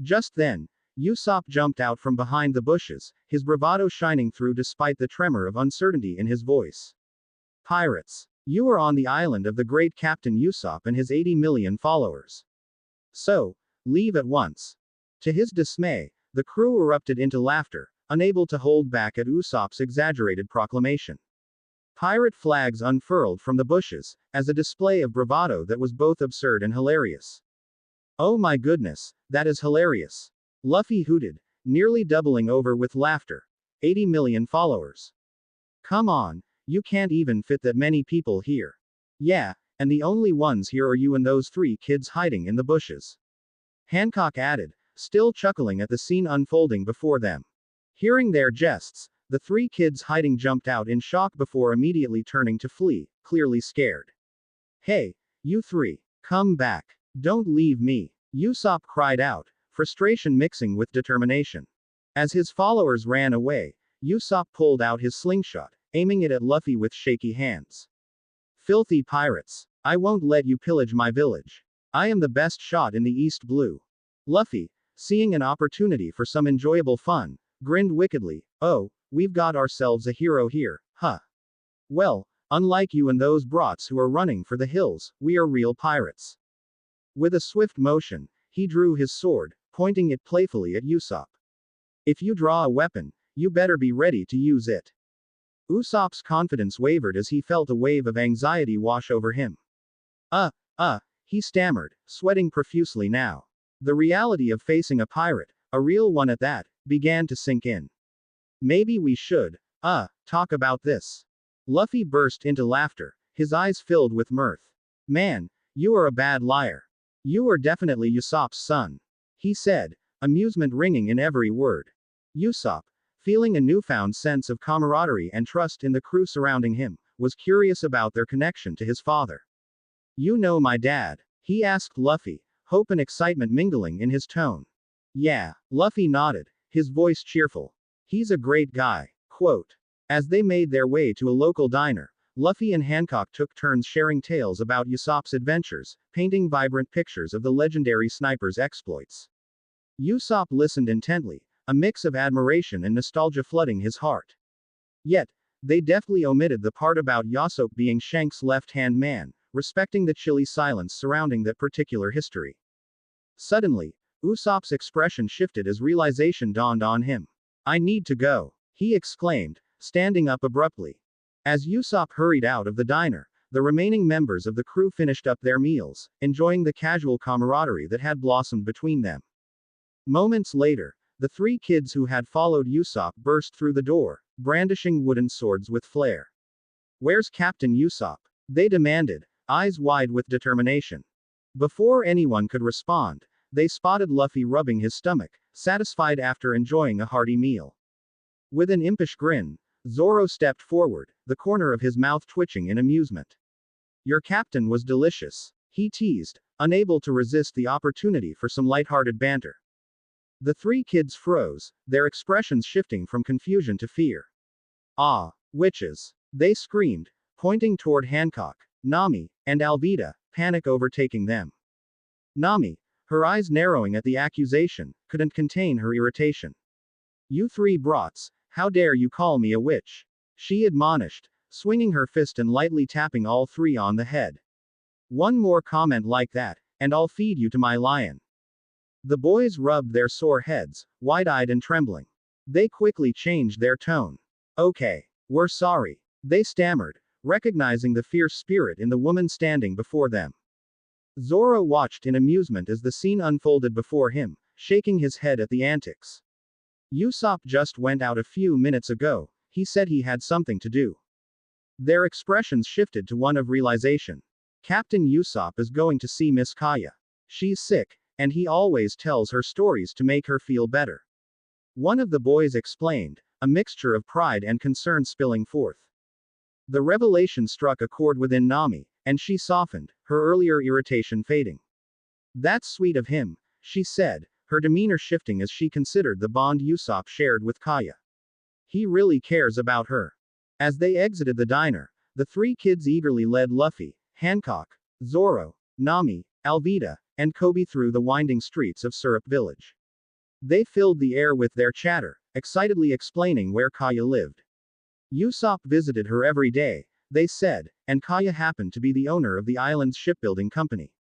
Just then, Usopp jumped out from behind the bushes, his bravado shining through despite the tremor of uncertainty in his voice. Pirates. You are on the island of the great Captain Usopp and his 80 million followers. So, leave at once. To his dismay, the crew erupted into laughter, unable to hold back at Usopp's exaggerated proclamation. Pirate flags unfurled from the bushes, as a display of bravado that was both absurd and hilarious. Oh my goodness, that is hilarious. Luffy hooted, nearly doubling over with laughter. 80 million followers. Come on, you can't even fit that many people here. Yeah, and the only ones here are you and those 3 kids hiding in the bushes. Hancock added, still chuckling at the scene unfolding before them. Hearing their jests, the 3 kids hiding jumped out in shock before immediately turning to flee, clearly scared. Hey, you 3, come back. Don't leave me, Usopp cried out, frustration mixing with determination. As his followers ran away, Usopp pulled out his slingshot, aiming it at Luffy with shaky hands. Filthy pirates. I won't let you pillage my village. I am the best shot in the East Blue. Luffy, seeing an opportunity for some enjoyable fun, grinned wickedly. Oh, we've got ourselves a hero here, huh? Well, unlike you and those brats who are running for the hills, we are real pirates. With a swift motion, he drew his sword, pointing it playfully at Usopp. If you draw a weapon, you better be ready to use it. Usopp's confidence wavered as he felt a wave of anxiety wash over him. He stammered, sweating profusely now. The reality of facing a pirate, a real one at that, began to sink in. Maybe we should, talk about this. Luffy burst into laughter, his eyes filled with mirth. Man, you are a bad liar. You are definitely Usopp's son. He said, amusement ringing in every word. Usopp, feeling a newfound sense of camaraderie and trust in the crew surrounding him, was curious about their connection to his father. You know my dad? He asked Luffy, hope and excitement mingling in his tone. Yeah, Luffy nodded, his voice cheerful. He's a great guy. Quote. As they made their way to a local diner, Luffy and Hancock took turns sharing tales about Usopp's adventures, painting vibrant pictures of the legendary sniper's exploits. Usopp listened intently, a mix of admiration and nostalgia flooding his heart. Yet, they deftly omitted the part about Usopp being Shanks' left-hand man, respecting the chilly silence surrounding that particular history. Suddenly, Usopp's expression shifted as realization dawned on him. I need to go, he exclaimed, standing up abruptly. As Usopp hurried out of the diner, the remaining members of the crew finished up their meals, enjoying the casual camaraderie that had blossomed between them. Moments later, the 3 kids who had followed Usopp burst through the door, brandishing wooden swords with flair. Where's Captain Usopp? They demanded, eyes wide with determination. Before anyone could respond, they spotted Luffy rubbing his stomach, satisfied after enjoying a hearty meal. With an impish grin, Zoro stepped forward, the corner of his mouth twitching in amusement. Your captain was delicious, he teased, unable to resist the opportunity for some lighthearted banter. The 3 kids froze, their expressions shifting from confusion to fear. Ah, witches! They screamed, pointing toward Hancock, Nami, and Alvida, panic overtaking them. Nami, her eyes narrowing at the accusation, couldn't contain her irritation. You 3 brats, how dare you call me a witch? She admonished, swinging her fist and lightly tapping all 3 on the head. One more comment like that, and I'll feed you to my lion. The boys rubbed their sore heads, wide-eyed and trembling. They quickly changed their tone. Okay, we're sorry, they stammered, recognizing the fierce spirit in the woman standing before them. Zoro watched in amusement as the scene unfolded before him, shaking his head at the antics. Usopp just went out a few minutes ago, he said he had something to do. Their expressions shifted to one of realization. Captain Usopp is going to see Miss Kaya. She's sick, and he always tells her stories to make her feel better. One of the boys explained, a mixture of pride and concern spilling forth. The revelation struck a chord within Nami, and she softened, her earlier irritation fading. That's sweet of him, she said, her demeanor shifting as she considered the bond Usopp shared with Kaya. He really cares about her. As they exited the diner, the three kids eagerly led Luffy, Hancock, Zoro, Nami, Alvida, and Kobe through the winding streets of Syrup Village. They filled the air with their chatter, excitedly explaining where Kaya lived. Usopp visited her every day, they said, and Kaya happened to be the owner of the island's shipbuilding company.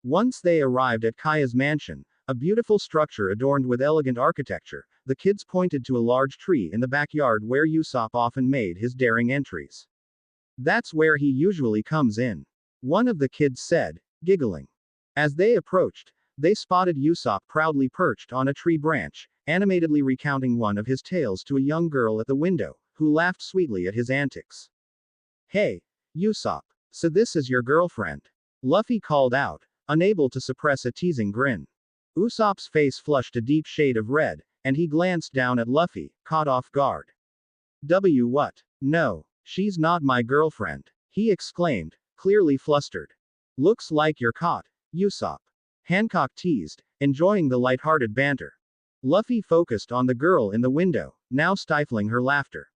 Once they arrived at Kaya's mansion, a beautiful structure adorned with elegant architecture, the kids pointed to a large tree in the backyard where Usopp often made his daring entries. That's where he usually comes in. One of the kids said, giggling. As they approached, they spotted Usopp proudly perched on a tree branch, animatedly recounting one of his tales to a young girl at the window, who laughed sweetly at his antics. Hey, Usopp, so this is your girlfriend? Luffy called out, unable to suppress a teasing grin. Usopp's face flushed a deep shade of red, and he glanced down at Luffy, caught off guard. What? No, she's not my girlfriend, he exclaimed, clearly flustered. Looks like you're caught, Usopp. Hancock teased, enjoying the light-hearted banter. Luffy focused on the girl in the window, now stifling her laughter.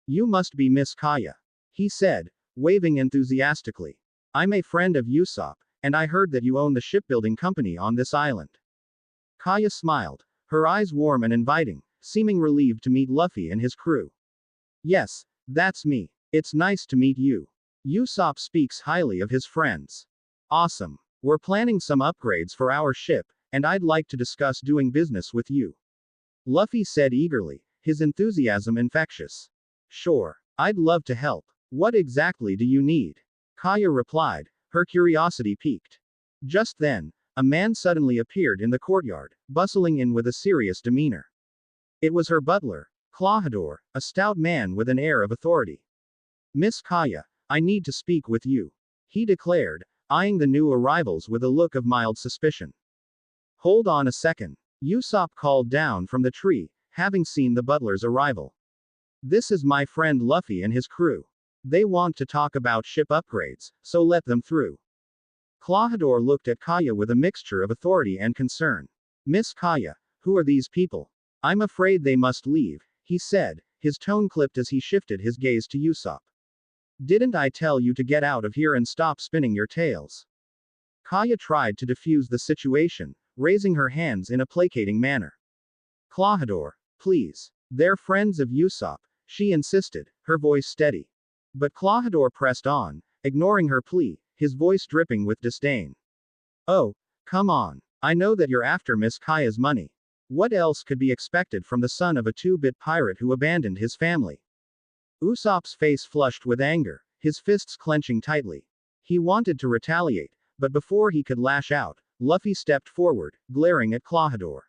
You must be Miss Kaya, he said, waving enthusiastically. I'm a friend of Usopp, and I heard that you own the shipbuilding company on this island. Kaya smiled, her eyes warm and inviting, seeming relieved to meet Luffy and his crew. Yes, that's me. It's nice to meet you. Usopp speaks highly of his friends. Awesome. We're planning some upgrades for our ship, and I'd like to discuss doing business with you. Luffy said eagerly, his enthusiasm infectious. Sure, I'd love to help. What exactly do you need? Kaya replied, her curiosity piqued. Just then, a man suddenly appeared in the courtyard, bustling in with a serious demeanor. It was her butler, Clawhador, a stout man with an air of authority. Miss Kaya, I need to speak with you, he declared, eyeing the new arrivals with a look of mild suspicion. Hold on a second, Usopp called down from the tree, having seen the butler's arrival. This is my friend Luffy and his crew. They want to talk about ship upgrades, so let them through. Clawhador looked at Kaya with a mixture of authority and concern. Miss Kaya, who are these people? I'm afraid they must leave, he said, his tone clipped as he shifted his gaze to Usopp. Didn't I tell you to get out of here and stop spinning your tales? Kaya tried to defuse the situation, raising her hands in a placating manner. Clawhador, please. They're friends of Usopp, she insisted, her voice steady. But Clawhador pressed on, ignoring her plea, his voice dripping with disdain. Oh, come on. I know that you're after Miss Kaya's money. What else could be expected from the son of a two-bit pirate who abandoned his family? Usopp's face flushed with anger, his fists clenching tightly. He wanted to retaliate, but before he could lash out, Luffy stepped forward, glaring at Clawhador.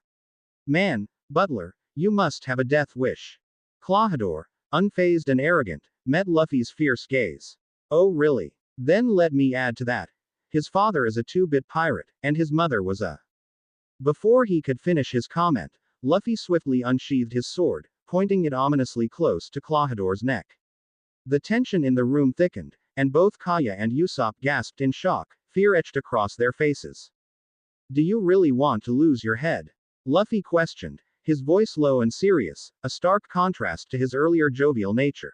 Man, butler, you must have a death wish. Clawhador, unfazed and arrogant, met Luffy's fierce gaze. Oh really? Then let me add to that. His father is a two-bit pirate, and his mother was a... Before he could finish his comment, Luffy swiftly unsheathed his sword, pointing it ominously close to Clawhador's neck. The tension in the room thickened, and both Kaya and Usopp gasped in shock, fear etched across their faces. Do you really want to lose your head? Luffy questioned, his voice low and serious, a stark contrast to his earlier jovial nature.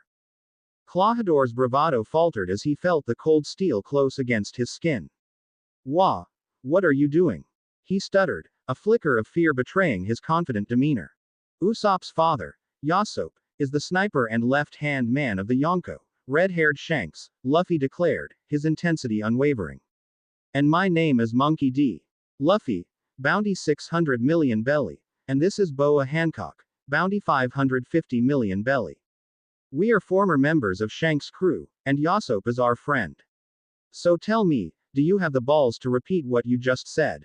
Clawhador's bravado faltered as he felt the cold steel close against his skin. Wah! What are you doing? He stuttered, a flicker of fear betraying his confident demeanor. Usopp's father, Yasop, is the sniper and left-hand man of the Yonko, red-haired Shanks, Luffy declared, his intensity unwavering. And my name is Monkey D. Luffy, bounty 600 million belly, and this is Boa Hancock, bounty 550 million belly. We are former members of Shank's crew, and Yasop is our friend. So tell me, do you have the balls to repeat what you just said?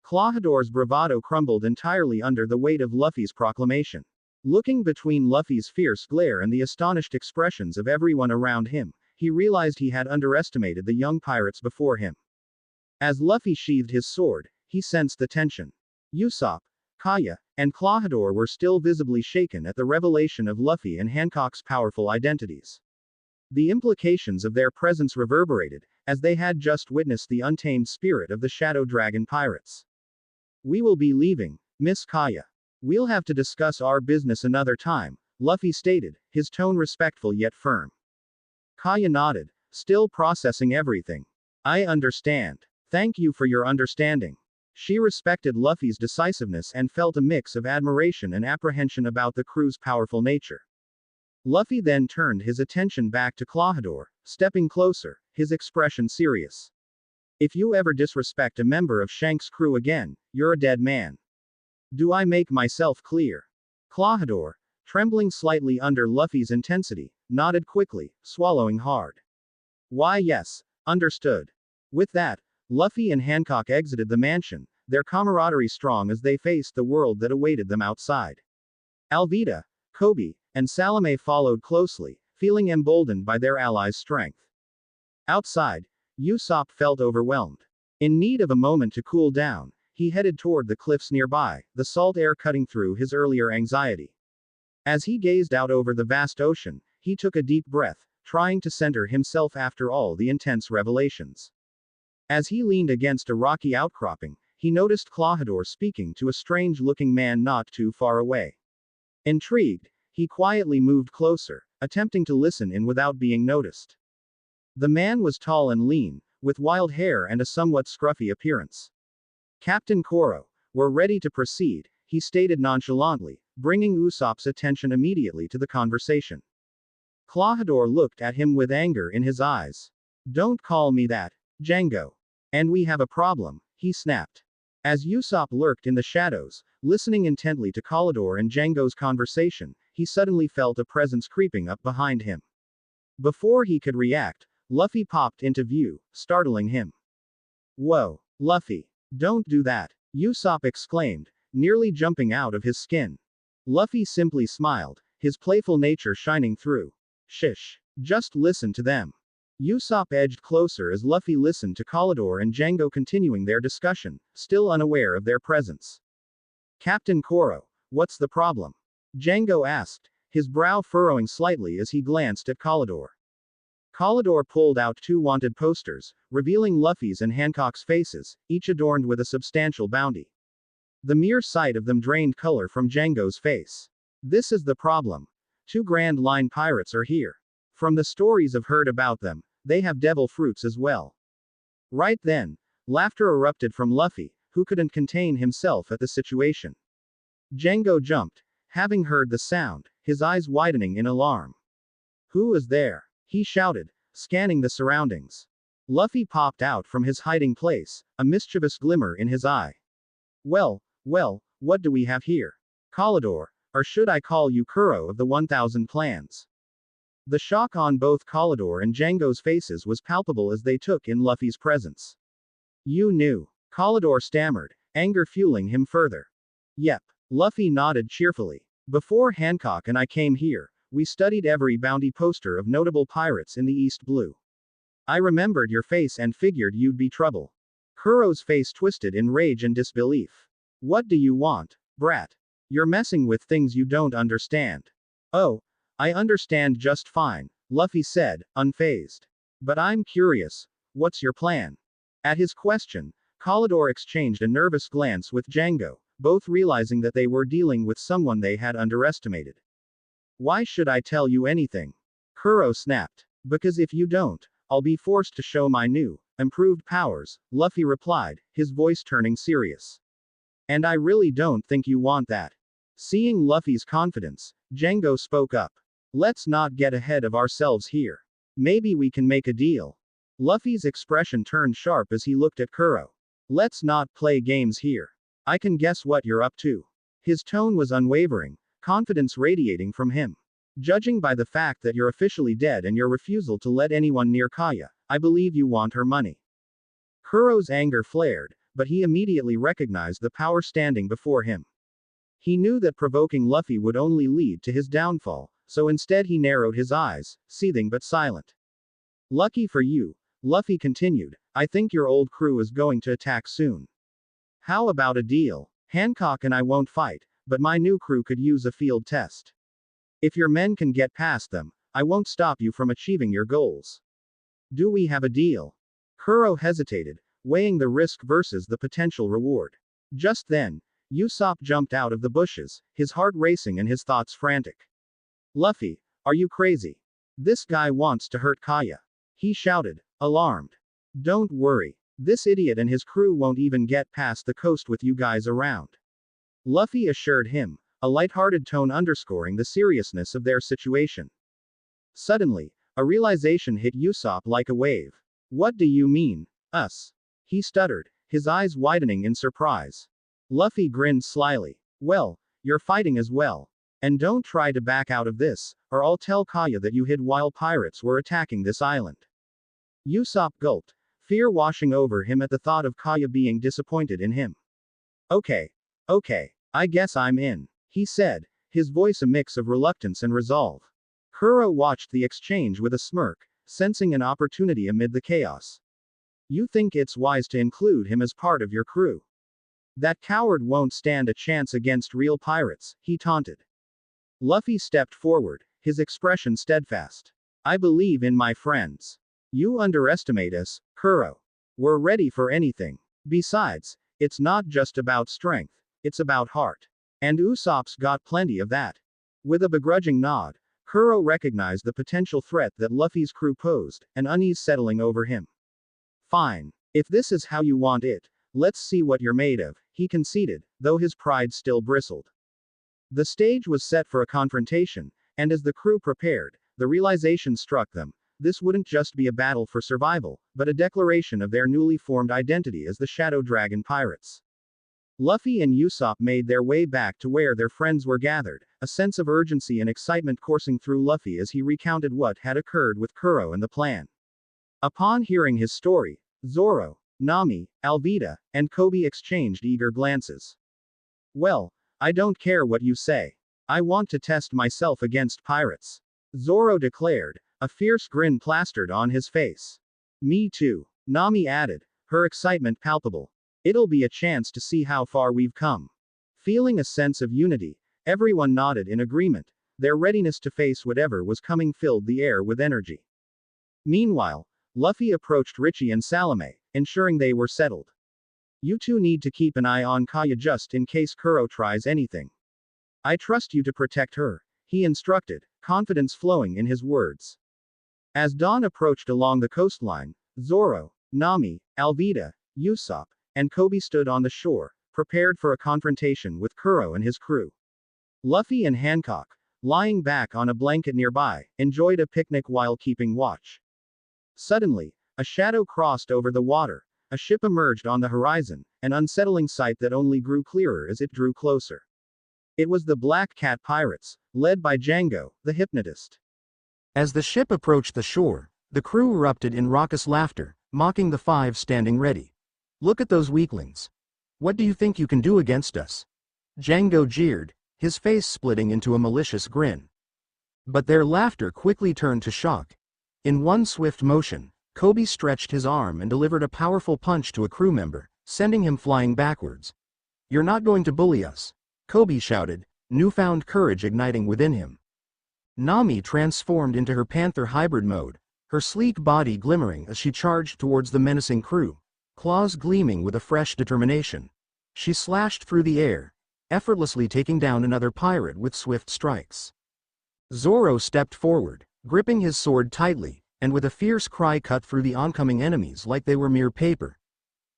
Clawhador's bravado crumbled entirely under the weight of Luffy's proclamation. Looking between Luffy's fierce glare and the astonished expressions of everyone around him, he realized he had underestimated the young pirates before him. As Luffy sheathed his sword, he sensed the tension. Usopp, Kaya, and Clawhador were still visibly shaken at the revelation of Luffy and Hancock's powerful identities. The implications of their presence reverberated, as they had just witnessed the untamed spirit of the Shadow Dragon pirates. We will be leaving, Miss Kaya. We'll have to discuss our business another time, Luffy stated, his tone respectful yet firm. Kaya nodded, still processing everything. I understand. Thank you for your understanding. She respected Luffy's decisiveness and felt a mix of admiration and apprehension about the crew's powerful nature. Luffy then turned his attention back to Klahadore, stepping closer, his expression serious. If you ever disrespect a member of Shanks' crew again, you're a dead man. Do I make myself clear? Klahadore, trembling slightly under Luffy's intensity, nodded quickly, swallowing hard. Why yes, understood. With that, Luffy and Hancock exited the mansion, their camaraderie strong as they faced the world that awaited them outside. Alvida, Kobe, and Salome followed closely, feeling emboldened by their allies' strength. Outside, Usopp felt overwhelmed. In need of a moment to cool down, he headed toward the cliffs nearby, the salt air cutting through his earlier anxiety. As he gazed out over the vast ocean, he took a deep breath, trying to center himself after all the intense revelations. As he leaned against a rocky outcropping, he noticed Klahadore speaking to a strange-looking man not too far away. Intrigued, he quietly moved closer, attempting to listen in without being noticed. The man was tall and lean, with wild hair and a somewhat scruffy appearance. Captain Koro, we're ready to proceed, he stated nonchalantly, bringing Usopp's attention immediately to the conversation. Klahadore looked at him with anger in his eyes. Don't call me that, Django. And we have a problem, he snapped. As Usopp lurked in the shadows, listening intently to Klahadore and Django's conversation, he suddenly felt a presence creeping up behind him. Before he could react, Luffy popped into view, startling him. Whoa, Luffy. Don't do that, Usopp exclaimed, nearly jumping out of his skin. Luffy simply smiled, his playful nature shining through. Shish. Just listen to them. Usopp edged closer as Luffy listened to Klahadore and Django continuing their discussion, still unaware of their presence. Captain Koro, what's the problem? Django asked, his brow furrowing slightly as he glanced at Klahadore. Klahadore pulled out two wanted posters, revealing Luffy's and Hancock's faces, each adorned with a substantial bounty. The mere sight of them drained color from Django's face. This is the problem. Two Grand Line pirates are here. From the stories I've heard about them, they have devil fruits as well. Right then, laughter erupted from Luffy, who couldn't contain himself at the situation. Django jumped, having heard the sound, his eyes widening in alarm. Who is there? He shouted, scanning the surroundings. Luffy popped out from his hiding place, a mischievous glimmer in his eye. Well, what do we have here? Klahadore, or should I call you Kuro of the 1000 Plans? The shock on both Klahadore and Django's faces was palpable as they took in Luffy's presence. You knew. Klahadore stammered, anger fueling him further. Yep. Luffy nodded cheerfully. Before Hancock and I came here, we studied every bounty poster of notable pirates in the East Blue. I remembered your face and figured you'd be trouble. Kuro's face twisted in rage and disbelief. What do you want, brat? You're messing with things you don't understand. Oh, I understand just fine, Luffy said, unfazed. But I'm curious, what's your plan? At his question, Klahadore exchanged a nervous glance with Django, both realizing that they were dealing with someone they had underestimated. Why should I tell you anything? Kuro snapped. Because if you don't, I'll be forced to show my new, improved powers, Luffy replied, his voice turning serious. And I really don't think you want that. Seeing Luffy's confidence, Django spoke up. Let's not get ahead of ourselves here. Maybe we can make a deal. Luffy's expression turned sharp as he looked at Kuro. Let's not play games here. I can guess what you're up to. His tone was unwavering, confidence radiating from him. Judging by the fact that you're officially dead and your refusal to let anyone near Kaya, I believe you want her money. Kuro's anger flared, but he immediately recognized the power standing before him. He knew that provoking Luffy would only lead to his downfall, so instead he narrowed his eyes, seething but silent. Lucky for you, Luffy continued, I think your old crew is going to attack soon. How about a deal? Hancock and I won't fight, but my new crew could use a field test. If your men can get past them, I won't stop you from achieving your goals. Do we have a deal? Kuro hesitated, weighing the risk versus the potential reward. Just then, Usopp jumped out of the bushes, his heart racing and his thoughts frantic. Luffy, are you crazy? This guy wants to hurt Kaya. He shouted, alarmed. Don't worry. This idiot and his crew won't even get past the coast with you guys around. Luffy assured him, a light-hearted tone underscoring the seriousness of their situation. Suddenly, a realization hit Usopp like a wave. What do you mean, us? He stuttered, his eyes widening in surprise. Luffy grinned slyly. Well, you're fighting as well. And don't try to back out of this, or I'll tell Kaya that you hid while pirates were attacking this island. Usopp gulped, fear washing over him at the thought of Kaya being disappointed in him. Okay, I guess I'm in, he said, his voice a mix of reluctance and resolve. Kuro watched the exchange with a smirk, sensing an opportunity amid the chaos. You think it's wise to include him as part of your crew? That coward won't stand a chance against real pirates, he taunted. Luffy stepped forward, his expression steadfast. I believe in my friends. You underestimate us, Kuro. We're ready for anything. Besides, it's not just about strength, it's about heart. And Usopp's got plenty of that. With a begrudging nod, Kuro recognized the potential threat that Luffy's crew posed, an unease settling over him. Fine. If this is how you want it, let's see what you're made of, he conceded, though his pride still bristled. The stage was set for a confrontation, and as the crew prepared, the realization struck them. This wouldn't just be a battle for survival, but a declaration of their newly formed identity as the Shadow Dragon Pirates. Luffy and Usopp made their way back to where their friends were gathered, a sense of urgency and excitement coursing through Luffy as he recounted what had occurred with Kuro and the plan. Upon hearing his story, Zoro, Nami, Alvida, and Kobe exchanged eager glances. Well, I don't care what you say. I want to test myself against pirates. Zoro declared, a fierce grin plastered on his face. Me too, Nami added, her excitement palpable. It'll be a chance to see how far we've come. Feeling a sense of unity, everyone nodded in agreement. Their readiness to face whatever was coming filled the air with energy. Meanwhile, Luffy approached Richie and Salome, ensuring they were settled. You two need to keep an eye on Kaya just in case Kuro tries anything. I trust you to protect her, he instructed, confidence flowing in his words. As dawn approached along the coastline, Zoro, Nami, Alvida, Usopp, and Kobe stood on the shore, prepared for a confrontation with Kuro and his crew. Luffy and Hancock, lying back on a blanket nearby, enjoyed a picnic while keeping watch. Suddenly, a shadow crossed over the water, a ship emerged on the horizon, an unsettling sight that only grew clearer as it drew closer. It was the Black Cat Pirates, led by Django, the hypnotist. As the ship approached the shore, the crew erupted in raucous laughter, mocking the five standing ready. Look at those weaklings. What do you think you can do against us? Django jeered, his face splitting into a malicious grin. But their laughter quickly turned to shock. In one swift motion, Kobe stretched his arm and delivered a powerful punch to a crew member, sending him flying backwards. You're not going to bully us, Kobe shouted, newfound courage igniting within him. Nami transformed into her panther hybrid mode, her sleek body glimmering as she charged towards the menacing crew, claws gleaming with a fresh determination. She slashed through the air, effortlessly taking down another pirate with swift strikes. Zoro stepped forward, gripping his sword tightly, and with a fierce cry cut through the oncoming enemies like they were mere paper.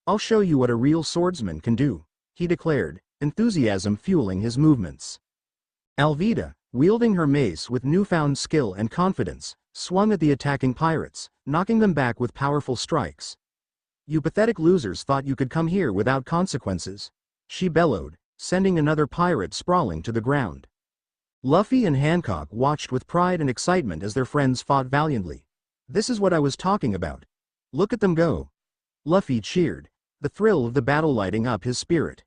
I'll show you what a real swordsman can do, he declared, enthusiasm fueling his movements. Alvida, wielding her mace with newfound skill and confidence, swung at the attacking pirates, knocking them back with powerful strikes. You pathetic losers thought you could come here without consequences, she bellowed, sending another pirate sprawling to the ground. Luffy and Hancock watched with pride and excitement as their friends fought valiantly. This is what I was talking about. Look at them go. Luffy cheered, the thrill of the battle lighting up his spirit.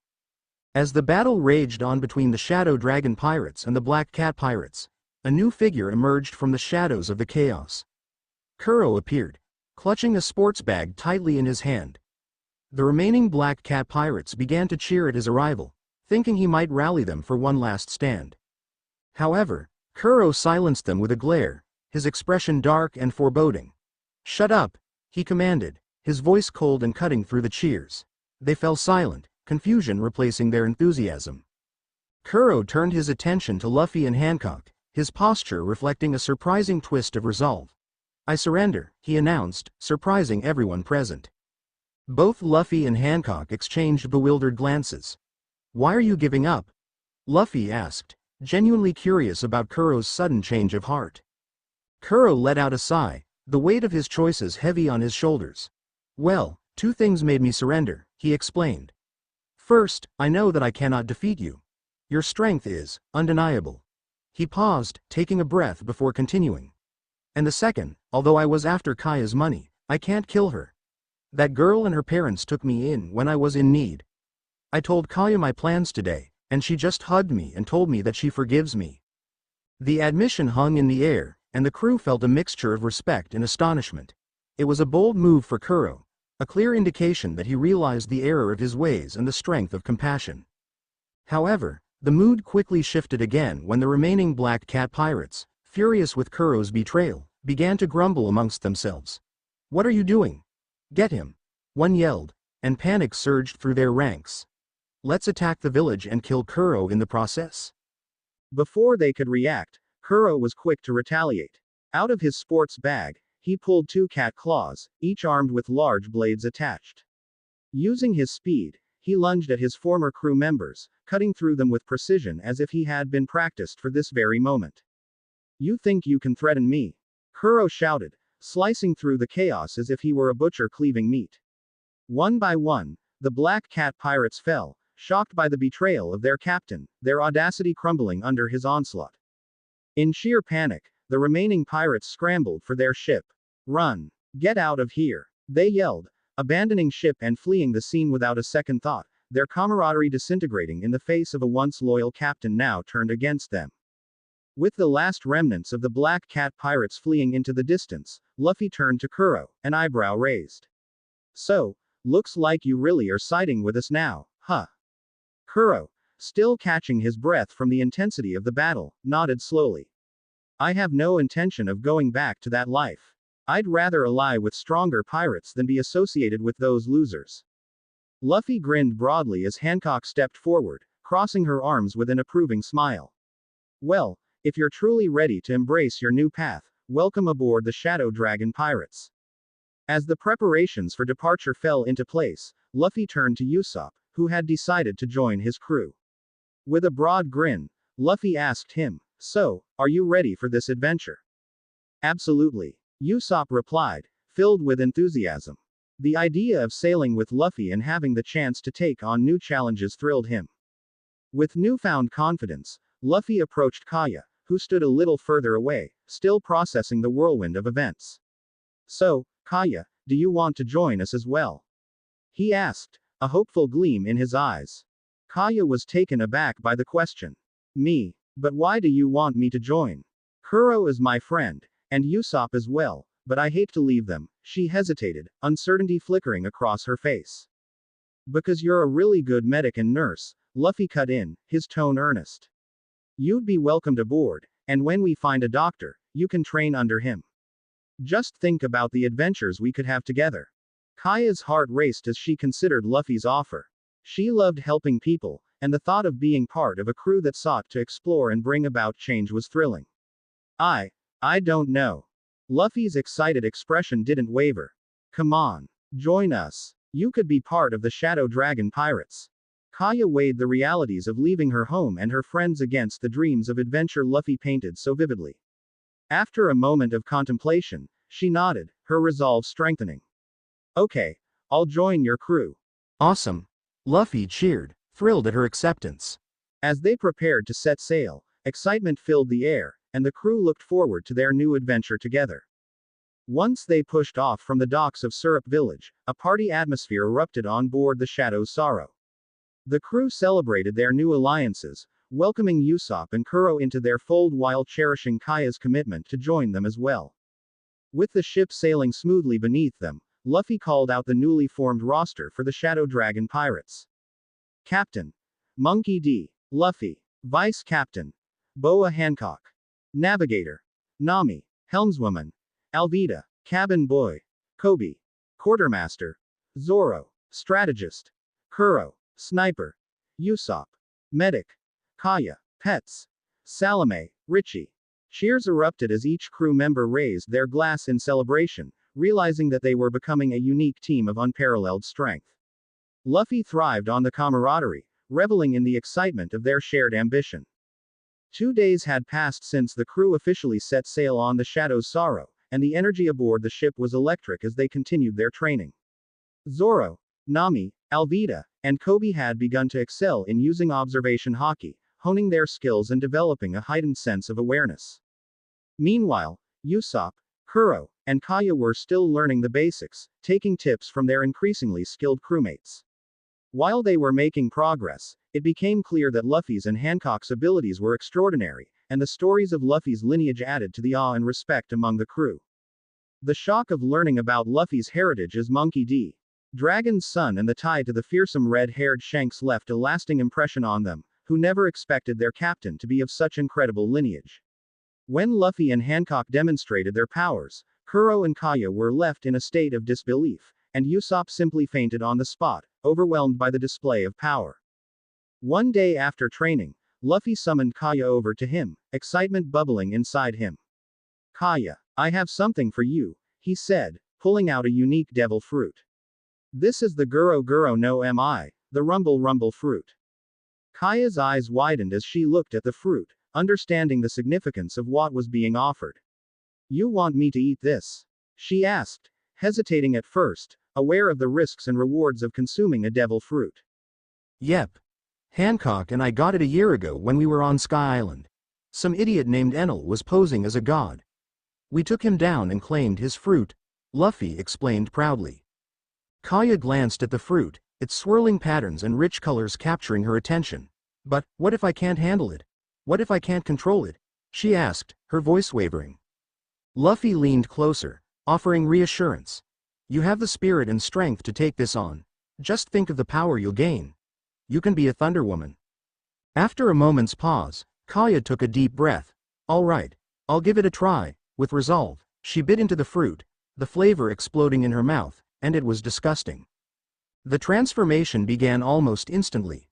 As the battle raged on between the Shadow Dragon Pirates and the Black Cat Pirates, a new figure emerged from the shadows of the chaos. Kuro appeared, clutching a sports bag tightly in his hand. The remaining Black Cat Pirates began to cheer at his arrival, thinking he might rally them for one last stand. However, Kuro silenced them with a glare, his expression dark and foreboding. Shut up, he commanded, his voice cold and cutting through the cheers. They fell silent, confusion replacing their enthusiasm. Kuro turned his attention to Luffy and Hancock, his posture reflecting a surprising twist of resolve. "I surrender," he announced, surprising everyone present. Both Luffy and Hancock exchanged bewildered glances. "Why are you giving up?" Luffy asked, genuinely curious about Kuro's sudden change of heart. Kuro let out a sigh, the weight of his choices heavy on his shoulders. "Well, two things made me surrender," he explained. "First, I know that I cannot defeat you. Your strength is undeniable." He paused, taking a breath before continuing. "And the second, although I was after Kaya's money, I can't kill her. That girl and her parents took me in when I was in need. I told Kaya my plans today, and she just hugged me and told me that she forgives me." The admission hung in the air, and the crew felt a mixture of respect and astonishment. It was a bold move for Kuro, a clear indication that he realized the error of his ways and the strength of compassion. However, the mood quickly shifted again when the remaining Black Cat pirates, furious with Kuro's betrayal, began to grumble amongst themselves. "What are you doing? Get him!" one yelled, and panic surged through their ranks. "Let's attack the village and kill Kuro in the process." Before they could react, Kuro was quick to retaliate. Out of his sports bag, he pulled two cat claws, each armed with large blades attached. Using his speed, he lunged at his former crew members, cutting through them with precision as if he had been practiced for this very moment. "You think you can threaten me?" Kuro shouted, slicing through the chaos as if he were a butcher cleaving meat. One by one, the Black Cat pirates fell, shocked by the betrayal of their captain, their audacity crumbling under his onslaught. In sheer panic, the remaining pirates scrambled for their ship. "Run! Get out of here!" they yelled, abandoning ship and fleeing the scene without a second thought, their camaraderie disintegrating in the face of a once loyal captain now turned against them. With the last remnants of the Black Cat pirates fleeing into the distance, Luffy turned to Kuro, an eyebrow raised. "So, looks like you really are siding with us now, huh?" Kuro, still catching his breath from the intensity of the battle, nodded slowly. "I have no intention of going back to that life. I'd rather ally with stronger pirates than be associated with those losers." Luffy grinned broadly as Hancock stepped forward, crossing her arms with an approving smile. "Well, if you're truly ready to embrace your new path, welcome aboard the Shadow Dragon pirates." As the preparations for departure fell into place, Luffy turned to Usopp, who had decided to join his crew. With a broad grin, Luffy asked him, "So, are you ready for this adventure?" "Absolutely," Usopp replied, filled with enthusiasm. The idea of sailing with Luffy and having the chance to take on new challenges thrilled him. With newfound confidence, Luffy approached Kaya, who stood a little further away, still processing the whirlwind of events. "So, Kaya, do you want to join us as well?" he asked, a hopeful gleam in his eyes. Kaya was taken aback by the question. "Me? But why do you want me to join? Kuro is my friend, and Usopp as well, but I hate to leave them," she hesitated, uncertainty flickering across her face. "Because you're a really good medic and nurse," Luffy cut in, his tone earnest. "You'd be welcomed aboard, and when we find a doctor, you can train under him. Just think about the adventures we could have together." Kaya's heart raced as she considered Luffy's offer. She loved helping people, and the thought of being part of a crew that sought to explore and bring about change was thrilling. I don't know." Luffy's excited expression didn't waver. "Come on. Join us. You could be part of the Shadow Dragon pirates." Kaya weighed the realities of leaving her home and her friends against the dreams of adventure Luffy painted so vividly. After a moment of contemplation, she nodded, her resolve strengthening. "Okay, I'll join your crew." "Awesome." Luffy cheered, thrilled at her acceptance. As they prepared to set sail, excitement filled the air, and the crew looked forward to their new adventure together. Once they pushed off from the docks of Syrup Village, a party atmosphere erupted on board the Shadow's Sorrow. The crew celebrated their new alliances, welcoming Usopp and Kuro into their fold while cherishing Kaya's commitment to join them as well. With the ship sailing smoothly beneath them, Luffy called out the newly formed roster for the Shadow Dragon pirates. Captain: Monkey D. Luffy. Vice Captain: Boa Hancock. Navigator: Nami. Helmswoman: Alvida. Cabin Boy: Kobe. Quartermaster: Zoro. Strategist: Kuro. Sniper: Usopp. Medic: Kaya. Pets: Salome, Richie. Cheers erupted as each crew member raised their glass in celebration, realizing that they were becoming a unique team of unparalleled strength. Luffy thrived on the camaraderie, reveling in the excitement of their shared ambition. 2 days had passed since the crew officially set sail on the Shadow's Sorrow, and the energy aboard the ship was electric as they continued their training. Zoro, Nami, Alvida, and Kobe had begun to excel in using observation haki, honing their skills and developing a heightened sense of awareness. Meanwhile, Usopp, Kuro, and Kaya were still learning the basics, taking tips from their increasingly skilled crewmates. While they were making progress, it became clear that Luffy's and Hancock's abilities were extraordinary, and the stories of Luffy's lineage added to the awe and respect among the crew. The shock of learning about Luffy's heritage as Monkey D. Dragon's son and the tie to the fearsome red-haired Shanks left a lasting impression on them, who never expected their captain to be of such incredible lineage. When Luffy and Hancock demonstrated their powers, Kuro and Kaya were left in a state of disbelief, and Usopp simply fainted on the spot, overwhelmed by the display of power. One day after training, Luffy summoned Kaya over to him, excitement bubbling inside him. "Kaya, I have something for you," he said, pulling out a unique devil fruit. "This is the Guro Guro no Mi, the Rumble Rumble fruit." Kaya's eyes widened as she looked at the fruit, understanding the significance of what was being offered. "You want me to eat this?" she asked, hesitating at first, aware of the risks and rewards of consuming a devil fruit. "Yep. Hancock and I got it a year ago when we were on Sky Island. Some idiot named Enel was posing as a god. We took him down and claimed his fruit," Luffy explained proudly. Kaya glanced at the fruit, its swirling patterns and rich colors capturing her attention. "But, what if I can't handle it? What if I can't control it?" she asked, her voice wavering. Luffy leaned closer, offering reassurance. "You have the spirit and strength to take this on. Just think of the power you'll gain. You can be a Thunder Woman." After a moment's pause, Kaya took a deep breath. "All right, I'll give it a try." With resolve, she bit into the fruit, the flavor exploding in her mouth, and it was disgusting. The transformation began almost instantly.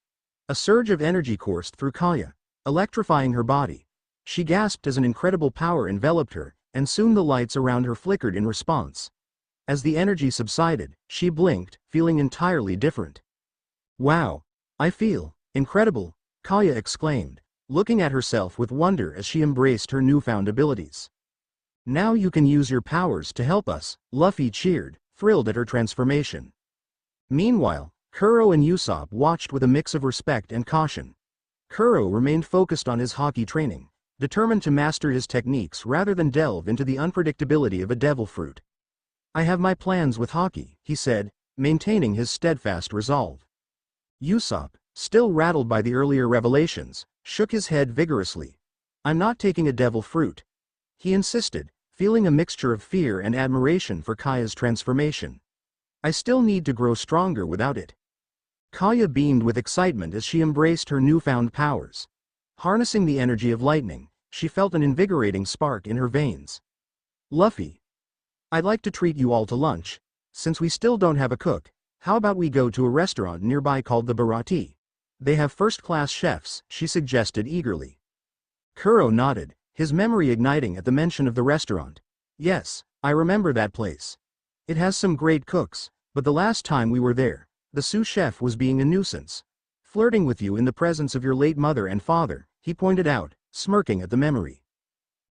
A surge of energy coursed through Kaya, electrifying her body. She gasped as an incredible power enveloped her, and soon the lights around her flickered in response. As the energy subsided, she blinked, feeling entirely different. "Wow! I feel incredible," Kaya exclaimed, looking at herself with wonder as she embraced her newfound abilities. "Now you can use your powers to help us," Luffy cheered, thrilled at her transformation. Meanwhile, Kuro and Usopp watched with a mix of respect and caution. Kuro remained focused on his haki training, determined to master his techniques rather than delve into the unpredictability of a devil fruit. "I have my plans with haki," he said, maintaining his steadfast resolve. Usopp, still rattled by the earlier revelations, shook his head vigorously. "I'm not taking a devil fruit," he insisted, feeling a mixture of fear and admiration for Kaya's transformation. "I still need to grow stronger without it." Kaya beamed with excitement as she embraced her newfound powers. Harnessing the energy of lightning, she felt an invigorating spark in her veins. "Luffy, I'd like to treat you all to lunch. Since we still don't have a cook, how about we go to a restaurant nearby called the Barati? They have first-class chefs," she suggested eagerly. Kuro nodded, his memory igniting at the mention of the restaurant. "Yes, I remember that place. It has some great cooks, but the last time we were there, the sous chef was being a nuisance. Flirting with you in the presence of your late mother and father," he pointed out, smirking at the memory.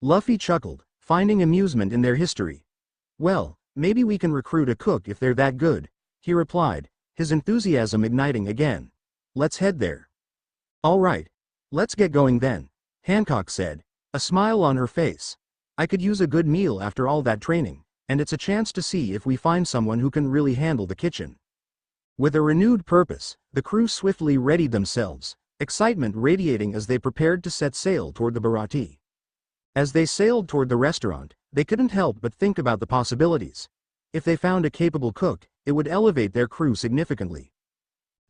Luffy chuckled, finding amusement in their history. "Well, maybe we can recruit a cook if they're that good," he replied, his enthusiasm igniting again. "Let's head there." "All right. Let's get going then," Hancock said, a smile on her face. "I could use a good meal after all that training, and it's a chance to see if we find someone who can really handle the kitchen." With a renewed purpose, the crew swiftly readied themselves, excitement radiating as they prepared to set sail toward the Barati. As they sailed toward the restaurant, they couldn't help but think about the possibilities. If they found a capable cook, it would elevate their crew significantly.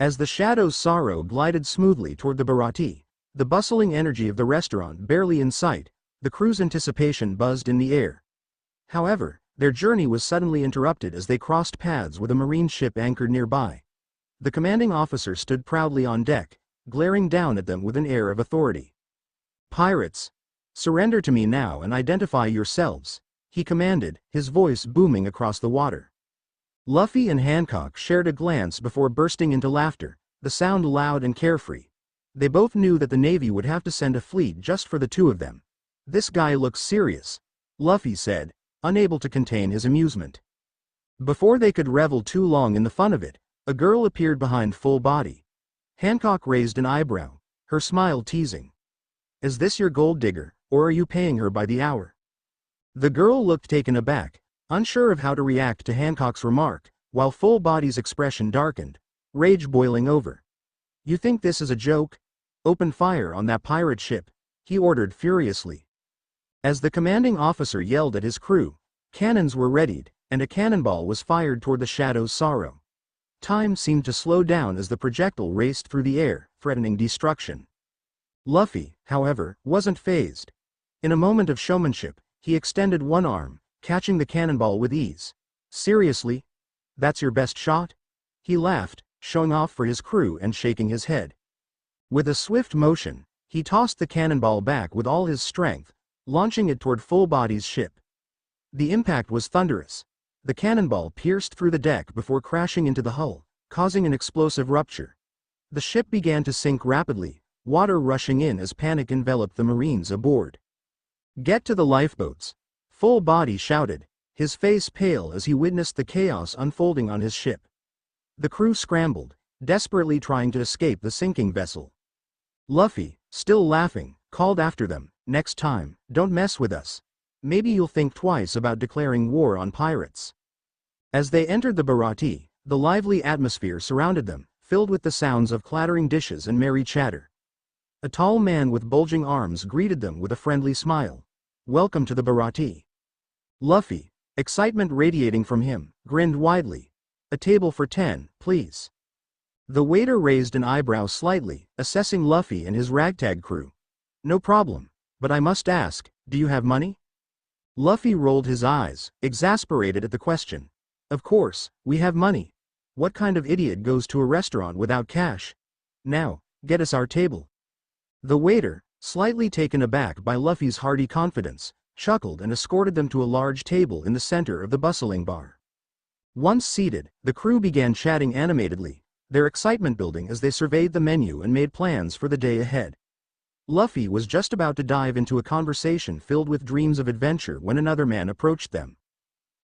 As the Shadow's Sorrow glided smoothly toward the Barati, the bustling energy of the restaurant barely in sight, the crew's anticipation buzzed in the air. However, their journey was suddenly interrupted as they crossed paths with a marine ship anchored nearby. The commanding officer stood proudly on deck, glaring down at them with an air of authority. "Pirates! Surrender to me now and identify yourselves, he commanded, his voice booming across the water. Luffy and Hancock shared a glance before bursting into laughter, the sound loud and carefree. They both knew that the Navy would have to send a fleet just for the two of them. This guy looks serious, Luffy said, unable to contain his amusement. Before they could revel too long in the fun of it, a girl appeared behind Full Body. Hancock raised an eyebrow, her smile teasing. Is this your gold digger, or are you paying her by the hour? The girl looked taken aback, unsure of how to react to Hancock's remark, while Full Body's expression darkened, rage boiling over. You think this is a joke? Open fire on that pirate ship, he ordered furiously. As the commanding officer yelled at his crew, cannons were readied, and a cannonball was fired toward the Shadow's Sorrow. Time seemed to slow down as the projectile raced through the air, threatening destruction. Luffy, however, wasn't fazed. In a moment of showmanship, he extended one arm, catching the cannonball with ease. Seriously? That's your best shot? He laughed, showing off for his crew and shaking his head. With a swift motion, he tossed the cannonball back with all his strength, launching it toward Full Body's ship. The impact was thunderous. The cannonball pierced through the deck before crashing into the hull, causing an explosive rupture. The ship began to sink rapidly, water rushing in as panic enveloped the Marines aboard. Get to the lifeboats, Full Body shouted, his face pale as he witnessed the chaos unfolding on his ship. The crew scrambled, desperately trying to escape the sinking vessel. Luffy, still laughing, called after them, next time, don't mess with us. Maybe you'll think twice about declaring war on pirates. As they entered the Bharati, the lively atmosphere surrounded them, filled with the sounds of clattering dishes and merry chatter. A tall man with bulging arms greeted them with a friendly smile. Welcome to the Bharati. Luffy, excitement radiating from him, grinned widely. A table for 10, please. The waiter raised an eyebrow slightly, assessing Luffy and his ragtag crew. No problem, but I must ask, do you have money? Luffy rolled his eyes, exasperated at the question. Of course, we have money. What kind of idiot goes to a restaurant without cash? Now, get us our table. The waiter, slightly taken aback by Luffy's hearty confidence, chuckled and escorted them to a large table in the center of the bustling bar. Once seated, the crew began chatting animatedly, their excitement building as they surveyed the menu and made plans for the day ahead. Luffy was just about to dive into a conversation filled with dreams of adventure when another man approached them.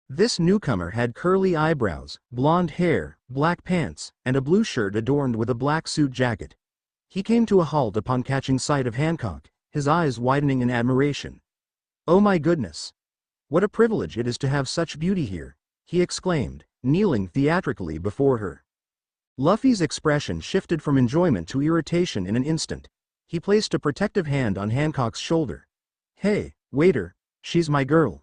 This newcomer had curly eyebrows, blonde hair, black pants, and a blue shirt adorned with a black suit jacket. He came to a halt upon catching sight of Hancock, his eyes widening in admiration. Oh my goodness! What a privilege it is to have such beauty here, he exclaimed, kneeling theatrically before her. Luffy's expression shifted from enjoyment to irritation in an instant. He placed a protective hand on Hancock's shoulder. Hey, waiter, she's my girl.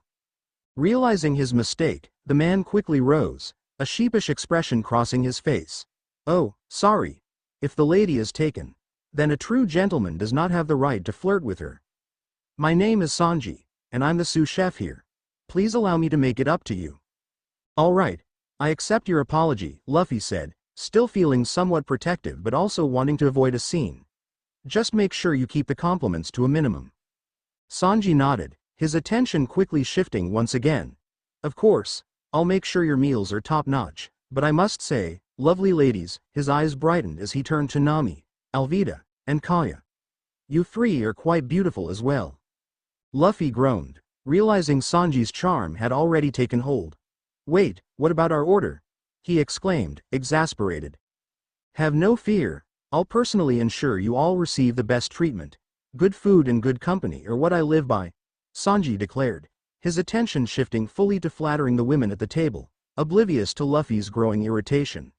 Realizing his mistake, the man quickly rose, a sheepish expression crossing his face. Oh, sorry. If the lady is taken, then a true gentleman does not have the right to flirt with her. My name is Sanji, and I'm the sous chef here. Please allow me to make it up to you. All right, I accept your apology, Luffy said, still feeling somewhat protective but also wanting to avoid a scene. Just make sure you keep the compliments to a minimum. Sanji nodded, his attention quickly shifting once again. Of course, I'll make sure your meals are top-notch, but I must say, lovely ladies, his eyes brightened as he turned to Nami, Alvida, and Kaya. You three are quite beautiful as well. Luffy groaned, realizing Sanji's charm had already taken hold. Wait, what about our order? He exclaimed, exasperated. Have no fear. I'll personally ensure you all receive the best treatment. Good food and good company are what I live by, Sanji declared, his attention shifting fully to flattering the women at the table, oblivious to Luffy's growing irritation.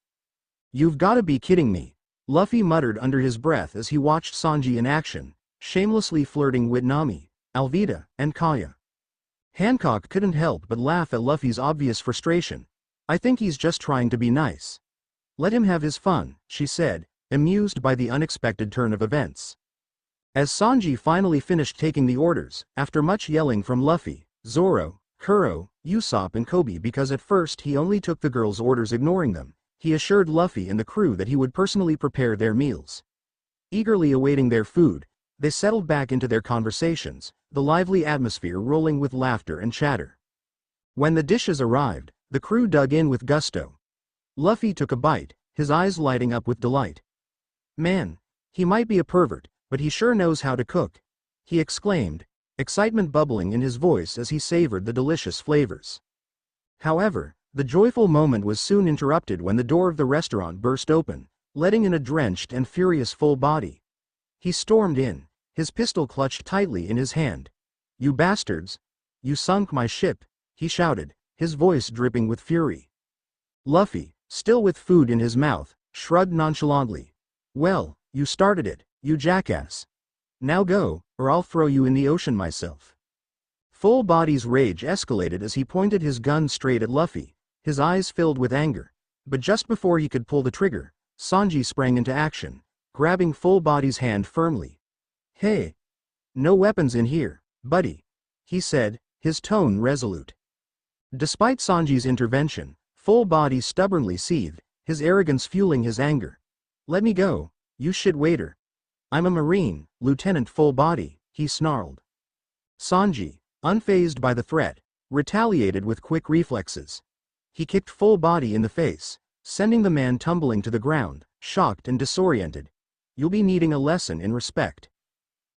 You've gotta be kidding me, Luffy muttered under his breath as he watched Sanji in action, shamelessly flirting with Nami, Alvida, and Kaya. Hancock couldn't help but laugh at Luffy's obvious frustration. I think he's just trying to be nice. Let him have his fun, she said, amused by the unexpected turn of events. As Sanji finally finished taking the orders, after much yelling from Luffy, Zoro, Kuro, Usopp and Kobe because at first he only took the girls' orders ignoring them, he assured Luffy and the crew that he would personally prepare their meals. Eagerly awaiting their food, they settled back into their conversations, the lively atmosphere rolling with laughter and chatter. When the dishes arrived, the crew dug in with gusto. Luffy took a bite, his eyes lighting up with delight. "Man, he might be a pervert, but he sure knows how to cook," he exclaimed, excitement bubbling in his voice as he savored the delicious flavors. However, the joyful moment was soon interrupted when the door of the restaurant burst open, letting in a drenched and furious full body. He stormed in, his pistol clutched tightly in his hand. "You bastards! You sunk my ship," he shouted, his voice dripping with fury. Luffy, still with food in his mouth, shrugged nonchalantly. "Well, you started it, you jackass. Now go, or I'll throw you in the ocean myself." Full Body's rage escalated as he pointed his gun straight at Luffy, his eyes filled with anger. But just before he could pull the trigger, Sanji sprang into action, grabbing Full Body's hand firmly. "Hey! No weapons in here, buddy," he said, his tone resolute. Despite Sanji's intervention, Full Body stubbornly seethed, his arrogance fueling his anger. "Let me go, you shit waiter. I'm a Marine, Lieutenant Full Body," he snarled. Sanji, unfazed by the threat, retaliated with quick reflexes. He kicked Full Body in the face, sending the man tumbling to the ground, shocked and disoriented. "You'll be needing a lesson in respect."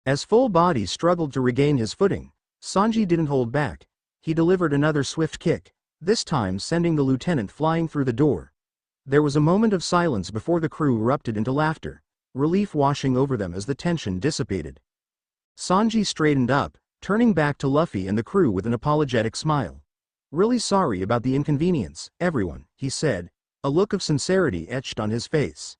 As Full Body struggled to regain his footing, Sanji didn't hold back. He delivered another swift kick, this time sending the lieutenant flying through the door. There was a moment of silence before the crew erupted into laughter, relief washing over them as the tension dissipated. Sanji straightened up, turning back to Luffy and the crew with an apologetic smile. "Really sorry about the inconvenience, everyone," he said, a look of sincerity etched on his face.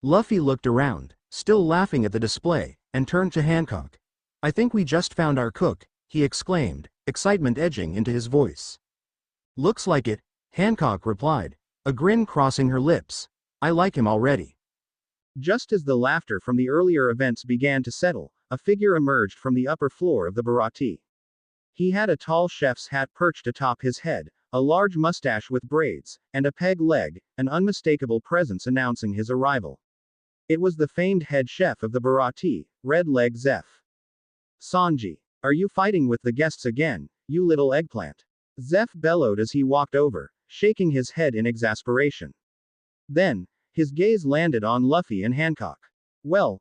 Luffy looked around, still laughing at the display, and turned to Hancock. "I think we just found our cook," he exclaimed, excitement edging into his voice. "Looks like it," Hancock replied, a grin crossing her lips. "I like him already." Just as the laughter from the earlier events began to settle, a figure emerged from the upper floor of the Bharati. He had a tall chef's hat perched atop his head, a large mustache with braids, and a peg leg, an unmistakable presence announcing his arrival. It was the famed head chef of the Bharati, Red Leg Zeph. "Sanji, are you fighting with the guests again, you little eggplant?" Zeph bellowed as he walked over, shaking his head in exasperation. Then, his gaze landed on Luffy and Hancock. Well,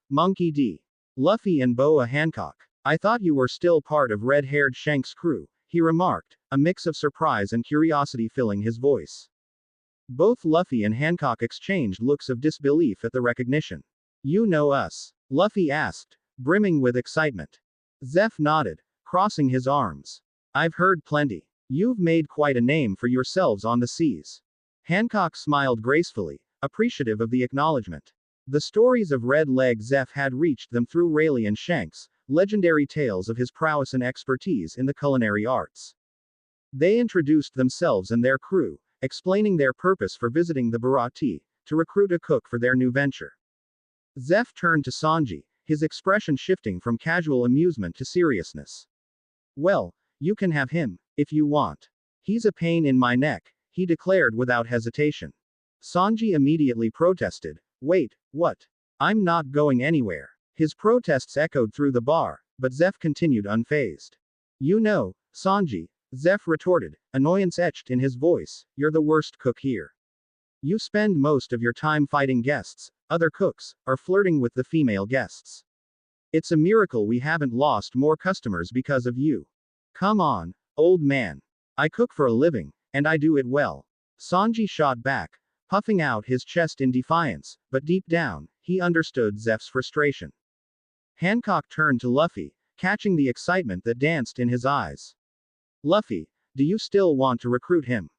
Monkey D. Luffy and Boa Hancock. "I thought you were still part of red-haired Shank's crew," he remarked, a mix of surprise and curiosity filling his voice. Both Luffy and Hancock exchanged looks of disbelief at the recognition. "You know us?" Luffy asked, brimming with excitement. Zeph nodded, crossing his arms. "I've heard plenty. You've made quite a name for yourselves on the seas." Hancock smiled gracefully, appreciative of the acknowledgement. The stories of Red Leg Zeph had reached them through Rayleigh and Shanks, legendary tales of his prowess and expertise in the culinary arts. They introduced themselves and their crew, explaining their purpose for visiting the Bharati, to recruit a cook for their new venture. Zeph turned to Sanji, his expression shifting from casual amusement to seriousness. "Well, you can have him, if you want. He's a pain in my neck," he declared without hesitation. Sanji immediately protested. "Wait, what? I'm not going anywhere." His protests echoed through the bar, but Zeph continued unfazed. "You know, Sanji," Zeph retorted, annoyance etched in his voice, "you're the worst cook here. You spend most of your time fighting guests, other cooks, or flirting with the female guests. It's a miracle we haven't lost more customers because of you. Come on, old man. I cook for a living, and I do it well." Sanji shot back, puffing out his chest in defiance, but deep down, he understood Zeph's frustration. Hancock turned to Luffy, catching the excitement that danced in his eyes. "Luffy, do you still want to recruit him?"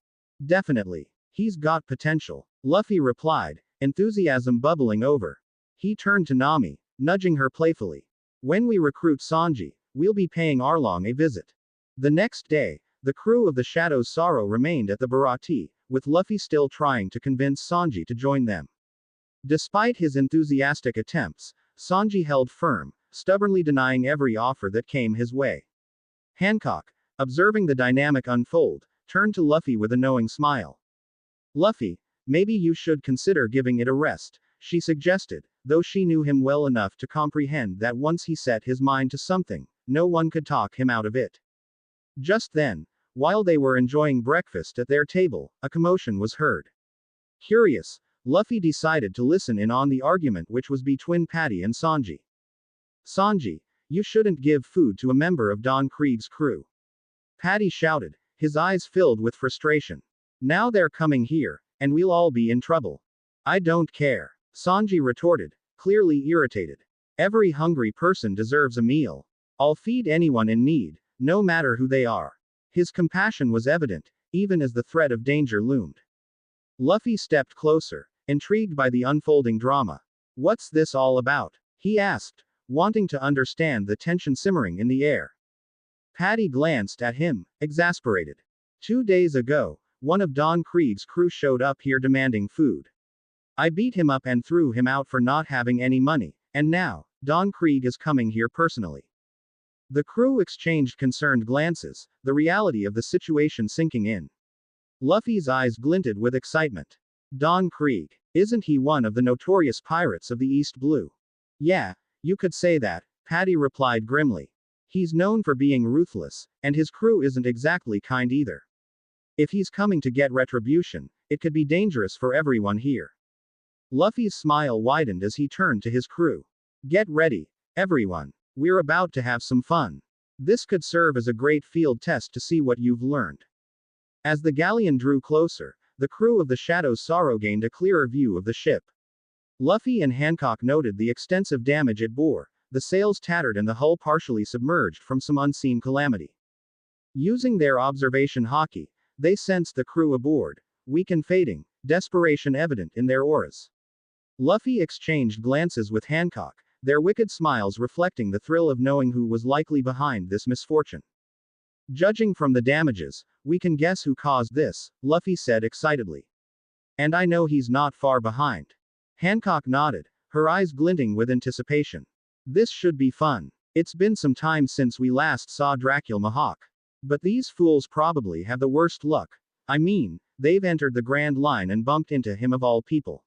"Definitely. He's got potential," Luffy replied, enthusiasm bubbling over. He turned to Nami, nudging her playfully. "When we recruit Sanji, we'll be paying Arlong a visit." The next day, the crew of the Shadow's Sorrow remained at the Bharati, with Luffy still trying to convince Sanji to join them. Despite his enthusiastic attempts, Sanji held firm, stubbornly denying every offer that came his way. Hancock, observing the dynamic unfold, turned to Luffy with a knowing smile. "Luffy, maybe you should consider giving it a rest," she suggested, though she knew him well enough to comprehend that once he set his mind to something, no one could talk him out of it. Just then, while they were enjoying breakfast at their table, a commotion was heard. Curious, Luffy decided to listen in on the argument which was between Patty and Sanji. Sanji, you shouldn't give food to a member of Don Krieg's crew. Patty shouted, his eyes filled with frustration. Now they're coming here, and we'll all be in trouble. I don't care, Sanji retorted, clearly irritated. Every hungry person deserves a meal. I'll feed anyone in need, no matter who they are. His compassion was evident, even as the threat of danger loomed. Luffy stepped closer, intrigued by the unfolding drama. What's this all about? He asked, wanting to understand the tension simmering in the air. Patty glanced at him, exasperated. 2 days ago, one of Don Krieg's crew showed up here demanding food. I beat him up and threw him out for not having any money, and now, Don Krieg is coming here personally. The crew exchanged concerned glances, the reality of the situation sinking in. Luffy's eyes glinted with excitement. Don Krieg, isn't he one of the notorious pirates of the East Blue? Yeah, you could say that, Patty replied grimly. He's known for being ruthless, and his crew isn't exactly kind either. If he's coming to get retribution, it could be dangerous for everyone here. Luffy's smile widened as he turned to his crew. Get ready, everyone. We're about to have some fun. This could serve as a great field test to see what you've learned. As the galleon drew closer, the crew of the Shadow's Sorrow gained a clearer view of the ship. Luffy and Hancock noted the extensive damage it bore, the sails tattered and the hull partially submerged from some unseen calamity. Using their observation haki, they sensed the crew aboard, weak and fading, desperation evident in their auras. Luffy exchanged glances with Hancock, their wicked smiles reflecting the thrill of knowing who was likely behind this misfortune. Judging from the damages, we can guess who caused this, Luffy said excitedly. And I know he's not far behind. Hancock nodded, her eyes glinting with anticipation. This should be fun. It's been some time since we last saw Dracula Mahawk. But these fools probably have the worst luck. I mean, they've entered the Grand Line and bumped into him of all people.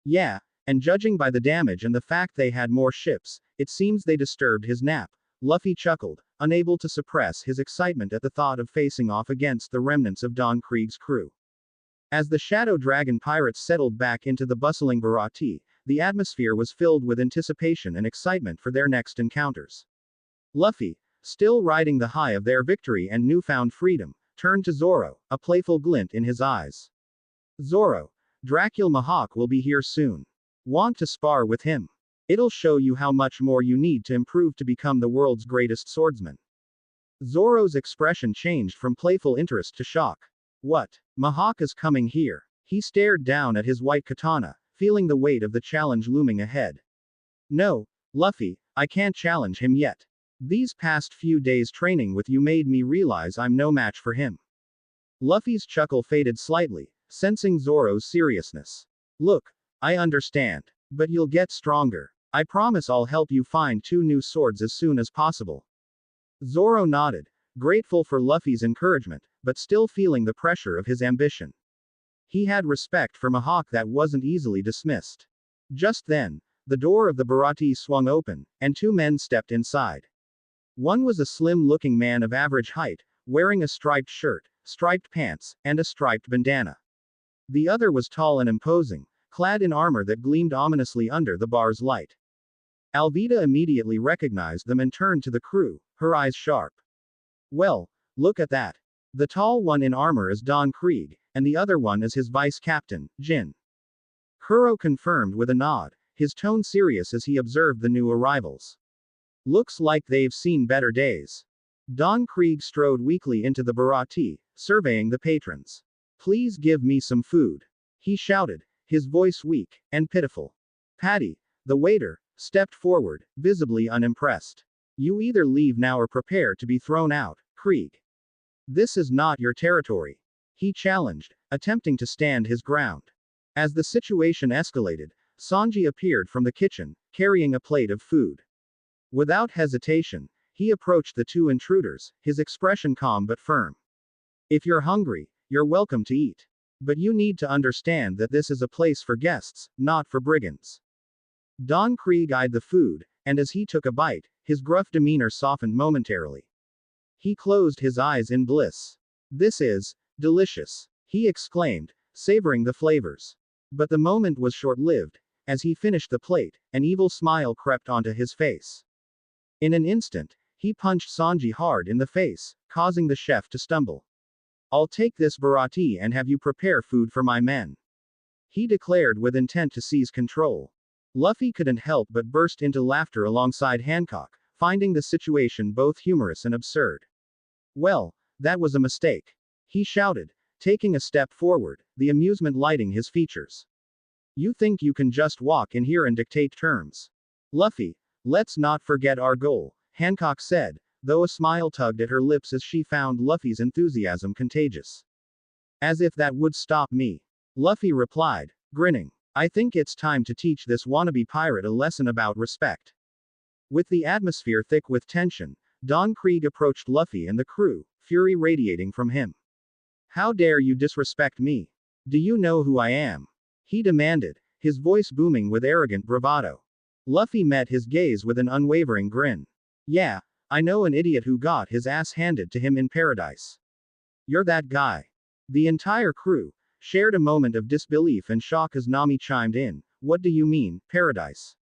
Yeah, and judging by the damage and the fact they had more ships, it seems they disturbed his nap. Luffy chuckled, unable to suppress his excitement at the thought of facing off against the remnants of Don Krieg's crew. As the Shadow Dragon pirates settled back into the bustling Bharati, the atmosphere was filled with anticipation and excitement for their next encounters. Luffy, still riding the high of their victory and newfound freedom, turned to Zoro, a playful glint in his eyes. Zoro, Dracula Mahawk will be here soon. Want to spar with him? It'll show you how much more you need to improve to become the world's greatest swordsman. Zoro's expression changed from playful interest to shock. What? Mahawk is coming here? He stared down at his white katana, feeling the weight of the challenge looming ahead. No, Luffy, I can't challenge him yet. These past few days training with you made me realize I'm no match for him. Luffy's chuckle faded slightly, sensing Zoro's seriousness. Look, I understand. But you'll get stronger. I promise I'll help you find 2 new swords as soon as possible. Zoro nodded, grateful for Luffy's encouragement, but still feeling the pressure of his ambition. He had respect for Mahawk that wasn't easily dismissed. Just then, the door of the Bharati swung open, and 2 men stepped inside. One was a slim-looking man of average height, wearing a striped shirt, striped pants, and a striped bandana. The other was tall and imposing, clad in armor that gleamed ominously under the bar's light. Alvida immediately recognized them and turned to the crew, her eyes sharp. Well, look at that. The tall one in armor is Don Krieg, and the other one is his vice captain, Jin. Kuro confirmed with a nod, his tone serious as he observed the new arrivals. Looks like they've seen better days. Don Krieg strode weakly into the Bharati, surveying the patrons. Please give me some food. He shouted, his voice weak and pitiful. Patty, the waiter, stepped forward, visibly unimpressed. You either leave now or prepare to be thrown out, Krieg. This is not your territory. He challenged, attempting to stand his ground. As the situation escalated, Sanji appeared from the kitchen, carrying a plate of food. Without hesitation, he approached the 2 intruders, his expression calm but firm. If you're hungry, you're welcome to eat. But you need to understand that this is a place for guests, not for brigands. Don Krieg eyed the food, and as he took a bite, his gruff demeanor softened momentarily. He closed his eyes in bliss. "This is delicious," he exclaimed, savoring the flavors. But the moment was short-lived. As he finished the plate, an evil smile crept onto his face. In an instant, he punched Sanji hard in the face, causing the chef to stumble. "I'll take this burrati and have you prepare food for my men," he declared with intent to seize control. Luffy couldn't help but burst into laughter alongside Hancock, finding the situation both humorous and absurd. "Well, that was a mistake," he shouted, taking a step forward, the amusement lighting his features. "You think you can just walk in here and dictate terms? Luffy, let's not forget our goal," Hancock said, though a smile tugged at her lips as she found Luffy's enthusiasm contagious. "As if that would stop me," Luffy replied, grinning. "I think it's time to teach this wannabe pirate a lesson about respect." With the atmosphere thick with tension, Don Krieg approached Luffy and the crew, fury radiating from him. "How dare you disrespect me? Do you know who I am?" he demanded, his voice booming with arrogant bravado. Luffy met his gaze with an unwavering grin. "Yeah, I know an idiot who got his ass handed to him in paradise. You're that guy." The entire crew shared a moment of disbelief and shock as Nami chimed in. "What do you mean, paradise?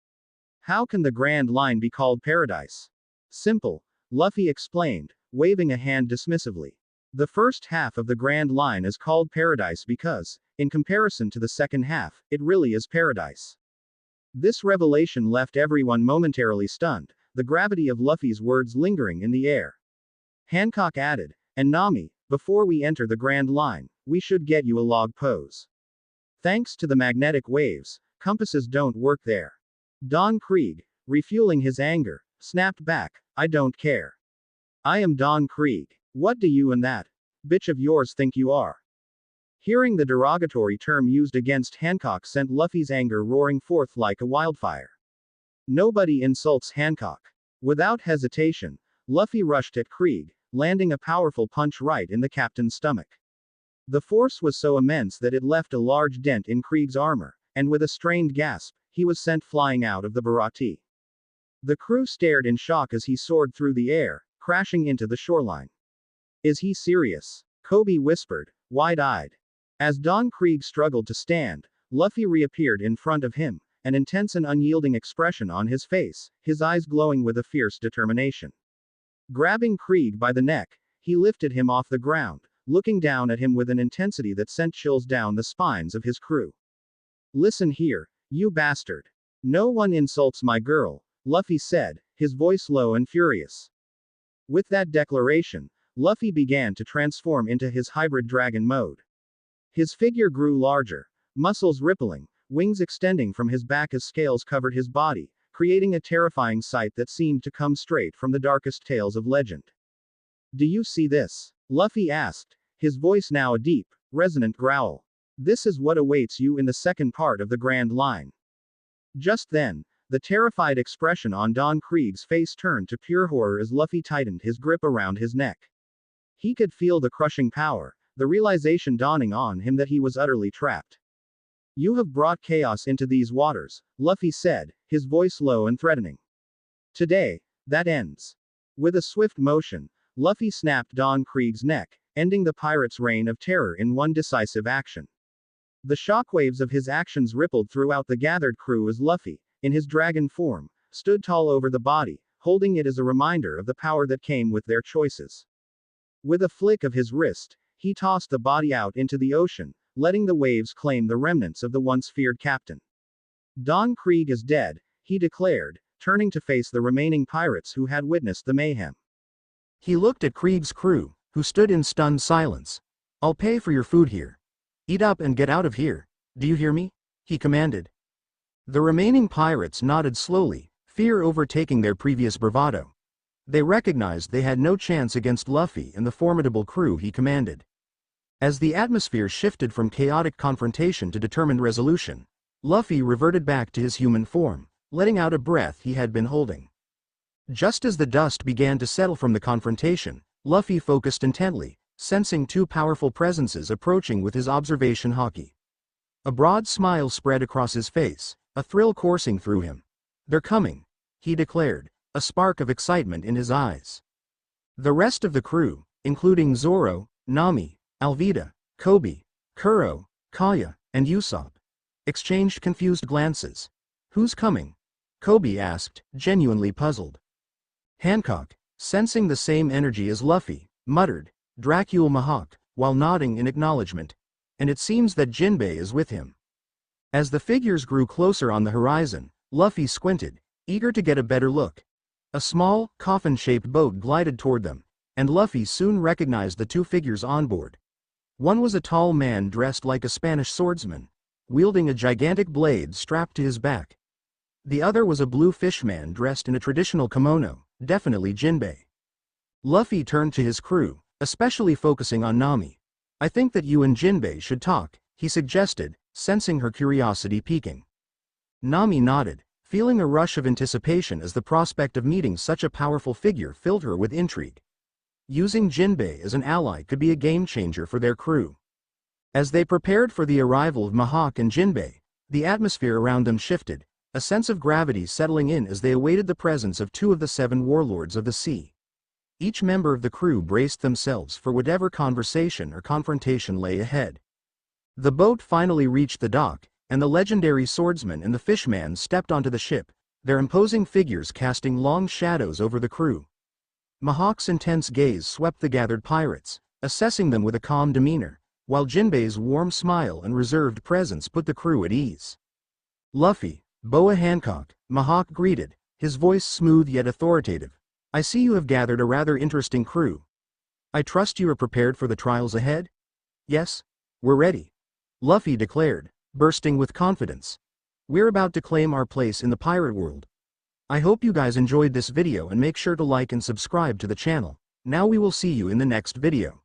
How can the Grand Line be called paradise?" "Simple," Luffy explained, waving a hand dismissively. "The first half of the Grand Line is called paradise because, in comparison to the second half, it really is paradise." This revelation left everyone momentarily stunned, the gravity of Luffy's words lingering in the air. Hancock added, "And Nami, before we enter the Grand Line, we should get you a log pose. Thanks to the magnetic waves, compasses don't work there." Don Krieg, refueling his anger, snapped back, "I don't care. I am Don Krieg. What do you and that bitch of yours think you are?" Hearing the derogatory term used against Hancock sent Luffy's anger roaring forth like a wildfire. Nobody insults Hancock. Without hesitation, Luffy rushed at Krieg, landing a powerful punch right in the captain's stomach. The force was so immense that it left a large dent in Krieg's armor, and with a strained gasp, he was sent flying out of the burrati. The crew stared in shock as he soared through the air, crashing into the shoreline. "Is he serious?" Kobe whispered, wide-eyed. As Don Krieg struggled to stand, Luffy reappeared in front of him, an intense and unyielding expression on his face, his eyes glowing with a fierce determination. Grabbing Krieg by the neck, he lifted him off the ground, looking down at him with an intensity that sent chills down the spines of his crew. "Listen here, you bastard. No one insults my girl," Luffy said, his voice low and furious. With that declaration, Luffy began to transform into his hybrid dragon mode. His figure grew larger, muscles rippling, wings extending from his back as scales covered his body, creating a terrifying sight that seemed to come straight from the darkest tales of legend. "Do you see this?" Luffy asked, his voice now a deep, resonant growl. "This is what awaits you in the second part of the Grand Line." Just then, the terrified expression on Don Krieg's face turned to pure horror as Luffy tightened his grip around his neck. He could feel the crushing power, the realization dawning on him that he was utterly trapped. "You have brought chaos into these waters," Luffy said, his voice low and threatening. "Today, that ends." With a swift motion, Luffy snapped Don Krieg's neck, ending the pirate's reign of terror in one decisive action. The shockwaves of his actions rippled throughout the gathered crew as Luffy, in his dragon form, stood tall over the body, holding it as a reminder of the power that came with their choices. With a flick of his wrist, he tossed the body out into the ocean, letting the waves claim the remnants of the once feared captain. "Don Krieg is dead," he declared, turning to face the remaining pirates who had witnessed the mayhem. He looked at Krieg's crew, who stood in stunned silence. "I'll pay for your food here. Eat up and get out of here. Do you hear me?" he commanded. The remaining pirates nodded slowly, fear overtaking their previous bravado. They recognized they had no chance against Luffy and the formidable crew he commanded. As the atmosphere shifted from chaotic confrontation to determined resolution, Luffy reverted back to his human form, letting out a breath he had been holding. Just as the dust began to settle from the confrontation, Luffy focused intently, sensing two powerful presences approaching with his observation haki. A broad smile spread across his face, a thrill coursing through him. "They're coming," he declared, a spark of excitement in his eyes. The rest of the crew, including Zoro, Nami, Alvida, Kobe, Kuro, Kaya, and Usopp, exchanged confused glances. "Who's coming?" Kobe asked, genuinely puzzled. Hancock, sensing the same energy as Luffy, muttered, "Dracula Mihawk," while nodding in acknowledgement. "And it seems that Jinbei is with him." As the figures grew closer on the horizon, Luffy squinted, eager to get a better look. A small, coffin-shaped boat glided toward them, and Luffy soon recognized the two figures on board. One was a tall man dressed like a Spanish swordsman, wielding a gigantic blade strapped to his back. The other was a blue fishman dressed in a traditional kimono, definitely Jinbei. Luffy turned to his crew, especially focusing on Nami. "I think that you and Jinbei should talk," he suggested, sensing her curiosity peaking. Nami nodded, feeling a rush of anticipation as the prospect of meeting such a powerful figure filled her with intrigue. Using Jinbei as an ally could be a game-changer for their crew. As they prepared for the arrival of Mihawk and Jinbei, the atmosphere around them shifted, a sense of gravity settling in as they awaited the presence of two of the 7 warlords of the sea. Each member of the crew braced themselves for whatever conversation or confrontation lay ahead. The boat finally reached the dock, and the legendary swordsman and the fishman stepped onto the ship, their imposing figures casting long shadows over the crew. Mihawk's intense gaze swept the gathered pirates, assessing them with a calm demeanor, while Jinbei's warm smile and reserved presence put the crew at ease. "Luffy, Boa Hancock," Mihawk greeted, his voice smooth yet authoritative. "I see you have gathered a rather interesting crew. I trust you are prepared for the trials ahead?" "Yes, we're ready," Luffy declared, bursting with confidence. "We're about to claim our place in the pirate world." I hope you guys enjoyed this video and make sure to like and subscribe to the channel. Now we will see you in the next video.